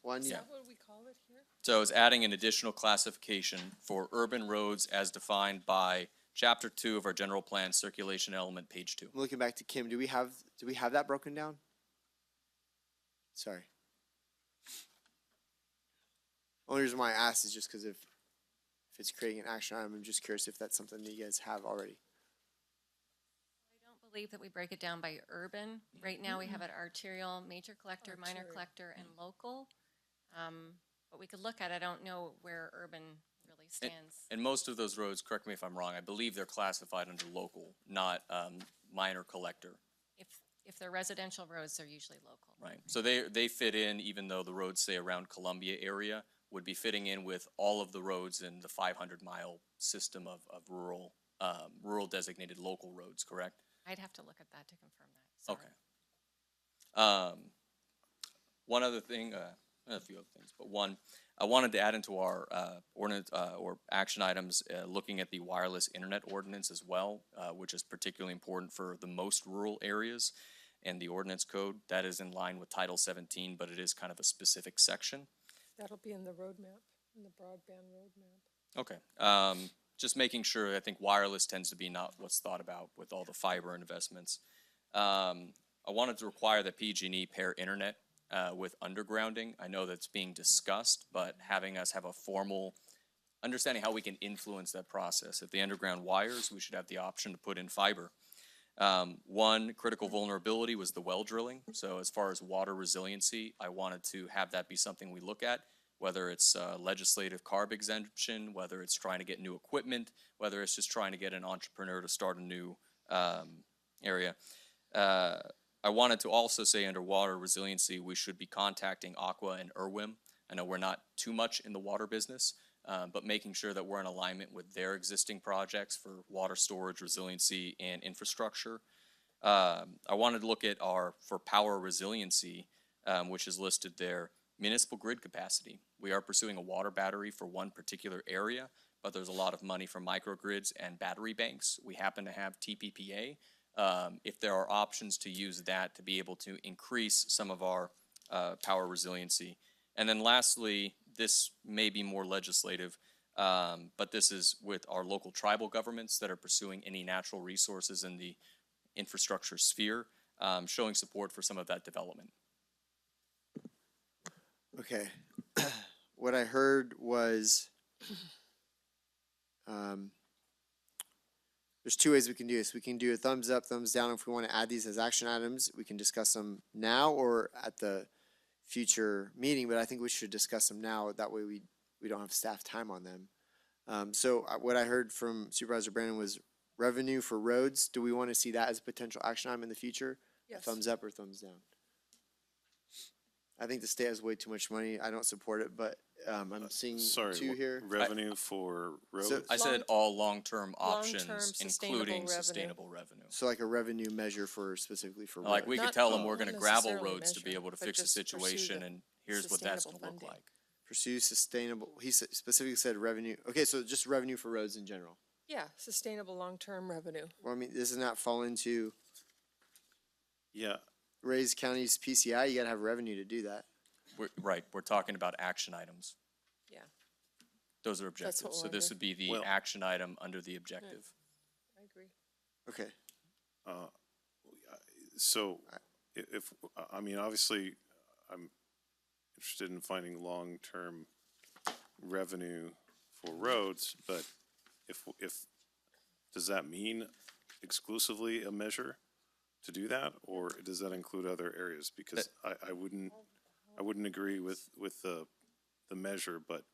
one? Is that what we call it here? So it's adding an additional classification for urban roads as defined by Chapter 2 of our general plan, circulation element, page 2. I'm looking back to Kim, do we have that broken down? Sorry. Only reason why I asked is just because if it's creating an action item, I'm just curious if that's something that you guys have already. I don't believe that we break it down by urban. Right now, we have it arterial, major collector, minor collector, and local. But we could look at it. I don't know where urban really stands. And most of those roads, correct me if I'm wrong, I believe they're classified under local, not minor collector. If they're residential roads, they're usually local. Right. So they fit in, even though the roads, say, around Columbia area, would be fitting in with all of the roads in the 500-mile system of rural designated local roads, correct? I'd have to look at that to confirm that. Sorry. Okay. One other thing, a few other things, but one, I wanted to add into our ordinance or action items, looking at the wireless internet ordinance as well, which is particularly important for the most rural areas and the ordinance code. That is in line with Title 17, but it is kind of a specific section. That'll be in the roadmap, in the broadband roadmap. Okay. Just making sure, I think wireless tends to be not what's thought about with all the fiber investments. I wanted to require that PG&E pair internet with undergrounding. I know that's being discussed, but having us have a formal understanding how we can influence that process. If the underground wires, we should have the option to put in fiber. One critical vulnerability was the well drilling. So as far as water resiliency, I wanted to have that be something we look at, whether it's legislative CARB exemption, whether it's trying to get new equipment, whether it's just trying to get an entrepreneur to start a new area. I wanted to also say under water resiliency, we should be contacting Aqua and IRWIM. I know we're not too much in the water business, but making sure that we're in alignment with their existing projects for water storage, resiliency, and infrastructure. I wanted to look at for power resiliency, which is listed there, municipal grid capacity. We are pursuing a water battery for one particular area, but there's a lot of money for microgrids and battery banks. We happen to have TPPA. If there are options to use that to be able to increase some of our power resiliency. And then lastly, this may be more legislative, but this is with our local tribal governments that are pursuing any natural resources in the infrastructure sphere, showing support for some of that development. Okay. What I heard was, there's two ways we can do this. We can do a thumbs up, thumbs down. If we want to add these as action items, we can discuss them now or at the future meeting, but I think we should discuss them now. That way we don't have staff time on them. What I heard from Supervisor Brandon was revenue for roads. Do we want to see that as a potential action item in the future? Yes. A thumbs up or thumbs down? I think the state has way too much money. I don't support it, but I'm seeing two here. Revenue for roads? I said all long-term options, sustainable including revenue. sustainable revenue. So like a revenue measure for specifically for Like roads. we could Not- tell them we're not gonna gravel necessarily roads to be measure, able to but fix the just pursue situation, the and here's what that's gonna sustainable look funding. like. Pursue sustainable, specifically said revenue. Okay, so just revenue for roads in general. Yeah, sustainable long-term revenue. Well, I mean, doesn't that fall into Yeah, raise county's PCI? You gotta have revenue to do that. We're talking about action items. Yeah. Those are That's objectives. what So we're this under. would be the Well- action item under the objective. I agree. Okay. so I mean, obviously, I'm interested in finding long-term revenue for roads, but if, does that mean exclusively a measure to do that, or does that include other areas? Because I wouldn't agree with the measure, but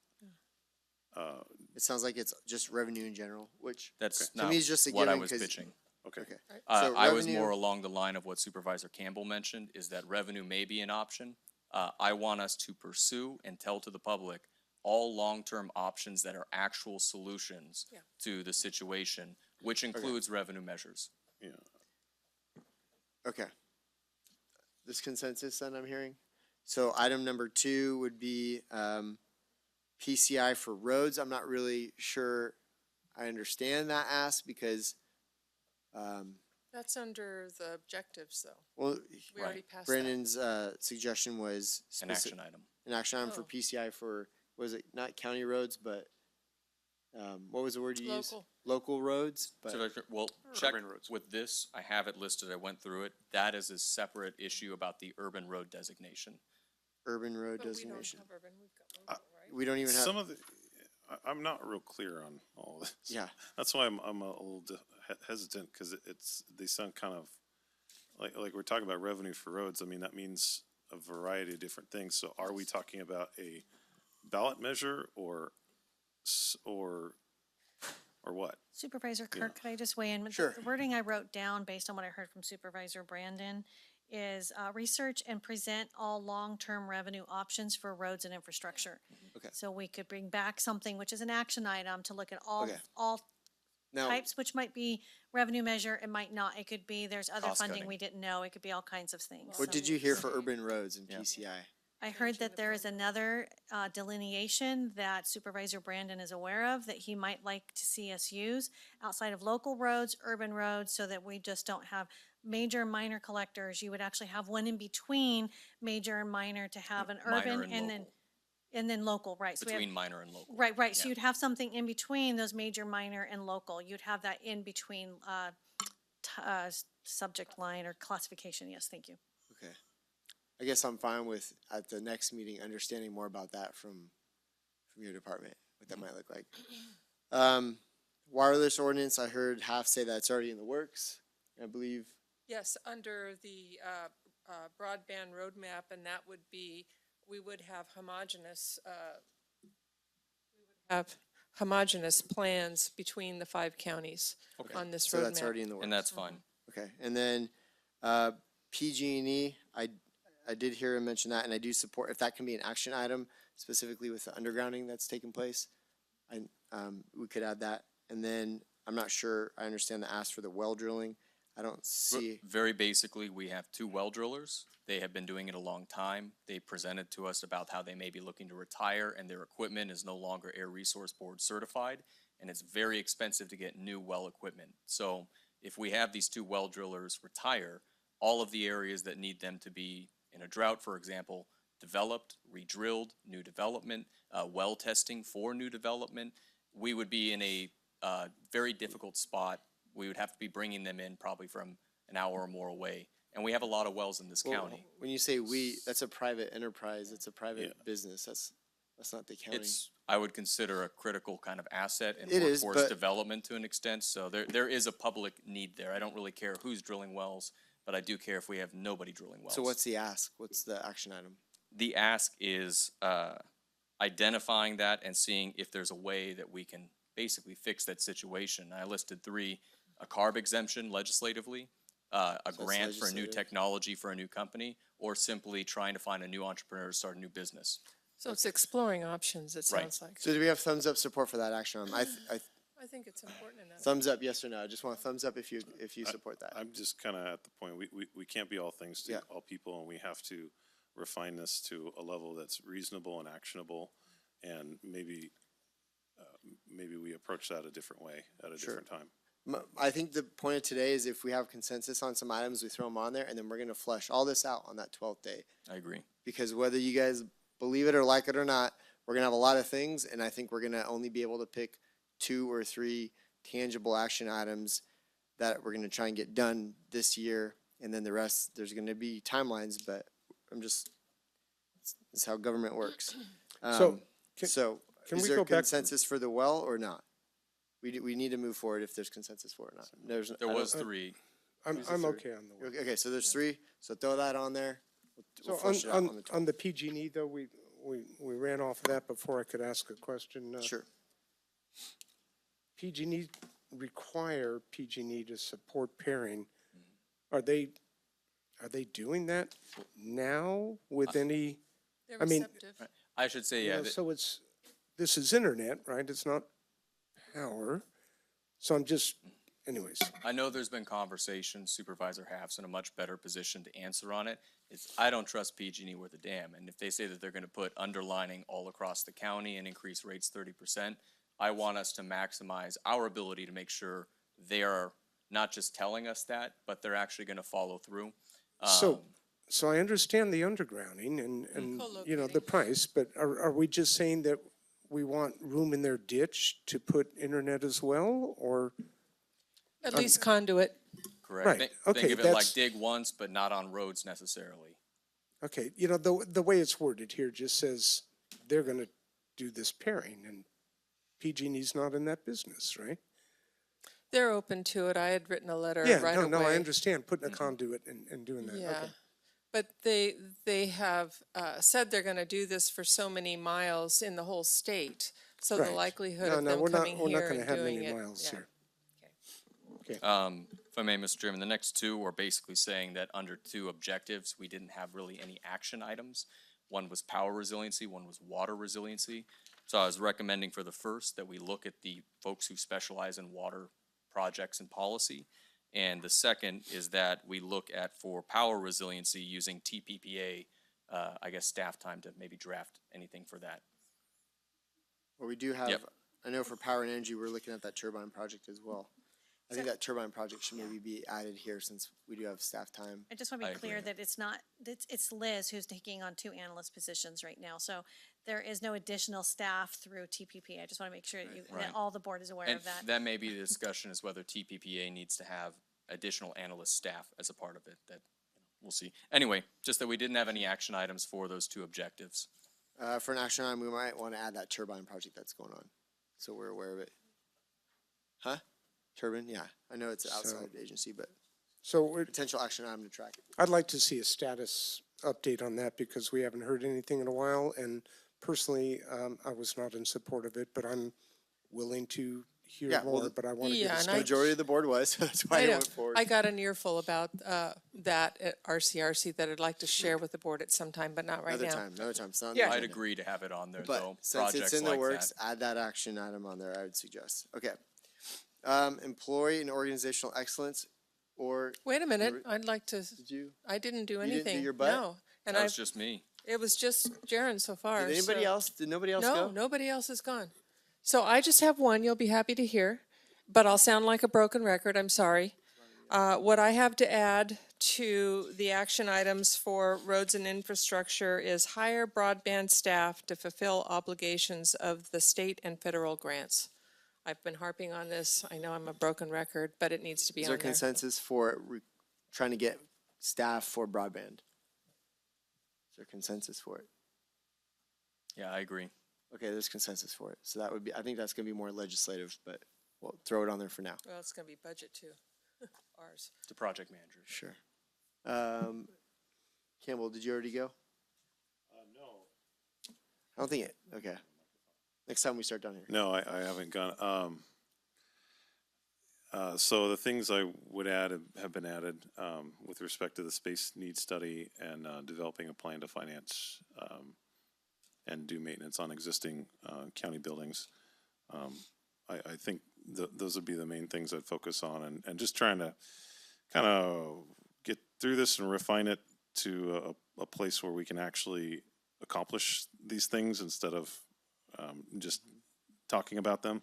It sounds like it's just revenue in general, which That's to not me is just a what I given was 'cause- pitching. okay. Okay. So I was revenue- more along the line of what Supervisor Campbell mentioned, is that revenue may be an option. I want us to pursue and tell to the public all long-term options that are actual solutions Yeah. to the situation, which includes revenue measures. Yeah. Okay. This consensus then I'm hearing? So item number 2 would be PCI for roads. I'm not really sure I understand that ask because, That's under the objectives, though. well, We already passed that. Brandon's suggestion was An action item. an action item for Oh. PCI for, was it not county roads, but what was the word you used? Local. Local roads, but Supervisor, well, check Urban roads. with this, I have it listed, I went through it. That is a separate issue about the urban road designation. urban road But we don't designation. have urban, we've got local, right? We don't even have, Some of the, I'm not real clear on all of this. yeah. That's why I'm a little hesitant, because they sound kind of, like we're talking about revenue for roads. I mean, that means a variety of different things. So are we talking about a ballot measure or what? Supervisor Kirk, could I just weigh in? Sure. The wording I wrote down based on what I heard from Supervisor Brandon is research and present all long-term revenue options for roads and infrastructure. Okay. So we could bring back something which is an action item to look at Okay. all Now, types, which might be revenue measure, it might not, it could be, there's other Cost funding cutting. we didn't know, it could be all kinds of things. what So did you hear for urban roads and PCI? I heard that there is another delineation that Supervisor Brandon is aware of that he might like to see us use outside of local roads, urban roads, so that we just don't have major and minor collectors. You would actually have one in between major and minor to have an Minor urban and and local. then local, right? So we have- Between minor and local. Right. So Yeah. you'd have something in between those major, minor, and local. You'd have that in between subject line or classification. Yes, thank you. Okay. I guess I'm fine with, at the next meeting, understanding more about that from your department, what that might look like. Wireless ordinance, I heard half say that it's already in the works, I believe. Yes, under the broadband roadmap, and that would be, we would have homogeneous plans between the 5 counties Okay. on this roadmap. So that's already in the works. And that's fine. Okay, and then PG&E, I did hear him mention that, and I do support, if that can be an action item, specifically with the undergrounding that's taking place, we could add that. And then, I'm not sure, I understand the ask for the well drilling. I don't see, Very basically, we have 2 well drillers. They have been doing it a long time. They presented to us about how they may be looking to retire and their equipment is no longer Air Resource Board certified, and it's very expensive to get new well equipment. So if we have these 2 well drillers retire, all of the areas that need them to be in a drought, for example, developed, re-drilled, new development, well testing for new development, we would be in a very difficult spot. We would have to be bringing them in probably from an hour or more away. And we have a lot of wells in this well, county. when you say we, that's a private enterprise, it's a private business, that's not the county. It's, I would consider a critical kind of asset in It is, workforce but- development to an extent. So there is a public need there. I don't really care who's drilling wells, but I do care if we have nobody drilling wells. So what's the ask? What's the action item? The ask is identifying that and seeing if there's a way that we can basically fix that situation. I listed 3, a CARB exemption legislatively, a grant for a new legislative. technology for a new company, or simply trying to find a new entrepreneur to start a new business. So it's exploring options, it Right. sounds like. So do we have thumbs up support for that action item? I think it's important enough. Thumbs up, yes or no? I just want a thumbs up if you support that. I'm just kind of at the point, we can't be all things to Yeah. all people, and we have to refine this to a level that's reasonable and actionable, and maybe we approach that a different way at a different time. I think the point of today is if we have consensus on some items, we throw them on there, and then we're gonna flesh all this out on that 12th day. I agree. Because whether you guys believe it or like it or not, we're gonna have a lot of things, and I think we're gonna only be able to pick 2 or 3 tangible action items that we're gonna try and get done this year, and then the rest, there's gonna be timelines, but it's how government works. So, can Is we there go back? consensus for the well or not? We need to move forward if there's consensus for it or not. There was 3. I'm Who's the third? okay on the well. Okay, so there's 3, so throw that on there. We'll So flush it out on the on the PG&E though, we ran off of that before I could ask a question. Sure. PG&E require PG&E to support pairing. Are they doing that now with any? They're I mean, receptive. I should say, you yeah. know, so this is internet, right? It's not power. So I'm just, anyways. I know there's been conversation, Supervisor Half's in a much better position to answer on it. I don't trust PG&E worth a damn, and if they say that they're gonna put underlining all across the county and increase rates 30%, I want us to maximize our ability to make sure they are not just telling us that, but they're actually gonna follow through. So I understand the undergrounding and you know, the price, but are we just saying that we want room in their ditch to put internet as well, or? At least conduit. Correct. Right, Think okay, of it like that's- dig once, but not on roads necessarily. Okay, you know, the way it's worded here just says they're gonna do this pairing, and PG&E's not in that business, right? They're open to it. I had written a letter Yeah, right away. no, I understand putting a conduit and doing that, Yeah, okay. but they have said they're gonna do this for so many miles in the whole state. So the Right. likelihood No, of no, them we're not- coming we're not here gonna and have doing many it. miles yeah. here. If I may, Mr. Chairman, the next 2 are basically saying that under 2 objectives, we didn't have really any action items. One was power resiliency, one was water resiliency. So I was recommending for the first that we look at the folks who specialize in water projects and policy. And the second is that we look at for power resiliency using TPPA, I guess staff time to maybe draft anything for that. Well, we do have, Yep. I know for power and energy, we're looking at that turbine project as well. I think that turbine project should maybe be added here since we do have staff time. I just want to be clear that it's not, it's Liz who's taking on 2 analyst positions right now. So there is no additional staff through TPP. I just want to make sure that Right. all the board is aware And of that. that may be the discussion is whether TPPA needs to have additional analyst staff as a part of it, that, we'll see. Anyway, just that we didn't have any action items for those 2 objectives. For an action item, we might want to add that turbine project that's going on, so we're aware of it. Huh? Turbine, yeah, I know it's an outside agency, but So potential action item to track. I'd like to see a status update on that because we haven't heard anything in a while. And personally, I was not in support of it, but I'm willing to hear Yeah, well, more, but I want to Yeah, get a and status. Majority of the board was, so that's why I know. went forward. I got an earful about that at RCRC that I'd like to share with the board at some time, but not right now. Another time. It's not on Yeah. the I'd agenda. agree to have it on there, But though. since it's Projects in the like works, that. add that action item on there, I would suggest. Okay. Employee and organizational excellence, or Wait a minute, I'd like to, did you? I didn't do You didn't do anything. your butt? No. And That was I've, just me. it was just Jaren so far. Did anybody so- else? Did nobody else No, go? nobody else is gone. So I just have one you'll be happy to hear, but I'll sound like a broken record, I'm sorry. What I have to add to the action items for roads and infrastructure is hire broadband staff to fulfill obligations of the state and federal grants. I've been harping on this. I know I'm a broken record, but it needs to be Is on there there. consensus for trying to get staff for broadband? Is there consensus for it? Yeah, I agree. Okay, there's consensus for it. So that would be, I think that's gonna be more legislative, but we'll throw it on there for now. Well, it's gonna be budget too, ours. The project manager. Sure. Campbell, did you already go? No. I don't think it, okay. Next time we start down here. No, I haven't gone. So the things I would add have been added with respect to the space needs study and developing a plan to finance and do maintenance on existing county buildings. I think those would be the main things I'd focus on, and just trying to kind of get through this and refine it to a place where we can actually accomplish these things instead of just talking about them,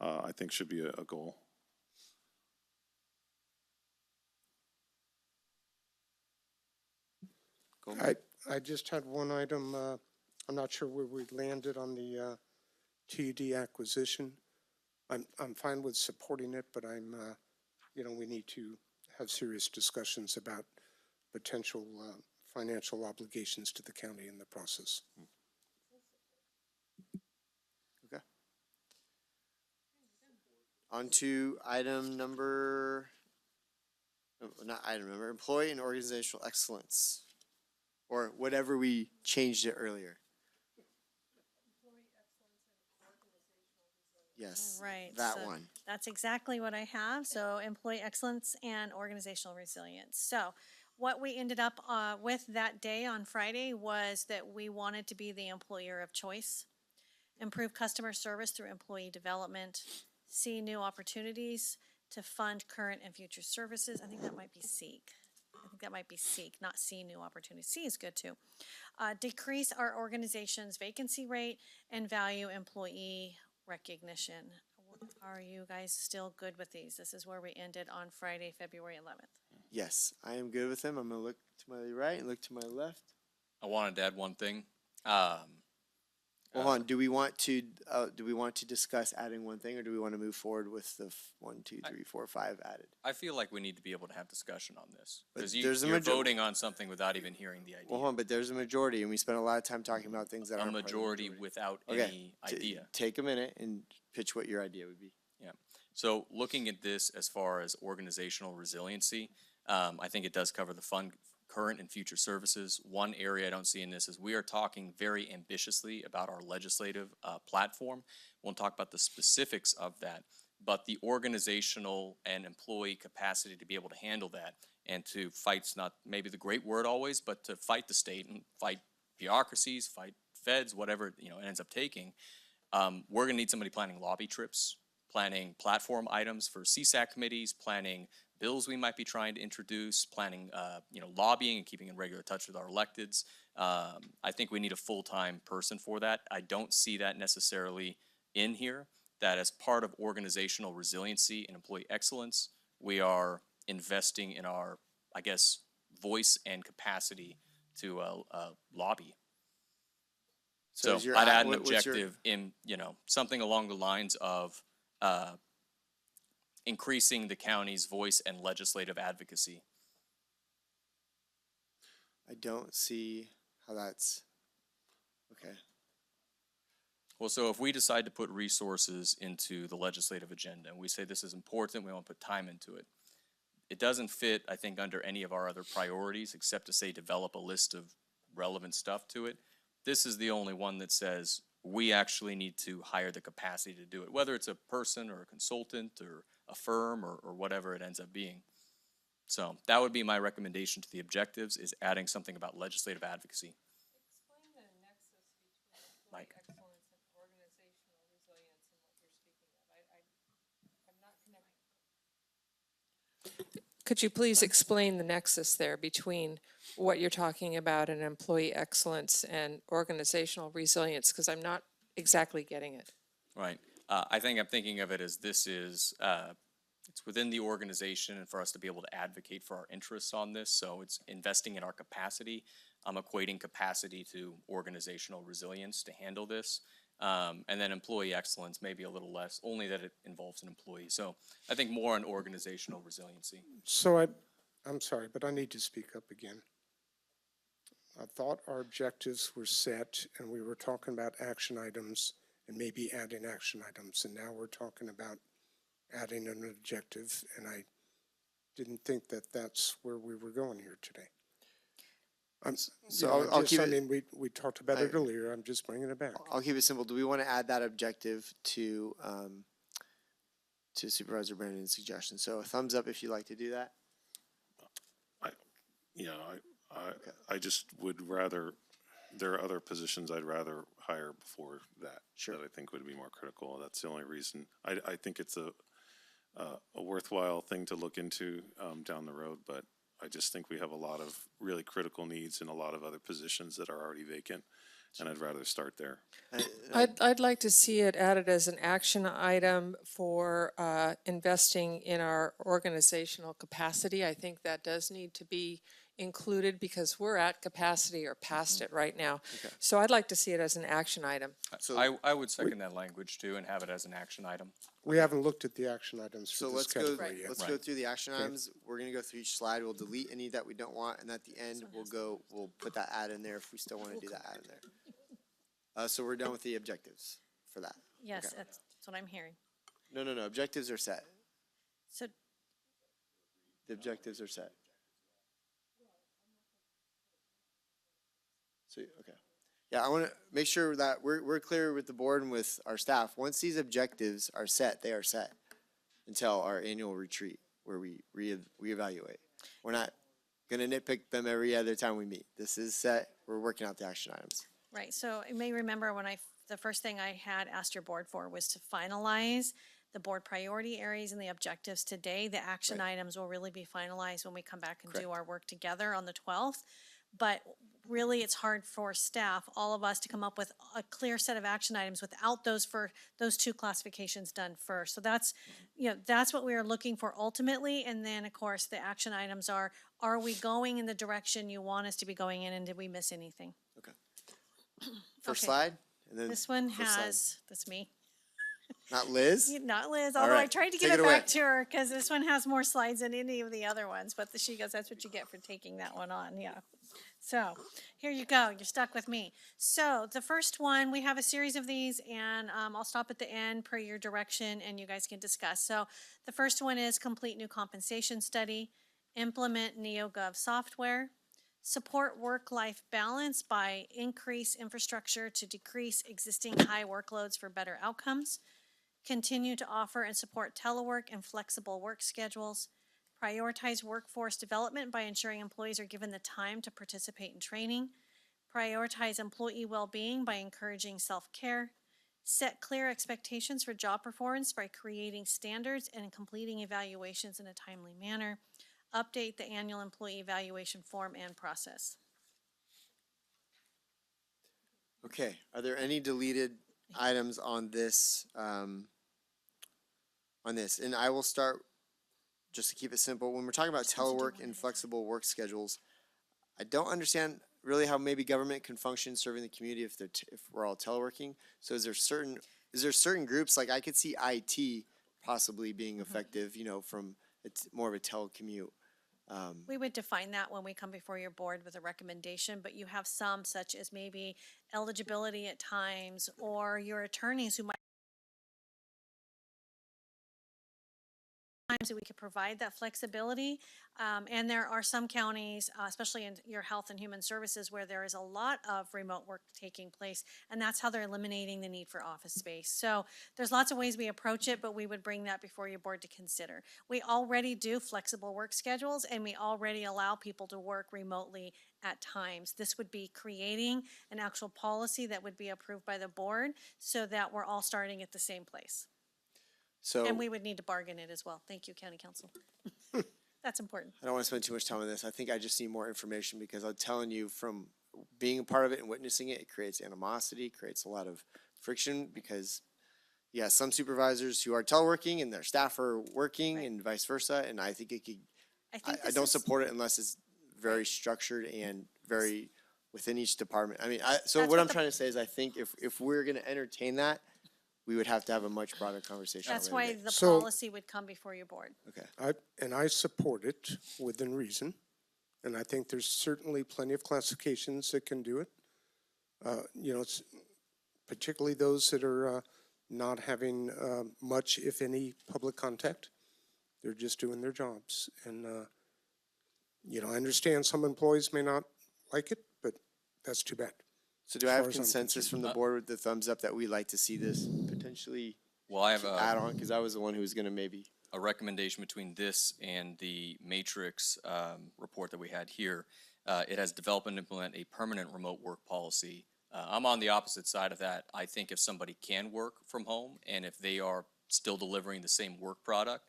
I think should be a goal. I just had one item, I'm not sure where we landed on the TUD acquisition. I'm fine with supporting it, but we need to have serious discussions about potential financial obligations to the county in the process. Okay. On to item number, not item number, employee and organizational excellence, or whatever we changed it earlier. Yes, Right. that so one. That's exactly what I have. So employee excellence and organizational resilience. So what we ended up with that day on Friday was that we wanted to be the employer of choice, improve customer service through employee development, see new opportunities to fund current and future services. I think that might be SEEK. Not see new opportunities. C is good too. Decrease our organization's vacancy rate and value employee recognition. Are you guys still good with these? This is where we ended on Friday, February 11th. Yes, I am good with them. I'm gonna look to my right and look to my left. I wanted to add one thing. Hold on, do we want to discuss adding one thing, or do we want to move forward with the 1, 2, 3, 4, 5 added? I feel like we need to be able to have discussion on this. But Because there's a you're major- voting on something without even hearing the idea. Well, hold on, but there's a majority, and we spent a lot of time talking about things that A aren't part of the majority without Okay, any idea. Take a minute and pitch what your idea would be. Yeah. So looking at this as far as organizational resiliency, I think it does cover the current and future services. One area I don't see in this is we are talking very ambitiously about our legislative platform. Won't talk about the specifics of that, but the organizational and employee capacity to be able to handle that and to fight's not maybe the great word always, but to fight the state and fight bureaucracies, fight feds, whatever it ends up taking. We're gonna need somebody planning lobby trips, planning platform items for CSAC committees, planning bills we might be trying to introduce, planning, lobbying and keeping in regular touch with our electeds. I think we need a full-time person for that. I don't see that necessarily in here, that as part of organizational resiliency and employee excellence, we are investing in our, I guess, voice and capacity to lobby. So is your I'd add an what's your- objective in, something along the lines of increasing the county's voice and legislative advocacy. I don't see how that's, okay. Well, so if we decide to put resources into the legislative agenda and we say this is important, we want to put time into it, it doesn't fit, I think, under any of our other priorities except to say develop a list of relevant stuff to it. This is the only one that says we actually need to hire the capacity to do it, whether it's a person or a consultant or a firm or whatever it ends up being. So that would be my recommendation to the objectives, is adding something about legislative advocacy. Explain the nexus between Mike. excellence and organizational resilience and what you're speaking of. I'm not connecting. Could you please explain the nexus there between what you're talking about in employee excellence and organizational resilience? Because I'm not exactly getting it. Right. I think I'm thinking of it as this is, it's within the organization and for us to be able to advocate for our interests on this. So it's investing in our capacity. I'm equating capacity to organizational resilience to handle this. And then employee excellence, maybe a little less, only that it involves an employee. So I think more on organizational resiliency. So I'm sorry, but I need to speak up again. I thought our objectives were set and we were talking about action items and maybe adding action items. And now we're talking about adding an objective, and I didn't think that that's where we were going here today. I'll just, keep I it. mean, we talked about it earlier. I'm just bringing it back. I'll keep it simple. Do we want to add that objective to Supervisor Brandon's suggestion? So a thumbs up if you'd like to do that. I just would rather, there are other positions I'd rather hire before that. Sure. That I think would be more critical. That's the only reason. I think it's a worthwhile thing to look into down the road, but I just think we have a lot of really critical needs in a lot of other positions that are already vacant, and I'd rather start there. I'd like to see it added as an action item for investing in our organizational capacity. I think that does need to be included because we're at capacity or past it right now. Okay. So I'd like to see it as an action item. So I would second that language too and have it as an action item. We haven't looked at the action items for So this let's go. category yet. Let's go through the action items. We're gonna go through each slide. We'll delete any that we don't want, and at the end we'll put that add in there if we still want to do that add in there. So we're done with the objectives for that. Yes, Okay. that's what I'm hearing. No. Objectives are set. So The objectives are set. So, okay. Yeah, I want to make sure that we're clear with the board and with our staff. Once these objectives are set, they are set until our annual retreat where we reevaluate. We're not going to nitpick them every other time we meet. This is set. We're working out the action items. Right, so you may remember when the first thing I had asked your board for was to finalize the board priority areas and the objectives today. The action items will really be finalized when we come back and do our work together on the 12th. But really, it's hard for staff, all of us, to come up with a clear set of action items without those two classifications done first. So that's, that's what we are looking for ultimately. And then, of course, the action items are we going in the direction you want us to be going in, and did we miss anything? Okay. First Okay. slide. And then This one first slide. that's me. Not Liz? Not Liz, All although I right, tried to take get it it back away. to her because this one has more slides than any of the other ones, but she goes, that's what you get for taking that one on, yeah. So here you go, you're stuck with me. So the first one, we have a series of these and I'll stop at the end per your direction and you guys can discuss. So the first one is complete new compensation study, implement NeoGov software, support work-life balance by increase infrastructure to decrease existing high workloads for better outcomes, continue to offer and support telework and flexible work schedules, prioritize workforce development by ensuring employees are given the time to participate in training, prioritize employee well-being by encouraging self-care, set clear expectations for job performance by creating standards and completing evaluations in a timely manner, update the annual employee evaluation form and process. Okay. Are there any deleted items on this? And I will start, just to keep it simple, when we're talking about telework and flexible work schedules, I don't understand really how maybe government can function serving the community if we're all teleworking. So is there certain groups, like I could see IT possibly being effective, from more of a telecommute. We would define that when we come before your board with a recommendation, but you have some such as maybe eligibility at times or your attorneys who might times that we could provide that flexibility. And there are some counties, especially in your health and human services, where there is a lot of remote work taking place, and that's how they're eliminating the need for office space. So there's lots of ways we approach it, but we would bring that before your board to consider. We already do flexible work schedules, and we already allow people to work remotely at times. This would be creating an actual policy that would be approved by the board so that we're all starting at the same place. So And we would need to bargain it as well. Thank you, County Council. That's important. I don't want to spend too much time on this. I think I just need more information because I'm telling you from being a part of it and witnessing it, it creates animosity, creates a lot of friction because, yeah, some supervisors who are teleworking and their staff are working and vice versa. And I think it could, I don't support it unless it's very structured and very within each department. I mean, so what I'm trying to say is I think if we're going to entertain that, we would have to have a much broader conversation. That's why the So- policy would come before your board. Okay. I support it within reason, and I think there's certainly plenty of classifications that can do it. You know, it's particularly those that are not having much, if any, public contact. They're just doing their jobs. And, you know, I understand some employees may not like it, but that's too bad. So do I as have far as I'm consensus from concerned. the board with the thumbs up that we'd like to see this potentially Well, I have add on? Because I was the one who was going to maybe. a recommendation between this and the matrix report that we had here. It has develop and implement a permanent remote work policy. I'm on the opposite side of that. I think if somebody can work from home and if they are still delivering the same work product,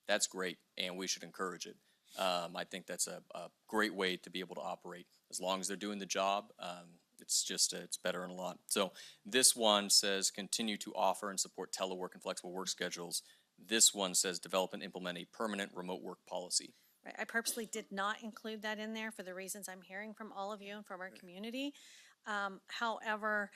that's great and we should encourage it. I think that's a great way to be able to operate. As long as they're doing the job, it's better in a lot. So this one says continue to offer and support telework and flexible work schedules. This one says develop and implement a permanent remote work policy. Right, I purposely did not include that in there for the reasons I'm hearing from all of you and from our community. However,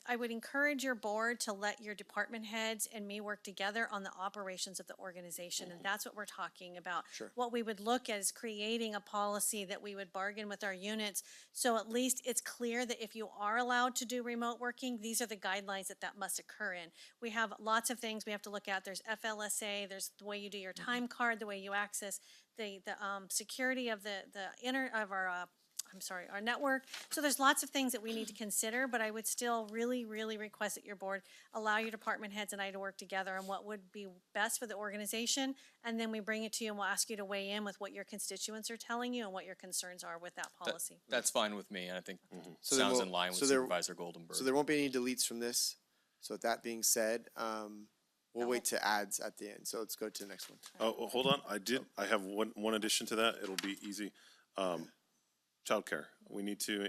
I would encourage your board to let your department heads and me work together on the operations of the organization, and that's what we're talking about. Sure. What we would look at is creating a policy that we would bargain with our units, so at least it's clear that if you are allowed to do remote working, these are the guidelines that must occur in. We have lots of things we have to look at. There's FLSA, there's the way you do your time card, the way you access the security of our network. So there's lots of things that we need to consider, but I would still really, really request that your board allow your department heads and I to work together on what would be best for the organization. And then we bring it to you and we'll ask you to weigh in with what your constituents are telling you and what your concerns are with that policy. That's fine with me, and I think So then sounds we'll- in line with so there- Supervisor Goldenberg. So there won't be any deletes from this. So with that being said, we'll wait to adds at the end. So let's go to the next one. Oh, well, hold on. I have one addition to that. It'll be easy. Childcare. We need to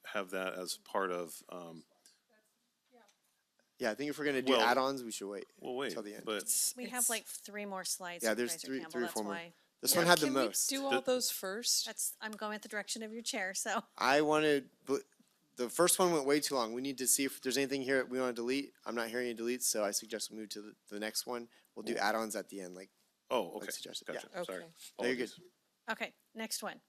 have that as part of, Yeah, I think if we're going to do Well- add-ons, we should wait well, wait, till the end. but We have like 3 more slides. Yeah, there's Supervisor three Campbell, or that's four more. why. This one had the Can most. we do all those first? I'm going at the direction of your chair, so. I wanted, the first one went way too long. We need to see if there's anything here we want to delete. I'm not hearing any deletes, so I suggest we move to the next one. We'll do add-ons at the end, like okay. suggested. Gotcha. Yeah. Sorry. No, you're good. Okay, next one.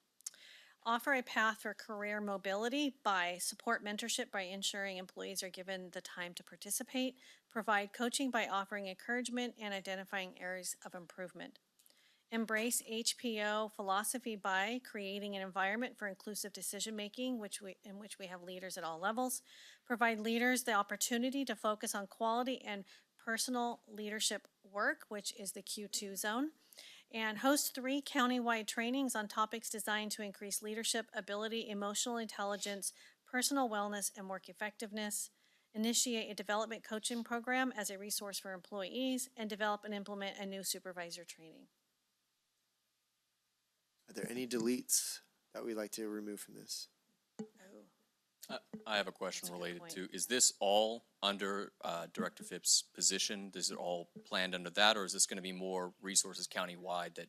Offer a path for career mobility by support mentorship by ensuring employees are given the time to participate, provide coaching by offering encouragement and identifying areas of improvement. Embrace HPO philosophy by creating an environment for inclusive decision-making, in which we have leaders at all levels. Provide leaders the opportunity to focus on quality and personal leadership work, which is the Q2 zone. And host 3 countywide trainings on topics designed to increase leadership ability, emotional intelligence, personal wellness, and work effectiveness. Initiate a development coaching program as a resource for employees, and develop and implement a new supervisor training. Are there any deletes that we'd like to remove from this? I have a question That's a good related point. to, is this all under Director Phipps' position? Is it all planned under that, or is this going to be more resources countywide that,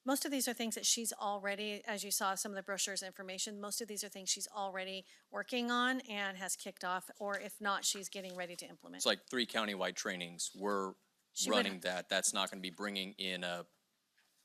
Most of these are things that she's already, as you saw some of the brochures information, most of these are things she's already working on and has kicked off, or if not, she's getting ready to implement. it's like 3 countywide trainings, we're She would- running that. That's not going to be bringing in a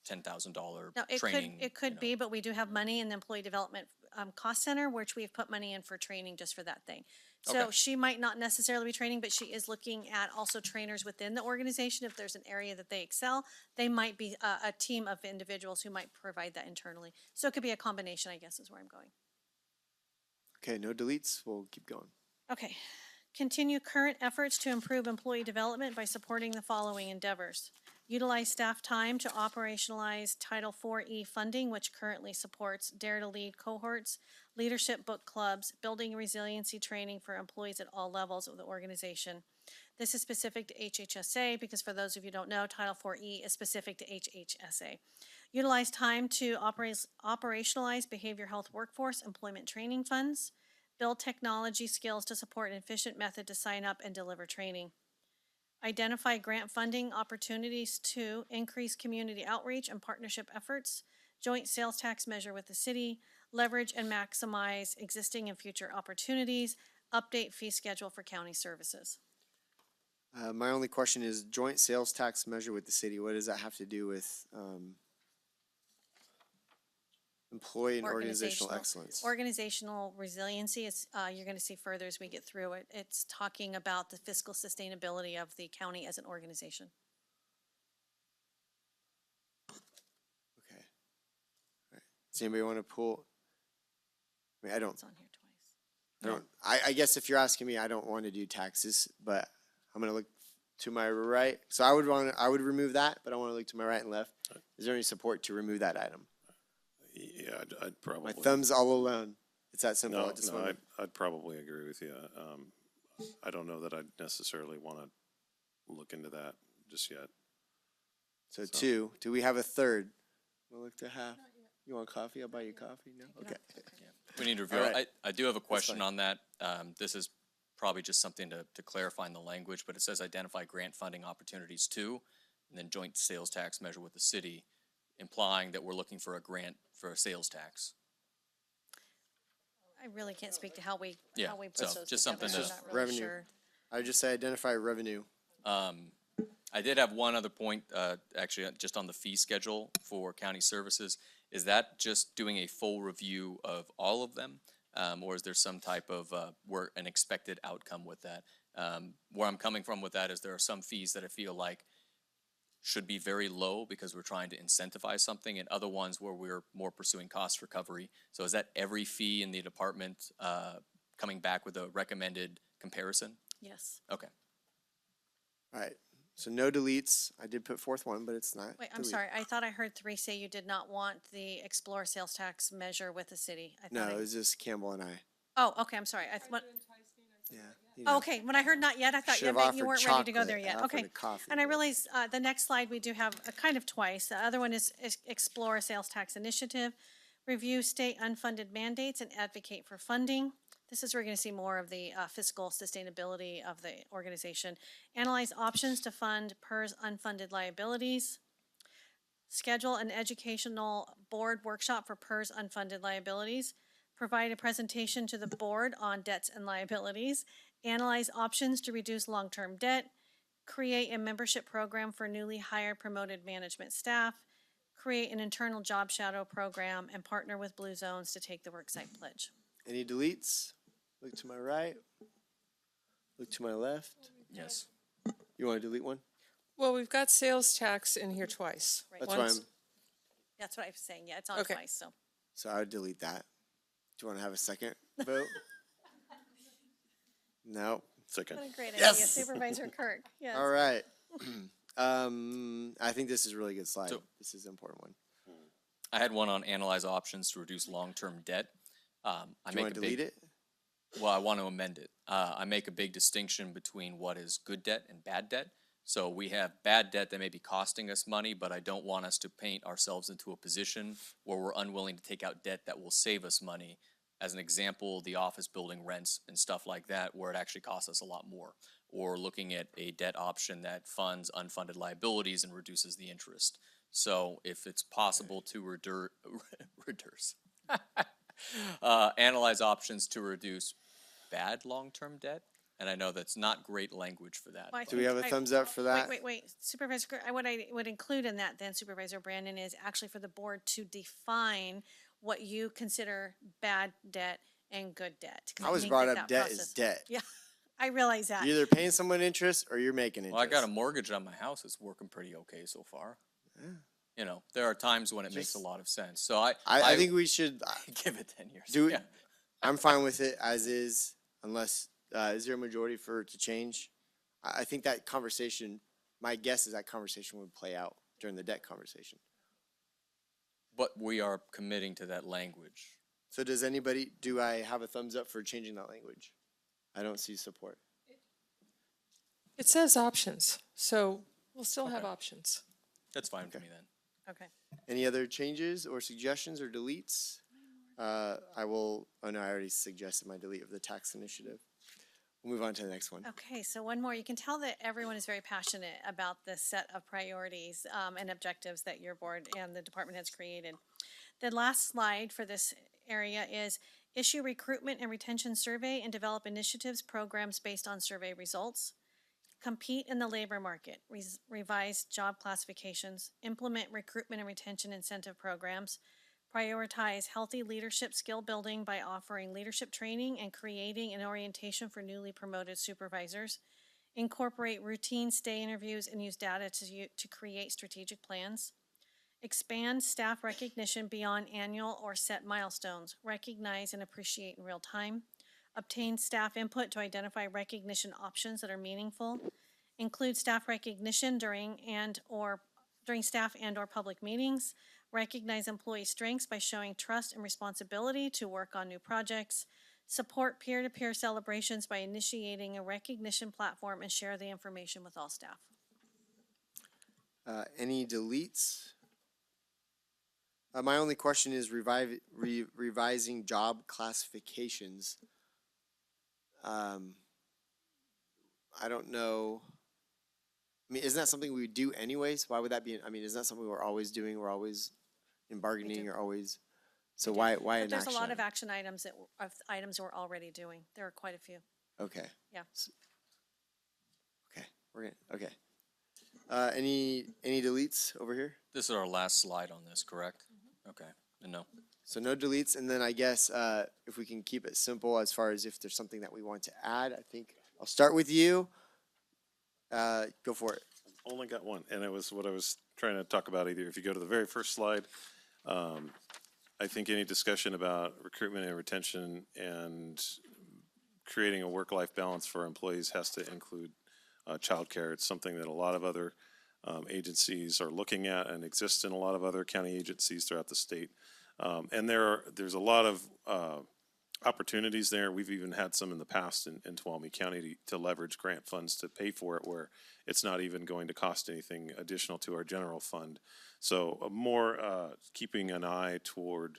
$10,000 No, training. it could be, but we do have money in the employee development cost center, which we've put money in for training just for that thing. So Okay. she might not necessarily be training, but she is looking at also trainers within the organization. If there's an area that they excel, they might be a team of individuals who might provide that internally. So it could be a combination, I guess, is where I'm going. Okay, no deletes. We'll keep going. Okay. Continue current efforts to improve employee development by supporting the following endeavors. Utilize staff time to operationalize Title IV-E funding, which currently supports Dare to Lead cohorts, leadership book clubs, building resiliency training for employees at all levels of the organization. This is specific to HHSA because for those of you who don't know, Title IV-E is specific to HHSA. Utilize time to operationalize behavioral health workforce employment training funds. Build technology skills to support an efficient method to sign up and deliver training. Identify grant funding opportunities to increase community outreach and partnership efforts. Joint sales tax measure with the city. Leverage and maximize existing and future opportunities. Update fee schedule for county services. My only question is joint sales tax measure with the city. What does that have to do with employee and organizational excellence? Organizational resiliency is, you're gonna see further as we get through it. It's talking about the fiscal sustainability of the county as an organization. Okay. All right. Does anybody want to pull? I mean, I don't. It's on here twice. I guess if you're asking me, I don't want to do taxes, but I'm gonna look to my right. So I would remove that, but I want to look to my right and left. Is there any support to remove that item? Yeah, I'd probably. My thumb's all alone. It's that simple. No, I just no, want I'd probably agree with you. I don't know that I'd necessarily want to look into that just yet. So 2. Do we have a third? We'll look to half. You want coffee? I'll buy you coffee. No? Okay. We need to review. All right. I do have a question fine. on that. This is probably just something to clarify in the language, but it says identify grant funding opportunities too, and then joint sales tax measure with the city, implying that we're looking for a grant for a sales tax. I really can't speak to how we Yeah, put so those just together. something I'm to- not really Revenue. sure. I would just say identify revenue. I did have one other point, actually, just on the fee schedule for county services. Is that just doing a full review of all of them? Or is there some type of, an expected outcome with that? Where I'm coming from with that is there are some fees that I feel like should be very low because we're trying to incentivize something, and other ones where we're more pursuing cost recovery. So is that every fee in the department, coming back with a recommended comparison? Yes. Okay. All right. So no deletes. I did put forth one, but it's not. Wait, I'm delete. sorry. I thought I heard 3 say you did not want the Explore sales tax measure with the city. I No, thought it was just Campbell and I. Oh, okay, I'm sorry. Yeah. Oh, okay, when I heard not yet, I thought Should've you offered weren't ready to go chocolate. there I yet. offered Okay. a coffee, And I but- realize, the next slide we do have a kind of twice. The other one is Explore Sales Tax Initiative, review state unfunded mandates and advocate for funding. This is where you're gonna see more of the fiscal sustainability of the organization. Analyze options to fund PERS unfunded liabilities. Schedule an educational board workshop for PERS unfunded liabilities. Provide a presentation to the board on debts and liabilities. Analyze options to reduce long-term debt. Create a membership program for newly hired promoted management staff. Create an internal job shadow program and partner with Blue Zones to take the worksite pledge. Any deletes? Look to my right. Look to my left. Yes. You want to delete one? Well, we've got sales tax in here twice. That's why Once- I'm. That's what I was saying. Yeah, it's on Okay. twice, so. So I would delete that. Do you want to have a second vote? No. Second. What a great idea, Yes. Supervisor Kirk. Yes. All right. I think this is a really good slide. So- This is an important one. I had one on analyze options to reduce long-term debt. I Do you make want a to big, delete it? Well, I want to amend it. I make a big distinction between what is good debt and bad debt. So we have bad debt that may be costing us money, but I don't want us to paint ourselves into a position where we're unwilling to take out debt that will save us money. As an example, the office building rents and stuff like that, where it actually costs us a lot more. Or looking at a debt option that funds unfunded liabilities and reduces the interest. So if it's possible to analyze options to reduce bad long-term debt, and I know that's not great language for that. Well, I Do we think have a I- thumbs up for that? Wait, Supervisor, what I would include in that then, Supervisor Brandon, is actually for the board to define what you consider bad debt and good debt. 'cause I was think brought that up that debt process- is debt. Yeah, I realize that. You're either paying someone interest or you're making interest. Well, I got a mortgage on my house. It's working pretty okay so far. You know, there are times when it makes a Just- lot of sense. So I think we should give it 10 years. do. Yeah. I'm fine with it as is, unless is there a majority for it to change? I think that conversation. My guess is that conversation would play out during the debt conversation. But we are committing to that language. So does anybody? Do I have a thumbs up for changing that language? I don't see support. It says options, so we'll still have options. That's fine for me then. Okay. Any other changes or suggestions or deletes? I will. Oh no, I already suggested my delete of the tax initiative. We'll move on to the next one. Okay, so one more. You can tell that everyone is very passionate about the set of priorities and objectives that your board and the department has created. The last slide for this area is issue recruitment and retention survey and develop initiatives, programs based on survey results. Compete in the labor market, revise job classifications, implement recruitment and retention incentive programs, prioritize healthy leadership skill building by offering leadership training and creating an orientation for newly promoted supervisors, incorporate routine stay interviews and use data to create strategic plans, expand staff recognition beyond annual or set milestones, recognize and appreciate in real time, obtain staff input to identify recognition options that are meaningful, include staff recognition during staff and or public meetings, recognize employee strengths by showing trust and responsibility to work on new projects, support peer-to-peer celebrations by initiating a recognition platform and share the information with all staff. Any deletes? My only question is revising job classifications. I don't know. I mean, isn't that something we would do anyways? Why would that be? I mean, isn't that something we're always doing? We're always in bargaining or always. So why an But there's a action lot of item? action items items we're already doing. There are quite a few. Okay. Yeah. Okay. We're gonna. Okay. Any deletes over here? This is our last slide on this, correct? Okay, and no. So no deletes, and then I guess if we can keep it simple as far as if there's something that we want to add, I think I'll start with you. Go for it. Only got one, and it was what I was trying to talk about either. If you go to the very first slide, I think any discussion about recruitment and retention and creating a work-life balance for employees has to include childcare. It's something that a lot of other agencies are looking at and exists in a lot of other county agencies throughout the state. And there's a lot of opportunities there. We've even had some in the past in Tuolumne County to leverage grant funds to pay for it, where it's not even going to cost anything additional to our general fund. So more keeping an eye toward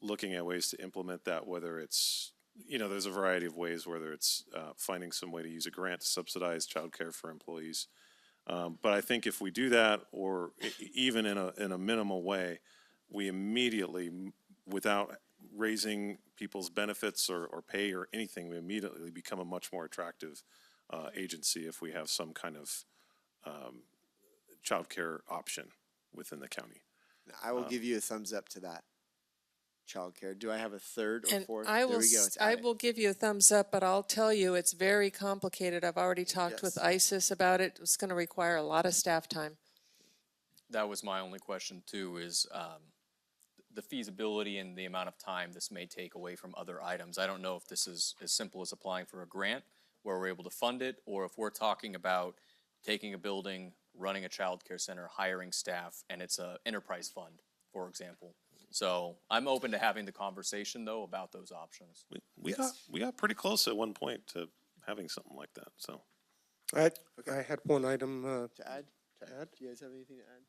looking at ways to implement that, whether it's, there's a variety of ways, whether it's finding some way to use a grant to subsidize childcare for employees. But I think if we do that, or even in a minimal way, we immediately, without raising people's benefits or pay or anything, we immediately become a much more attractive agency if we have some kind of childcare option within the county. I will give you a thumbs up to that. Childcare. Do I have a third or And fourth? I There will, we go. It's I added. will give you a thumbs up, but I'll tell you, it's very complicated. I've already talked with ISIS about it. It's going to require a lot of staff time. That was my only question too, is the feasibility and the amount of time this may take away from other items. I don't know if this is as simple as applying for a grant where we're able to fund it, or if we're talking about taking a building, running a child care center, hiring staff, and it's a enterprise fund, for example. So I'm open to having the conversation though about those options. We got pretty close at one point to having something like that, so. I had one item to add. Do you guys have anything to add?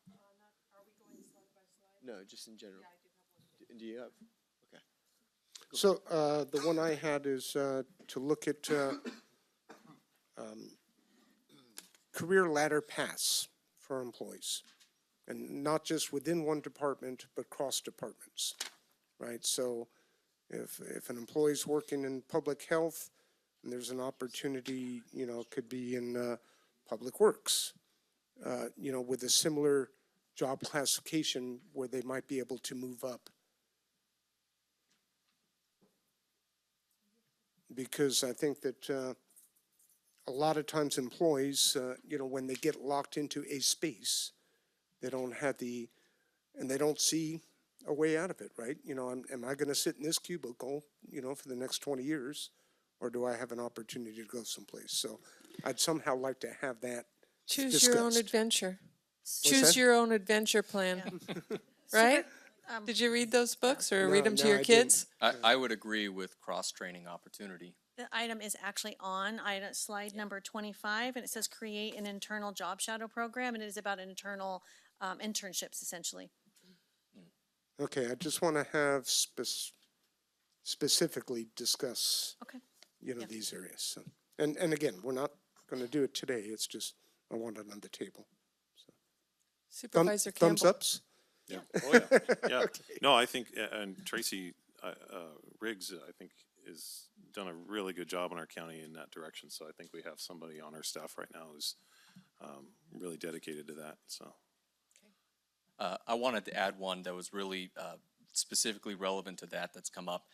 Are we going slide by slide? No, just in general. Do you have? Okay. So the one I had is to look at career ladder paths for employees. And not just within one department, but cross departments, right? So if an employee's working in public health, and there's an opportunity, it could be in public works, with a similar job classification where they might be able to move up. because I think that a lot of times employees, when they get locked into a space, they don't have and they don't see a way out of it, right? Am I going to sit in this cubicle, for the next 20 years, or do I have an opportunity to go someplace? So I'd somehow like to have that Choose your own discussed. adventure. What's Choose that? your own adventure plan. Right? Did you read those books or read them to your kids? I would agree with cross-training opportunity. The item is actually on slide number 25, and it says create an internal job shadow program, and it is about internal internships essentially. Okay, I just want to have specifically discuss, Okay. these areas. So, and again, we're not going to do it today. It's just, I want it on the table. So. Supervisor Thumbs Campbell. ups? Yeah. Oh, yeah. Yeah. No, I think, and Tracy Riggs, I think, is done a really good job in our county in that direction. So I think we have somebody on our staff right now who's really dedicated to that. So. I wanted to add one that was really specifically relevant to that that's come up.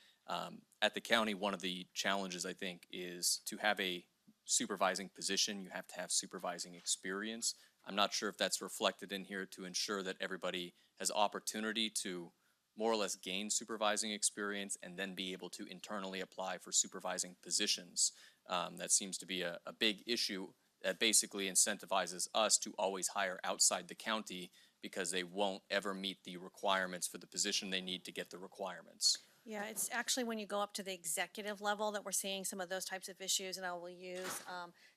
At the county, one of the challenges, I think, is to have a supervising position, you have to have supervising experience. I'm not sure if that's reflected in here to ensure that everybody has opportunity to more or less gain supervising experience and then be able to internally apply for supervising positions. That seems to be a big issue that basically incentivizes us to always hire outside the county because they won't ever meet the requirements for the position they need to get the requirements. Yeah, it's actually when you go up to the executive level that we're seeing some of those types of issues, and I will use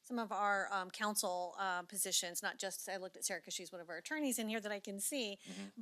some of our council positions, not just, I looked at Sarah because she's one of our attorneys in here that I can see,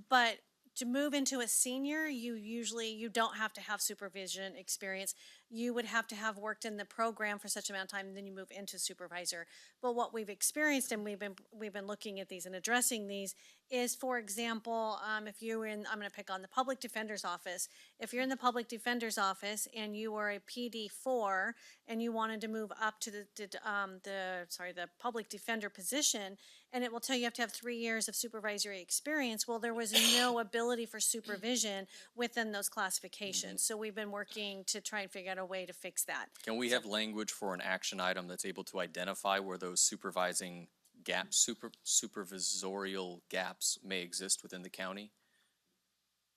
but to move into a senior, you don't have to have supervision experience. You would have to have worked in the program for such amount of time, and then you move into supervisor. But what we've experienced, and we've been looking at these and addressing these, is, for example, if you're in, I'm going to pick on the public defender's office. If you're in the public defender's office and you are a PD4 and you wanted to move up to the public defender position, and it will tell you have to have 3 years of supervisory experience. Well, there was no ability for supervision within those classifications. So we've been working to try and figure out a way to fix that. Can we have language for an action item that's able to identify where those supervising gaps, supervisorial gaps may exist within the county?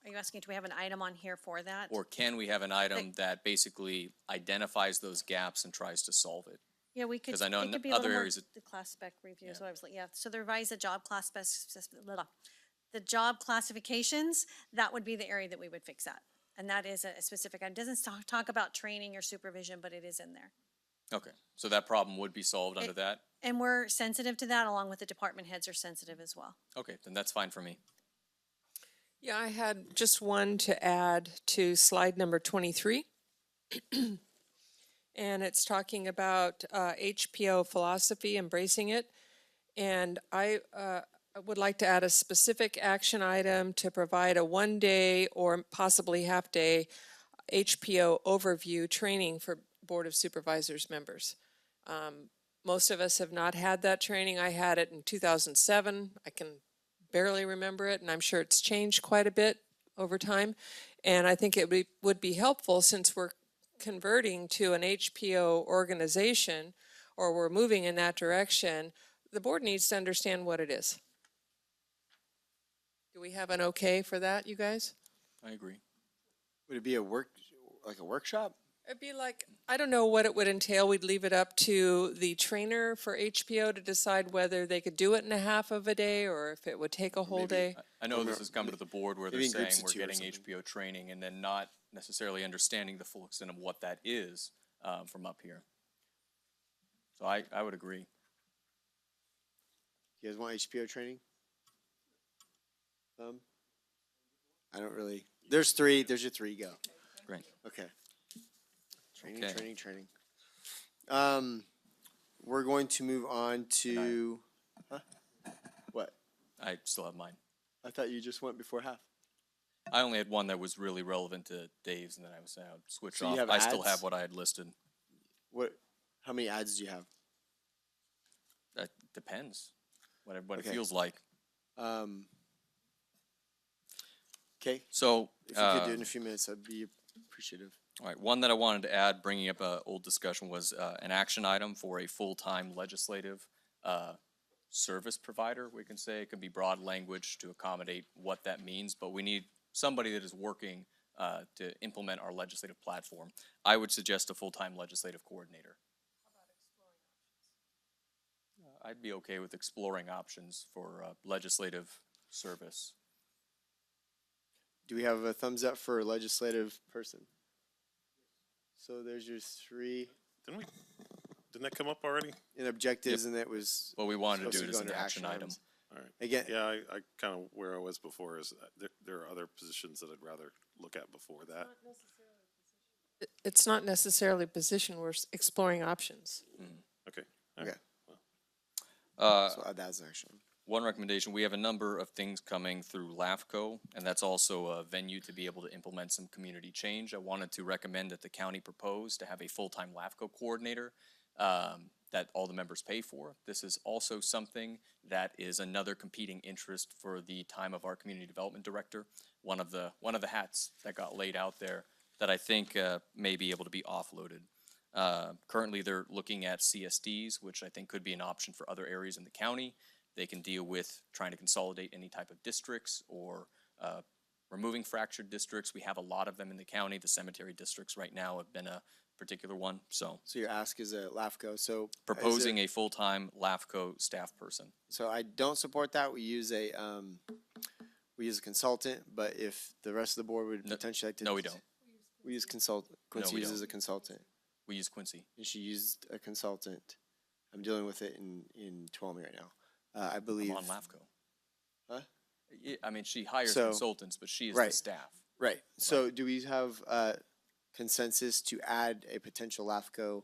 Are you asking, do we have an item on here for that? Or can we have an item that basically identifies those gaps and tries to solve it? Yeah, we could. 'Cause I know it in could be a other little more areas it- the class spec review is what I was, yeah. So the revise the job class the job classifications, that would be the area that we would fix that. And that is a specific, it doesn't talk about training or supervision, but it is in there. Okay, so that problem would be solved under that? And we're sensitive to that, along with the department heads are sensitive as well. Okay, then that's fine for me. Yeah, I had just one to add to slide number 23. And it's talking about HPO philosophy, embracing it. And I would like to add a specific action item to provide a 1-day or possibly half-day HPO overview training for Board of Supervisors members. Most of us have not had that training. I had it in 2007. I can barely remember it, and I'm sure it's changed quite a bit over time. And I think it would be helpful, since we're converting to an HPO organization, or we're moving in that direction, the board needs to understand what it is. Do we have an okay for that, you guys? I agree. Would it be a workshop? It'd be like, I don't know what it would entail. We'd leave it up to the trainer for HPO to decide whether they could do it in a half of a day or if it would take a whole day. I know this has come to the board where they're maybe in saying groups of we're 2 or getting something. HPO training and then not necessarily understanding the full extent of what that is from up here. So I would agree. You guys want HPO training? I don't really. There's 3. There's your 3. Go. Great. Okay. Training, Okay. training. We're going to move on to. Huh? What? I still have mine. I thought you just went before half. I only had one that was really relevant to Dave's, and then I was saying I'd switch So you off. have I still ads? have what I had listed. What? How many ads do you have? That depends what it Okay. feels like. Okay. So If you could do it in a few minutes, I'd be appreciative. All right, one that I wanted to add, bringing up a old discussion, was an action item for a full-time legislative service provider, we can say. It could be broad language to accommodate what that means, but we need somebody that is working to implement our legislative platform. I would suggest a full-time legislative coordinator. I'd be okay with exploring options for legislative service. Do we have a thumbs up for legislative person? So there's your three. Didn't that come up already? In objectives, and it was. Well, we wanted to supposed do it as go an under action item. items. All right. Again. Yeah, I kind of, where I was before is there are other positions that I'd rather look at before that. It's not necessarily a position, we're exploring options. Okay. Okay. So that's action. One recommendation, we have a number of things coming through LAFCO, and that's also a venue to be able to implement some community change. I wanted to recommend that the county propose to have a full-time LAFCO coordinator that all the members pay for. This is also something that is another competing interest for the time of our community development director. One of the hats that got laid out there that I think may be able to be offloaded. Currently, they're looking at CSDs, which I think could be an option for other areas in the county. They can deal with trying to consolidate any type of districts or removing fractured districts. We have a lot of them in the county. The cemetery districts right now have been a particular one. So your ask is a LAFCO. So proposing a full-time LAFCO staff person. So I don't support that. We use a consultant, but if the rest of the board would potentially like to. No, we don't. We use consultant. Quincy we uses don't. a consultant. We use Quincy. And she used a consultant. I'm dealing with it in Tuolumne right now. I believe. I'm on LAFCO. Huh? Yeah, I mean, she hires So- consultants, but she is right. the staff. Right. So do we have consensus to add a potential LAFCO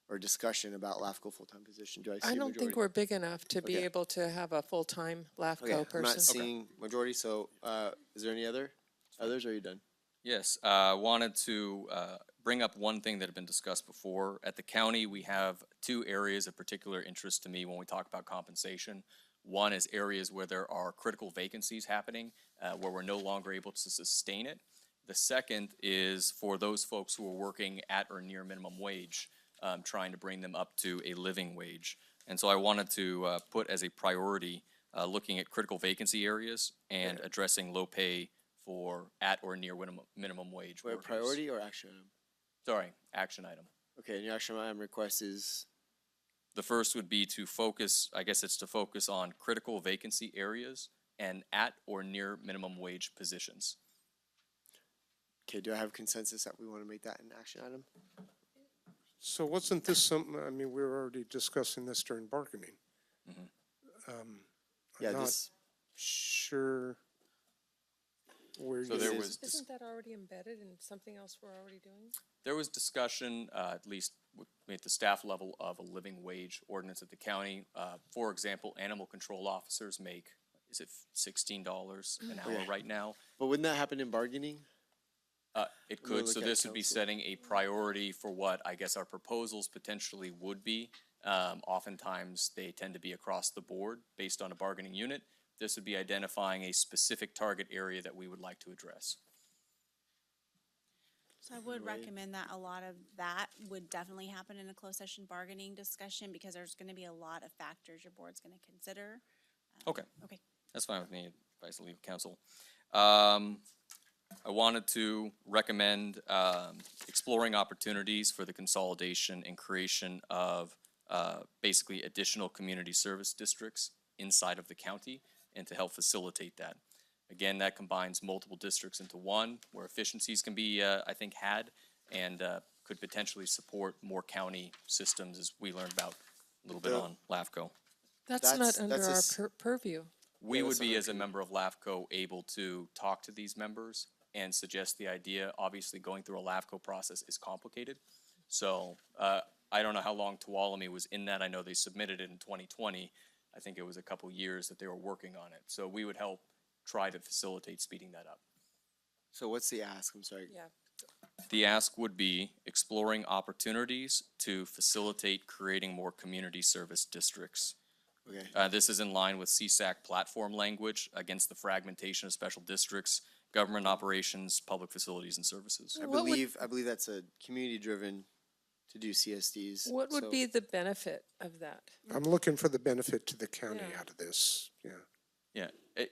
or discussion about LAFCO full-time position? Do I see I a don't think majority? we're big enough to be Okay. able to have a full-time Okay, LAFCO I'm person. not seeing majority, so is there any others, or are you done? Yes, wanted to bring up one thing that had been discussed before. At the county, we have two areas of particular interest to me when we talk about compensation. One is areas where there are critical vacancies happening, where we're no longer able to sustain it. The second is for those folks who are working at or near minimum wage, trying to bring them up to a living wage. And so I wanted to put as a priority, looking at critical vacancy areas and addressing low pay for at or near minimum wage Wait, workers. priority or action item? Sorry, action item. Okay, and your action item request is? The first would be to focus, I guess it's to focus on critical vacancy areas and at or near minimum wage positions. Okay, do I have consensus that we want to make that an action item? So wasn't this something, I mean, we were already discussing this during bargaining. Yeah, I'm not this- sure where So you. there was Isn't that already embedded in something else we're already doing? There was discussion, at least at the staff level, of a living wage ordinance at the county. For example, animal control officers make, is it $16 an hour Okay. right now? But wouldn't that happen in bargaining? It I'm gonna could, so look at this would be council. setting a priority for what I guess our proposals potentially would be. Oftentimes, they tend to be across the board based on a bargaining unit. This would be identifying a specific target area that we would like to address. So I would recommend that a lot of that would definitely happen in a closed session bargaining discussion because there's gonna be a lot of factors your board's gonna consider. Okay. Okay. That's fine with me, advice to leave council. I wanted to recommend exploring opportunities for the consolidation and creation of basically additional community service districts inside of the county and to help facilitate that. Again, that combines multiple districts into one where efficiencies can be, I think, had and could potentially support more county systems as we learned about a little bit Bill. on LAFCO. That's not under our purview. We Yeah, would that's be, not as a member of LAFCO, able to talk to these members and suggest the idea. Obviously, going through a LAFCO process is complicated. So I don't know how long Tuolumne was in that. I know they submitted it in 2020. I think it was a couple years that they were working on it. So we would help try to facilitate speeding that up. So what's the ask? I'm sorry. Yeah. The ask would be exploring opportunities to facilitate creating more community service districts. Okay. This is in line with CSAC platform language against the fragmentation of special districts government operations, public facilities and services. I What would- believe that's a community-driven to do CSDs. What would so- be the benefit of that? I'm looking for the benefit to the county Yeah. out of this, yeah. Yeah,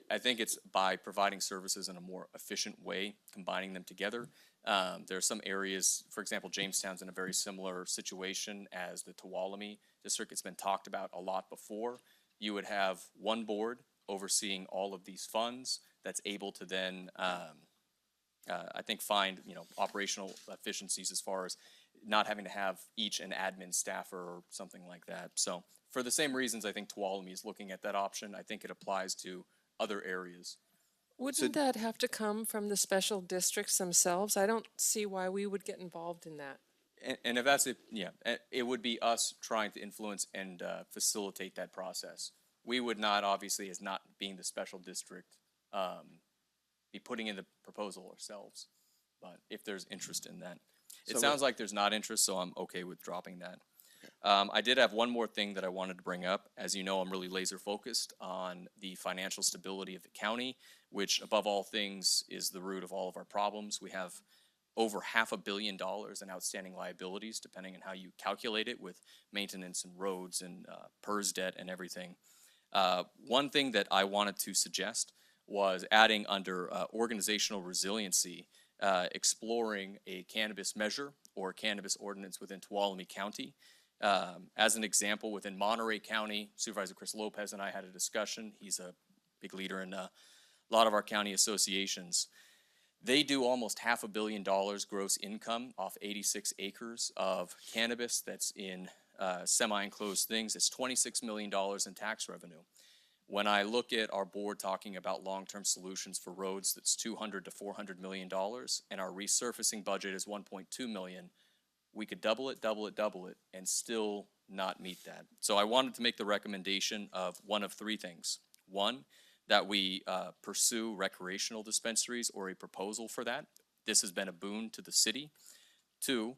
I think it's by providing services in a more efficient way, combining them together. There are some areas, for example, Jamestown's in a very similar situation as the Tuolumne district. It's been talked about a lot before. You would have one board overseeing all of these funds that's able to then, I think, find, operational efficiencies as far as not having to have each an admin staffer or something like that. So for the same reasons, I think Tuolumne is looking at that option. I think it applies to other areas. Wouldn't that have to come from the special districts themselves? I don't see why we would get involved in that. And if that's it, yeah, it would be us trying to influence and facilitate that process. We would not, obviously, as not being the special district, be putting in the proposal ourselves. But if there's interest in that. It sounds like there's not interest, so I'm okay with dropping that. I did have one more thing that I wanted to bring up. As you know, I'm really laser focused on the financial stability of the county, which above all things is the root of all of our problems. We have over $500 million in outstanding liabilities, depending on how you calculate it, with maintenance and roads and PERS debt and everything. One thing that I wanted to suggest was adding under organizational resiliency, exploring a cannabis measure or cannabis ordinance within Tuolumne County. As an example, within Monterey County, Supervisor Chris Lopez and I had a discussion. He's a big leader in a lot of our county associations. They do almost $500 million gross income off 86 acres of cannabis that's in semi-enclosed things. It's $26 million in tax revenue. When I look at our board talking about long-term solutions for roads, that's $200 to $400 million, and our resurfacing budget is $1.2 million, we could double it, and still not meet that. So I wanted to make the recommendation of one of three things. One, that we pursue recreational dispensaries or a proposal for that. This has been a boon to the city. Two,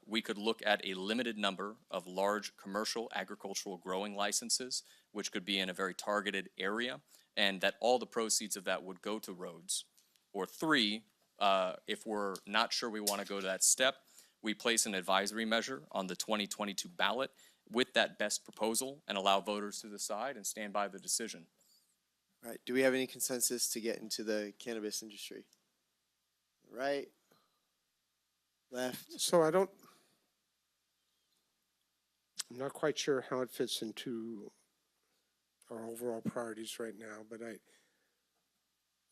we could look at a limited number of large commercial agricultural growing licenses, which could be in a very targeted area, and that all the proceeds of that would go to roads. Or three, if we're not sure we want to go to that step, we place an advisory measure on the 2022 ballot with that best proposal and allow voters to decide and stand by the decision. All right, do we have any consensus to get into the cannabis industry? Right? Left? So I'm not quite sure how it fits into our overall priorities right now, but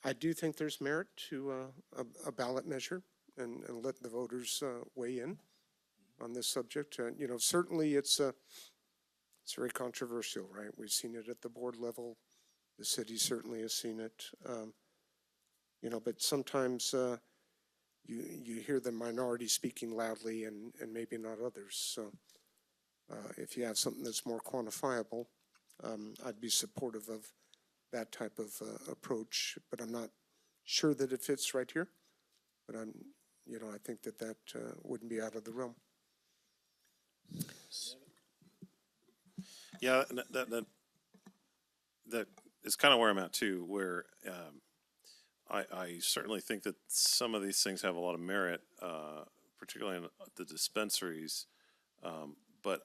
I do think there's merit to a ballot measure and let the voters weigh in on this subject. Certainly it's very controversial, right? We've seen it at the board level. The city certainly has seen it. But sometimes you hear the minority speaking loudly and maybe not others. So if you have something that's more quantifiable, I'd be supportive of that type of approach, but I'm not sure that it fits right here. But I think that wouldn't be out of the realm. Yeah, that is kind of where I'm at too, where I certainly think that some of these things have a lot of merit, particularly in the dispensaries, but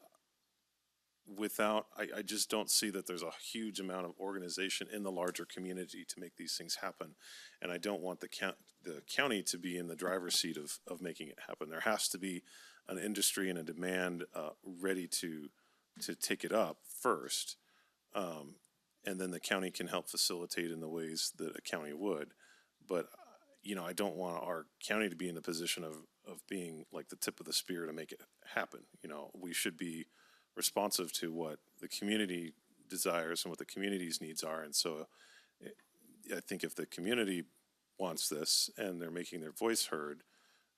I just don't see that there's a huge amount of organization in the larger community to make these things happen. And I don't want the county to be in the driver's seat of making it happen. There has to be an industry and a demand ready to take it up first. And then the county can help facilitate in the ways that a county would. But, I don't want our county to be in the position of being like the tip of the spear to make it happen. We should be responsive to what the community desires and what the community's needs are. And so I think if the community wants this and they're making their voice heard,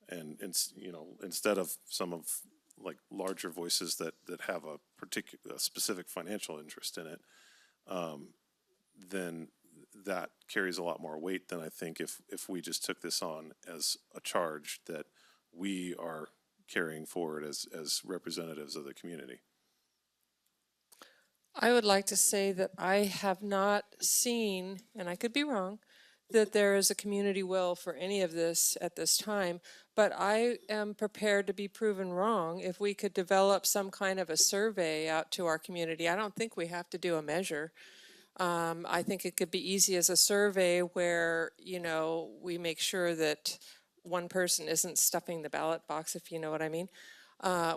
and instead of some of like larger voices that have a specific financial interest in it, then that carries a lot more weight than I think if we just took this on as a charge that we are carrying forward as representatives of the community. I would like to say that I have not seen, and I could be wrong, that there is a community will for any of this at this time, but I am prepared to be proven wrong if we could develop some kind of a survey out to our community. I don't think we have to do a measure. I think it could be easy as a survey where, you know, we make sure that one person isn't stuffing the ballot box, if you know what I mean,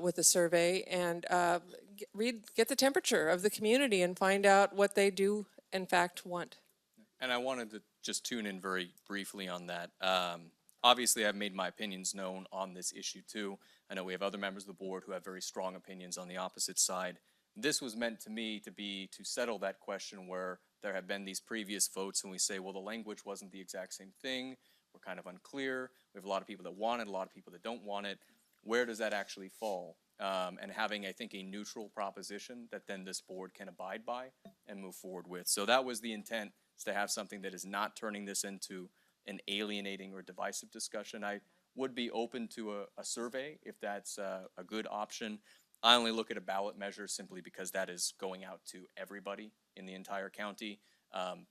with a survey, and get the temperature of the community and find out what they do in fact want. And I wanted to just tune in very briefly on that. Obviously, I've made my opinions known on this issue too. I know we have other members of the board who have very strong opinions on the opposite side. This was meant to me to settle that question where there have been these previous votes and we say, well, the language wasn't the exact same thing. We're kind of unclear. We have a lot of people that want it, a lot of people that don't want it. Where does that actually fall? And having, I think, a neutral proposition that then this board can abide by and move forward with. So that was the intent, is to have something that is not turning this into an alienating or divisive discussion. I would be open to a survey if that's a good option. I only look at a ballot measure simply because that is going out to everybody in the entire county.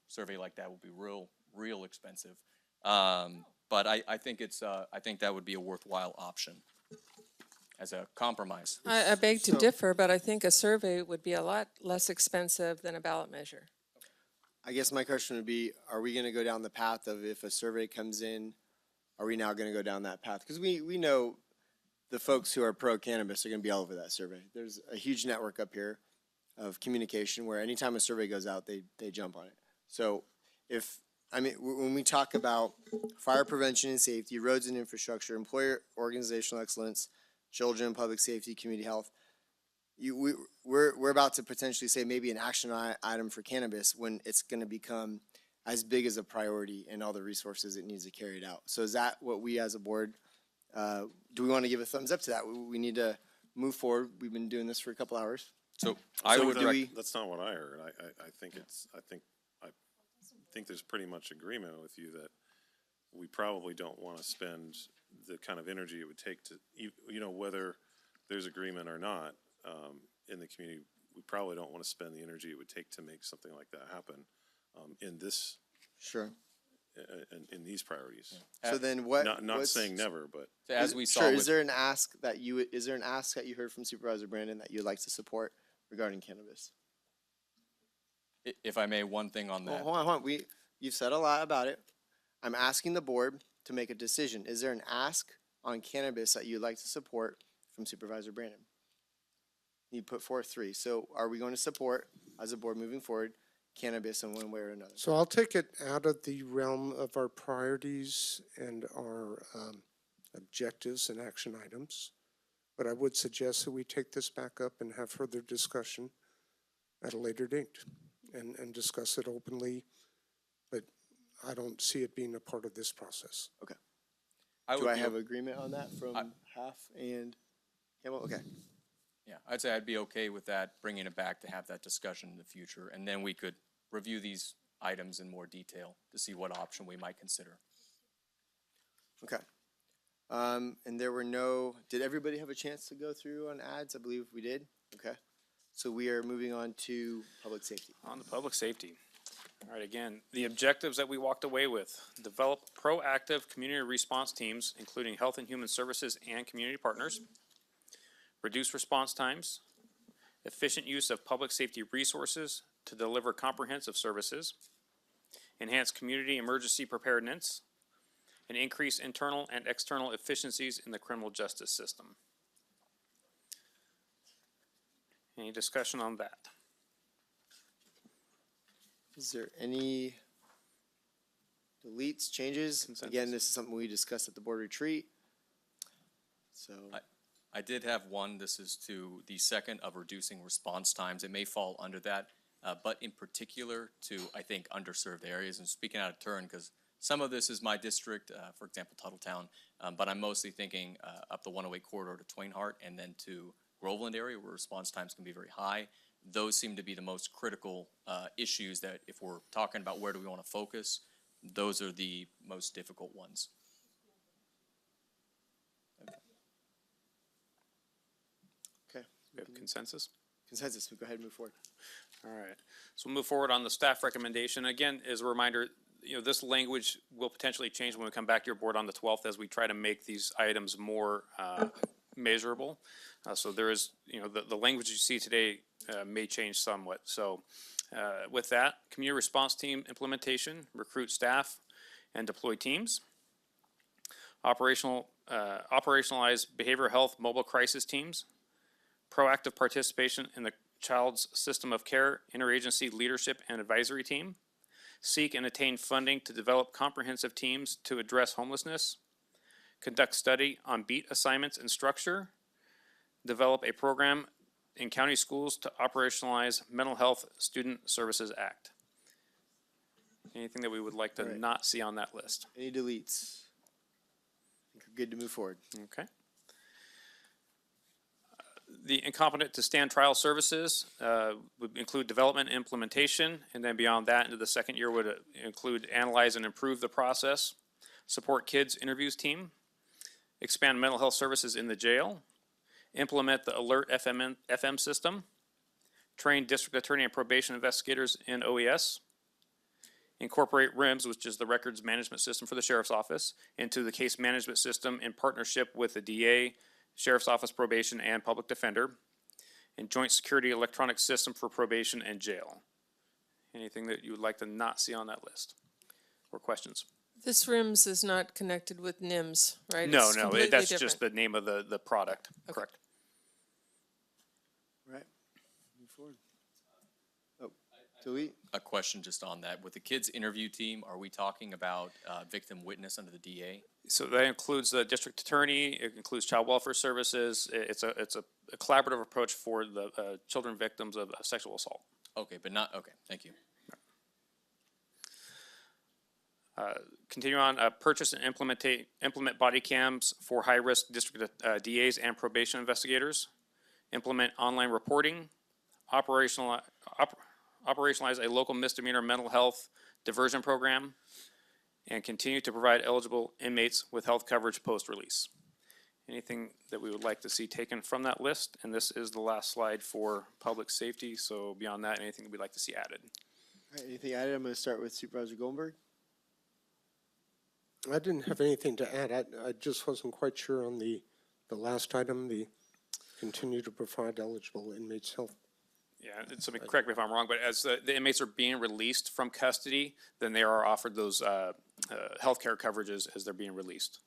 Survey like that would be real expensive. But I think I think that would be a worthwhile option as a compromise. I beg to differ, but I think a survey would be a lot less expensive than a ballot measure. I guess my question would be, are we gonna go down the path of if a survey comes in, are we now gonna go down that path? Because we know the folks who are pro-cannabis are gonna be all over that survey. There's a huge network up here of communication where anytime a survey goes out, they jump on it. So when we talk about fire prevention and safety, roads and infrastructure, employer organizational excellence, children, public safety, community health, we're about to potentially say maybe an action item for cannabis when it's going to become as big as a priority and all the resources it needs to carry it out. So is that what we as a board, do we want to give a thumbs up to that? We need to move forward. We've been doing this for a couple hours. So That's not what I heard. I think there's pretty much agreement with you that we probably don't want to spend the kind of energy it would take to, whether there's agreement or not, in the community, we probably don't want to spend the energy it would take to make something like that happen, in this. Sure. In these priorities. So then what? Not saying never, but. As we saw. Sure, is there an ask that you heard from Supervisor Brandon that you'd like to support regarding cannabis? If I may, one thing on that. Hold on. You've said a lot about it. I'm asking the board to make a decision. Is there an ask on cannabis that you'd like to support from Supervisor Brandon? You put forth 3. So are we going to support, as a board moving forward, cannabis in one way or another? So I'll take it out of the realm of our priorities and our objectives and action items. But I would suggest that we take this back up and have further discussion at a later date and discuss it openly. But I don't see it being a part of this process. Okay. Do I have agreement on that from Half and Campbell? Okay. Yeah, I'd say I'd be okay with that, bringing it back to have that discussion in the future, and then we could review these items in more detail to see what option we might consider. Okay. And there were did everybody have a chance to go through on ads? I believe we did. Okay. So we are moving on to public safety. On the public safety. All right, again, the objectives that we walked away with: develop proactive community response teams, including health and human services and community partners, reduce response times, efficient use of public safety resources to deliver comprehensive services, enhance community emergency preparedness, and increase internal and external efficiencies in the criminal justice system. Any discussion on that? Is there any deletes, changes? Consensus. Again, this is something we discussed at the board retreat. So I did have one. This is to the second of reducing response times. It may fall under that, but in particular to, I think, underserved areas. And speaking out of turn, because some of this is my district, for example, Tuttletown, but I'm mostly thinking up the 108 corridor to Twain Harte and then to Groveland area where response times can be very high. Those seem to be the most critical issues that if we're talking about where do we want to focus, those are the most difficult ones. Okay. We have consensus? Consensus, we go ahead and move forward. All right, so we'll move forward on the staff recommendation. Again, as a reminder, you know, this language will potentially change when we come back to your board on the 12th as we try to make these items more measurable. So there is, you know, the language you see today may change somewhat. So with that, community response team implementation, recruit staff and deploy teams. Operationalize behavioral health mobile crisis teams. Proactive participation in the child's system of care, interagency leadership and advisory team. Seek and attain funding to develop comprehensive teams to address homelessness. Conduct study on beat assignments and structure. Develop a program in county schools to operationalize Mental Health Student Services Act. Anything that we would like to Right. not see on that list? Any deletes? I think we're good to move forward. Okay. The incompetent to stand trial services would include development and implementation, and then beyond that into the second year would include analyze and improve the process, support kids interviews team, expand mental health services in the jail, implement the alert FM system, train district attorney and probation investigators in OES, incorporate RIMS, which is the records management system for the sheriff's office, into the case management system in partnership with the DA, Sheriff's Office Probation and Public Defender, and Joint Security Electronic System for Probation and Jail. Anything that you would like to not see on that list? Or questions? This RIMS is not connected with NIMS, right? No, It's no, completely that's different. just the name of the product, correct? Right. Move forward. Oh, delete. A question just on that. With the kids interview team, are we talking about victim witness under the DA? So that includes the district attorney, it includes child welfare services, it's a collaborative approach for the children victims of sexual assault. Okay, but not, okay, thank you. Continue on, purchase and implement body cams for high-risk district DAs and probation investigators. Implement online reporting. Operationalize a local misdemeanor mental health diversion program. And continue to provide eligible inmates with health coverage post-release. Anything that we would like to see taken from that list? And this is the last slide for public safety, so beyond that, anything that we'd like to see added? All right, anything added? I'm going to start with Supervisor Goldberg. I didn't have anything to add. I just wasn't quite sure on the last item, the continue to provide eligible inmates health. Yeah, so correct me if I'm wrong, but as the inmates are being released from custody, then they are offered those healthcare coverages as they're being released.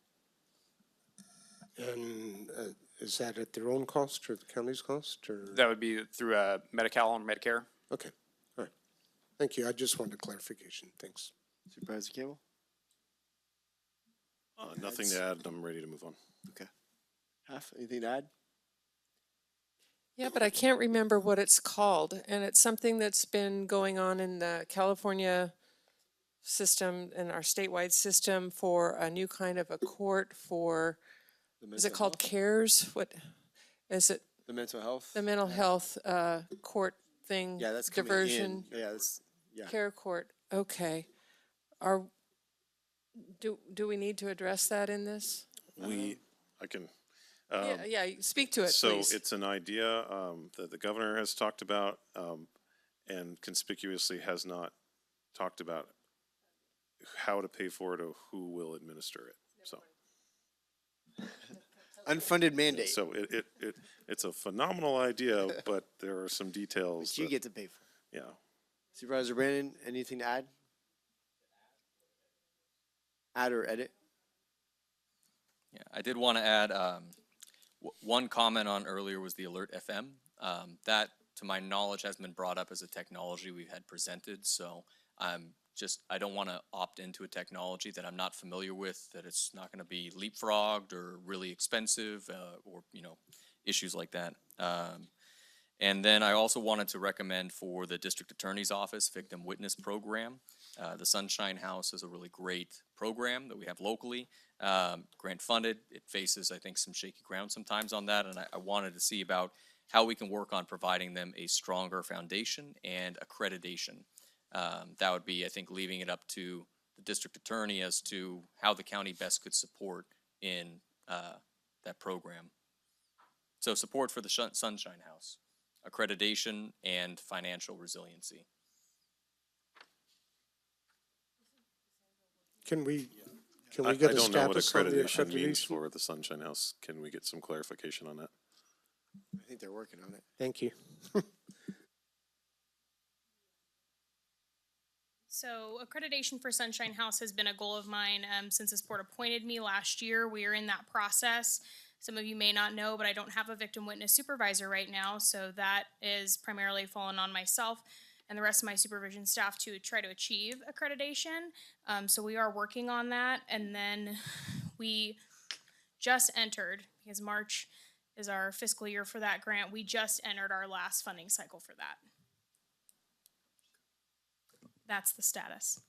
And is that at their own cost or the county's cost, or? That would be through Medi-Cal and Medicare. Okay, all right. Thank you. I just wanted clarification. Thanks. Supervisor Campbell? Nothing to add. I'm ready to move on. Okay. Half, anything to add? Yeah, but I can't remember what it's called, and it's something that's been going on in the California system and our statewide system for a new kind of a court for, is it called CARES? What is it? The mental health? The mental health court thing. Yeah, that's coming diversion. in. Yeah, that's, yeah. Care court. Okay. Do we need to address that in this? I can. Yeah, speak to it, So please. it's an idea that the governor has talked about and conspicuously has not talked about how to pay for it or who will administer it. So Unfunded mandate. So it's a phenomenal idea, but there are some details. But you get to pay for it. Yeah. Supervisor Brandon, anything to add? Add or edit? Yeah, I did want to add, one comment on earlier was the Alert FM. That, to my knowledge, hasn't been brought up as a technology we've had presented, so I don't want to opt into a technology that I'm not familiar with, that it's not going to be leapfrogged or really expensive, or, issues like that. And then I also wanted to recommend for the District Attorney's Office Victim Witness Program. The Sunshine House is a really great program that we have locally, grant funded. It faces, I think, some shaky ground sometimes on that, and I wanted to see about how we can work on providing them a stronger foundation and accreditation. That would be, I think, leaving it up to the district attorney as to how the county best could support in that program. So support for the Sunshine House, accreditation, and financial resiliency. Can we I get a don't know what status on the accreditation means accreditation? for the Sunshine House. Can we get some clarification on that? I think they're working on it. Thank you. So accreditation for Sunshine House has been a goal of mine since this board appointed me last year. We are in that process. Some of you may not know, but I don't have a victim witness supervisor right now, so that is primarily fallen on myself and the rest of my supervision staff to try to achieve accreditation. So we are working on that, and then we just entered, because March is our fiscal year for that grant, we just entered our last funding cycle for that. That's the status.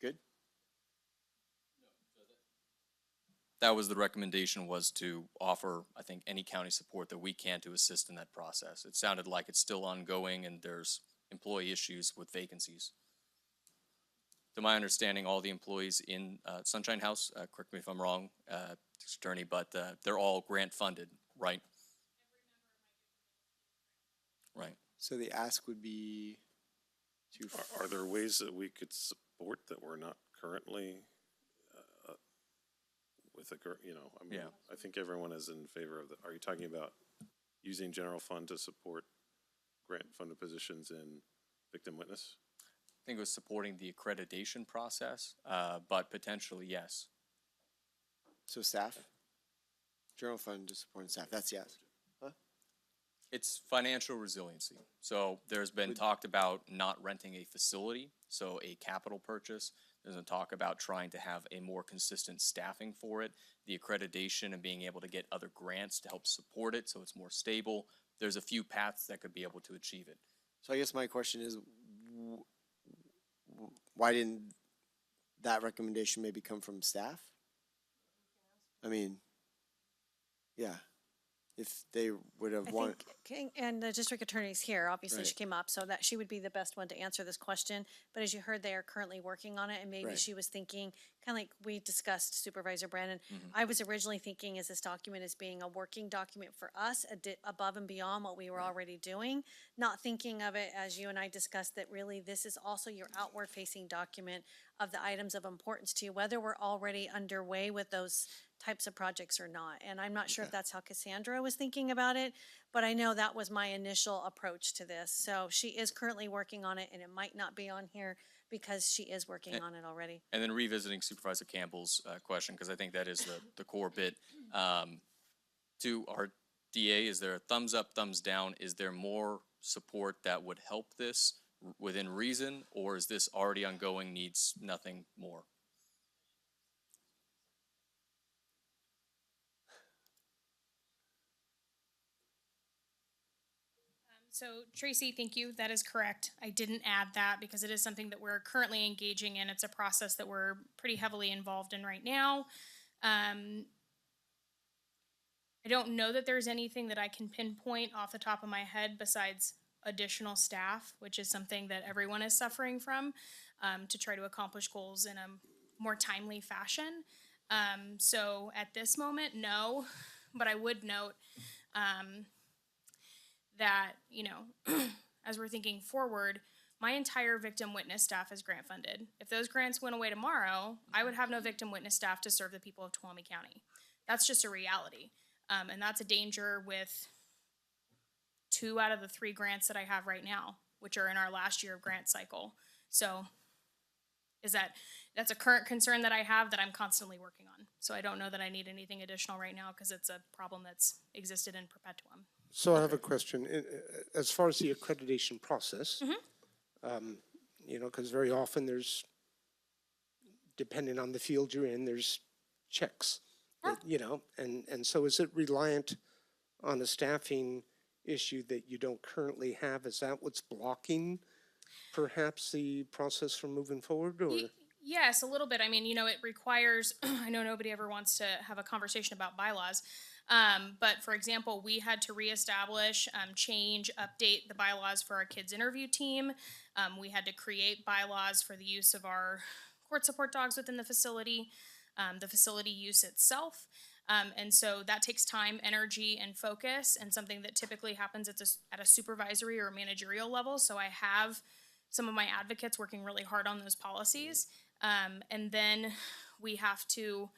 Good? That was the recommendation, was to offer, I think, any county support that we can to assist in that process. It sounded like it's still ongoing and there's employee issues with vacancies. To my understanding, all the employees in Sunshine House, correct me if I'm wrong, Attorney, but they're all grant funded, right? Right. So the ask would be to. Are there ways that we could support that we're not currently with a, you know, I mean, Yeah. I think everyone is in favor of that. Are you talking about using general fund to support grant funded positions in victim witness? I think it was supporting the accreditation process, but potentially, yes. So staff? General fund to support staff, that's yes. Huh? It's financial resiliency. So there's been talked about not renting a facility, so a capital purchase. There's been talk about trying to have a more consistent staffing for it, the accreditation and being able to get other grants to help support it so it's more stable. There's a few paths that could be able to achieve it. So I guess my question is, why didn't that recommendation maybe come from staff? I mean, yeah, if they would have I wanted. think, and the district attorney's here, obviously she Right. came up, so that she would be the best one to answer this question. But as you heard, they are currently working on it, and maybe Right. she was thinking, kind of like we discussed, Supervisor Brandon. Mm-hmm. I was originally thinking is this document as being a working document for us, above and beyond what we were already doing. Not thinking of it, as you and I discussed, that really this is also your outward facing document of the items of importance to you, whether we're already underway with those types of projects or not. And I'm not sure if that's how Cassandra was thinking about it, but I know that was my initial approach to this. So she is currently working on it, and it might not be on here because she is working on it already. And then revisiting Supervisor Campbell's question, because I think that is the core bit. To our DA, is there a thumbs up, thumbs down? Is there more support that would help this within reason, or is this already ongoing, needs nothing more? So Tracy, thank you. That is correct. I didn't add that because it is something that we're currently engaging in. It's a process that we're pretty heavily involved in right now. I don't know that there's anything that I can pinpoint off the top of my head besides additional staff, which is something that everyone is suffering from, to try to accomplish goals in a more timely fashion. So at this moment, no, but I would note, that, you know, as we're thinking forward, my entire victim witness staff is grant funded. If those grants went away tomorrow, I would have no victim witness staff to serve the people of Tuolumne County. That's just a reality. And that's a danger with 2 out of the 3 grants that I have right now, which are in our last year of grant cycle. So that's a current concern that I have that I'm constantly working on. So I don't know that I need anything additional right now because it's a problem that's existed in perpetuum. So I have a question. As far as the accreditation process, you know, because very often there's, depending on the field you're in, there's checks, you know, and so is it reliant on a staffing issue that you don't currently have? Is that what's blocking perhaps the process from moving forward, or? Yes, a little bit. I mean, you know, it requires, I know nobody ever wants to have a conversation about bylaws. But for example, we had to reestablish, change, update the bylaws for our kids interview team. We had to create bylaws for the use of our court support dogs within the facility use itself. And so that takes time, energy, and focus, and something that typically happens at a supervisory or managerial level. So I have some of my advocates working really hard on those policies. And then we have to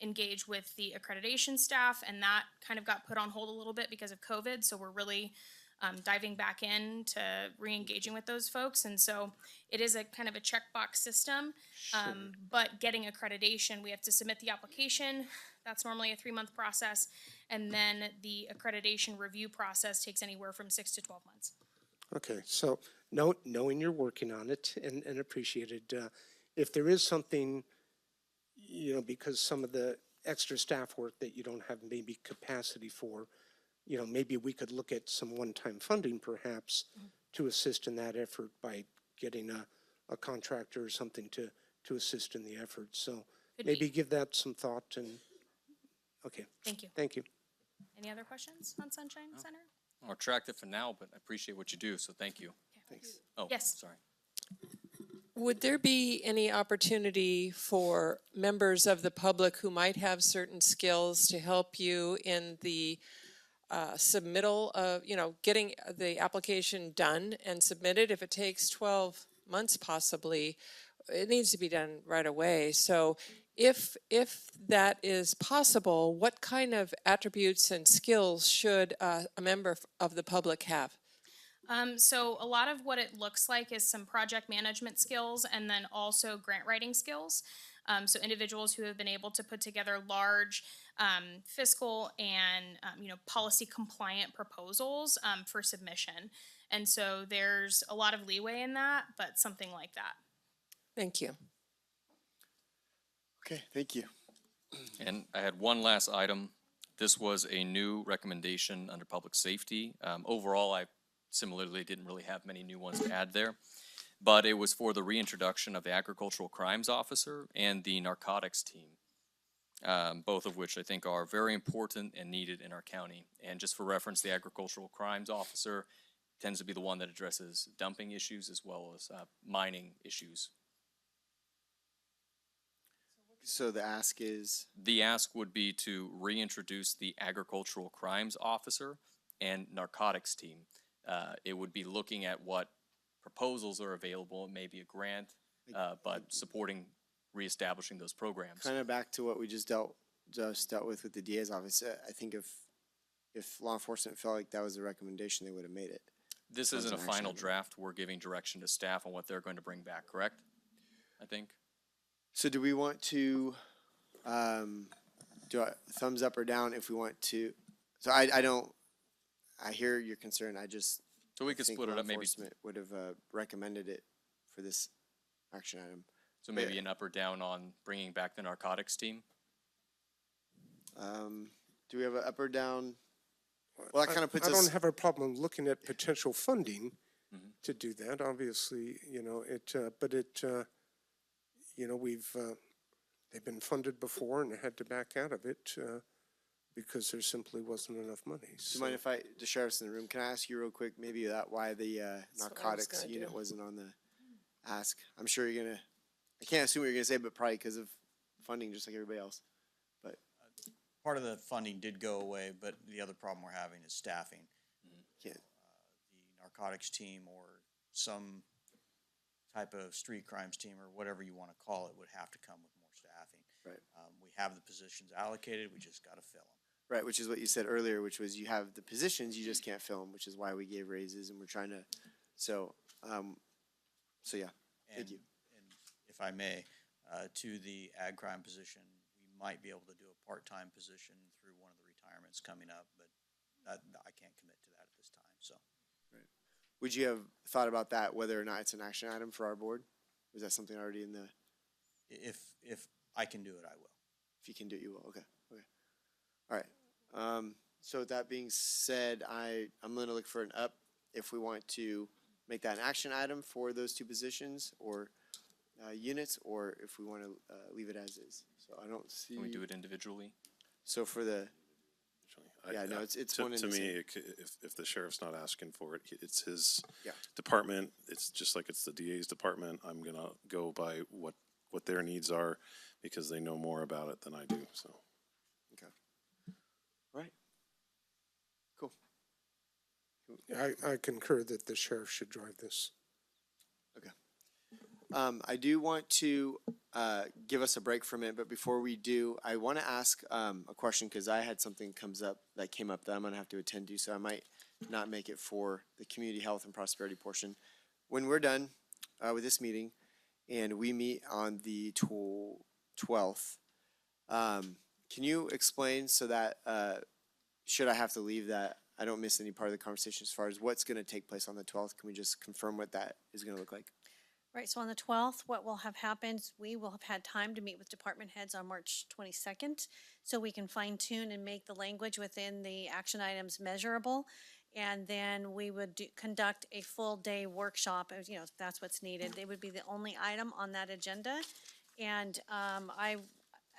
engage with the accreditation staff, and that kind of got put on hold a little bit because of COVID. So we're really diving back into re-engaging with those folks. And so it is a kind of a checkbox system, but getting accreditation, we have to submit the application. That's normally a 3-month process. And then the accreditation review process takes anywhere from 6 to 12 months. Okay, so knowing you're working on it and appreciated, if there is something, you know, because some of the extra staff work that you don't have maybe capacity for, you know, maybe we could look at some one-time funding perhaps to assist in that effort by getting a contractor or something to assist in the effort. So maybe give that some thought and, okay. Thank you. Thank you. Any other questions on Sunshine Center? I'll track it for now, but I appreciate what you do, so thank you. Thanks. Oh, Yes. sorry. Would there be any opportunity for members of the public who might have certain skills to help you in the submittal of, you know, getting the application done and submitted? If it takes 12 months possibly, it needs to be done right away. So if that is possible, what kind of attributes and skills should a member of the public have? So a lot of what it looks like is some project management skills and then also grant writing skills. So individuals who have been able to put together large fiscal and policy compliant proposals for submission. And so there's a lot of leeway in that, but something like that. Thank you. Okay, thank you. And I had one last item. This was a new recommendation under public safety. Overall, I similarly didn't really have many new ones to add there, but it was for the reintroduction of the agricultural crimes officer and the narcotics team, both of which I think are very important and needed in our county. And just for reference, the agricultural crimes officer tends to be the one that addresses dumping issues as well as mining issues. So the ask is? The ask would be to reintroduce the agricultural crimes officer and narcotics team. It would be looking at what proposals are available, maybe a grant, but supporting reestablishing those programs. Kind of back to what we just dealt with the DA's office. I think if law enforcement felt like that was a recommendation, they would have made it. This isn't a final draft. We're giving direction to staff on what they're going to bring back, correct? I think. So do we want to do a thumbs up or down if we want to? So I hear your concern. So we could think split it law up maybe. enforcement would have recommended it for this action item. So maybe an up or down on bringing back the narcotics team? Do we have an up or down? Well, that kind of puts us. I don't have a problem looking at potential funding to do that. Obviously, you know, they've been funded before and had to back out of it because there simply wasn't enough money. Do you mind if the sheriff's in the room, can I ask you real quick, maybe why the narcotics unit wasn't on the ask? I'm sure you're gonna, I can't assume what you're gonna say, but probably because of funding, just like everybody else. But part of the funding did go away, but the other problem we're having is staffing. Can't. The narcotics team or some type of street crimes team or whatever you want to call it would have to come with more staffing. Right. We have the positions allocated, we just got to fill them. Right, which is what you said earlier, which was you have the positions, you just can't fill them, which is why we gave raises and we're trying to, so yeah, thank you. And if I may, to the ag crime position, we might be able to do a part-time position through one of the retirements coming up, but I can't commit to that at this time, so. Right. Would you have thought about that, whether or not it's an action item for our board? Was that something already in the? If I can do it, I will. If you can do it, you will, okay. All right, so with that being said, I'm gonna look for an up if we want to make that an action item for those two positions or units, or if we want to leave it as is. So I don't see. Can we do it individually? So for the, yeah, no, it's one in To the me, same. if the sheriff's not asking for it, it's his Yeah. department. It's just like it's the DA's department. I'm gonna go by what their needs are because they know more about it than I do, so. Okay. All right. Cool. I concur that the sheriff should drive this. I do want to give us a break from it, but before we do, I want to ask a question because I had something that came up that I'm going to have to attend to, so I might not make it for the community health and prosperity portion. When we're done with this meeting and we meet on the 12th, can you explain so that should I have to leave that I don't miss any part of the conversation as far as what's going to take place on the 12th? Can we just confirm what that is going to look like? Right, so on the 12th, what will have happened, is we will have had time to meet with department heads on March 22nd, so we can fine tune and make the language within the action items measurable. And then we would conduct a full day workshop, if that's what's needed. They would be the only item on that agenda. And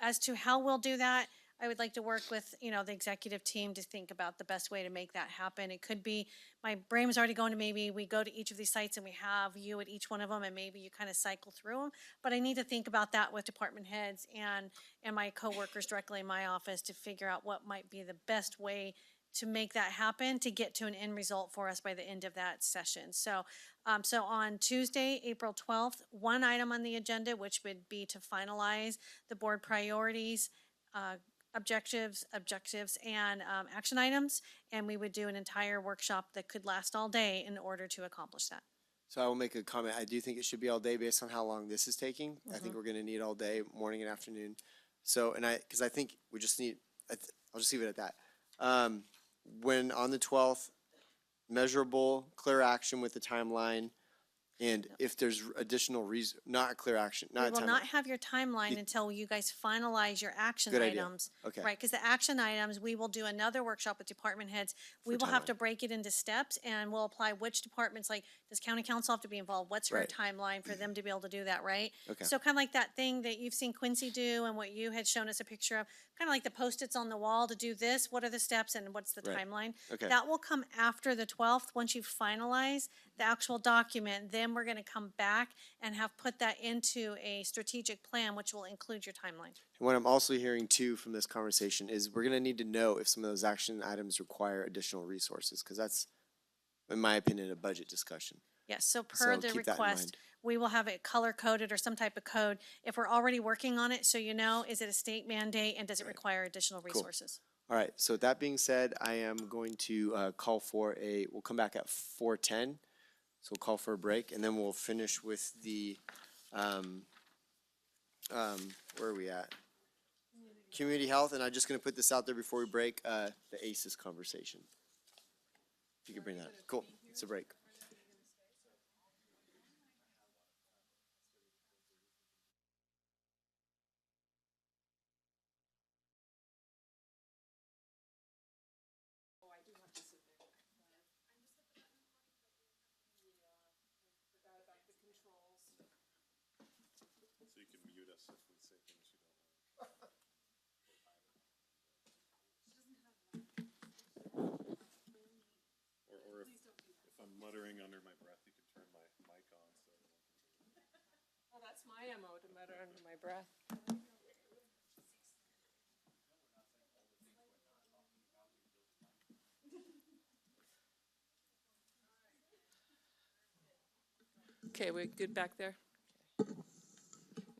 as to how we'll do that, I would like to work with, the executive team to think about the best way to make that happen. It could be, my brain was already going to maybe we go to each of these sites and we have you at each one of them and maybe you kind of cycle through them. But I need to think about that with department heads and my coworkers directly in my office to figure out what might be the best way to make that happen, to get to an end result for us by the end of that session. So on Tuesday, April 12th, one item on the agenda, which would be to finalize the board priorities, objectives, and action items. And we would do an entire workshop that could last all day in order to accomplish that. So I will make a comment. I do think it should be all day based on how long this is taking. I think we're going to need all day, morning and afternoon. So, because I think we just need, I'll just leave it at that. When on the 12th, measurable, clear action with the timeline, and if there's additional reason, not a clear action, not a We will timeline. not have your timeline until you guys finalize your action Good idea. items. Okay. Right, because the action items, we will do another workshop with department heads. We will have to break it into steps and we'll apply which departments, like, does county council have to be involved? What's her Right. timeline for them to be able to do that, right? Okay. So kind of like that thing that you've seen Quincy do and what you had shown us a picture of, kind of like the Post-its on the wall to do this, what are the steps and what's the Right. timeline? Okay. That will come after the 12th. Once you finalize the actual document, then we're going to come back and have put that into a strategic plan, which will include your timeline. And what I'm also hearing too from this conversation is we're going to need to know if some of those action items require additional resources, because that's, in my opinion, a budget discussion. Yes, so per the keep that in request, mind. we will have it color coded or some type of code. If we're already working on it, so is it a state mandate and does it require additional resources? All right, so with that being said, I am going to call for we'll come back at 4:10. So we'll call for a break and then we'll finish with the, where are we at? Community health, and I'm just gonna put this out there before we break, the ACES conversation. If you could bring that, cool, it's a break. So you can mute us if we say things you don't like. Or if I'm muttering under my breath, you can turn my mic on so everyone can hear me. Well, that's my MO, to mutter under my breath. Okay, we good back there?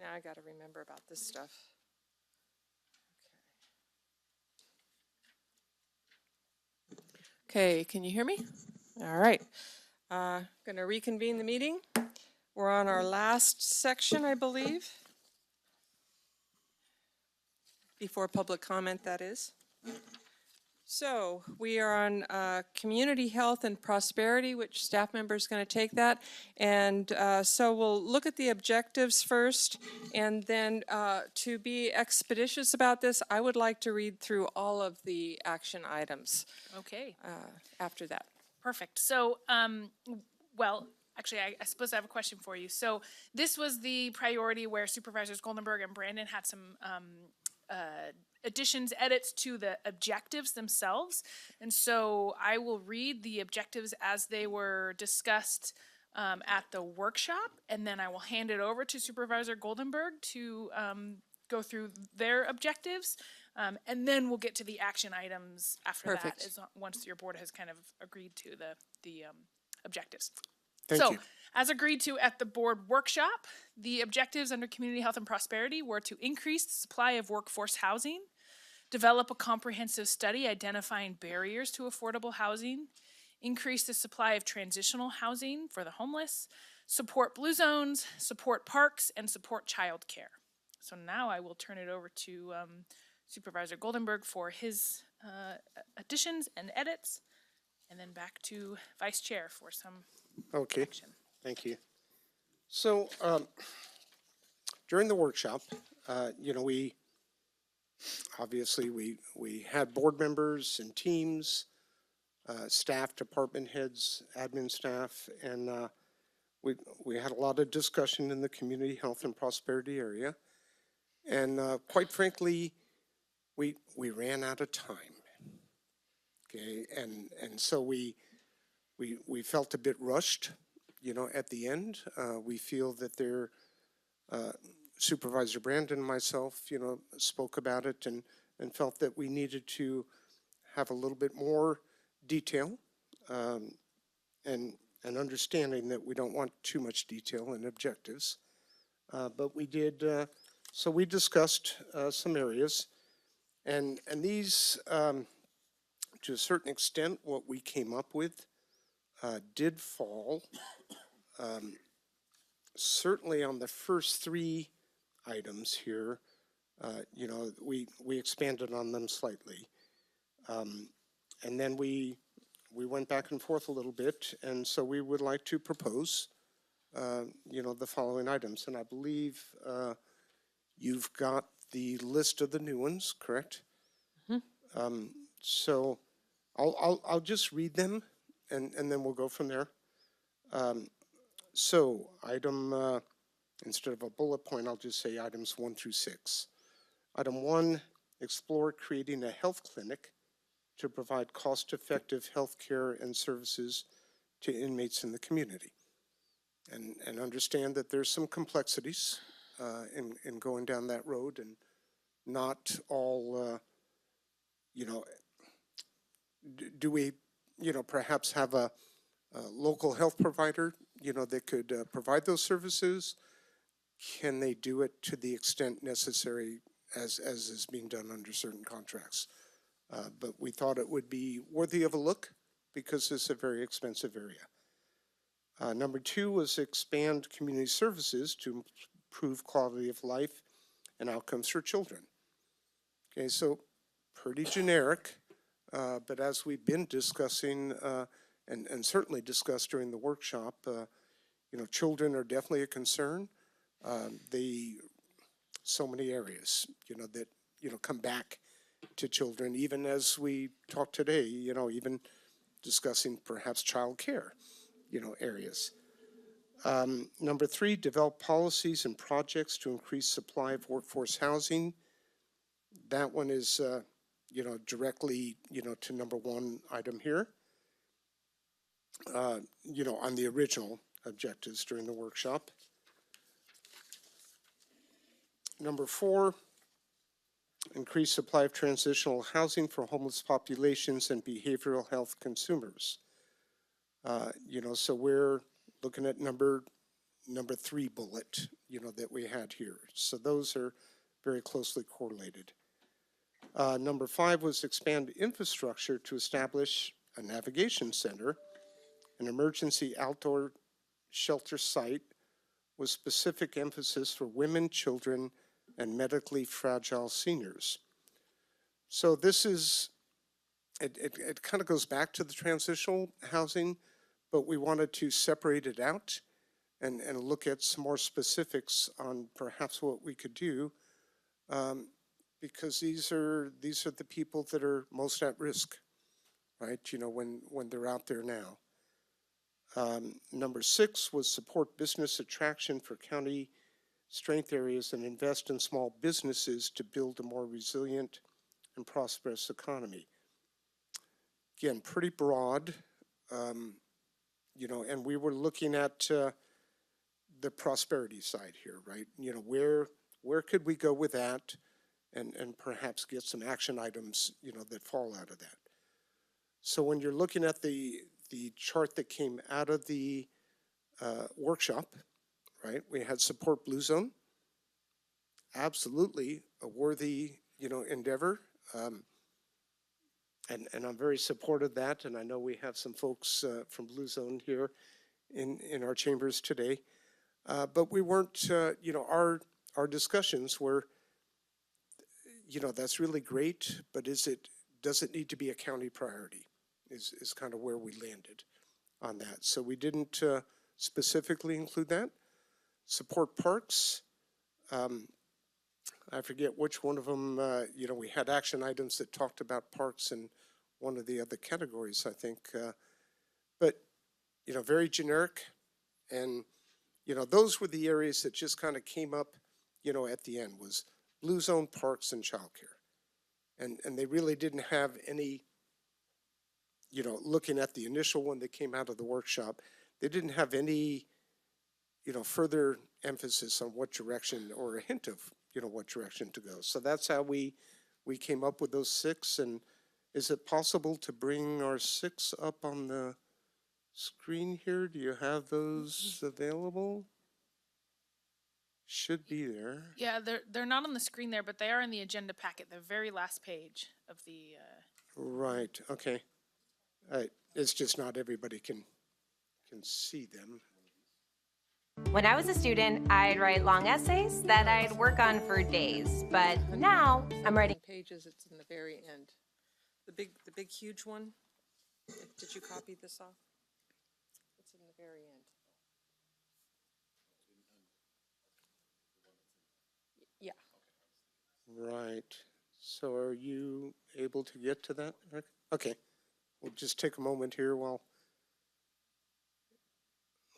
Now I gotta remember about this stuff. Okay, can you hear me? All right. Gonna reconvene the meeting. We're on our last section, I believe. Before public comment, that is. So we are on community health and prosperity, which staff member is going to take that. And so we'll look at the objectives first. And then to be expeditious about this, I would like to read through all of the action items Okay. After that. Perfect. So, well, actually, I suppose I have a question for you. So this was the priority where Supervisors Goldenberg and Brandon had some additions, edits to the objectives themselves. And so I will read the objectives as they were discussed at the workshop, and then I will hand it over to Supervisor Goldenberg to go through their objectives. And then we'll get to the action items after Perfect. that, once your board has kind of agreed to the objectives. Thank you. As agreed to at the board workshop, the objectives under community health and prosperity were to increase the supply of workforce housing, develop a comprehensive study identifying barriers to affordable housing, increase the supply of transitional housing for the homeless, support blue zones, support parks, and support childcare. So now I will turn it over to Supervisor Goldenberg for his additions and edits, and then back to Vice Chair for some Okay, action. thank you. So during the workshop, we obviously we had board members and teams, staff, department heads, admin staff, and we had a lot of discussion in the community health and prosperity area. And quite frankly, we ran out of time. Okay, and so we felt a bit rushed, at the end. We feel that Supervisor Brandon and myself, spoke about it and felt that we needed to have a little bit more detail and understanding that we don't want too much detail and objectives. But we did, so we discussed some areas, and these, to a certain extent, what we came up with did fall certainly on the first three items here. We expanded on them slightly. And then we went back and forth a little bit, and so we would like to propose, the following items. And I believe you've got the list of the new ones, correct? Mm-hmm. So I'll just read them, and then we'll go from there. So item, instead of a bullet point, I'll just say items 1 through 6. Item 1, explore creating a health clinic to provide cost-effective health care and services to inmates in the community. And understand that there's some complexities in going down that road, and not all, do we, perhaps have a local health provider, that could provide those services? Can they do it to the extent necessary as is being done under certain contracts? But we thought it would be worthy of a look because it's a very expensive area. Number 2 was expand community services to improve quality of life and outcomes for children. Okay, so pretty generic, but as we've been discussing and certainly discussed during the workshop, children are definitely a concern. So many areas, that, come back to children, even as we talk today, even discussing perhaps child care, areas. Number 3, develop policies and projects to increase supply of workforce housing. That one is, directly, to number 1 item here, on the original objectives during the workshop. Number 4, increase supply of transitional housing for homeless populations and behavioral health consumers. So we're looking at number 3 bullet, that we had here. So those are very closely correlated. Number 5 was expand infrastructure to establish a navigation center, an emergency outdoor shelter site with specific emphasis for women, children, and medically fragile seniors. So this is, it kind of goes back to the transitional housing, but we wanted to separate it out and look at some more specifics on perhaps what we could do, because these are the people that are most at risk, right? When they're out there now. Number 6 was support business attraction for county strength areas and invest in small businesses to build a more resilient and prosperous economy. Again, pretty broad, and we were looking at the prosperity side here, right? Where could we go with that and perhaps get some action items, that fall out of that. So when you're looking at the chart that came out of the workshop, right? We had Support Blue Zone. Absolutely a worthy, endeavor. And I'm very supportive of that. And I know we have some folks from Blue Zone here in our chambers today. But we weren't, our discussions were, that's really great, but does it need to be a county priority is kind of where we landed on that. So we didn't specifically include that. Support parks. I forget which one of them, we had action items that talked about parks in one of the other categories, I think. But, very generic. And, those were the areas that just kind of came up, at the end was Blue Zone, parks, and childcare. And they really didn't have any, looking at the initial one that came out of the workshop, they didn't have any, further emphasis on what direction or a hint of, what direction to go. So that's how we came up with those 6. And is it possible to bring our 6 up on the screen here? Do you have those available? Should be there. Yeah, they're not on the screen there, but they are in the agenda packet, the very last page of the. Right. Okay. It's just not everybody can see them. When I was a student, I'd write long essays that I'd work on for days, but now I'm writing pages. It's in the very end. The big huge one. Did you copy this off? It's in the very end. Yeah. Right. So are you able to get to that, Rick? Okay. We'll just take a moment here while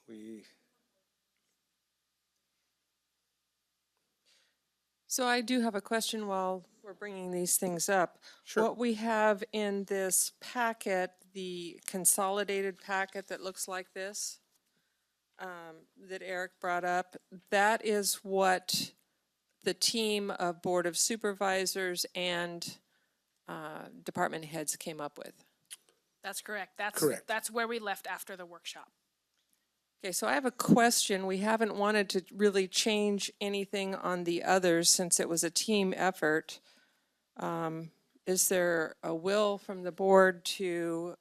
we... So I do have a question while we're bringing these things up. Sure. What we have in this packet, the consolidated packet that looks like this, that Eric brought up, that is what the team of Board of Supervisors and department heads came up with. That's correct. Correct. That's where we left after the workshop. Okay, so I have a question. We haven't wanted to really change anything on the others since it was a team effort. Is there a will from the board to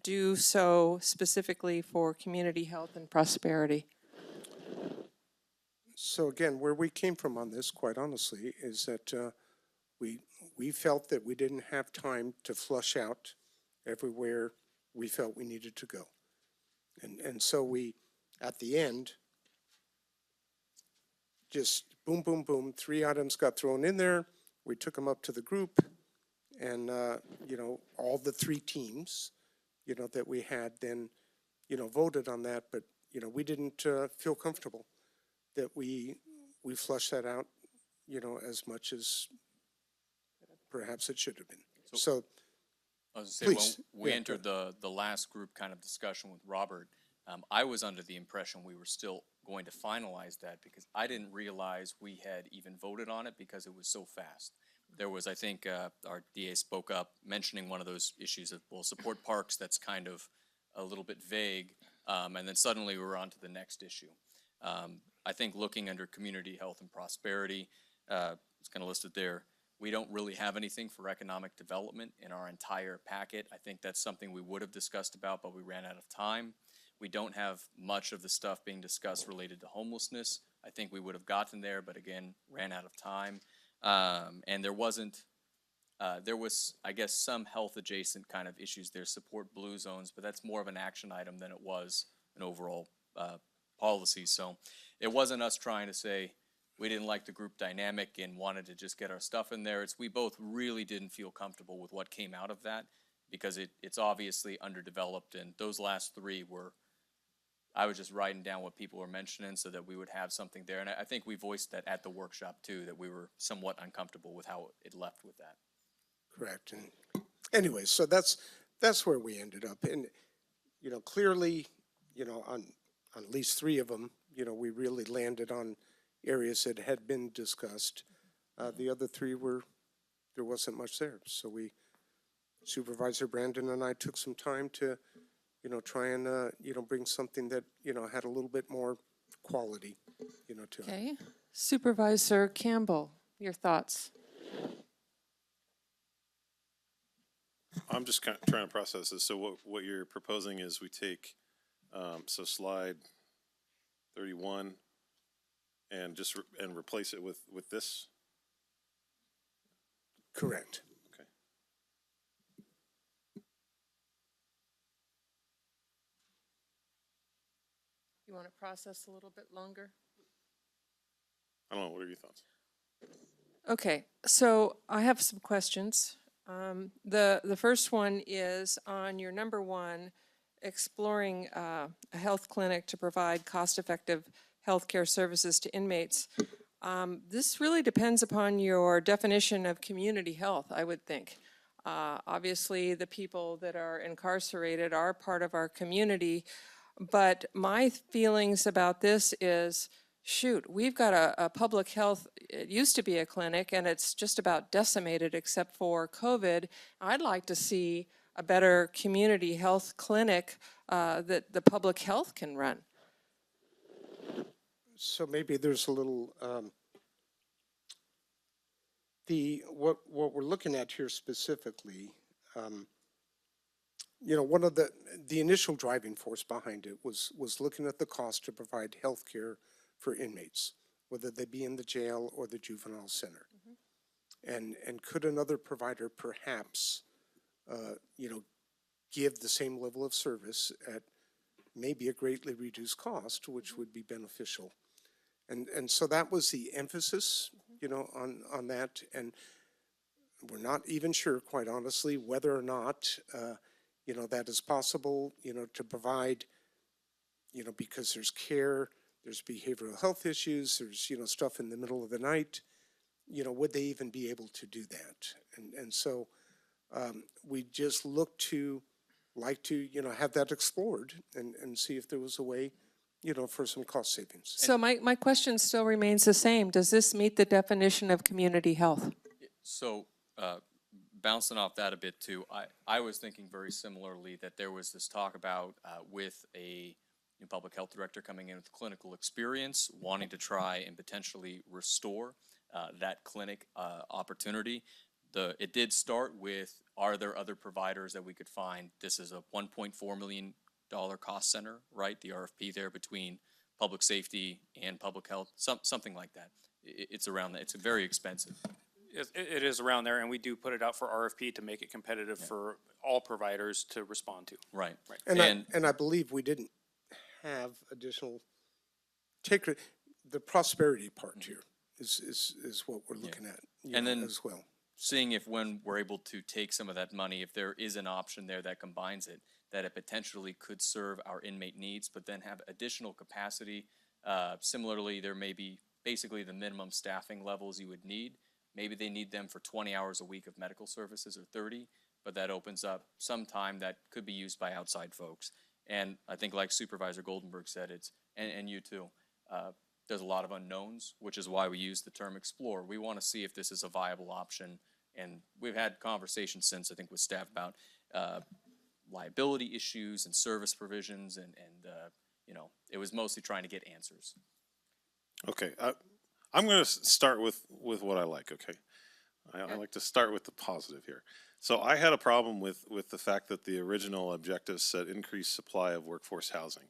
do so specifically for community health and prosperity? So again, where we came from on this, quite honestly, is that we felt that we didn't have time to flush out everywhere we felt we needed to go. And so we, at the end, just boom, boom, boom, 3 items got thrown in there. We took them up to the group and, all the 3 teams, that we had then, voted on that. But, we didn't feel comfortable that we flushed that out, as much as perhaps it should have been. So I was going to say, please. when we Yeah, entered the last group kind of discussion with Robert, I was under the impression we were still going to finalize that because I didn't realize we had even voted on it because it was so fast. There was, I think, our DA spoke up mentioning one of those issues of, well, support parks, that's kind of a little bit vague, and then suddenly we were on to the next issue. I think looking under community health and prosperity, it's kind of listed there. We don't really have anything for economic development in our entire packet. I think that's something we would have discussed about, but we ran out of time. We don't have much of the stuff being discussed related to homelessness. I think we would have gotten there, but again, ran out of time. And there was, I guess, some health adjacent kind of issues there, support blue zones, but that's more of an action item than it was an overall policy. So it wasn't us trying to say, we didn't like the group dynamic and wanted to just get our stuff in there. We both really didn't feel comfortable with what came out of that because it's obviously underdeveloped, and those last 3 were, I was just writing down what people were mentioning so that we would have something there. And I think we voiced that at the workshop too, that we were somewhat uncomfortable with how it left with that. Correct. And anyway, so that's where we ended up. And, clearly, on at least 3 of them, we really landed on areas that had been discussed. The other 3 there wasn't much there. So Supervisor Brandon and I took some time to try and, bring something that, had a little bit more quality, to it. Okay. Supervisor Campbell, your thoughts? I'm just kind of trying to process this. So what you're proposing is we take, so slide 31 and just, and replace it with this? Correct. Okay. You want to process a little bit longer? I don't know, what are your thoughts? Okay, so I have some questions. The first one is on your number one, exploring a health clinic to provide cost-effective healthcare services to inmates. This really depends upon your definition of community health, I would think. Obviously, the people that are incarcerated are part of our community, but my feelings about this is, shoot, we've got a public health, it used to be a clinic, and it's just about decimated except for COVID. I'd like to see a better community health clinic that the public health can run. So maybe there's a little, what we're looking at here specifically, one of the initial driving force behind it was looking at the cost to provide health care for inmates, whether they be in the jail or the juvenile center. And could another provider perhaps, give the same level of service at maybe a greatly reduced cost, which would be beneficial. And so that was the emphasis, on that. And we're not even sure, quite honestly, whether or not, that is possible, to provide, because there's care, there's behavioral health issues, there's, stuff in the middle of the night, would they even be able to do that? And so we just like to, have that explored and see if there was a way, for some cost savings. So my question still remains the same. Does this meet the definition of community health? So, bouncing off that a bit too, I was thinking very similarly that there was this talk about with a new public health director coming in with clinical experience, wanting to try and potentially restore that clinic opportunity. It did start with, are there other providers that we could find? This is a $1.4 million cost center, right? The RFP there between public safety and public health, something like that. It's around that. It's very expensive. It is around there, and we do put it out for RFP to make it competitive for all providers to respond to. Right. And I believe we didn't have additional, the prosperity part here is what we're looking at, and then as well. Seeing if when we're able to take some of that money, if there is an option there that combines it, that it potentially could serve our inmate needs, but then have additional capacity. Similarly, there may be basically the minimum staffing levels you would need. Maybe they need them for 20 hours a week of medical services or 30, but that opens up some time that could be used by outside folks. And I think like Supervisor Goldenberg said, and you too, there's a lot of unknowns, which is why we use the term explore. We want to see if this is a viable option. And we've had conversations since, I think, with staff about liability issues and service provisions, and it was mostly trying to get answers. Okay, I'm going to start with what I like, okay? I like to start with the positive here. So I had a problem with the fact that the original objective said increased supply of workforce housing.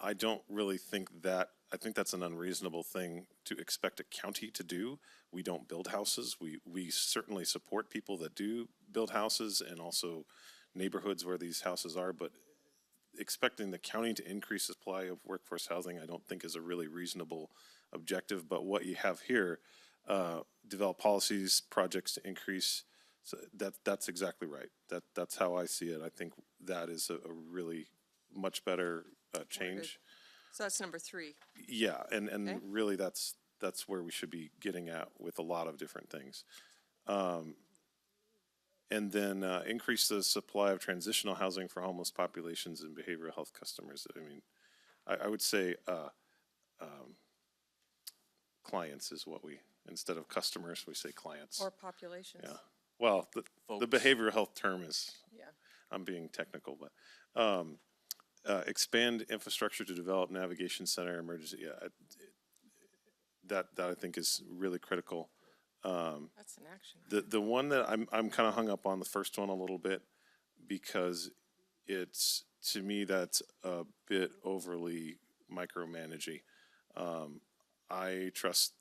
I don't really think that, I think that's an unreasonable thing to expect a county to do. We don't build houses. We certainly support people that do build houses and also neighborhoods where these houses are, but expecting the county to increase supply of workforce housing, I don't think is a really reasonable objective. But what you have here, develop policies, projects to increase, so that's exactly right. That's how I see it. I think that is a really much better change. So that's number 3. Yeah, and Okay. really that's where we should be getting at with a lot of different things. And then increase the supply of transitional housing for homeless populations and behavioral health customers. I mean, I would say clients is what we, instead of customers, we say clients. Or populations. Yeah. Well, the behavioral health term is, Yeah. I'm being technical, but Expand infrastructure to develop navigation center emergency, yeah, that I think is really critical. That's an action. The one that I'm kind of hung up on the first one a little bit because it's, to me, that's a bit overly micromanaging. I trust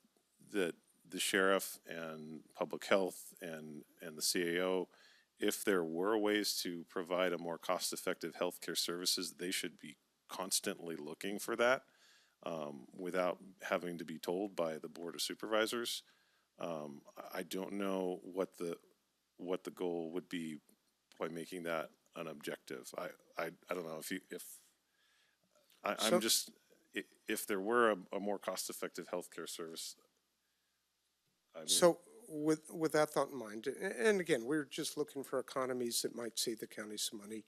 that the sheriff and public health and the CAO, if there were ways to provide a more cost-effective healthcare services, they should be constantly looking for that without having to be told by the Board of Supervisors. I don't know what the goal would be by making that an objective. I don't know if there were a more cost-effective healthcare service. So with that thought in mind, and again, we're just looking for economies that might save the county some money.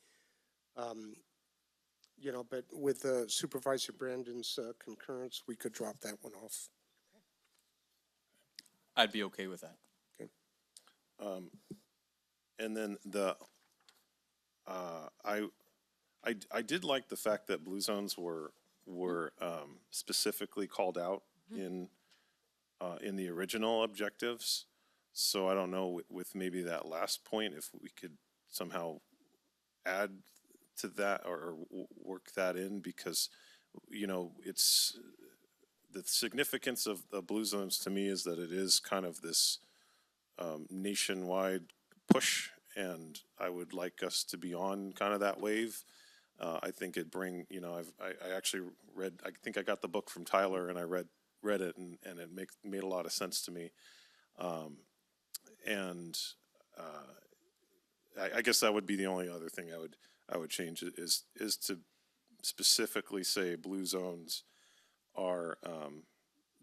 You know, but with Supervisor Brandon's concurrence, we could drop that one off. I'd be okay with that. Okay. And then I did like the fact that blue zones were specifically called out in the original objectives. So I don't know with maybe that last point if we could somehow add to that or work that in, because it's the significance of the blue zones to me is that it is kind of this nationwide push, and I would like us to be on kind of that wave. I think it'd bring, I actually read, I think I got the book from Tyler and I read it and it made a lot of sense to me. I guess that would be the only other thing I would change is to specifically say blue zones are,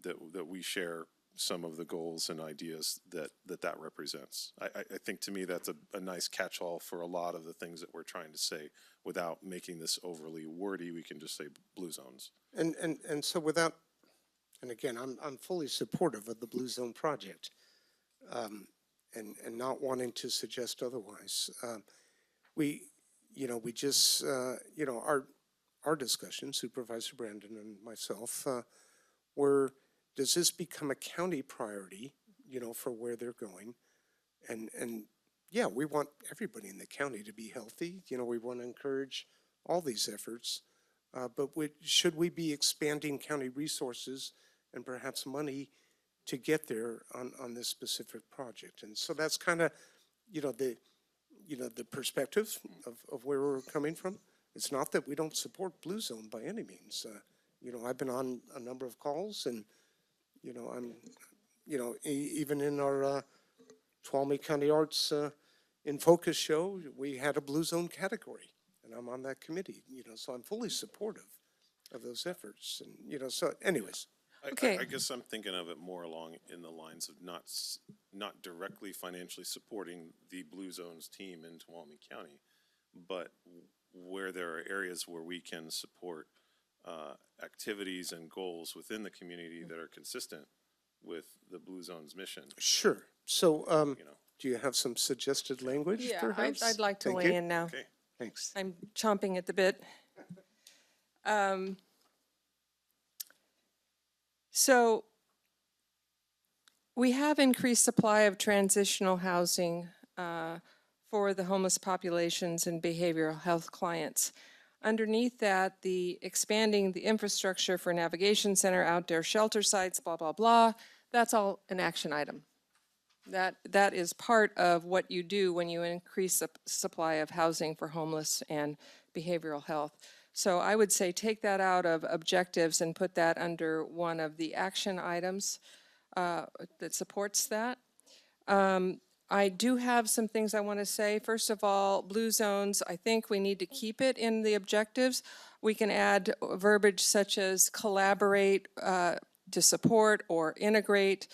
that we share some of the goals and ideas that represents. I think to me that's a nice catch-all for a lot of the things that we're trying to say without making this overly wordy. We can just say blue zones. And so without, and again, I'm fully supportive of the Blue Zone project, and not wanting to suggest otherwise. We just, our discussion, Supervisor Brandon and myself, were, does this become a county priority, for where they're going? And yeah, we want everybody in the county to be healthy. We want to encourage all these efforts. But should we be expanding county resources and perhaps money to get there on this specific project? And so that's kind of, the perspective of where we're coming from. It's not that we don't support Blue Zone by any means. I've been on a number of calls and, even in our Tuolumne County Arts in Focus show, we had a Blue Zone category, and I'm on that committee, so I'm fully supportive of those efforts. And, so anyways. Okay. I guess I'm thinking of it more along in the lines of not directly financially supporting the Blue Zones team in Tuolumne County, but where there are areas where we can support activities and goals within the community that are consistent with the Blue Zone's mission. Sure. So, do you have some suggested language? Yeah, perhaps? I'd like to Thank weigh you. in now. Okay. Thanks. I'm chomping at the bit. So we have increased supply of transitional housing for the homeless populations and behavioral health clients. Underneath that, the expanding the infrastructure for navigation center, outdoor shelter sites, blah, blah, blah, that's all an action item. That is part of what you do when you increase the supply of housing for homeless and behavioral health. So I would say take that out of objectives and put that under one of the action items that supports that. I do have some things I want to say. First of all, blue zones, I think we need to keep it in the objectives. We can add verbiage such as collaborate to support or integrate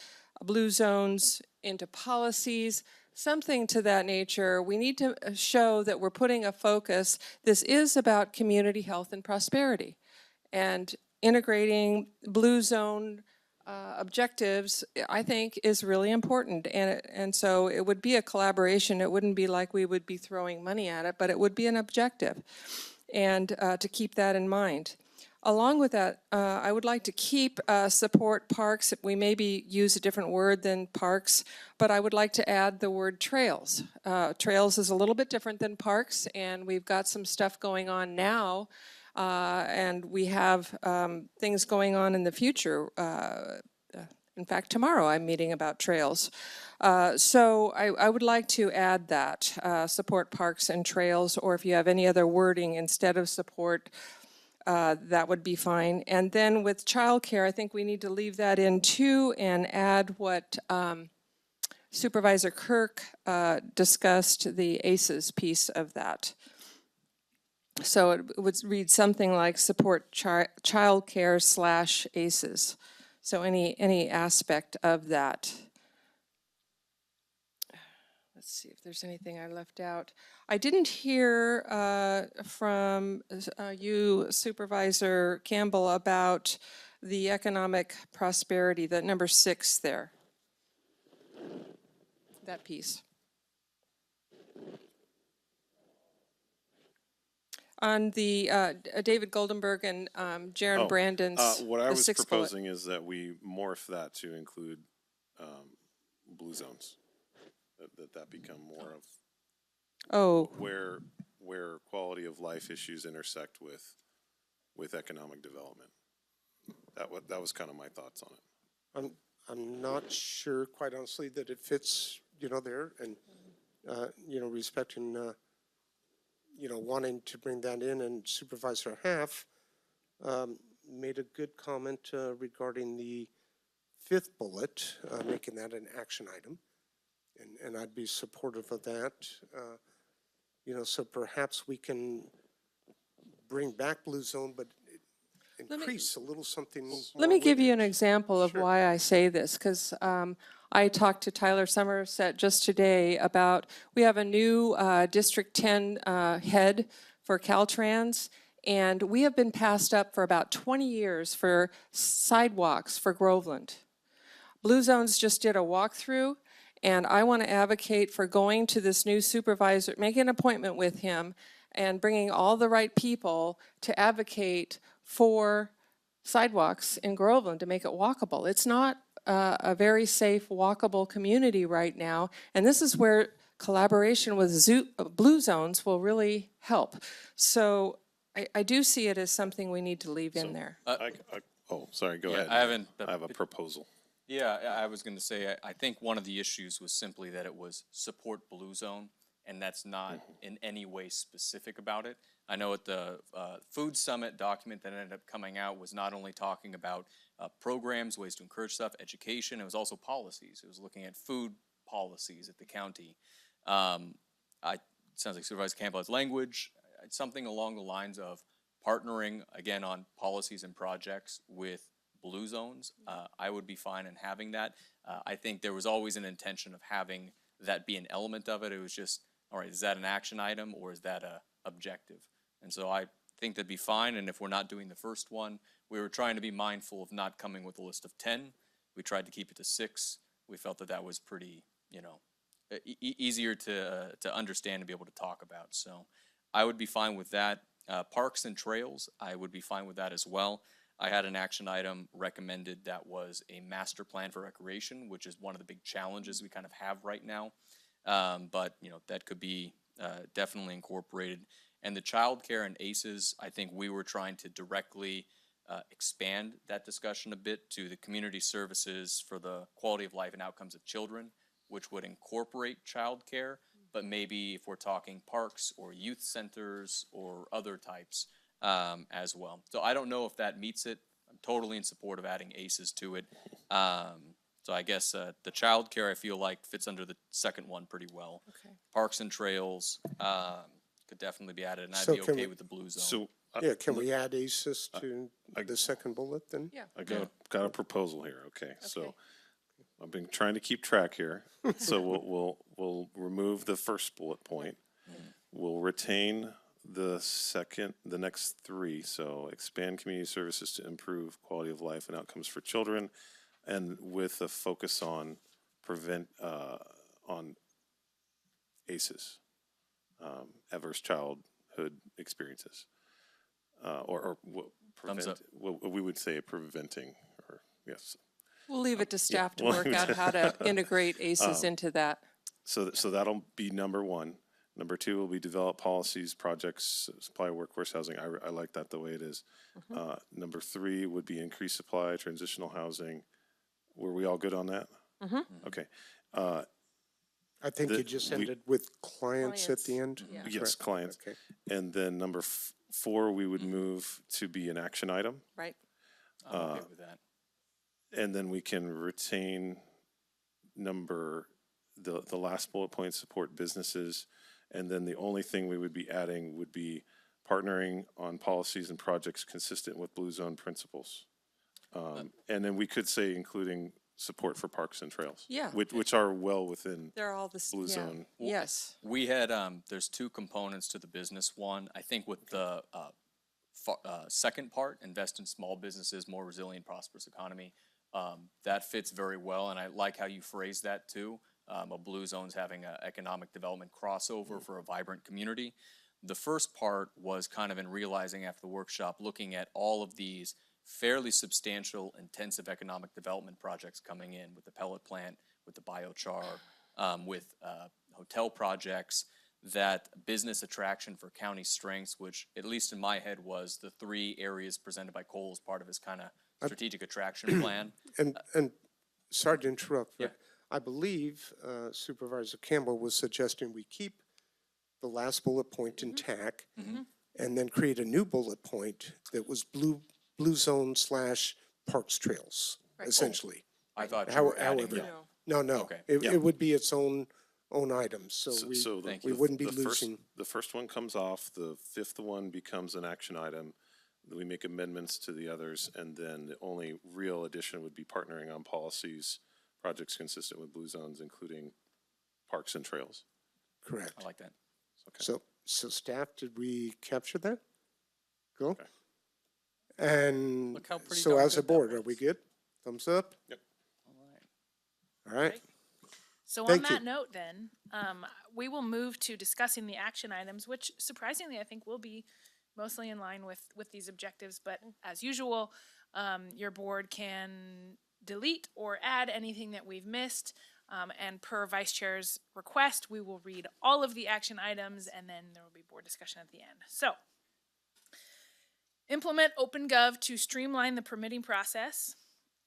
blue zones into policies, something to that nature. We need to show that we're putting a focus. This is about community health and prosperity, and integrating blue zone objectives, I think, is really important. And so it would be a collaboration. It wouldn't be like we would be throwing money at it, but it would be an objective. and to keep that in mind. Along with that, I would like to keep support parks. We maybe use a different word than parks, but I would like to add the word trails. Trails is a little bit different than parks, and we've got some stuff going on now, and we have things going on in the future. In fact, tomorrow I'm meeting about trails. So I would like to add that, support parks and trails, or if you have any other wording instead of support, that would be fine. And then with childcare, I think we need to leave that in too and add what Supervisor Kirk discussed, the ACEs piece of that. So it would read something like support childcare / ACEs. So any aspect of that. Let's see if there's anything I left out. I didn't hear from you, Supervisor Campbell, about the economic prosperity, that number 6 there. That piece. On the David Goldenberg and Jaron Brandon's, what I the was 6th bullet. proposing is that we morph that to include blue zones. That become more of where quality of life issues intersect with economic development. That was kind of my thoughts on it. I'm not sure, quite honestly, that it fits, there, and respecting, wanting to bring that in, and Supervisor Half made a good comment regarding the 5th bullet, making that an action item. And I'd be supportive of that. So perhaps we can bring back Blue Zone, but increase a little something. Let me give you an example of why I say this, because I talked to Tyler Somerset just today about, we have a new District 10 head for Caltrans, and we have been passed up for about 20 years for sidewalks for Groveland. Blue Zones just did a walkthrough, and I want to advocate for going to this new supervisor, making an appointment with him, and bringing all the right people to advocate for sidewalks in Groveland to make it walkable. It's not a very safe, walkable community right now, and this is where collaboration with Blue Zones will really help. So I do see it as something we need to leave in there. Sorry, go ahead. I have a proposal. Yeah, I was going to say, I think one of the issues was simply that it was support Blue Zone, and that's not in any way specific about it. I know at the Food Summit document that ended up coming out was not only talking about programs, ways to encourage stuff, education, it was also policies. It was looking at food policies at the county. It sounds like Supervisor Campbell has language, something along the lines of partnering, again, on policies and projects with Blue Zones. I would be fine in having that. I think there was always an intention of having that be an element of it. It was just, all right, is that an action item or is that a objective? And so I think that'd be fine. And if we're not doing the first one, we were trying to be mindful of not coming with a list of 10. We tried to keep it to 6. We felt that that was pretty, easier to understand and be able to talk about. So I would be fine with that. Parks and trails, I would be fine with that as well. I had an action item recommended that was a master plan for recreation, which is one of the big challenges we kind of have right now. But that could be definitely incorporated. And the childcare and ACEs, I think we were trying to directly expand that discussion a bit to the community services for the quality of life and outcomes of children, which would incorporate childcare, but maybe if we're talking parks or youth centers or other types, as well. So I don't know if that meets it. I'm totally in support of adding ACEs to it. So I guess the child care I feel like fits under the second one pretty well. Okay. Parks and trails could definitely be added, and I'd So be can okay we- with the Blue Zone. Can we add ACEs to the second bullet then? Yeah. I got a proposal here. Okay, so I've been trying to keep track here. So we'll remove the first bullet point. We'll retain the next 3. So expand community services to improve quality of life and outcomes for children, and with a focus on on ACEs, adverse childhood experiences. Thumbs up. What we would say preventing, or yes. We'll leave it to staff to well, work out how to integrate ACEs into that. So that'll be number one. Number two will be develop policies, projects, supply workforce housing. I like that the way it is. Number three would be increase supply, transitional housing. Were we all good on that? Okay. I think you just ended with clients at the end? Yeah. Yes, Correct. clients. Okay. And then number four, we would move to be an action item. Right. I'm okay with that. And then we can retain the last bullet point, support businesses. And then the only thing we would be adding would be partnering on policies and projects consistent with Blue Zone principles. And then we could say including support for parks and trails. Yeah. Which are well within They're all the Blue yeah. Zone. Yes. We had, there's two components to the business one. I think with the second part, invest in small businesses, more resilient, prosperous economy, that fits very well. And I like how you phrase that too. A Blue Zone's having an economic development crossover for a vibrant community. The first part was kind of in realizing after the workshop, looking at all of these fairly substantial, intensive economic development projects coming in with the pellet plant, with the biochar, with hotel projects, that business attraction for county strengths, which at least in my head was the three areas presented by Cole as part of his kind of strategic attraction plan. And sorry to interrupt, but I believe Supervisor Campbell was suggesting we keep the last bullet point intact and then create a new bullet point that was Blue Zone / Parks Trails, essentially. I thought you were adding, No. Okay. It would be its own item, so we wouldn't be losing. The first one comes off, the fifth one becomes an action item. We make amendments to the others, and then the only real addition would be partnering on policies, projects consistent with Blue Zones, including parks and trails. Correct. I like that. Okay. So staff, did we capture that? Go. Okay. And Look how pretty so darn as a good that board, are was. we good? Thumbs up? Yep. All right. So Thank on that you. note then, we will move to discussing the action items, which surprisingly I think will be mostly in line with these objectives. But as usual, your board can delete or add anything that we've missed. And per Vice Chair's request, we will read all of the action items and then there will be board discussion at the end. So, implement OpenGov to streamline the permitting process,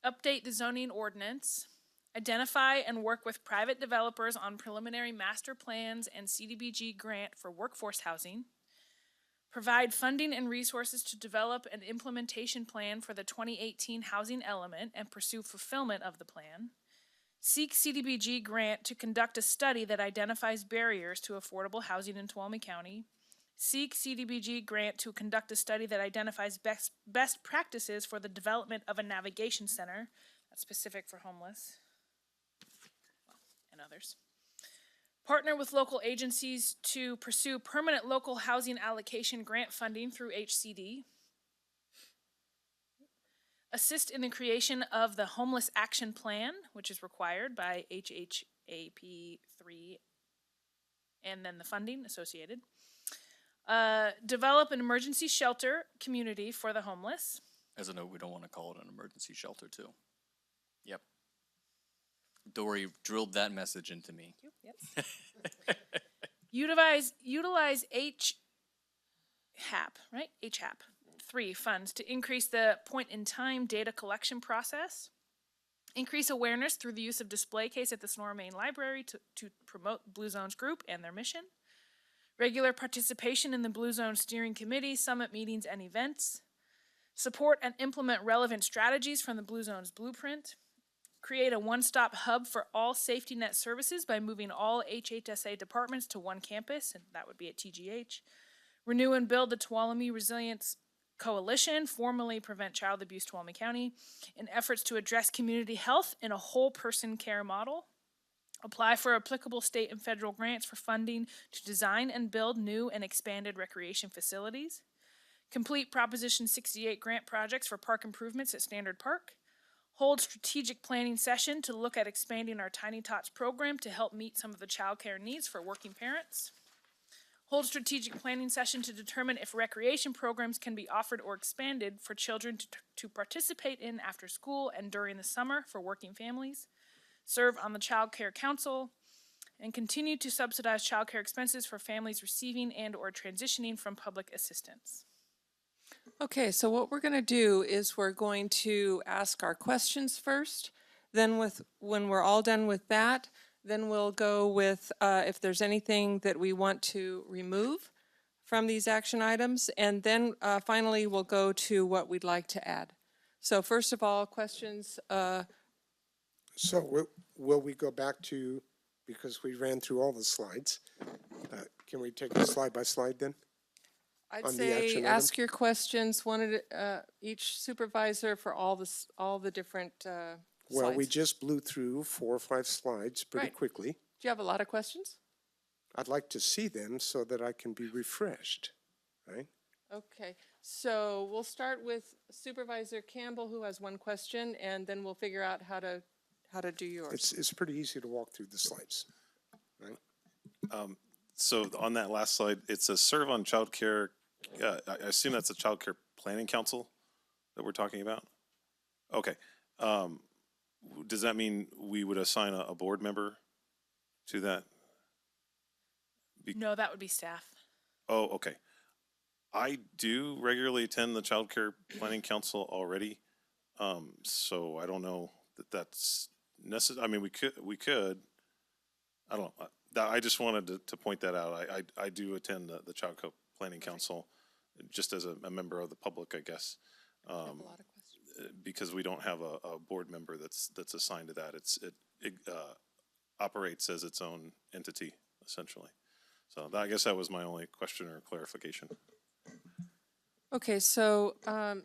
update the zoning ordinance, identify and work with private developers on preliminary master plans and CDBG grant for workforce housing, provide funding and resources to develop an implementation plan for the 2018 housing element and pursue fulfillment of the plan, seek CDBG grant to conduct a study that identifies barriers to affordable housing in Tuolumne County, seek CDBG grant to conduct a study that identifies best practices for the development of a navigation center that's specific for homeless and others. Partner with local agencies to pursue permanent local housing allocation grant funding through HCD. Assist in the creation of the Homeless Action Plan, which is required by HHAP 3, and then the funding associated. Develop an emergency shelter community for the homeless. As a note, we don't want to call it an emergency shelter too. Yep. Dory drilled that message into me. Yep. Utilize HHAP, right? HHAP 3 funds to increase the point-in-time data collection process. Increase awareness through the use of display case at the Sonora Main Library to promote Blue Zones Group and their mission. Regular participation in the Blue Zone Steering Committee, summit meetings, and events. Support and implement relevant strategies from the Blue Zones Blueprint. Create a one-stop hub for all safety net services by moving all HHSA departments to one campus, and that would be at TGH. Renew and build the Tuolumne Resilience Coalition, formerly Prevent Child Abuse Tuolumne County, in efforts to address community health in a whole-person care model. Apply for applicable state and federal grants for funding to design and build new and expanded recreation facilities. Complete Proposition 68 grant projects for park improvements at Standard Park. Hold strategic planning session to look at expanding our Tiny Tots program to help meet some of the child care needs for working parents. Hold strategic planning session to determine if recreation programs can be offered or expanded for children to participate in after school and during the summer for working families. Serve on the Child Care Council, and continue to subsidize child care expenses for families receiving and or transitioning from public assistance. Okay, so what we're going to do is we're going to ask our questions first. Then when we're all done with that, then we'll go with if there's anything that we want to remove from these action items. And then finally, we'll go to what we'd like to add. So first of all, questions. So will we go back to, because we ran through all the slides, can we take it slide by slide then? I'd on the say action ask item? your questions, one at each supervisor for all the different Well, we slides. just blew through 4 or 5 slides pretty Right. quickly. Do you have a lot of questions? I'd like to see them so that I can be refreshed, right? Okay, so we'll start with Supervisor Campbell, who has one question, and then we'll figure out how to do yours. It's pretty easy to walk through the slides, right? So on that last slide, it says serve on childcare. I assume that's a childcare planning council that we're talking about? Okay. Does that mean we would assign a board member to that? No, that would be staff. Oh, okay. I do regularly attend the childcare planning council already. So I don't know that that's necessary. I mean, we could. I don't know. I just wanted to point that out. I do attend the child planning council just as a member of the public, I guess. Because we don't have a board member that's assigned to that. It operates as its own entity, essentially. So I guess that was my only question or clarification. Okay, so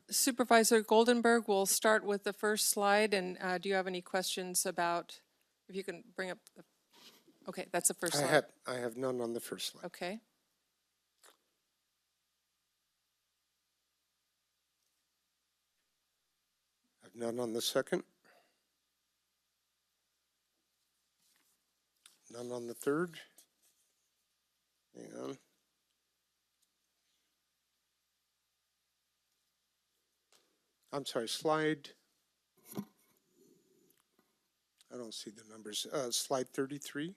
Supervisor Goldenberg, we'll start with the first slide, and do you have any questions about, if you can bring up, okay, that's the first slide. I have none on the first slide. Okay. I have none on the second. None on the third. Hang on. I'm sorry, slide. I don't see the numbers. Slide 33.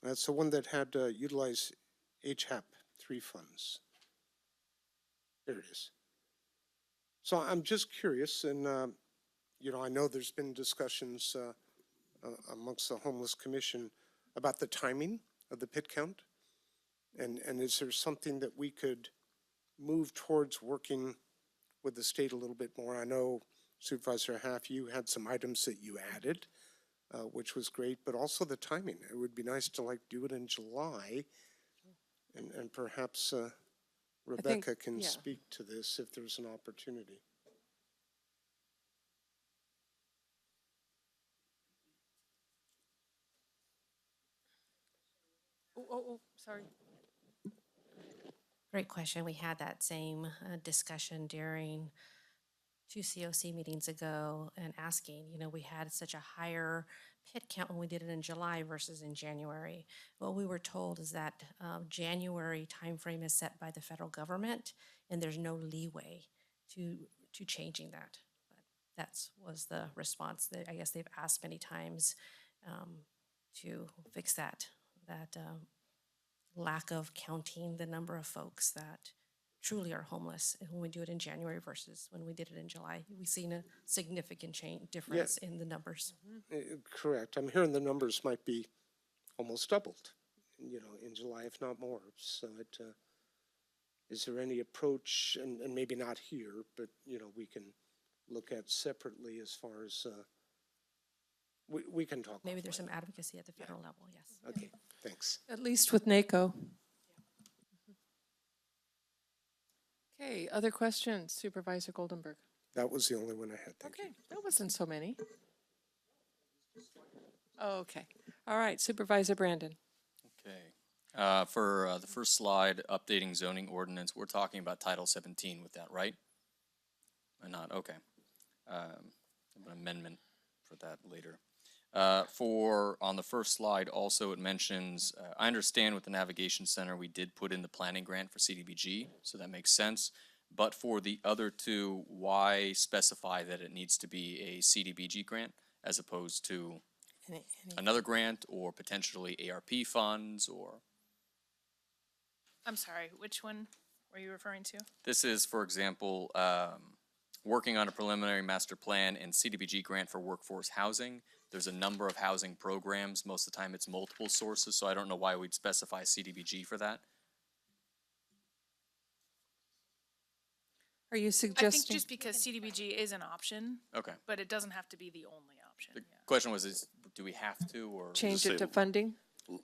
That's the one that had utilized HAP 3 funds. There it is. So I'm just curious, and I know there's been discussions amongst the Homeless Commission about the timing of the pit count, and is there something that we could move towards working with the state a little bit more? I know Supervisor Half, you had some items that you added, which was great, but also the timing. It would be nice to do it in July, and perhaps Rebecca can speak to this if there's an opportunity. Oh, sorry. Great question. We had that same discussion during 2 COC meetings ago and asking, we had such a higher pit count when we did it in July versus in January. What we were told is that January timeframe is set by the federal government and there's no leeway to changing that. But that was the response that I guess they've asked many times to fix that lack of counting the number of folks that truly are homeless when we do it in January versus when we did it in July. We've seen a significant difference in the numbers. Correct. I'm hearing the numbers might be almost doubled, in July, if not more. So is there any approach, and maybe not here, but, we can look at separately as far as, we can talk. Maybe there's some advocacy at the federal level, yes. Okay, thanks. At least with NACO. Okay, other questions, Supervisor Goldenberg? That was the only one I had. Thank you. Okay, that wasn't so many. Oh, okay. All right, Supervisor Brandon. Okay. For the first slide, updating zoning ordinance, we're talking about Title 17 with that, right? Or not? Okay. an amendment for that later. On the first slide, also it mentions, I understand with the Navigation Center, we did put in the planning grant for CDBG, so that makes sense. But for the other two, why specify that it needs to be a CDBG grant as opposed to another grant or potentially ARP funds or? I'm sorry, which one were you referring to? This is, for example, working on a preliminary master plan and CDBG grant for workforce housing. There's a number of housing programs. Most of the time it's multiple sources, so I don't know why we'd specify CDBG for that. Are you I suggesting? think just because CDBG is an option. Okay. But it doesn't have to be the only option. The question was, do we have to or? Change it to funding?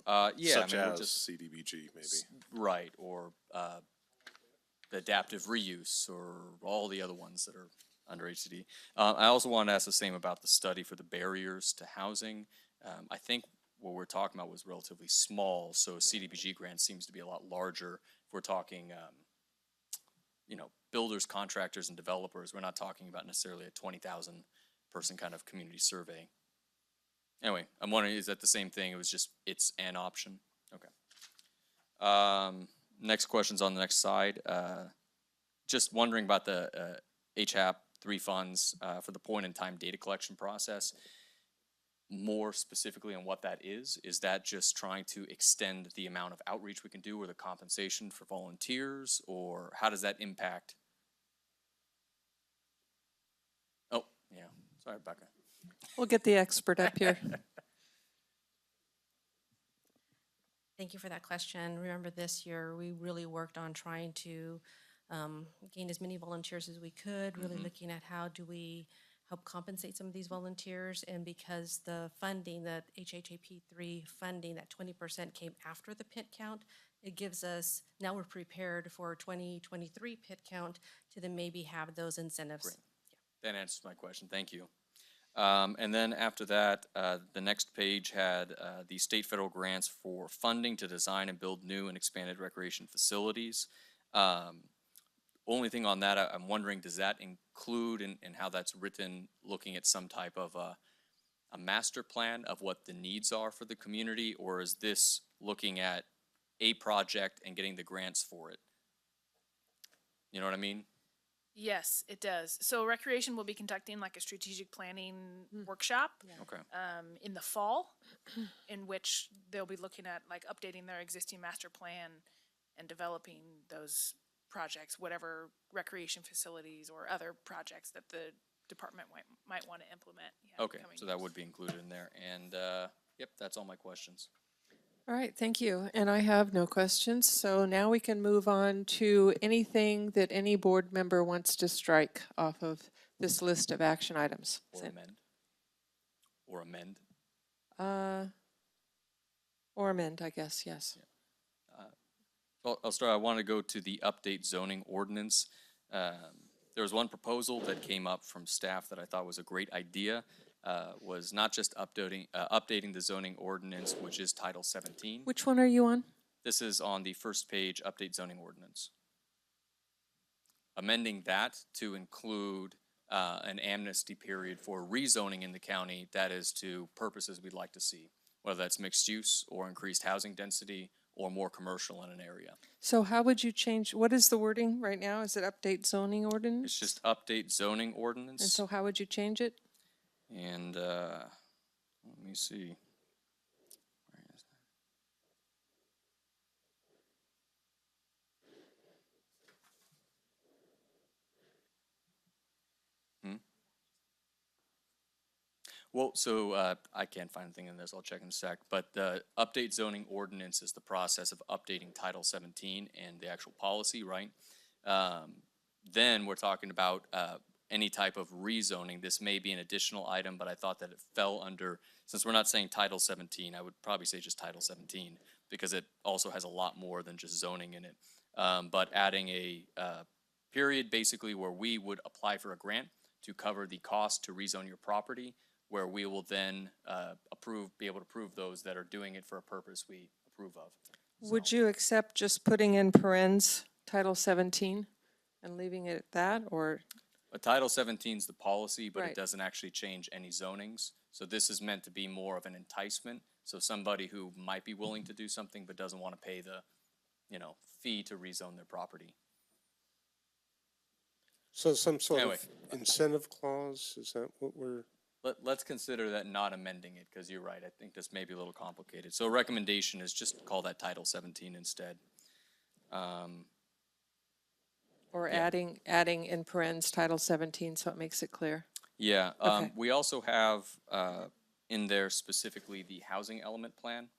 Yeah. Such I mean, we're as just, CDBG, maybe. right, or the adaptive reuse or all the other ones that are under HCD. I also wanted to ask the same about the study for the barriers to housing. I think what we're talking about was relatively small, so a CDBG grant seems to be a lot larger. If we're talking, builders, contractors, and developers, we're not talking about necessarily a 20,000 person kind of community survey. Anyway, I'm wondering, is that the same thing? It was just, it's an option? Okay. Next question's on the next side. Just wondering about the HAP 3 funds for the point-in-time data collection process. More specifically on what that is that just trying to extend the amount of outreach we can do or the compensation for volunteers, or how does that impact? Oh, yeah, sorry, Becca. We'll get the expert up here. Thank you for that question. Remember this year, we really worked on trying to gain as many volunteers as we could, really looking at how do we help compensate some of these volunteers. And because the funding, the HHAP 3 funding, that 20% came after the PIT count, it gives us, now we're prepared for 2023 PIT count to then maybe have those incentives. Great. Yeah. That answers my question. Thank you. And then after that, the next page had the state federal grants for funding to design and build new and expanded recreation facilities. Only thing on that, I'm wondering, does that include in how that's written, looking at some type of a master plan of what the needs are for the community, or is this looking at a project and getting the grants for it? You know what I mean? Yes, it does. So Recreation will be conducting like a strategic planning workshop Okay. In the fall, in which they'll be looking at like updating their existing master plan and developing those projects, whatever recreation facilities or other projects that the department might want to implement. Okay, so that would be included in there. And yep, that's all my questions. All right, thank you. And I have no questions. So now we can move on to anything that any board member wants to strike off of this list of action items. Or amend. Or amend. Or amend, I guess, yes. Yeah. Well, I'll start. I want to go to the update zoning ordinance. There was one proposal that came up from staff that I thought was a great idea. Was not just updating the zoning ordinance, which is Title 17. Which one are you on? This is on the first page, update zoning ordinance. Amending that to include an amnesty period for rezoning in the county, that is to purposes we'd like to see, whether that's mixed use or increased housing density or more commercial in an area. So how would you change, what is the wording right now? Is it update zoning ordinance? It's just update zoning ordinance. And so how would you change it? And let me see. Where is that? Well, so I can't find anything in this. I'll check in a sec. But the update zoning ordinance is the process of updating Title 17 and the actual policy, right? Then we're talking about any type of rezoning. This may be an additional item, but I thought that it fell under, since we're not saying Title 17, I would probably say just Title 17, because it also has a lot more than just zoning in it. But adding a period basically where we would apply for a grant to cover the cost to rezone your property, where we will then be able to approve those that are doing it for a purpose we approve of. Would you accept just putting in parens Title 17 and leaving it at that, or? But Title 17 is the policy, but Right. it doesn't actually change any zonings. So this is meant to be more of an enticement. So somebody who might be willing to do something but doesn't want to pay the, fee to rezone their property. So some sort Anyway. of incentive clause, is that what we're? Let's consider that not amending it, because you're right, I think this may be a little complicated. So a recommendation is just call that Title 17 instead. Or Yeah. adding in parens Title 17, so it makes it clear. Yeah, Okay. we also have in there specifically the housing element plan.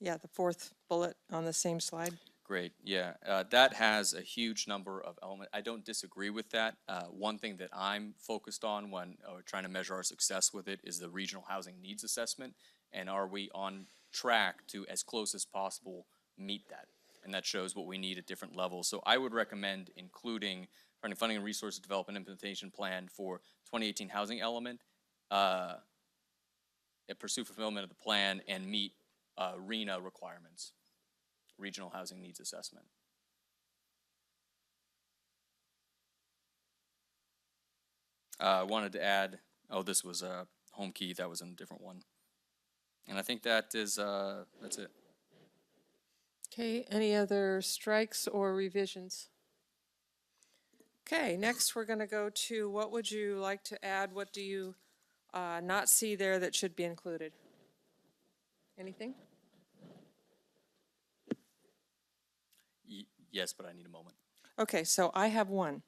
Yeah, the fourth bullet on the same slide. Great, yeah. That has a huge number of elements. I don't disagree with that. One thing that I'm focused on when trying to measure our success with it is the regional housing needs assessment. And are we on track to, as close as possible, meet that? And that shows what we need at different levels. So I would recommend including funding and resource development implementation plan for 2018 housing element, pursue fulfillment of the plan, and meet RHNA requirements. Regional Housing Needs Assessment. I wanted to add, this was home key, that was in a different one. And I think that is, that's it. Okay, any other strikes or revisions? Okay, next we're going to go to what would you like to add? What do you not see there that should be included? Anything? Yes, but I need a moment. Okay, so I have one,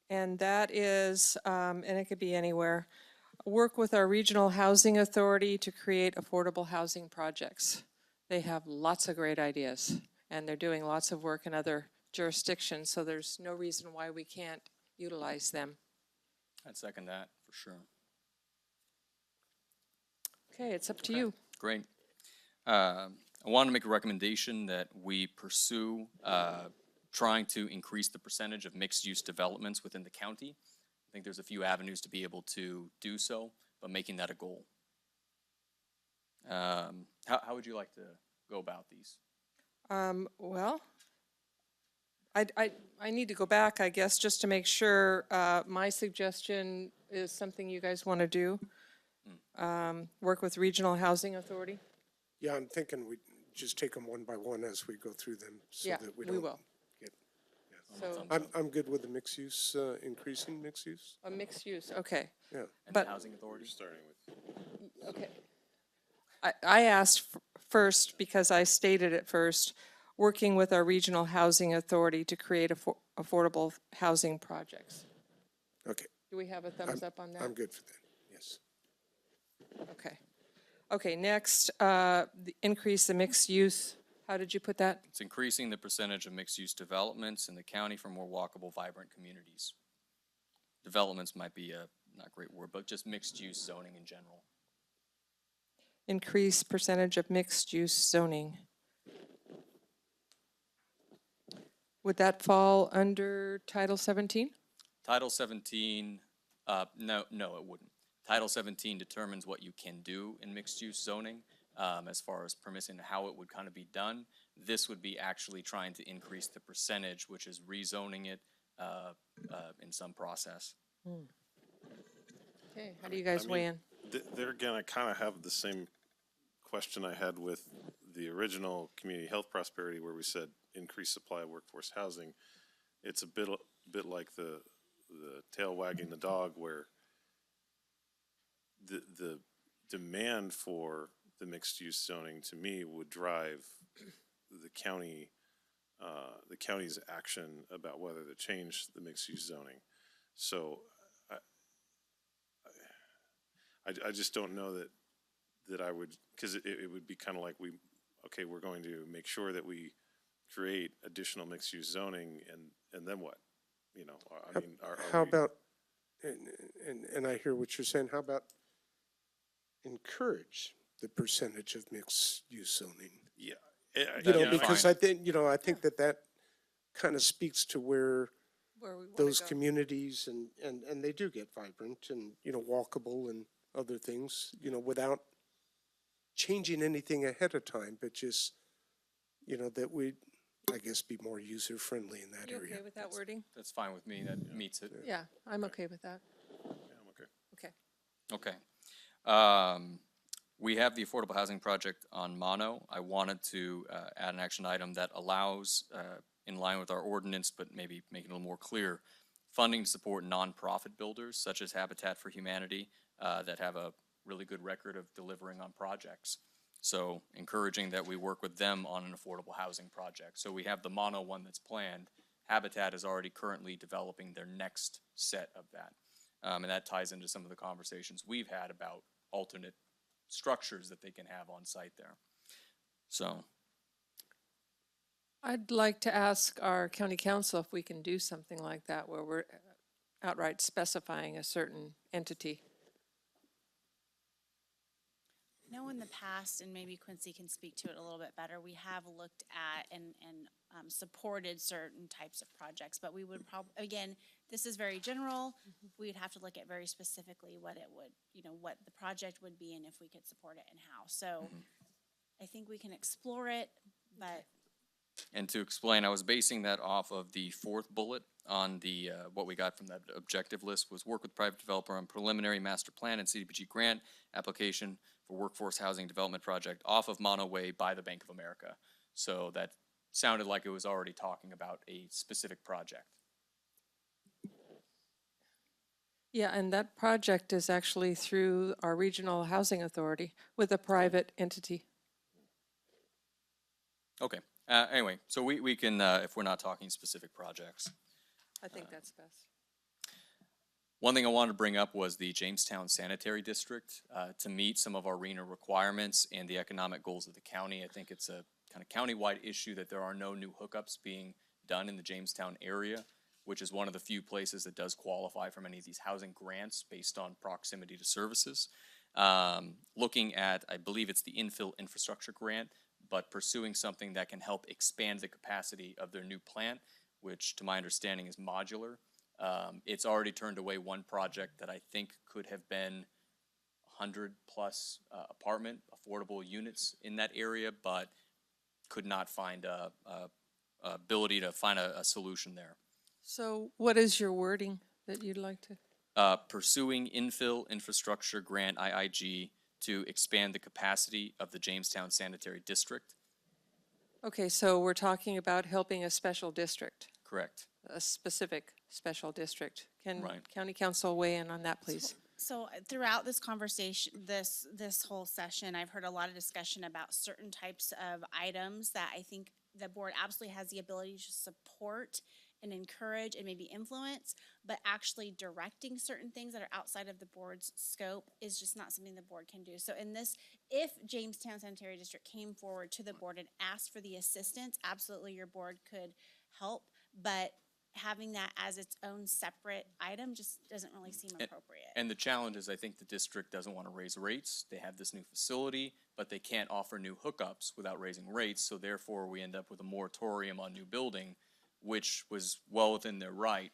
and that is, and it could be anywhere, work with our regional housing authority to create affordable housing projects. They have lots of great ideas, and they're doing lots of work in other jurisdictions, so there's no reason why we can't utilize them. I'd second that for sure. Okay, it's up to you. Great. I want to make a recommendation that we pursue trying to increase the percentage of mixed-use developments within the county. I think there's a few avenues to be able to do so, but making that a goal. How would you like to go about these? Well, I need to go back, I guess, just to make sure my suggestion is something you guys want to do. Work with Regional Housing Authority. Yeah, I'm thinking we just take them one by one as we go through them so Yeah, that we we don't will. get. So I'm good with the mixed use, increasing mixed use. a mixed use, okay. Yeah. And But- the housing authority? Starting with. Okay. I asked first, because I stated it first, working with our Regional Housing Authority to create affordable housing projects. Okay. Do we have a thumbs up on that? I'm good for that, yes. Okay. Okay, next, the increase the mixed use. How did you put that? It's increasing the percentage of mixed-use developments in the county for more walkable, vibrant communities. Developments might be a not a great word, but just mixed-use zoning in general. Increase percentage of mixed use zoning. Would that fall under Title 17? Title 17, no, it wouldn't. Title 17 determines what you can do in mixed-use zoning as far as permitting how it would kind of be done. This would be actually trying to increase the percentage, which is rezoning it in some process. Okay, how do you guys weigh in? They're gonna kind of have the same question I had with the original community health prosperity, where we said increase supply of workforce housing. It's a bit like the tail wagging the dog, where the demand for the mixed use zoning to me would drive the county's action about whether to change the mixed use zoning. So I just don't know that I would, because it would be kind of like we're going to make sure that we create additional mixed use zoning, and then what? You know, I mean, How about, and I hear what you're saying, how about encourage the percentage of mixed use zoning? Yeah. Because I think that kind of speaks to where we wanna those go. communities and they do get vibrant and, walkable and other things, without changing anything ahead of time, but just, that we, I guess, be more user-friendly in that You area. okay with that wording? That's fine with me. That meets it. Yeah, I'm okay with that. Yeah, I'm okay. Okay. Okay. We have the affordable housing project on Mono. I wanted to add an action item that allows, in line with our ordinance, but maybe make it a little more clear, funding to support nonprofit builders such as Habitat for Humanity that have a really good record of delivering on projects. So encouraging that we work with them on an affordable housing project. So we have the Mono one that's planned. Habitat is already currently developing their next set of that. And that ties into some of the conversations we've had about alternate structures that they can have on site there. So I'd like to ask our county council if we can do something like that where we're outright specifying a certain entity. I know in the past, and maybe Quincy can speak to it a little bit better, we have looked at and supported certain types of projects, but we would probably, again, this is very general. We'd have to look at very specifically what it would, what the project would be and if we could support it in-house. So I think we can explore it, but. And to explain, I was basing that off of the fourth bullet on the, what we got from that objective list was work with private developer on preliminary master plan and CDBG grant application for workforce housing development project off of Mono Way by the Bank of America. So that sounded like it was already talking about a specific project. Yeah, and that project is actually through our regional housing authority with a private entity. Okay. Anyway, so we can, if we're not talking specific projects. I think that's best. One thing I wanted to bring up was the Jamestown Sanitary District. To meet some of our RENA requirements and the economic goals of the county, I think it's a kind of countywide issue that there are no new hookups being done in the Jamestown area, which is one of the few places that does qualify for many of these housing grants based on proximity to services. Looking at, I believe it's the infill infrastructure grant, but pursuing something that can help expand the capacity of their new plant, which to my understanding is modular. It's already turned away one project that I think could have been 100 plus apartment affordable units in that area, but could not find a ability to find a solution there. So what is your wording that you'd like to? Pursuing infill infrastructure grant IIG to expand the capacity of the Jamestown Sanitary District. Okay, so we're talking about helping a special district. Correct. A specific special district. Can Right. county council weigh in on that, please? So throughout this conversation, this whole session, I've heard a lot of discussion about certain types of items that I think the board absolutely has the ability to support and encourage and maybe influence, but actually directing certain things that are outside of the board's scope is just not something the board can do. So in this, if Jamestown Sanitary District came forward to the board and asked for the assistance, absolutely your board could help, but having that as its own separate item just doesn't really seem appropriate. And the challenge is I think the district doesn't want to raise rates. They have this new facility, but they can't offer new hookups without raising rates. So therefore we end up with a moratorium on new building, which was well within their right.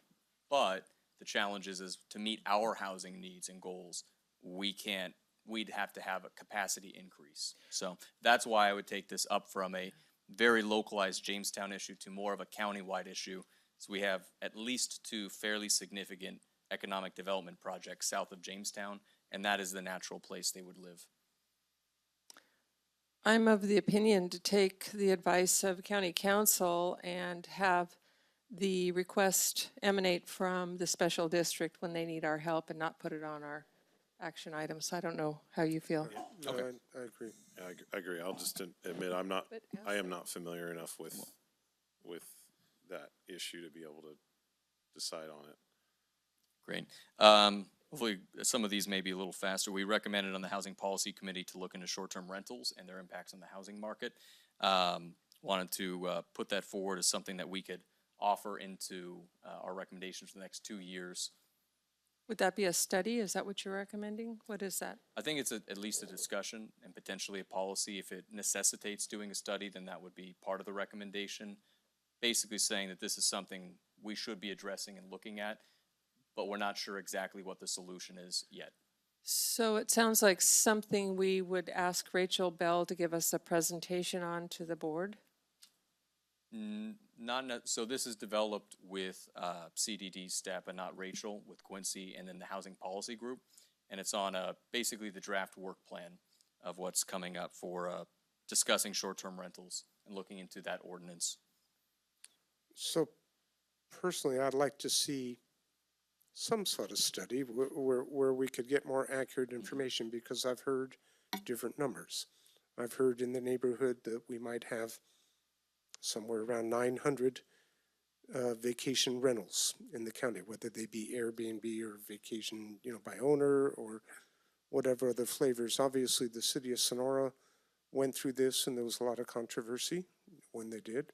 But the challenge is to meet our housing needs and goals, we'd have to have a capacity increase. So that's why I would take this up from a very localized Jamestown issue to more of a countywide issue. So we have at least 2 fairly significant economic development projects south of Jamestown, and that is the natural place they would live. I'm of the opinion to take the advice of county council and have the request emanate from the special district when they need our help and not put it on our action items. I don't know how you feel. No, I agree. Yeah, I agree. I'll just admit I am not familiar enough with that issue to be able to decide on it. Great. Hopefully some of these may be a little faster. We recommended on the Housing Policy Committee to look into short-term rentals and their impacts on the housing market. Wanted to put that forward as something that we could offer into our recommendations for the next 2 years. Would that be a study? Is that what you're recommending? What is that? I think it's at least a discussion and potentially a policy. If it necessitates doing a study, then that would be part of the recommendation. Basically saying that this is something we should be addressing and looking at, but we're not sure exactly what the solution is yet. So it sounds like something we would ask Rachel Bell to give us a presentation on to the board. So this is developed with CDD staff, but not Rachel, with Quincy, and then the Housing Policy Group. And it's on basically the draft work plan of what's coming up for discussing short-term rentals and looking into that ordinance. So personally, I'd like to see some sort of study where we could get more accurate information, because I've heard different numbers. I've heard in the neighborhood that we might have somewhere around 900 vacation rentals in the county, whether they be Airbnb or vacation, by owner or whatever other flavors. Obviously, the city of Sonora went through this, and there was a lot of controversy when they did.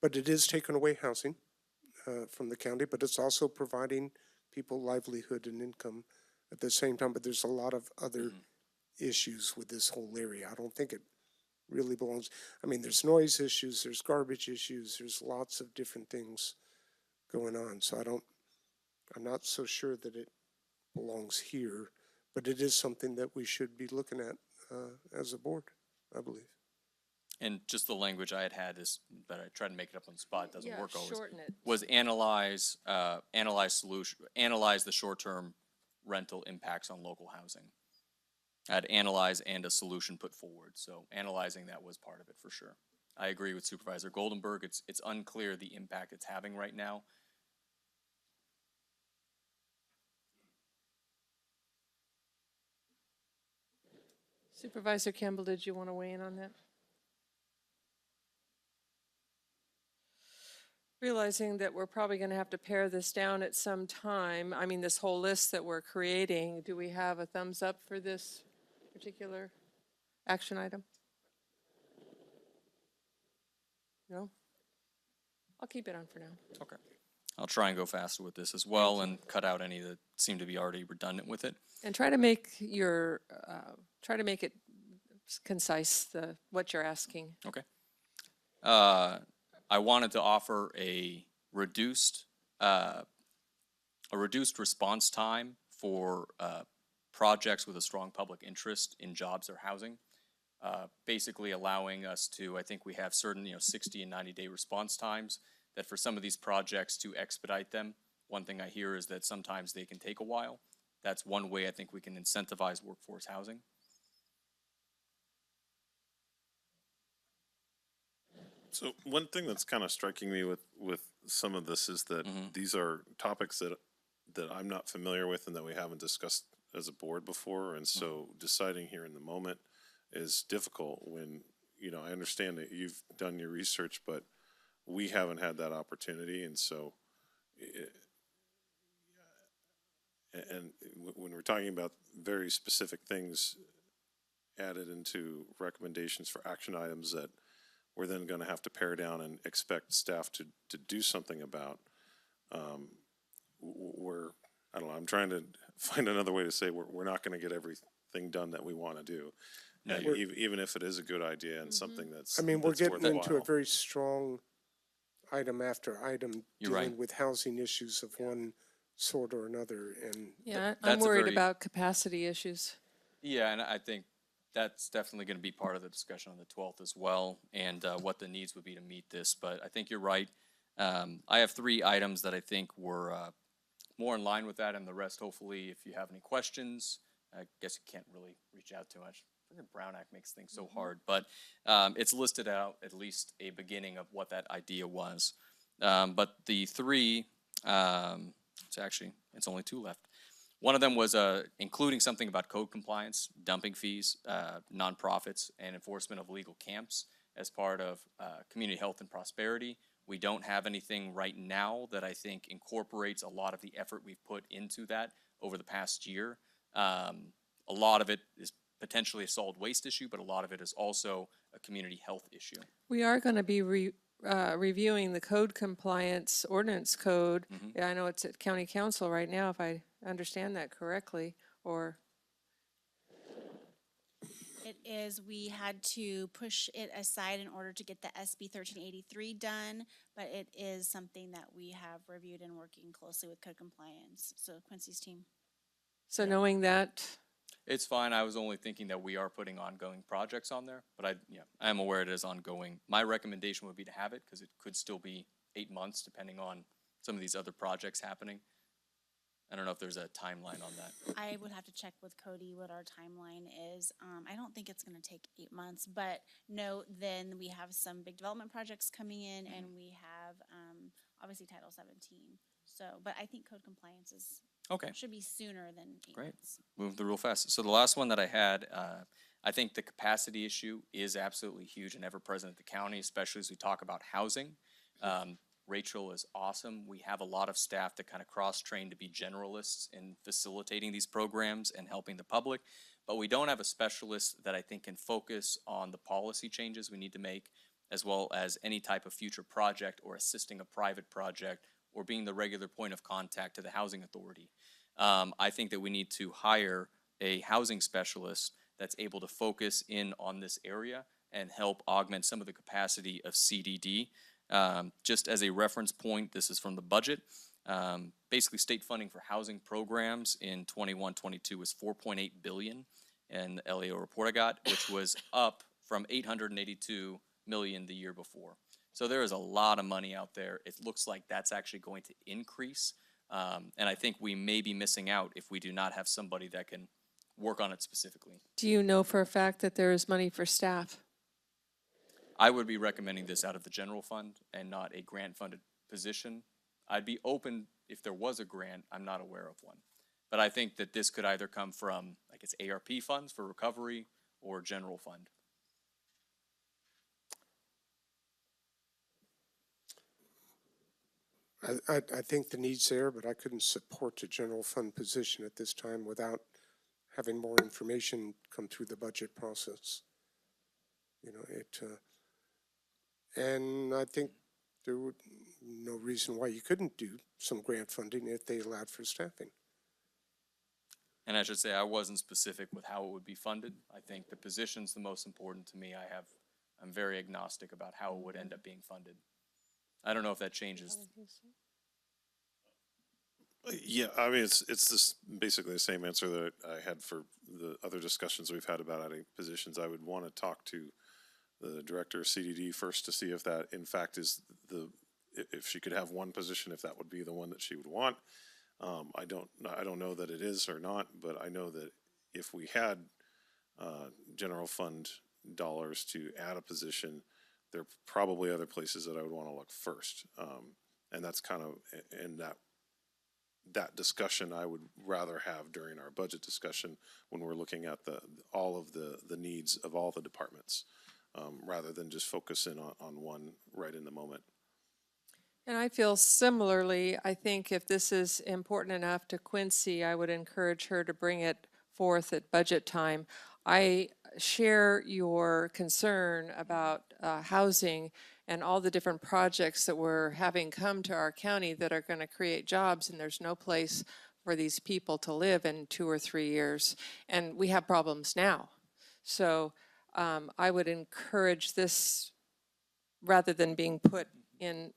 But it is taking away housing from the county, but it's also providing people livelihood and income at the same time. But there's a lot of other issues with this whole area. I don't think it really belongs. I mean, there's noise issues, there's garbage issues, there's lots of different things going on. So I'm not so sure that it belongs here, but it is something that we should be looking at as a board, I believe. And just the language I had is, but I tried to make it up on the spot, doesn't work always. Shorten it. Was analyze the short-term rental impacts on local housing. I'd analyze and a solution put forward. So analyzing that was part of it for sure. I agree with Supervisor Goldenberg. It's unclear the impact it's having right now. Supervisor Campbell, did you want to weigh in on that? Realizing that we're probably going to have to pare this down at some time. I mean, this whole list that we're creating, do we have a thumbs up for this particular action item? No? I'll keep it on for now. Okay. I'll try and go faster with this as well and cut out any that seem to be already redundant with it. And try to make your, try to make it concise, what you're asking. Okay. I wanted to offer a reduced response time for projects with a strong public interest in jobs or housing. Basically allowing us to, I think we have certain 60 and 90-day response times, that for some of these projects to expedite them. One thing I hear is that sometimes they can take a while. That's one way I think we can incentivize workforce housing. So one thing that's kind of striking me with some of this is that these are topics that I'm not familiar with and that we haven't discussed as a board before. And so deciding here in the moment is difficult when, I understand that you've done your research, but we haven't had that opportunity. And so, and when we're talking about very specific things added into recommendations for action items that we're then going to have to pare down and expect staff to do something about, I don't know, I'm trying to find another way to say we're not going to get everything done that we want to do. Even if it is a good idea and something that's we're getting worthwhile. into a very strong item after item You're dealing right. with housing issues of one sort or another. And Yeah, I'm that's a worried very- about capacity issues. Yeah, and I think that's definitely going to be part of the discussion on the 12th as well, and what the needs would be to meet this. But I think you're right. I have 3 items that I think were more in line with that, and the rest, hopefully, if you have any questions, I guess you can't really reach out too much. The Brown Act makes things so hard, but it's listed out at least a beginning of what that idea was. But the 3, it's only 2 left. One of them was including something about code compliance, dumping fees, nonprofits, and enforcement of legal camps as part of community health and prosperity. We don't have anything right now that I think incorporates a lot of the effort we've put into that over the past year. A lot of it is potentially a solid waste issue, but a lot of it is also a community health issue. We are going to be reviewing the code compliance ordinance code. Yeah, I know it's at county council right now, if I understand that correctly, or It is, we had to push it aside in order to get the SB 1383 done, but it is something that we have reviewed and working closely with code compliance, so Quincy's team. so knowing that, It's fine. I was only thinking that we are putting ongoing projects on there, but I am aware it is ongoing. My recommendation would be to have it because it could still be 8 months depending on some of these other projects happening. I don't know if there's a timeline on that. I would have to check with Cody what our timeline is. I don't think it's gonna take 8 months, but no, then we have some big development projects coming in and we have, obviously Title 17. So, but I think code compliance is, Okay. should be sooner than 8 Great. months. Move through real fast. So the last one that I had, I think the capacity issue is absolutely huge and ever present at the county, especially as we talk about housing. Rachel is awesome. We have a lot of staff that kind of cross-train to be generalists in facilitating these programs and helping the public, but we don't have a specialist that I think can focus on the policy changes we need to make, as well as any type of future project or assisting a private project or being the regular point of contact to the housing authority. I think that we need to hire a housing specialist that's able to focus in on this area and help augment some of the capacity of CDD. Just as a reference point, this is from the budget. Basically, state funding for housing programs in 21-22 was $4.8 billion in the LAO report I got, which was up from $882 million the year before. So there is a lot of money out there. It looks like that's actually going to increase. And I think we may be missing out if we do not have somebody that can work on it specifically. Do you know for a fact that there is money for staff? I would be recommending this out of the general fund and not a grant-funded position. I'd be open if there was a grant. I'm not aware of one. But I think that this could either come from, like, it's ARP funds for recovery or general fund. I think the need's there, but I couldn't support a general fund position at this time without having more information come through the budget process. You know, and I think there would no reason why you couldn't do some grant funding if they allowed for staffing. And I should say I wasn't specific with how it would be funded. I think the position's the most important to me. I'm very agnostic about how it would end up being funded. I don't know if that changes. Yeah, I mean, it's this basically the same answer that I had for the other discussions we've had about adding positions. I would want to talk to the director of CDD first to see if that in fact is if she could have one position, if that would be the one that she would want. I don't know that it is or not, but I know that if we had general fund dollars to add a position, there are probably other places that I would want to look first. And that's kind of, and that discussion I would rather have during our budget discussion when we're looking at all of the needs of all the departments, rather than just focus in on one right in the moment. And I feel similarly. I think if this is important enough to Quincy, I would encourage her to bring it forth at budget time. I share your concern about housing and all the different projects that we're having come to our county that are going to create jobs, and there's no place for these people to live in 2 or 3 years. And we have problems now. So I would encourage this, rather than being put in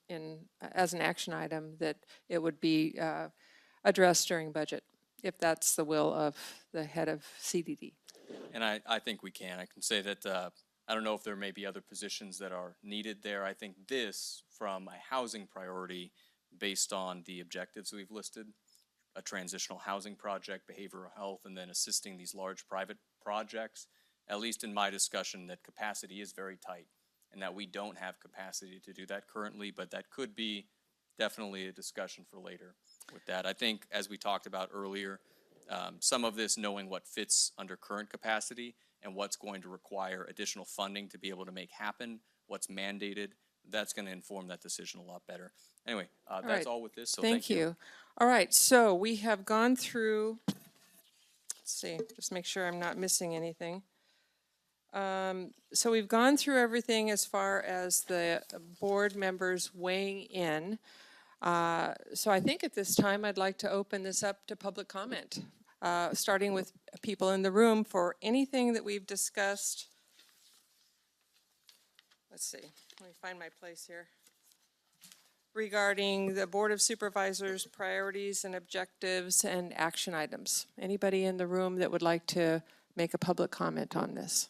as an action item, that it would be addressed during budget, if that's the will of the head of CDD. And I think we can. I can say that I don't know if there may be other positions that are needed there. I think this, from a housing priority, based on the objectives we've listed, a transitional housing project, behavioral health, and then assisting these large private projects, at least in my discussion, that capacity is very tight and that we don't have capacity to do that currently, but that could be definitely a discussion for later with that. I think, as we talked about earlier, some of this, knowing what fits under current capacity and what's going to require additional funding to be able to make happen, what's mandated, that's going to inform that decision a lot better. Anyway, that's right. all with this, so Thank you. All right, so we have gone through, let's see, just make sure I'm not missing anything. So we've gone through everything as far as the board members weighing in. So I think at this time I'd like to open this up to public comment, starting with people in the room for anything that we've discussed. Let's see, let me find my place here. regarding the Board of Supervisors' priorities and objectives and action items. Anybody in the room that would like to make a public comment on this?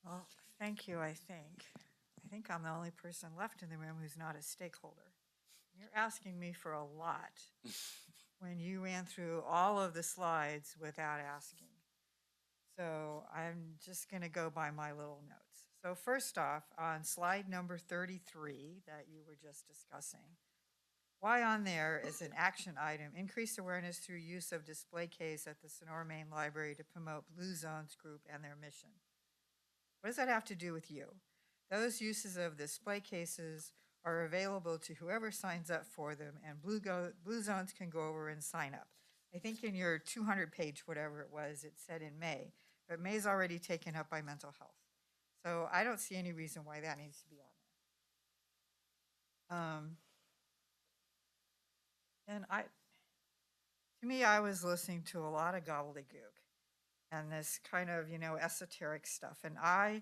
Well, thank you, I think. I think I'm the only person left in the room who's not a stakeholder. You're asking me for a lot when you ran through all of the slides without asking. So I'm just going to go by my little notes. So first off, on slide number 33 that you were just discussing, why on there is an action item, increased awareness through use of display case at the Sonora Main Library to promote Blue Zones Group and their mission? What does that have to do with you? Those uses of display cases are available to whoever signs up for them, and Blue Zones can go over and sign up. I think in your 200-page, whatever it was, it said in May, but May's already taken up by mental health. So I don't see any reason why that needs to be on there. And to me, I was listening to a lot of gobbledygook and this kind of, esoteric stuff. And I'm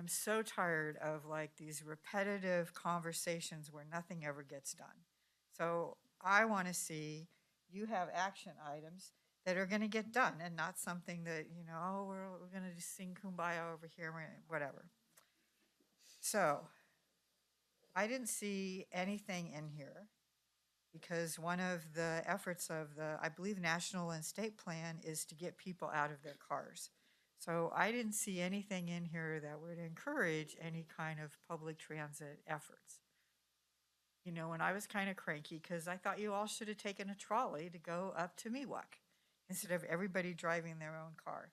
so tired of like these repetitive conversations where nothing ever gets done. So I want to see you have action items that are going to get done and not something that, we're going to just sing Kumbaya over here, whatever. So I didn't see anything in here because one of the efforts of the, I believe, national and state plan is to get people out of their cars. So I didn't see anything in here that would encourage any kind of public transit efforts. And I was kind of cranky because I thought you all should have taken a trolley to go up to Miwok instead of everybody driving their own car.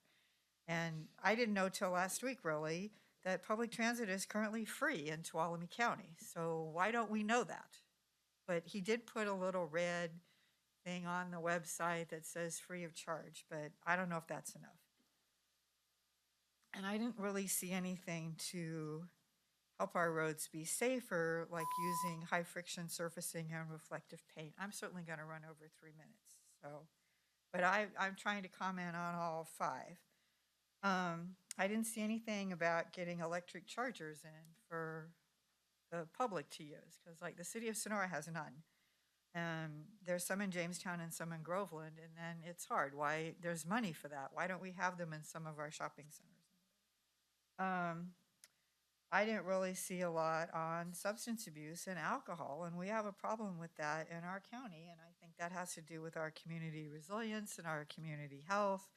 And I didn't know till last week, really, that public transit is currently free in Tuolumne County. So why don't we know that? But he did put a little red thing on the website that says free of charge, but I don't know if that's enough. And I didn't really see anything to help our roads be safer, like using high friction surfacing and reflective paint. I'm certainly going to run over 3 minutes. But I'm trying to comment on all 5. I didn't see anything about getting electric chargers in for the public to use, because like the city of Sonora has none. There's some in Jamestown and some in Groveland, and then it's hard. Why? There's money for that. Why don't we have them in some of our shopping centers? I didn't really see a lot on substance abuse and alcohol, and we have a problem with that in our county, and I think that has to do with our community resilience and our community health,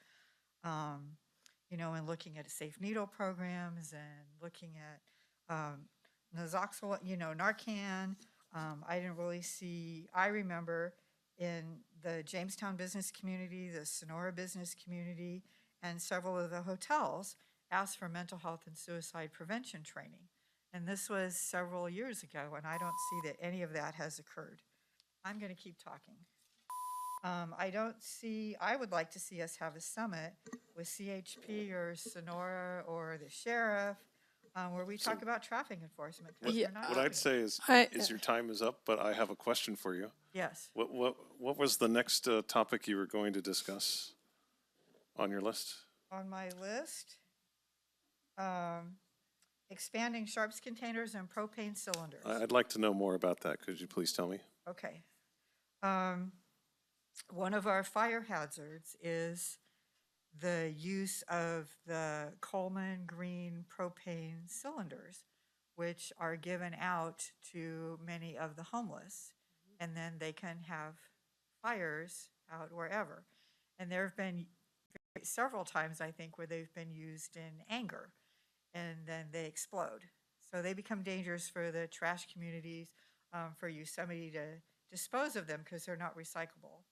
and looking at safe needle programs and looking at Nazoxil, Narcan. I didn't really see, I remember in the Jamestown business community, the Sonora business community, and several of the hotels asked for mental health and suicide prevention training. And this was several years ago, and I don't see that any of that has occurred. I'm going to keep talking. I would like to see us have a summit with CHP or Sonora or the sheriff where we talk about traffic enforcement. What I'd say is your time is up, but I have a question for you. Yes. What was the next topic you were going to discuss on your list? On my list, expanding sharps containers and propane cylinders. I'd like to know more about that. Could you please tell me? Okay. One of our fire hazards is the use of the Coleman green propane cylinders, which are given out to many of the homeless, and then they can have fires out wherever. And there have been several times, I think, where they've been used in anger, and then they explode. So they become dangerous for the trash communities, for Yosemite to dispose of them because they're not recyclable.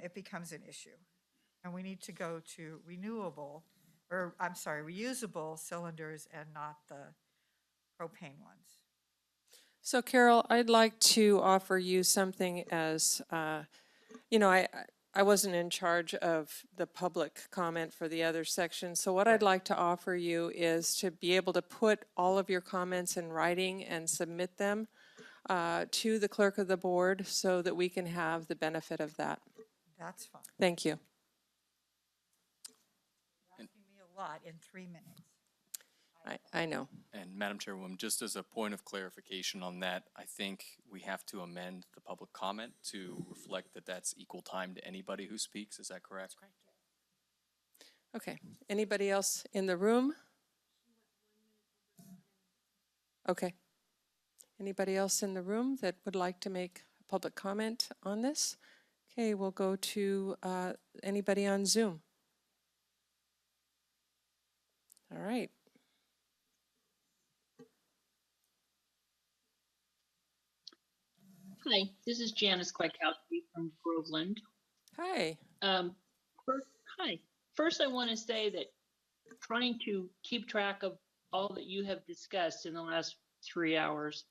It becomes an issue. And we need to go to reusable cylinders and not the propane ones. So Carol, I'd like to offer you something as, I wasn't in charge of the public comment for the other section. So what I'd like to offer you is to be able to put all of your comments in writing and submit them to the clerk of the board so that we can have the benefit of that. That's fine. Thank you. You're asking me a lot in 3 minutes. I know. And Madam Chairwoman, just as a point of clarification on that, I think we have to amend the public comment to reflect that that's equal time to anybody who speaks. Is that correct? Okay. Anybody else in the room? Okay. Anybody else in the room that would like to make a public comment on this? Okay, we'll go to anybody on Zoom. All right. Hi, this is Janice Kwiatkowski from Groveland. Hi. Hi. First, I want to say that trying to keep track of all that you have discussed in the last 3 hours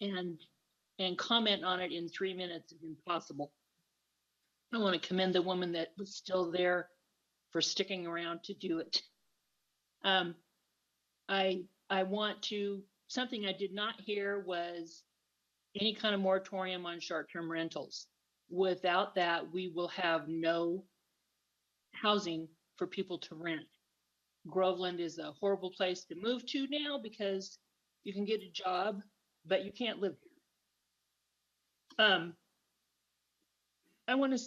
and comment on it in 3 minutes is impossible. I want to commend the woman that was still there for sticking around to do it. I want to, something I did not hear was any kind of moratorium on short-term rentals. Without that, we will have no housing for people to rent. Groveland is a horrible place to move to now because you can get a job, but you can't live here. I want to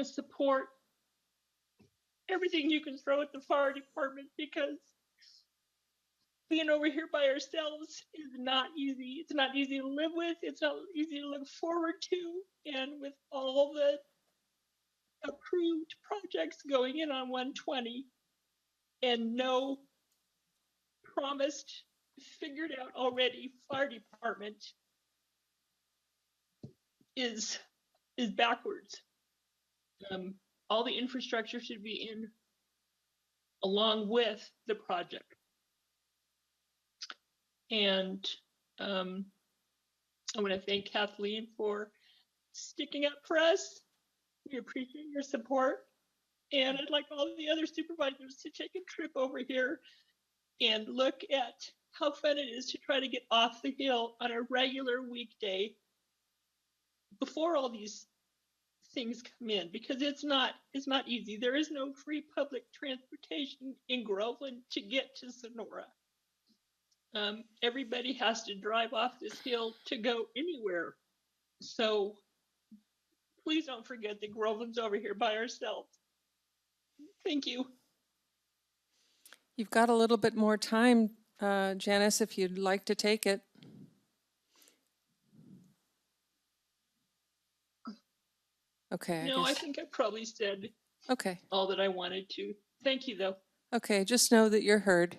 support everything you can throw at the fire department because being over here by ourselves is not easy. It's not easy to live with. It's not easy to look forward to. And with all the approved projects going in on 120 and no promised, figured out already fire department is backwards. All the infrastructure should be in along with the project. And I want to thank Kathleen for sticking up for us. We appreciate your support. And I'd like all the other supervisors to take a trip over here and look at how fun it is to try to get off the hill on a regular weekday before all these things come in, because it's not easy. There is no free public transportation in Groveland to get to Sonora. Everybody has to drive off this hill to go anywhere. So please don't forget that Groveland's over here by ourselves. Thank you. You've got a little bit more time, Janice, if you'd like to take it. Okay. I think I probably said okay. All that I wanted to. Thank you, though. Okay, just know that you're heard.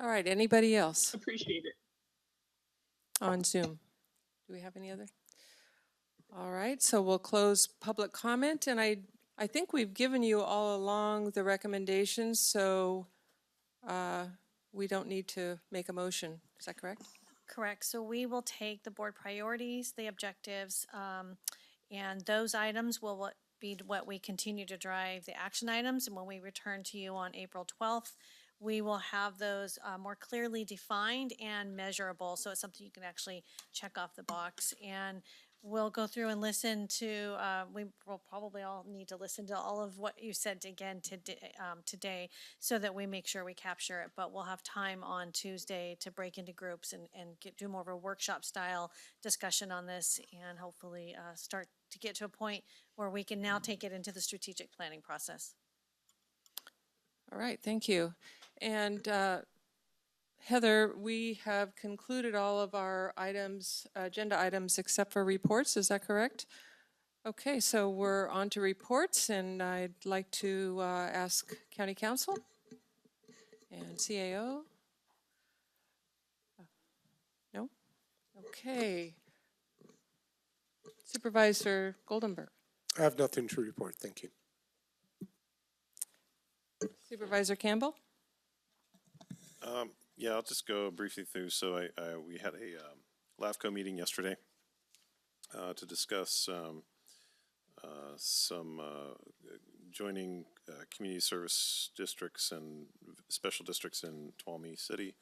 All right, anybody else? Appreciate it. On Zoom. Do we have any other? All right, so we'll close public comment, and I think we've given you all along the recommendations, so we don't need to make a motion. Is that correct? Correct. So we will take the board priorities, the objectives, and those items will be what we continue to drive the action items. And when we return to you on April 12th, we will have those more clearly defined and measurable. So it's something you can actually check off the box. And we'll go through and listen to, we will probably all need to listen to all of what you said again today so that we make sure we capture it. But we'll have time on Tuesday to break into groups and do more of a workshop style discussion on this and hopefully start to get to a point where we can now take it into the strategic planning process. All right, thank you. And Heather, we have concluded all of our items, agenda items, except for reports. Is that correct? Okay, so we're on to reports, and I'd like to ask County Council and CAO. No? Okay. Supervisor Goldenberg. I have nothing to report. Thank you. Supervisor Campbell. Yeah, I'll just go briefly through. So we had a LAFCO meeting yesterday, to discuss some joining community service districts and special districts in Tuolumne City.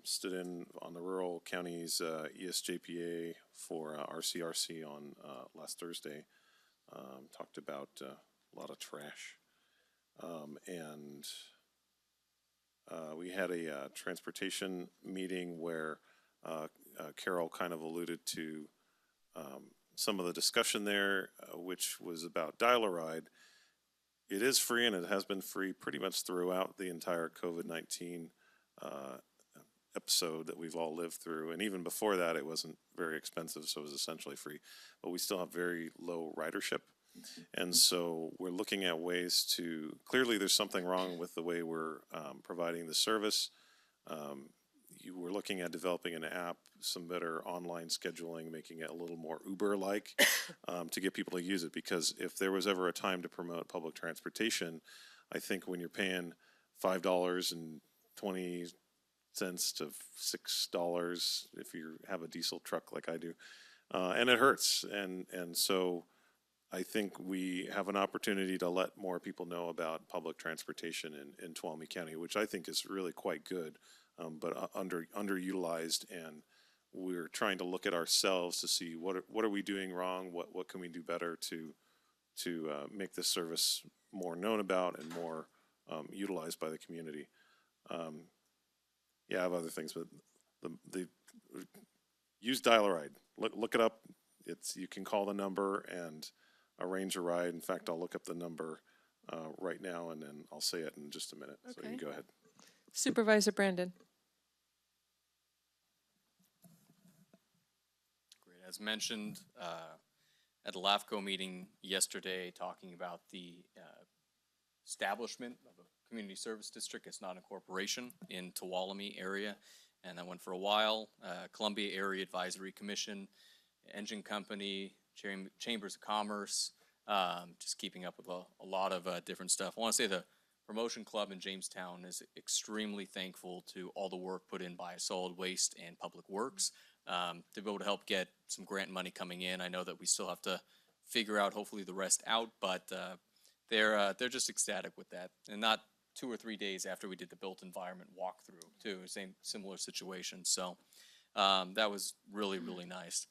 Stood in on the rural counties ESJPA for RCRC on last Thursday. Talked about a lot of trash. And we had a transportation meeting where Carol kind of alluded to some of the discussion there, which was about Dial-A-Ride. It is free, and it has been free pretty much throughout the entire COVID-19 episode that we've all lived through. And even before that, it wasn't very expensive, so it was essentially free. But we still have very low ridership. And so we're looking at ways to, clearly there's something wrong with the way we're providing the service. We're looking at developing an app, some better online scheduling, making it a little more Uber-like to get people to use it. Because if there was ever a time to promote public transportation, I think when you're paying $5.20 to $6 if you have a diesel truck like I do, and it hurts. And so I think we have an opportunity to let more people know about public transportation in Tuolumne County, which I think is really quite good, but underutilized. And we're trying to look at ourselves to see what are we doing wrong, what can we do better to make this service more known about and more utilized by the community. Yeah, I have other things, but the use Dial-A-Ride. Look it up. You can call the number and arrange a ride. In fact, I'll look up the number right now, and then I'll say it in just a minute. So you go ahead. Supervisor Brandon. Great. As mentioned at the LAFCO meeting yesterday, talking about the establishment of a community service district. It's not a corporation in Tuolumne area, and that went for a while. Columbia Area Advisory Commission, Engine Company, Chambers of Commerce, just keeping up with a lot of different stuff. I want to say the Promotion Club in Jamestown is extremely thankful to all the work put in by Solid Waste and Public Works to be able to help get some grant money coming in. I know that we still have to figure out hopefully the rest out, but they're just ecstatic with that. And not 2 or 3 days after we did the built environment walkthrough too, similar situation. So that was really, really nice.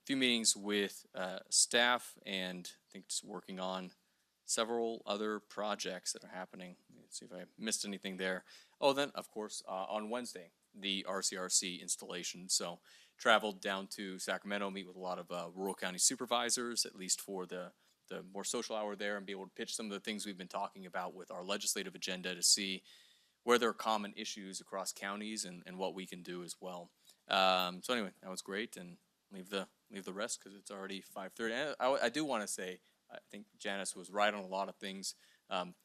Few meetings with staff, and I think just working on several other projects that are happening. Let's see if I missed anything there. Oh, then of course on Wednesday, the RCRC installation. So traveled down to Sacramento, meet with a lot of rural county supervisors, at least for the more social hour there, and be able to pitch some of the things we've been talking about with our legislative agenda to see where there are common issues across counties and what we can do as well. So anyway, that was great, and leave the rest because it's already 5:30. And I do want to say, I think Janice was right on a lot of things.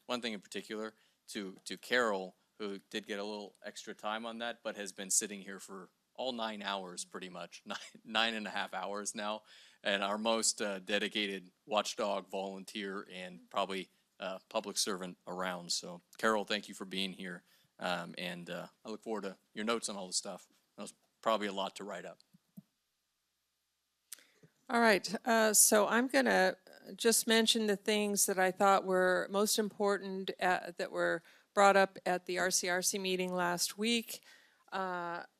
One thing in particular to Carol, who did get a little extra time on that, but has been sitting here for all 9 hours pretty much, 9.5 hours now, and our most dedicated watchdog, volunteer, and probably public servant around. So Carol, thank you for being here, and I look forward to your notes on all this stuff. That was probably a lot to write up. All right, so I'm going to just mention the things that I thought were most important that were brought up at the RCRC meeting last week.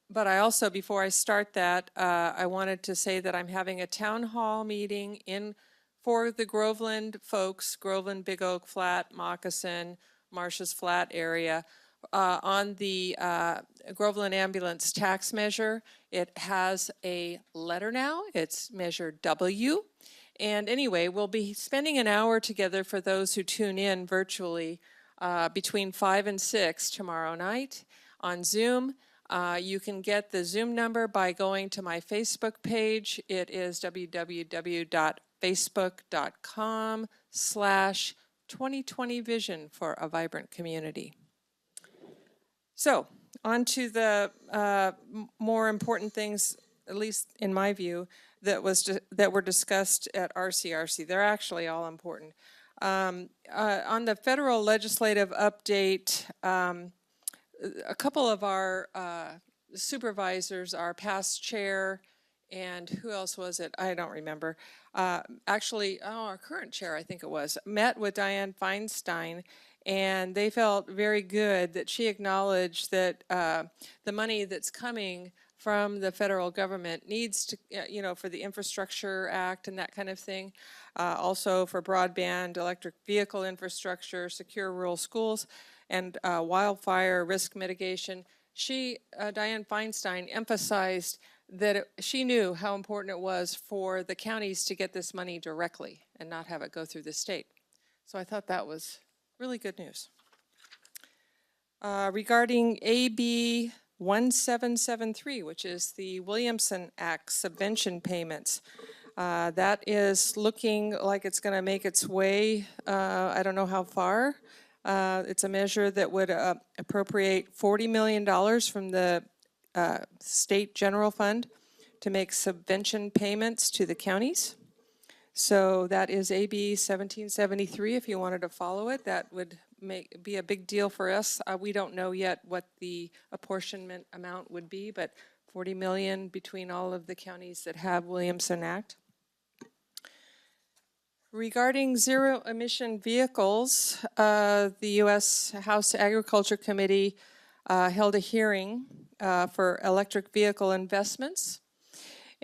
But I also, before I start that, I wanted to say that I'm having a town hall meeting for the Groveland folks, Groveland, Big Oak Flat, Moccasin, Marsh's Flat area, on the Groveland ambulance tax measure. It has a letter now. It's measure W. And anyway, we'll be spending an hour together for those who tune in virtually between 5 and 6 tomorrow night on Zoom. You can get the Zoom number by going to my Facebook page. It is www.facebook.com/2020vision for a vibrant community. So, on to the more important things, at least in my view, that were discussed at RCRC. They're actually all important. On the federal legislative update, a couple of our supervisors, our past chair and who else was it? I don't remember. Actually, our current chair, I think it was, met with Dianne Feinstein, and they felt very good that she acknowledged that the money that's coming from the federal government needs to, for the Infrastructure Act and that kind of thing, also for broadband, electric vehicle infrastructure, secure rural schools, and wildfire risk mitigation. Dianne Feinstein, emphasized that she knew how important it was for the counties to get this money directly and not have it go through the state. So I thought that was really good news. Regarding AB 1773, which is the Williamson Act subvention payments, that is looking like it's going to make its way, I don't know how far. It's a measure that would appropriate $40 million from the state general fund to make subvention payments to the counties. So that is AB 1773. If you wanted to follow it, that would be a big deal for us. We don't know yet what the apportionment amount would be, but 40 million between all of the counties that have Williamson Act. Regarding zero emission vehicles, the U.S. House Agriculture Committee held a hearing for electric vehicle investments.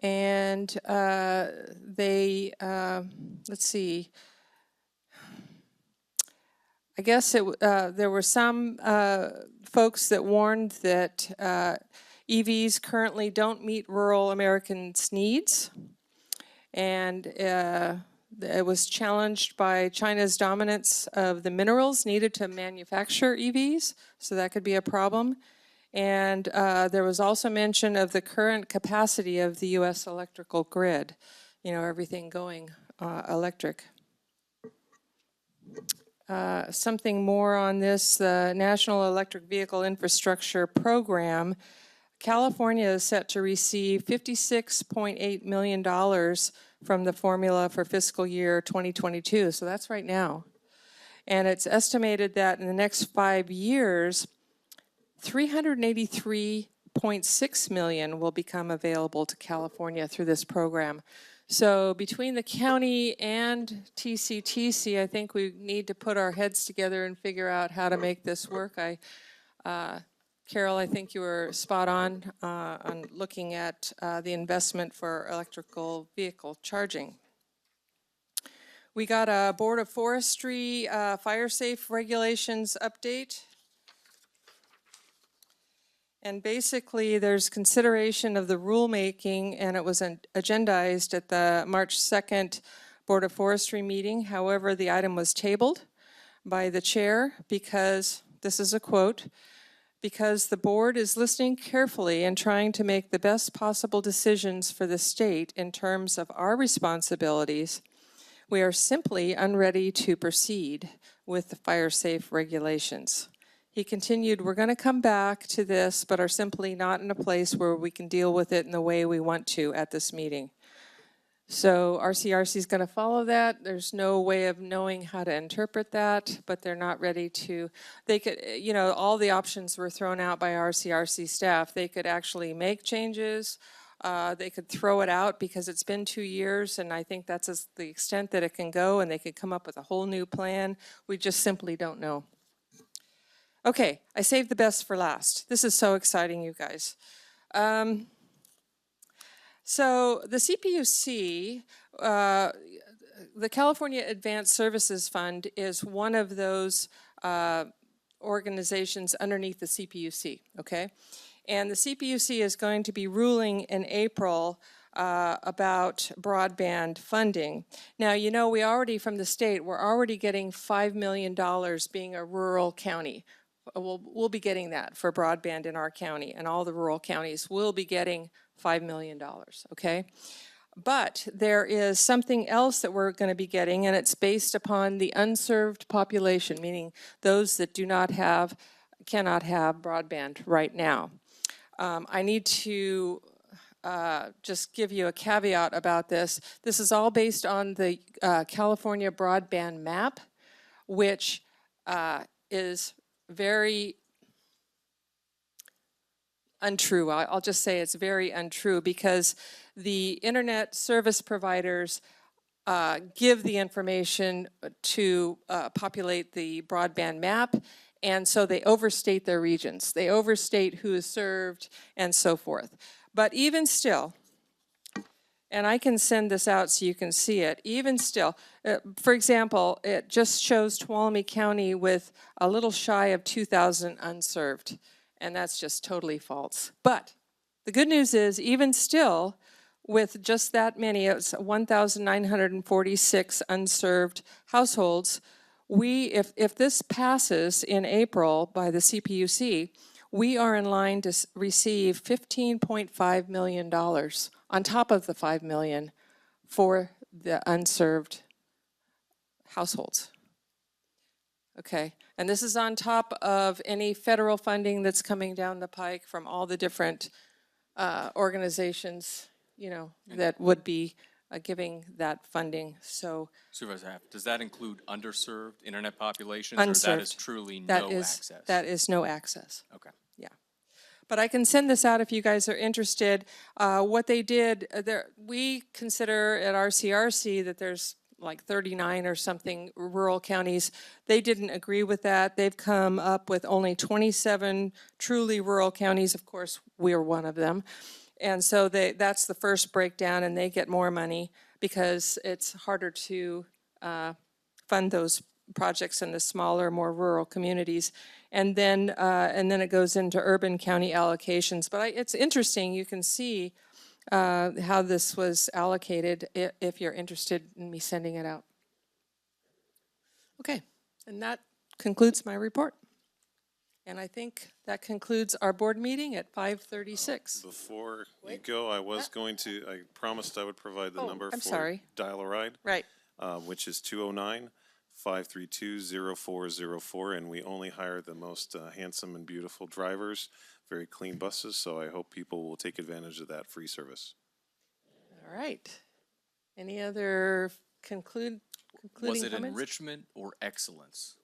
And they, let's see, I guess there were some folks that warned that EVs currently don't meet rural Americans' needs. And it was challenged by China's dominance of the minerals needed to manufacture EVs, so that could be a problem. And there was also mention of the current capacity of the U.S. electrical grid, everything going electric. Something more on this, the National Electric Vehicle Infrastructure Program. California is set to receive $56.8 million from the formula for fiscal year 2022, so that's right now. And it's estimated that in the next 5 years, $383.6 million will become available to California through this program. So between the county and TCTC, I think we need to put our heads together and figure out how to make this work. Carol, I think you were spot on looking at the investment for electrical vehicle charging. We got a Board of Forestry fire safe regulations update. And basically, there's consideration of the rulemaking, and it was agendized at the March 2nd Board of Forestry meeting. However, the item was tabled by the chair because, this is a quote, because the board is listening carefully and trying to make the best possible decisions for the state in terms of our responsibilities, we are simply unready to proceed with the fire safe regulations. He continued, we're going to come back to this, but are simply not in a place where we can deal with it in the way we want to at this meeting. So RCRC is going to follow that. There's no way of knowing how to interpret that, but they're not ready to. They could, all the options were thrown out by RCRC staff. They could actually make changes. They could throw it out because it's been 2 years, and I think that's the extent that it can go, and they could come up with a whole new plan. We just simply don't know. Okay, I saved the best for last. This is so exciting, you guys. So the CPUC, the California Advanced Services Fund, is one of those organizations underneath the CPUC, okay? And the CPUC is going to be ruling in April about broadband funding. Now, we already, from the state, we're already getting $5 million being a rural county. We'll be getting that for broadband in our county, and all the rural counties will be getting $5 million, okay? But there is something else that we're going to be getting, and it's based upon the unserved population, meaning those that cannot have broadband right now. I need to just give you a caveat about this. This is all based on the California broadband map, which is very untrue. I'll just say it's very untrue because the internet service providers give the information to populate the broadband map, and so they overstate their regions. They overstate who is served and so forth. But even still, and I can send this out so you can see it, even still, for example, it just shows Tuolumne County with a little shy of 2,000 unserved, and that's just totally false. But the good news is, even still, with just that many, it's 1,946 unserved households, if this passes in April by the CPUC, we are in line to receive $15.5 million on top of the $5 million for the unserved households. Okay, and this is on top of any federal funding that's coming down the pike from all the different organizations, you know, that would be giving that funding. So Supervisor Happ, does that include underserved internet populations, unserved. or that is truly no access? That is no access. Okay. Yeah. But I can send this out if you guys are interested. What they did, we consider at RCRC that there's like 39 or something rural counties. They didn't agree with that. They've come up with only 27 truly rural counties. Of course, we're one of them. And so that's the first breakdown, and they get more money because it's harder to fund those projects in the smaller, more rural communities. And then it goes into urban county allocations. But it's interesting, you can see how this was allocated if you're interested in me sending it out. Okay, and that concludes my report. And I think that concludes our board meeting at 5:36. Before you go, I promised I would provide the number for Dial-A-Ride. Right. Which is 209-532-0404, and we only hire the most handsome and beautiful drivers, very clean buses, so I hope people will take advantage of that free service. All right. Any other concluding Was it comments? enrichment or excellence?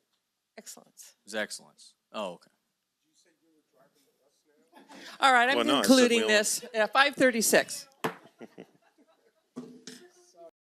Excellence. It was excellence. Oh, okay. All right, I'm concluding this at 5:36.